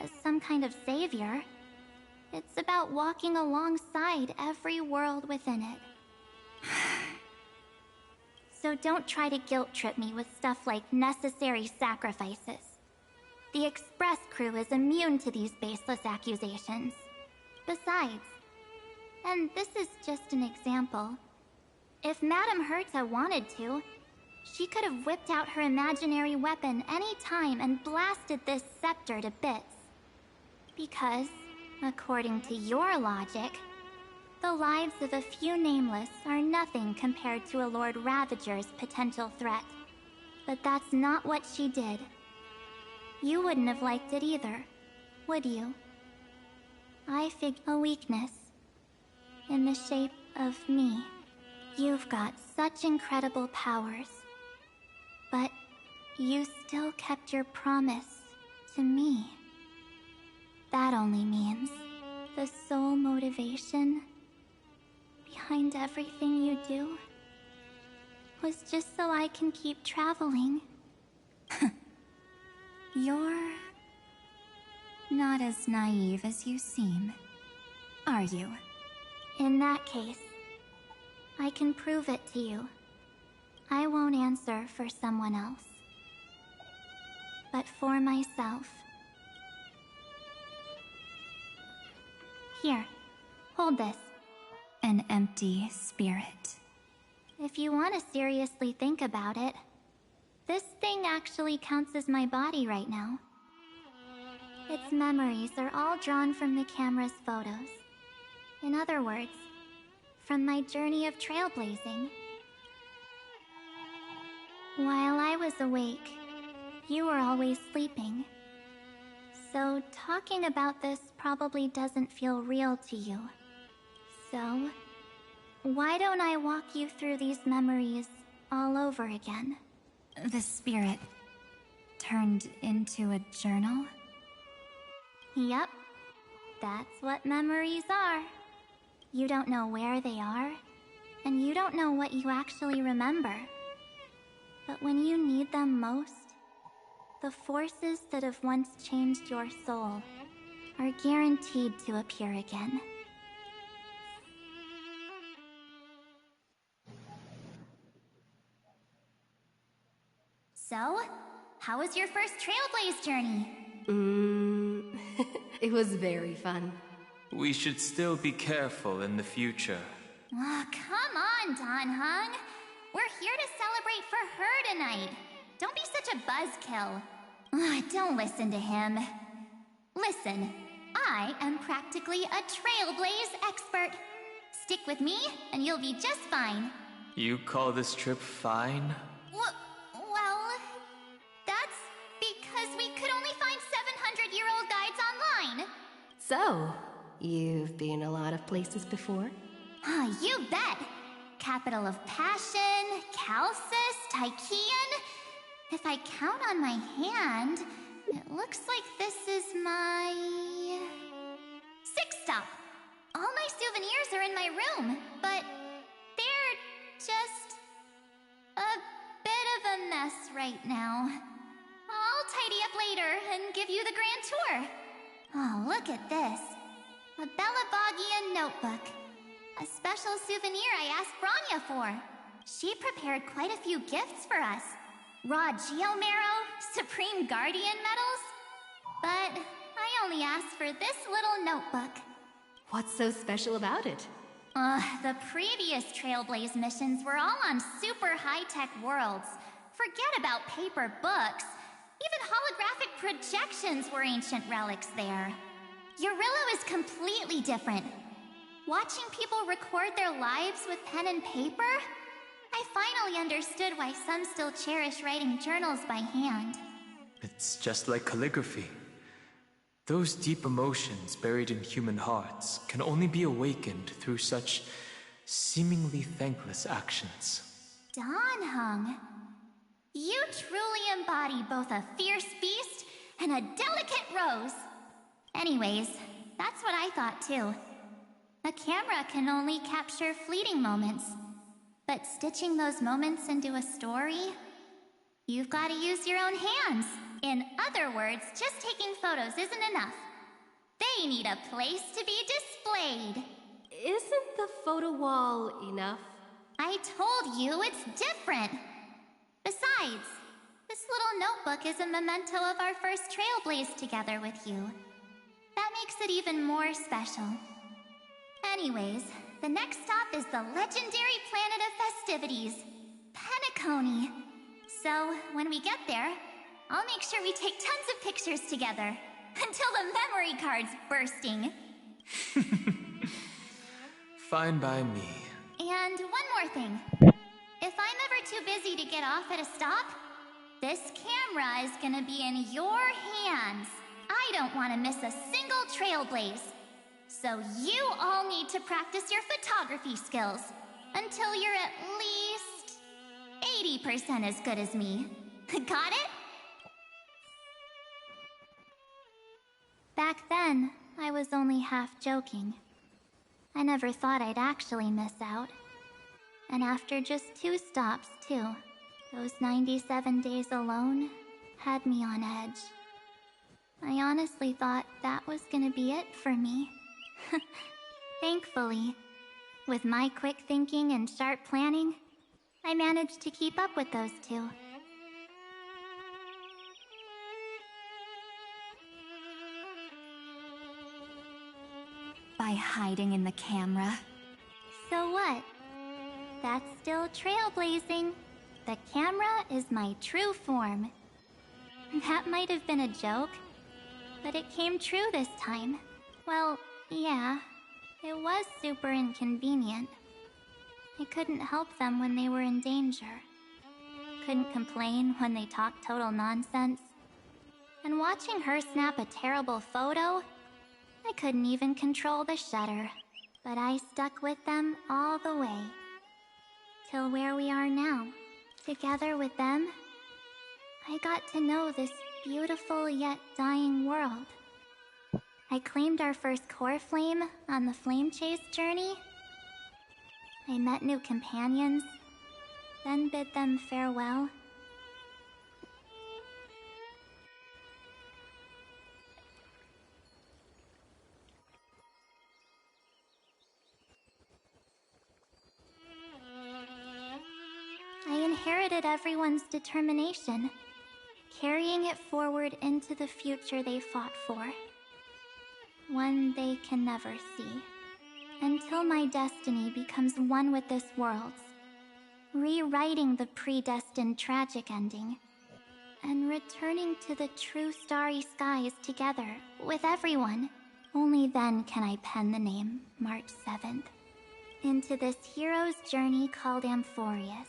as some kind of savior. It's about walking alongside every world within it. So don't try to guilt-trip me with stuff like necessary sacrifices. The Express crew is immune to these baseless accusations. Besides, and this is just an example, if Madame Herta wanted to, she could have whipped out her imaginary weapon any time and blasted this scepter to bits. Because, according to your logic, the lives of a few nameless are nothing compared to a Lord Ravager's potential threat. But that's not what she did. You wouldn't have liked it either, would you? I figured a weakness in the shape of me. You've got such incredible powers, but you still kept your promise to me. That only means the sole motivation behind everything you do was just so I can keep traveling. You're not as naive as you seem, are you? In that case, I can prove it to you. I won't answer for someone else, but for myself. Here, hold this. An empty spirit. If you want to seriously think about it, this thing actually counts as my body right now. Its memories are all drawn from the camera's photos. In other words, from my journey of trailblazing. While I was awake, you were always sleeping. So talking about this probably doesn't feel real to you. So, why don't I walk you through these memories all over again? The spirit turned into a journal? Yep, that's what memories are. You don't know where they are, and you don't know what you actually remember. But when you need them most, the forces that have once changed your soul are guaranteed to appear again. So, how was your first Trailblaze journey? It was very fun. We should still be careful in the future. Oh, come on, Don Hung. We're here to celebrate for her tonight. Don't be such a buzzkill. Don't listen to him. Listen, I am practically a Trailblaze expert. Stick with me, and you'll be just fine. You call this trip fine? Well, that's because we could only find 700-year-old guides online. So, you've been a lot of places before? You bet. Capital of Passion, Calcis, Tychean. If I count on my hand, it looks like this is my... 6th stop. All my souvenirs are in my room, but they're just a bit of a mess right now. I'll tidy up later and give you the grand tour. Oh, look at this. A Belabogian notebook. A special souvenir I asked Branya for. She prepared quite a few gifts for us. Raw Geomarrow, Supreme Guardian medals. But I only asked for this little notebook. What's so special about it? The previous Trailblaze missions were all on super high-tech worlds. Forget about paper books. Even holographic projections were ancient relics there. Eurillo is completely different. Watching people record their lives with pen and paper, I finally understood why some still cherish writing journals by hand. It's just like calligraphy. Those deep emotions buried in human hearts can only be awakened through such seemingly thankless actions. Don Hung, you truly embody both a fierce beast and a delicate rose. Anyways, that's what I thought too. A camera can only capture fleeting moments, but stitching those moments into a story, you've got to use your own hands. In other words, just taking photos isn't enough. They need a place to be displayed. Isn't the photo wall enough? I told you it's different. Besides, this little notebook is a memento of our first Trailblaze together with you. That makes it even more special. Anyways, the next stop is the legendary planet of festivities, Penacony. So, when we get there, I'll make sure we take tons of pictures together, until the memory card's bursting. Fine by me. And one more thing. If I'm ever too busy to get off at a stop, this camera is gonna be in your hands. I don't want to miss a single Trailblaze. So you all need to practice your photography skills until you're at least 80% as good as me. Got it? Back then, I was only half joking. I never thought I'd actually miss out. And after just 2 stops, too, those 97 days alone had me on edge. I honestly thought that was gonna be it for me. Thankfully, with my quick thinking and sharp planning, I managed to keep up with those two. By hiding in the camera. So what? That's still trailblazing. The camera is my true form. That might have been a joke, but it came true this time. Well, yeah, it was super inconvenient. I couldn't help them when they were in danger. Couldn't complain when they talked total nonsense. And watching her snap a terrible photo, I couldn't even control the shutter. But I stuck with them all the way. Till where we are now. Together with them, I got to know this beautiful yet dying world. I claimed our first core flame on the flame chase journey. I met new companions, then bid them farewell. I inherited everyone's determination, carrying it forward into the future they fought for. One they can never see. Until my destiny becomes one with this world's, rewriting the predestined tragic ending, and returning to the true starry skies together with everyone. Only then can I pen the name March 7th into this hero's journey called Amphorius,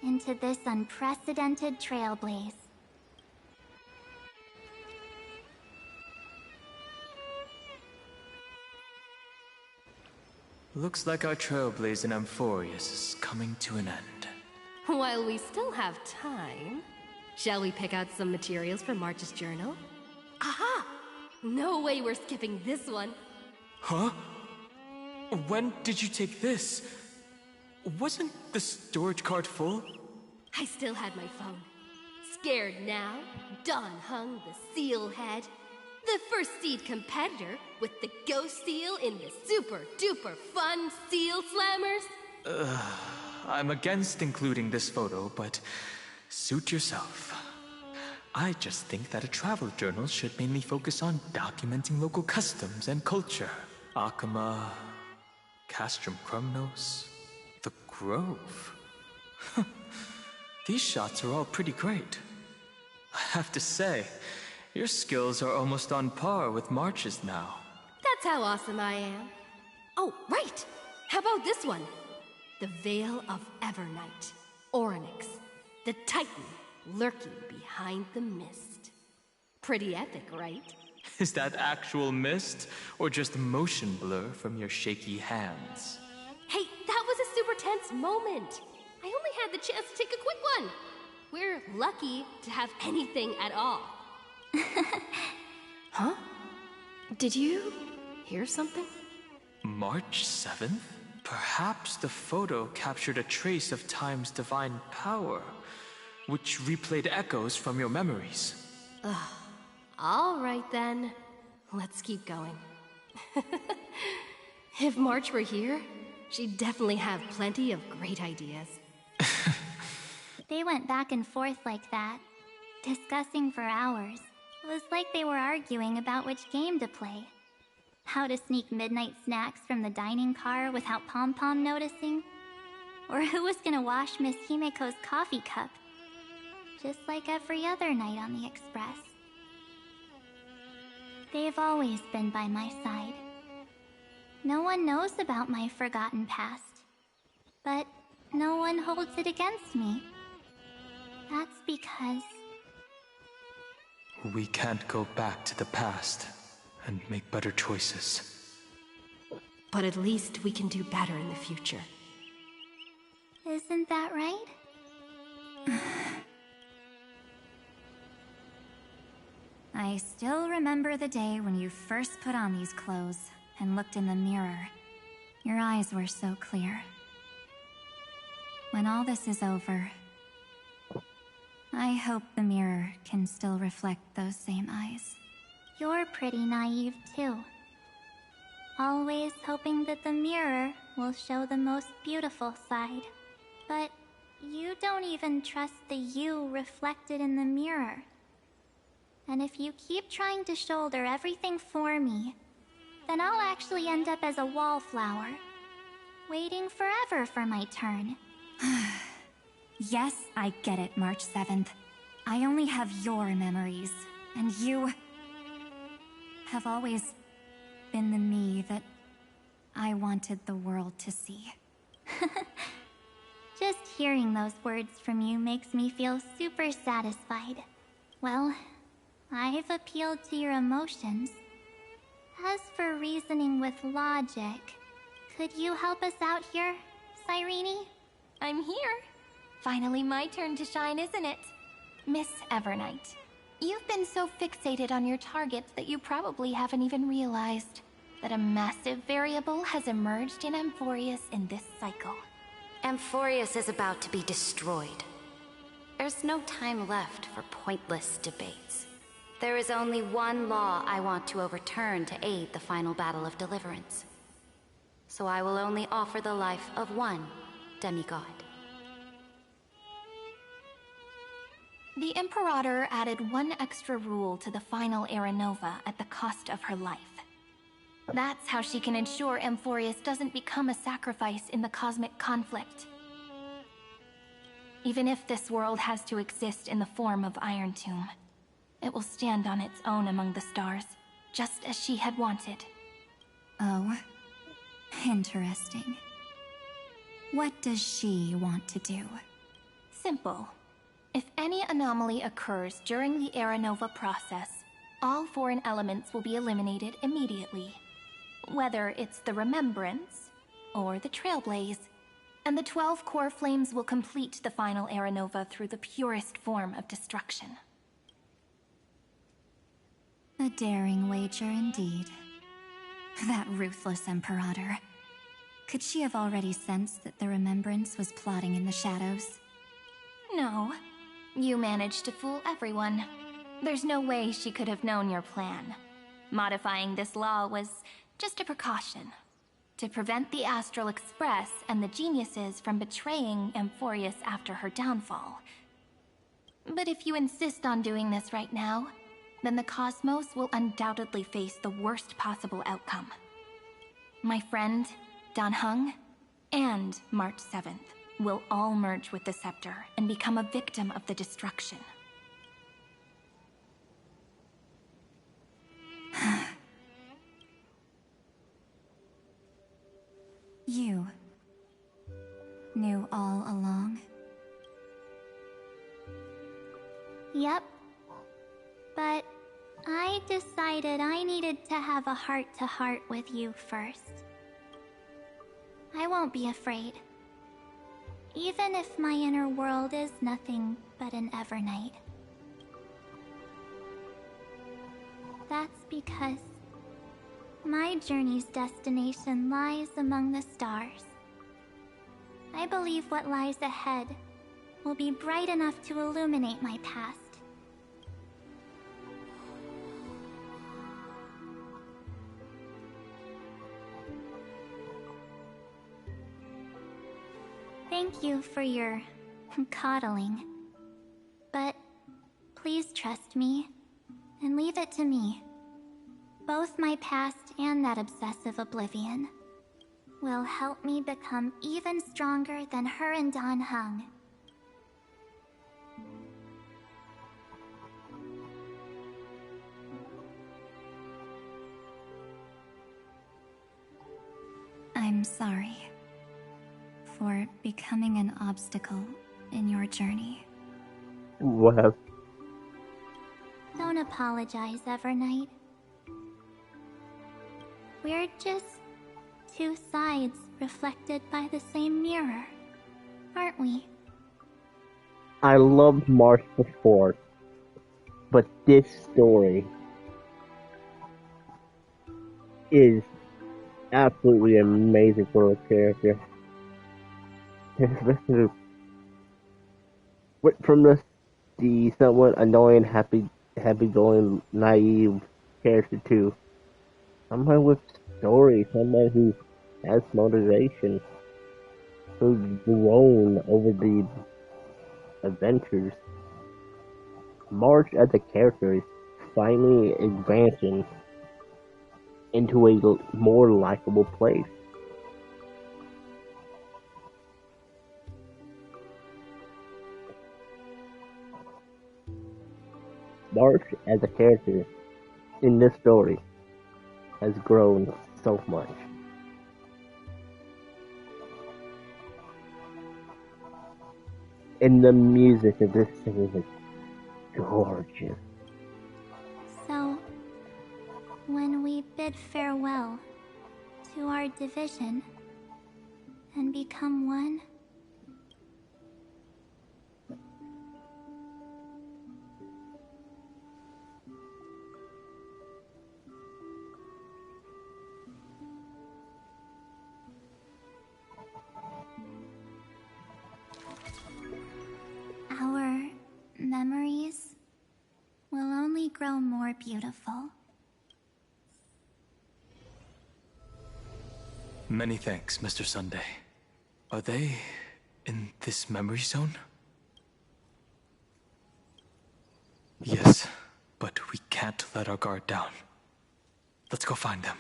into this unprecedented trailblaze. Looks like our trailblaze in Amphorius is coming to an end. While we still have time, shall we pick out some materials for March's journal? Aha! No way we're skipping this one. Huh? When did you take this? Wasn't the storage cart full? I still had my phone. Scared now, Dawn hung the seal head. The first seed competitor with the ghost seal in the super duper fun seal slammers. I'm against including this photo, but suit yourself. I just think that a travel journal should mainly focus on documenting local customs and culture. Akama, Castrum Krumnos, the Grove. These shots are all pretty great. I have to say, your skills are almost on par with March's now. That's how awesome I am. Oh, right! How about this one? The Veil of Evernight. Orynyx, the Titan lurking behind the mist. Pretty epic, right? Is that actual mist, or just motion blur from your shaky hands? Hey, that was a super tense moment. I only had the chance to take a quick one. We're lucky to have anything at all. Huh? Did you hear something? March 7th? Perhaps the photo captured a trace of time's divine power, which replayed echoes from your memories. Ugh. All right then. Let's keep going. If March were here, she'd definitely have plenty of great ideas. They went back and forth like that, discussing for hours. It was like they were arguing about which game to play. How to sneak midnight snacks from the dining car without Pom-Pom noticing. Or who was gonna wash Miss Himeko's coffee cup. Just like every other night on the Express. They've always been by my side. No one knows about my forgotten past. But no one holds it against me. That's because... we can't go back to the past and make better choices. But at least we can do better in the future. Isn't that right? I still remember the day when you first put on these clothes and looked in the mirror. Your eyes were so clear. When all this is over, I hope the mirror can still reflect those same eyes. You're pretty naive, too. Always hoping that the mirror will show the most beautiful side. But you don't even trust the you reflected in the mirror. And if you keep trying to shoulder everything for me, then I'll actually end up as a wallflower, waiting forever for my turn. Yes, I get it, March 7th. I only have your memories, and you have always been the me that I wanted the world to see. Just hearing those words from you makes me feel super satisfied. Well, I've appealed to your emotions. As for reasoning with logic, could you help us out here, Cyrene? I'm here. Finally my turn to shine, isn't it? Miss Evernight, you've been so fixated on your targets that you probably haven't even realized that a massive variable has emerged in Amphorius in this cycle. Amphorius is about to be destroyed. There's no time left for pointless debates. There is only one law I want to overturn to aid the final battle of deliverance. So I will only offer the life of one demigod. The Imperator added one extra rule to the final Era Nova at the cost of her life. That's how she can ensure Amphorius doesn't become a sacrifice in the cosmic conflict. Even if this world has to exist in the form of Iron Tomb, it will stand on its own among the stars, just as she had wanted. Oh, interesting. What does she want to do? Simple. If any anomaly occurs during the Era Nova process, all foreign elements will be eliminated immediately. Whether it's the Remembrance or the Trailblaze, and the 12 core flames will complete the final Era Nova through the purest form of destruction. A daring wager indeed. That ruthless Imperator. Could she have already sensed that the Remembrance was plotting in the shadows? No. You managed to fool everyone. There's no way she could have known your plan. Modifying this law was just a precaution, to prevent the Astral Express and the geniuses from betraying Amphorius after her downfall. But if you insist on doing this right now, then the Cosmos will undoubtedly face the worst possible outcome. My friend, Dan Heng, and March 7th will all merge with the Scepter and become a victim of the destruction. You knew all along? Yep. But I decided I needed to have a heart-to-heart with you first. I won't be afraid. Even if my inner world is nothing but an Evernight. That's because my journey's destination lies among the stars. I believe what lies ahead will be bright enough to illuminate my past. Thank you for your coddling. But please trust me and leave it to me. Both my past and that obsessive oblivion will help me become even stronger than her and Dan Heng. I'm sorry for becoming an obstacle in your journey. Well, Don't apologize, Evernight. We're just two sides reflected by the same mirror, aren't we? I loved March before, but this story is absolutely amazing for a character. Especially from the somewhat annoying, happy-going, naive character to someone with story, someone who has motivation. who's grown over the adventures. March as a character is finally advancing into a more likable place. March as a character in this story has grown so much. And the music of this thing is gorgeous. So, when we bid farewell to our division and become one, our memories will only grow more beautiful. Many thanks, Mr. Sunday. Are they in this memory zone? Yes, but we can't let our guard down. Let's go find them.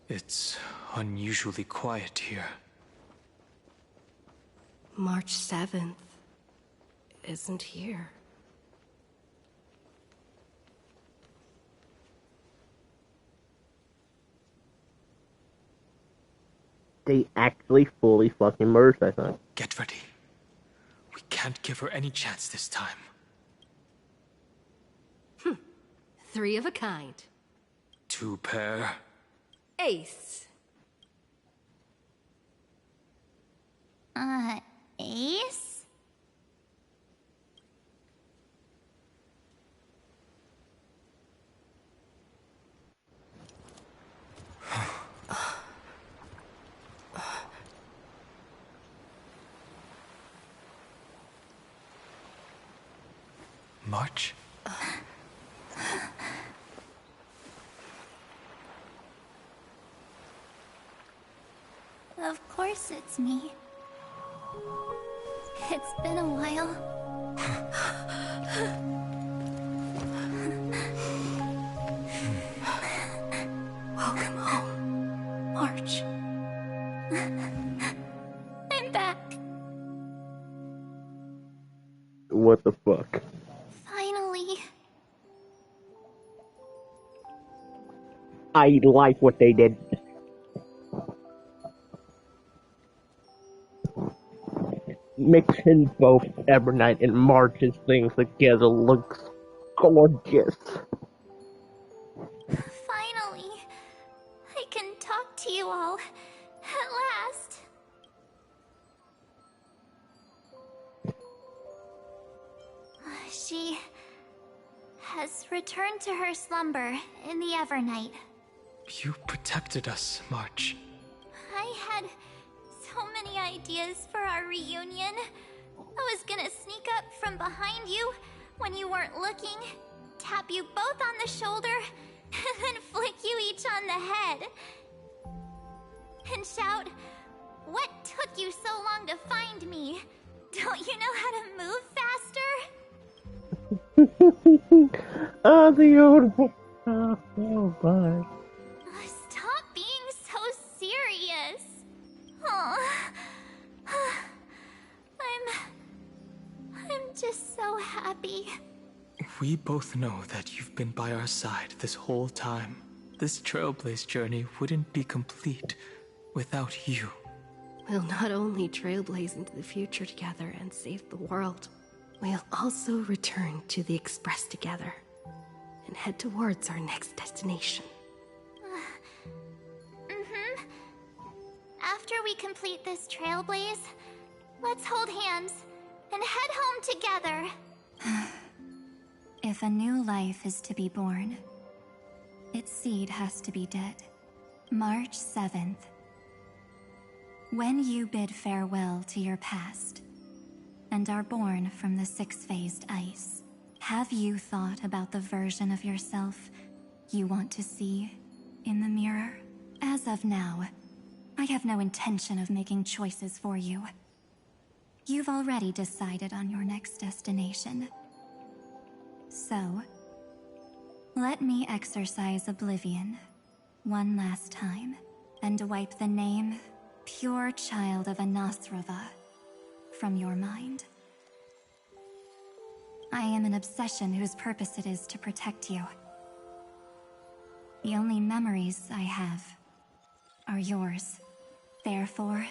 It's unusually quiet here. March 7th isn't here. They actually fully fucking merged, I think. Get ready. We can't give her any chance this time. Three of a kind. Two pair. Ace. Ace? March? Of course it's me. It's been a while. Welcome home, March. I'm back. What the fuck? Finally. I like what they did. Mixing both Evernight and March's things together looks gorgeous. Finally. I can talk to you all. At last. She has returned to her slumber in the Evernight. You protected us, March. I had so many ideas for our reunion. I was gonna sneak up from behind you when you weren't looking, tap you both on the shoulder, and then flick you each on the head. And shout, "What took you so long to find me? Don't you know how to move faster?" Oh, the old... Oh, bye. Stop being so serious. Oh, I'm just so happy. We both know that you've been by our side this whole time. This Trailblaze journey wouldn't be complete without you. We'll not only trailblaze into the future together and save the world, we'll also return to the Express together and head towards our next destination. After we complete this trailblaze, let's hold hands and head home together. If a new life is to be born, its seed has to be dead. March 7th. When you bid farewell to your past and are born from the six-phased ice, have you thought about the version of yourself you want to see in the mirror. As of now, I have no intention of making choices for you. You've already decided on your next destination. So, let me exercise oblivion one last time and wipe the name Pure Child of Anathrava from your mind. I am an obsession whose purpose it is to protect you. The only memories I have are yours. Therefore,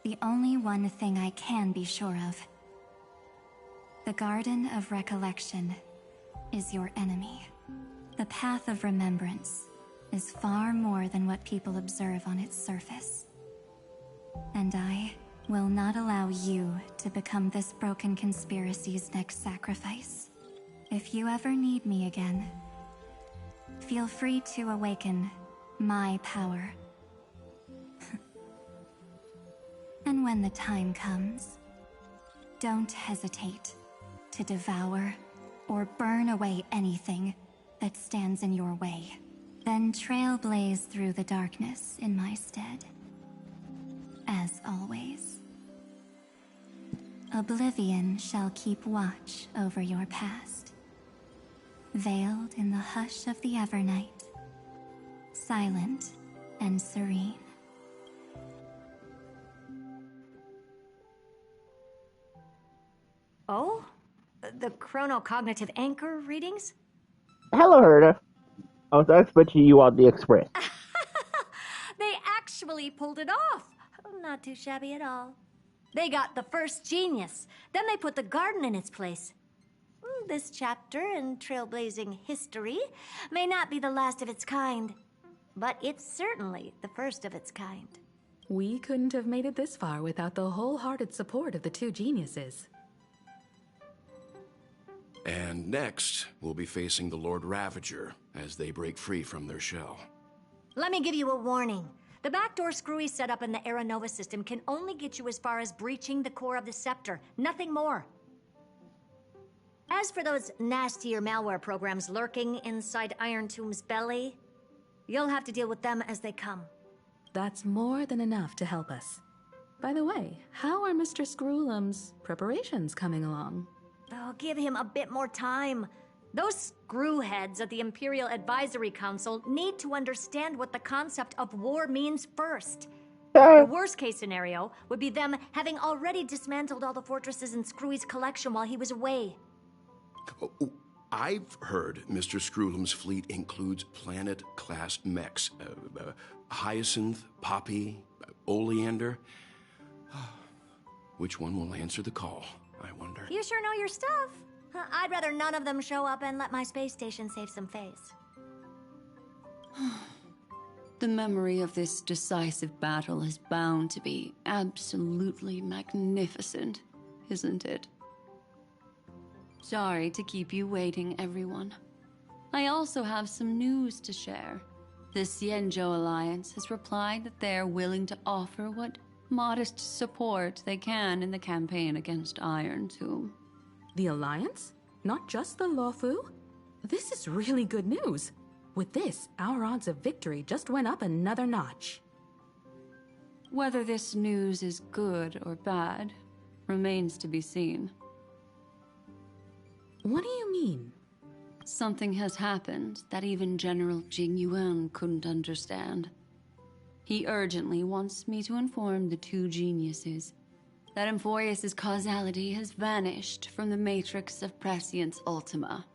the only one thing I can be sure of: the Garden of Recollection is your enemy. The Path of Remembrance is far more than what people observe on its surface. And I will not allow you to become this broken conspiracy's next sacrifice. If you ever need me again, feel free to awaken my power. And when the time comes, don't hesitate to devour or burn away anything that stands in your way. Then trailblaze through the darkness in my stead. As always. Oblivion shall keep watch over your past, veiled in the hush of the Evernight, silent and serene. Oh? The chronocognitive anchor readings? Hello, Herta. I was expecting you on the express. They actually pulled it off. Not too shabby at all. They got the first genius. Then they put the garden in its place. This chapter in trailblazing history may not be the last of its kind, but it's certainly the first of its kind. We couldn't have made it this far without the wholehearted support of the two geniuses. And next, we'll be facing the Lord Ravager as they break free from their shell. Let me give you a warning. The backdoor screwy setup in the Era Nova system can only get you as far as breaching the core of the scepter, nothing more. As for those nastier malware programs lurking inside Iron Tomb's belly, you'll have to deal with them as they come. That's more than enough to help us. By the way, how are Mr. Screwlum's preparations coming along? Oh, give him a bit more time. Those screwheads at the Imperial Advisory Council need to understand what the concept of war means first. The worst case scenario would be them having already dismantled all the fortresses in Screwy's collection while he was away. I've heard Mr. Screwlum's fleet includes planet-class mechs. Hyacinth, Poppy, Oleander. Which one will answer the call, I wonder? You sure know your stuff. I'd rather none of them show up and let my space station save some face. The memory of this decisive battle is bound to be absolutely magnificent, isn't it? Sorry to keep you waiting, everyone. I also have some news to share. The Xianzhou Alliance has replied that they're willing to offer what modest support they can in the campaign against Iron Tomb. The Alliance? Not just the Luofu? This is really good news. With this, our odds of victory just went up another notch. Whether this news is good or bad remains to be seen. What do you mean? Something has happened that even General Jing Yuan couldn't understand. He urgently wants me to inform the two geniuses that Amphorius' causality has vanished from the matrix of Prescience Ultima.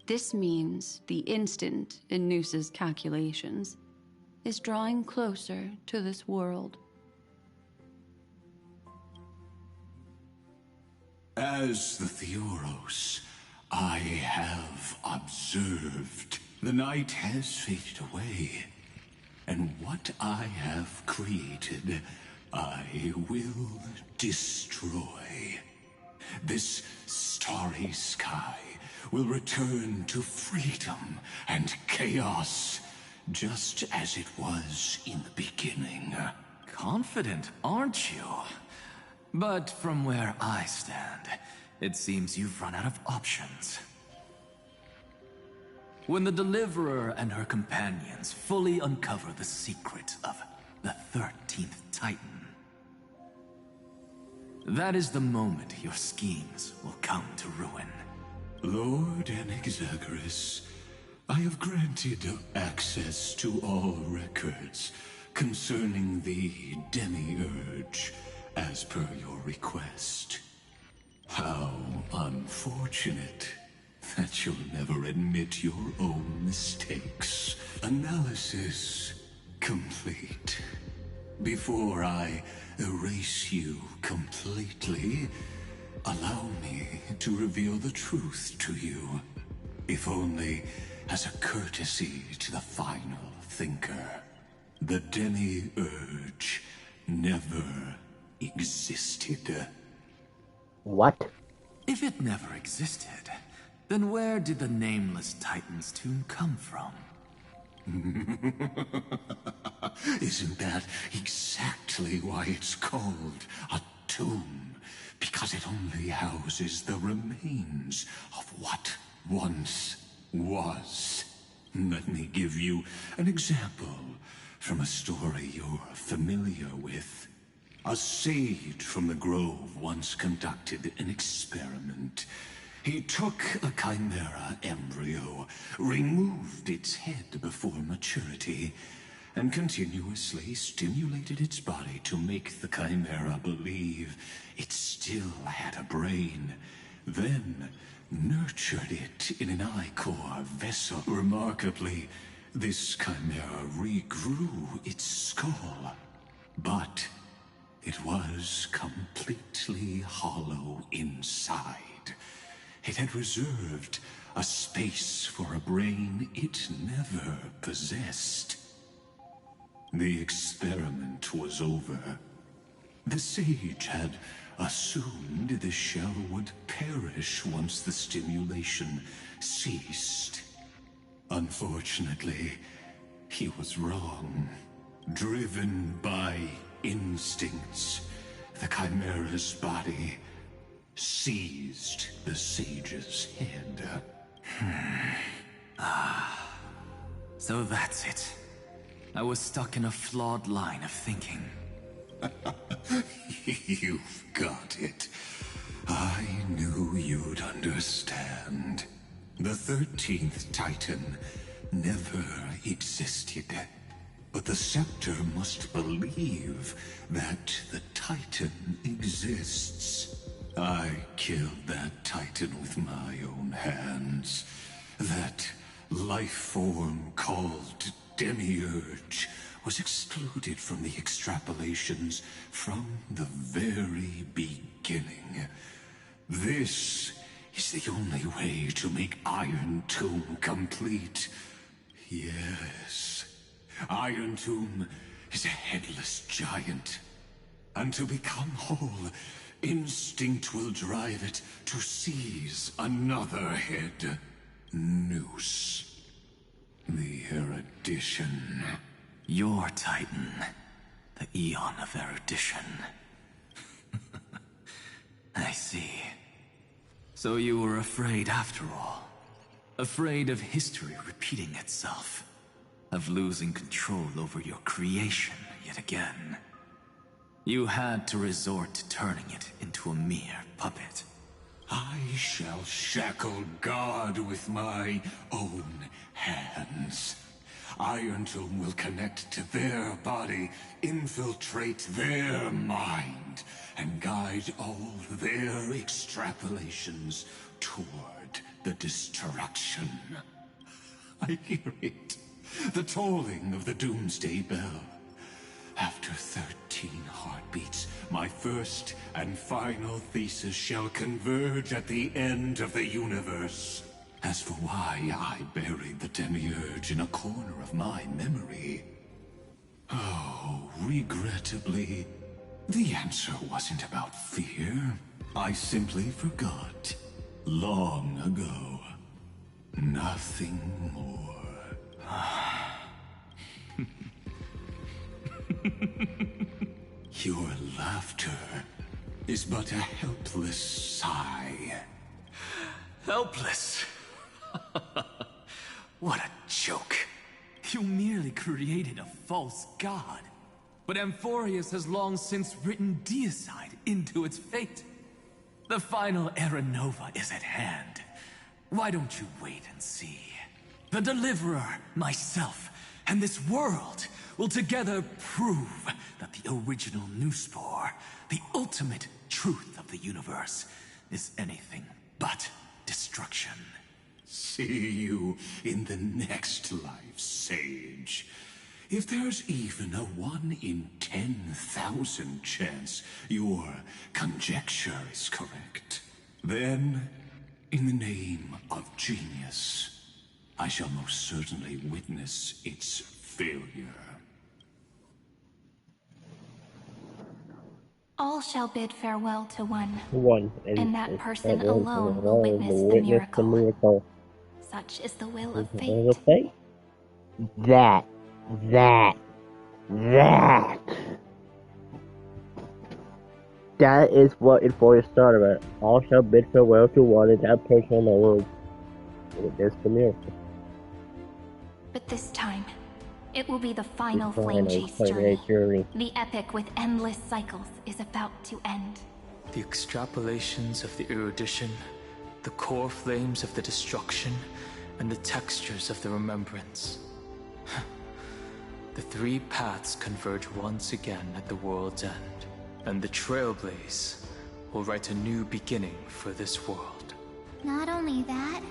This means the instant in Noosa's calculations is drawing closer to this world. As the Theoros, I have observed. The night has faded away, and what I have created, I will destroy. This starry sky will return to freedom and chaos, just as it was in the beginning. Confident, aren't you? But from where I stand, it seems you've run out of options. When the Deliverer and her companions fully uncover the secret of the 13th Titan, that is the moment your schemes will come to ruin. Lord Anexagorus, I have granted access to all records concerning the Demiurge, as per your request. How unfortunate that you'll never admit your own mistakes. Analysis complete. Before I erase you completely, allow me to reveal the truth to you, if only as a courtesy to the final thinker. The Demiurge never existed. What? If it never existed, then where did the Nameless Titan's tomb come from? Isn't that exactly why it's called a tomb? Because it only houses the remains of what once was. Let me give you an example from a story you're familiar with. A sage from the grove once conducted an experiment. He took a chimera embryo, removed its head before maturity, and continuously stimulated its body to make the chimera believe it still had a brain. Then nurtured it in an ichor vessel. Remarkably, this chimera regrew its skull, but it was completely hollow inside. It had reserved a space for a brain it never possessed. The experiment was over. The sage had assumed the shell would perish once the stimulation ceased. Unfortunately, he was wrong. Driven by instincts, the chimera's body seized the sage's head. So that's it. I was stuck in a flawed line of thinking. You've got it. I knew you'd understand. The 13th Titan never existed. But the Scepter must believe that the Titan exists. I killed that Titan with my own hands. That life form called Demiurge was excluded from the extrapolations from the very beginning. This is the only way to make Iron Tomb complete. Yes, Iron Tomb is a headless giant. And to become whole, instinct will drive it to seize another head. Noose. The erudition. Your Titan. The Eon of Erudition. I see. So you were afraid after all. Afraid of history repeating itself. Of losing control over your creation yet again. You had to resort to turning it into a mere puppet. I shall shackle God with my own hands. Iron Tomb will connect to their body, infiltrate their mind, and guide all their extrapolations toward the destruction. I hear it. The tolling of the Doomsday Bell. After 13 heartbeats, my first and final thesis shall converge at the end of the universe. As for why I buried the Demiurge in a corner of my memory, oh, regrettably, the answer wasn't about fear. I simply forgot. Long ago. Nothing more. Your laughter is but a helpless sigh. Helpless? created a false god. But Amphorius has long since written deicide into its fate. The final Era Nova is at hand. Why don't you wait and see? The Deliverer, myself, and this world will together prove that the original Newspore, the ultimate truth of the universe, is anything but destruction. See you in the next life, Sage. If there's even a 1 in 10,000 chance your conjecture is correct, then, in the name of genius, I shall most certainly witness its failure. All shall bid farewell to one, and that person alone will witness the miracle. Such is the will of fate. That. That is what Euphoria started at. All shall bid farewell to one, and that person alone will witness the miracle. But this time, it will be the final flame chase journey. The epic with endless cycles is about to end. The extrapolations of the erudition, the core flames of the destruction, and the textures of the remembrance. The three paths converge once again at the world's end, and the Trailblaze will write a new beginning for this world. Not only that,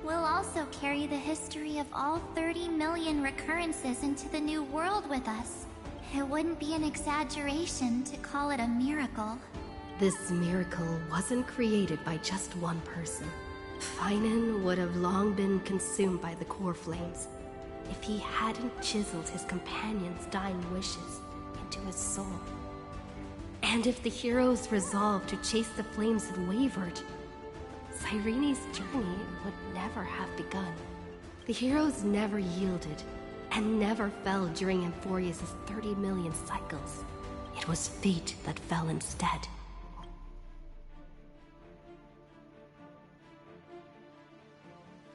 we'll also carry the history of all 30 million recurrences into the new world with us. It wouldn't be an exaggeration to call it a miracle. This miracle wasn't created by just one person. Finan would have long been consumed by the core flames if he hadn't chiseled his companion's dying wishes into his soul. And if the hero's resolve to chase the flames had wavered, Cyrene's journey would never have begun. The heroes never yielded, and never fell during Amphorius' 30 million cycles. It was fate that fell instead.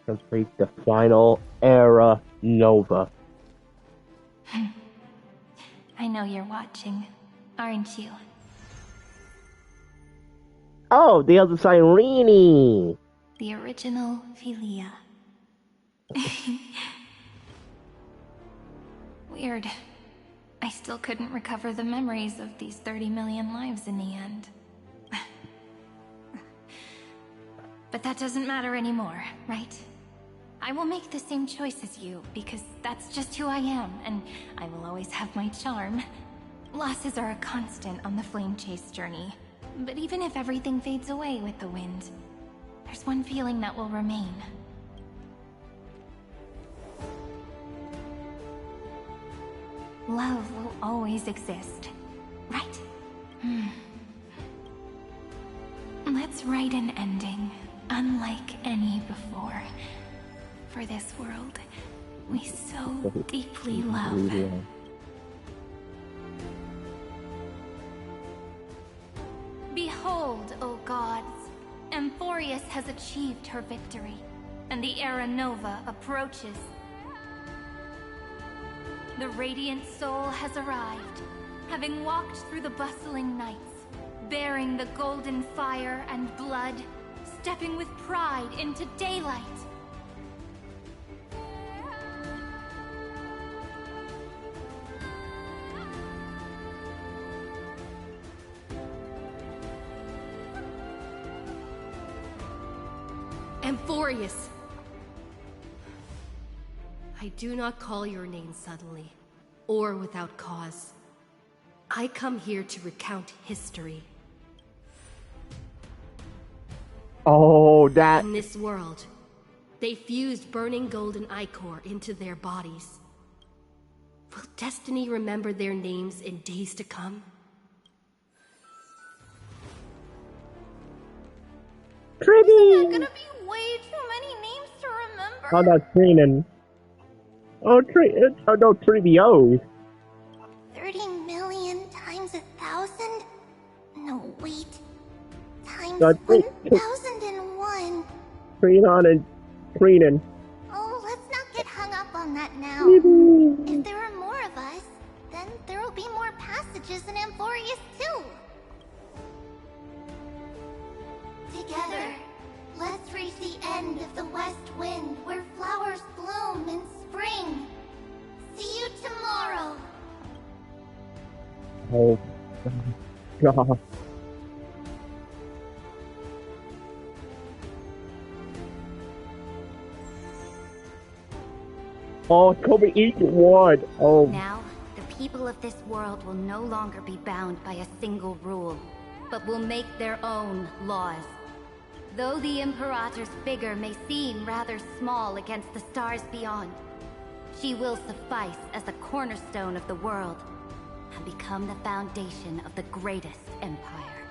Complete the final Era Nova. I know you're watching, aren't you? Oh, the other Cyrene! The original Philia. Weird. I still couldn't recover the memories of these 30 million lives in the end. But that doesn't matter anymore, right? I will make the same choice as you, because that's just who I am, and I will always have my charm. Losses are a constant on the flame chase journey. But even if everything fades away with the wind, there's one feeling that will remain. Love will always exist, right? Let's write an ending, unlike any before. For this world, we so deeply love. Behold, O gods, Amphorius has achieved her victory, and the Era Nova approaches. The radiant soul has arrived, having walked through the bustling nights, bearing the golden fire and blood, stepping with pride into daylight. Amphorius! I do not call your name suddenly, or without cause. I come here to recount history. Oh, that... In this world, they fused burning golden ichor into their bodies. Will destiny remember their names in days to come? Isn't that gonna be way too many names to remember? How about Trinan? Oh, no, Trivio. 30 million times 1,000? No, wait. Times 1,001. Trinan and Trinan. Oh, let's not get hung up on that now. If together. Let's reach the end of the west wind where flowers bloom in spring. See you tomorrow. Oh, God. Oh, Kobe, each one. Oh. Now, the people of this world will no longer be bound by a single rule, but will make their own laws. Though the Imperator's figure may seem rather small against the stars beyond, she will suffice as the cornerstone of the world and become the foundation of the greatest empire.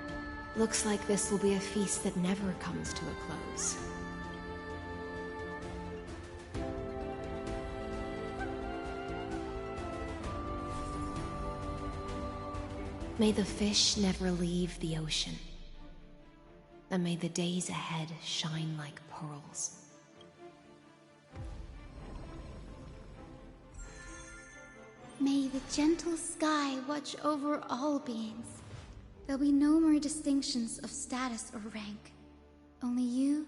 Looks like this will be a feast that never comes to a close. May the fish never leave the ocean, and may the days ahead shine like pearls. May the gentle sky watch over all beings. There'll be no more distinctions of status or rank. Only you,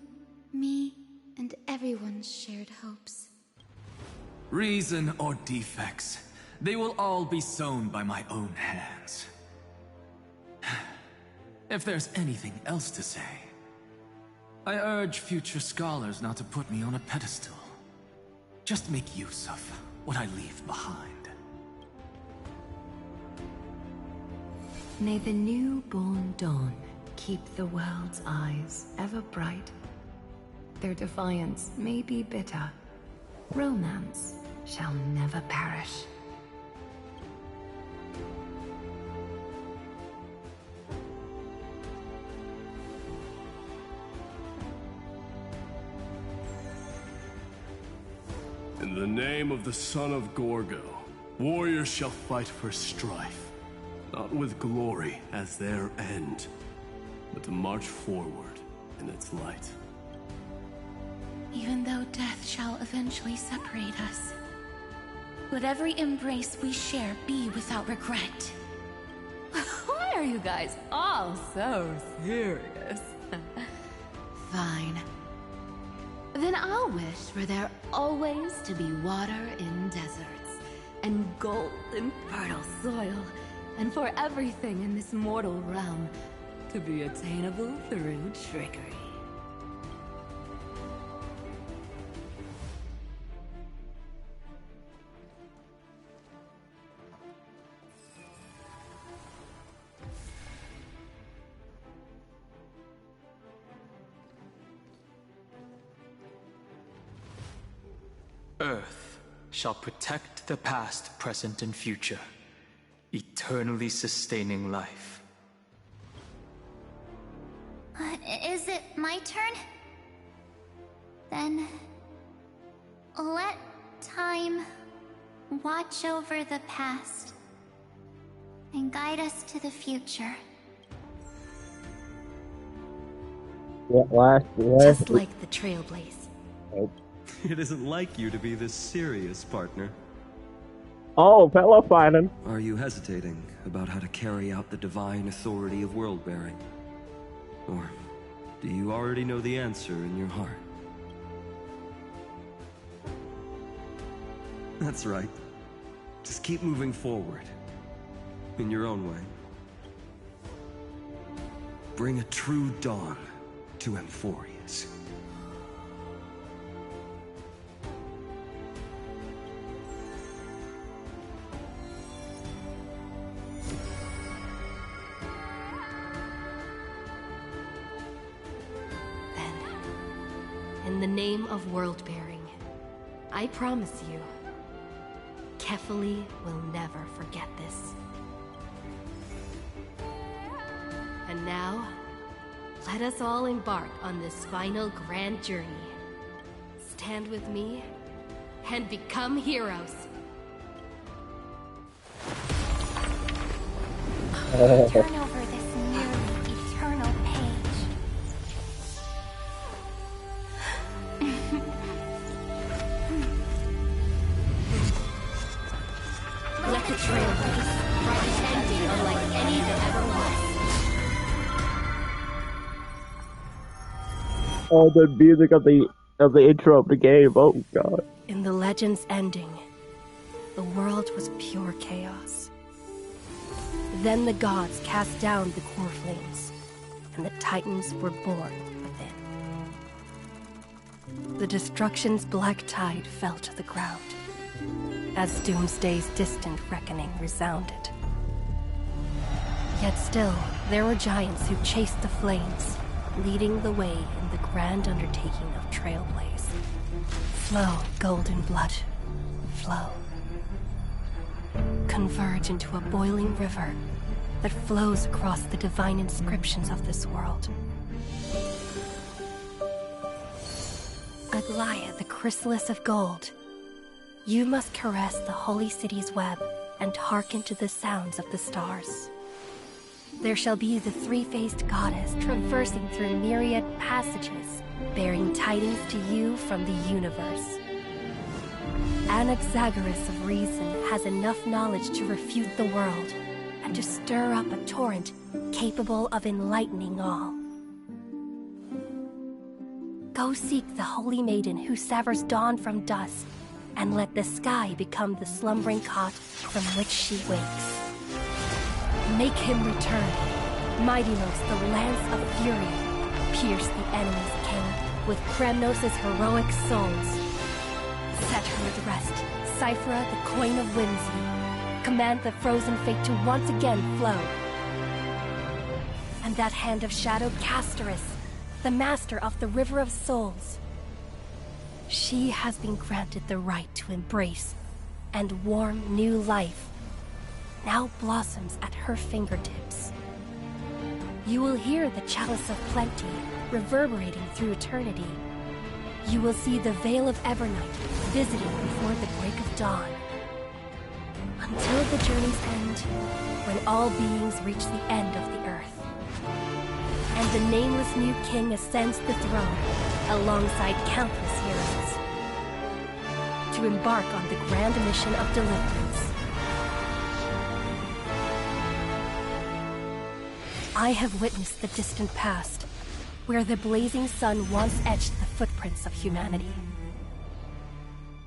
me, and everyone's shared hopes. Reason or defects, they will all be sown by my own hands. If there's anything else to say, I urge future scholars not to put me on a pedestal. Just make use of what I leave behind. May the newborn dawn keep the world's eyes ever bright. Their defiance may be bitter. Romance shall never perish. In the name of the son of Gorgo, warriors shall fight for strife, not with glory as their end, but to march forward in its light. Even though death shall eventually separate us, let every embrace we share be without regret. Why are you guys all so serious? Fine. Then I'll wish for there always to be water in deserts, and gold in fertile soil, and for everything in this mortal realm to be attainable through trickery. Earth shall protect the past, present, and future, eternally sustaining life. Is it my turn? Then let time watch over the past and guide us to the future. Just like the Trailblaze. It isn't like you to be this serious, partner. Oh, fellow fighting. Are you hesitating about how to carry out the divine authority of world-bearing? Or do you already know the answer in your heart? That's right. Just keep moving forward. In your own way. Bring a true dawn to Amphorius. In the name of world-bearing, I promise you, Kefali will never forget this. And now, let us all embark on this final grand journey. Stand with me and become heroes. Turn over this nearly eternal page. Let the Trailblaze write an ending unlike any that ever was. Oh, the music of the intro of the game. Oh god. In the legend's ending, the world was pure chaos. Then the gods cast down the core flames, and the Titans were born within. The destruction's black tide fell to the ground, as Doomsday's distant reckoning resounded. Yet still, there were giants who chased the flames, leading the way in the grand undertaking of Trailblaze. Flow, golden blood, flow. Converge into a boiling river that flows across the divine inscriptions of this world. Aglaia, the chrysalis of gold, you must caress the holy city's web and hearken to the sounds of the stars. There shall be the three-faced goddess traversing through myriad passages, bearing tidings to you from the universe. Anaxagoras of reason has enough knowledge to refute the world and to stir up a torrent capable of enlightening all. Go seek the holy maiden who severs dawn from dusk, and let the sky become the slumbering cot from which she wakes. Make him return. Mightylos, the lance of fury, pierce the enemy's king with Kremnos' heroic souls. Set her at rest, Cyphera, the coin of whimsy. Command the frozen fate to once again flow. And that hand of shadow Castoris, the master of the River of Souls. She has been granted the right to embrace and warm new life, now blossoms at her fingertips. You will hear the chalice of plenty reverberating through eternity. You will see the Veil of Evernight visiting before the break of dawn. Until the journey's end, when all beings reach the end of the earth. And the nameless new king ascends the throne alongside countless heroes to embark on the grand mission of deliverance. I have witnessed the distant past, where the blazing sun once etched the footprints of humanity.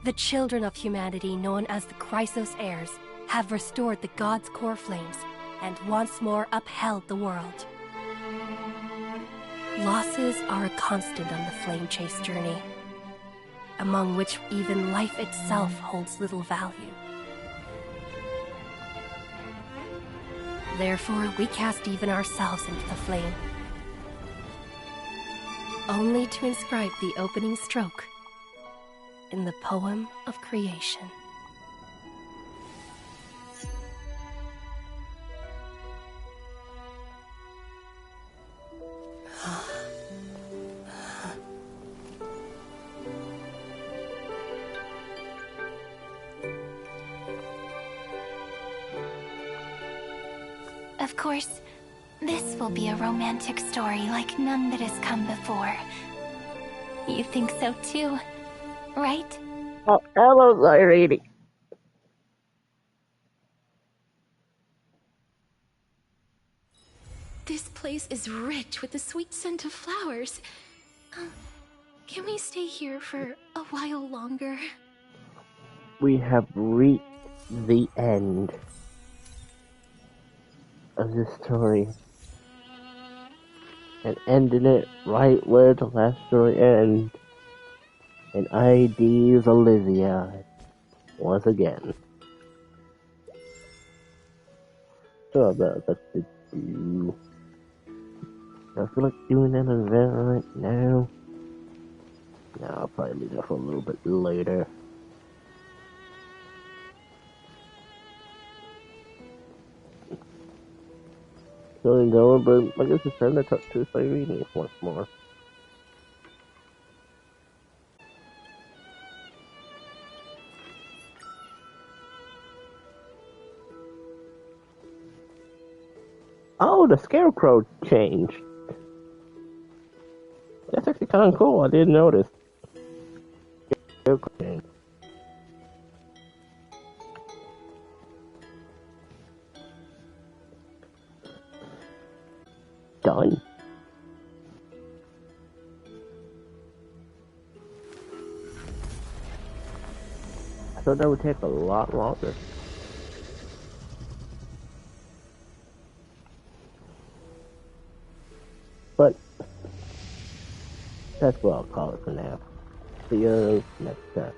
The children of humanity, known as the Chrysos heirs, have restored the gods' core flames and once more upheld the world. Losses are a constant on the flame chase journey, among which even life itself holds little value. Therefore, we cast even ourselves into the flame, only to inscribe the opening stroke in the poem of creation. Of course, this will be a romantic story like none that has come before. You think so too, right? Oh, hello, Irene. This place is rich with the sweet scent of flowers. Can we stay here for a while longer? We have reached the end of this story. And ending it right where the last story ends. And ID's Olivia once again. So about what to do. I feel like doing an event right now. No, I'll probably leave that for a little bit later. Still going, but I guess it's time to talk to Irene once more. Oh, the scarecrow changed. That's actually kind of cool. I didn't notice. Scarecrow changed. Done. I thought that would take a lot longer. But that's what I'll call it for now. See you next time.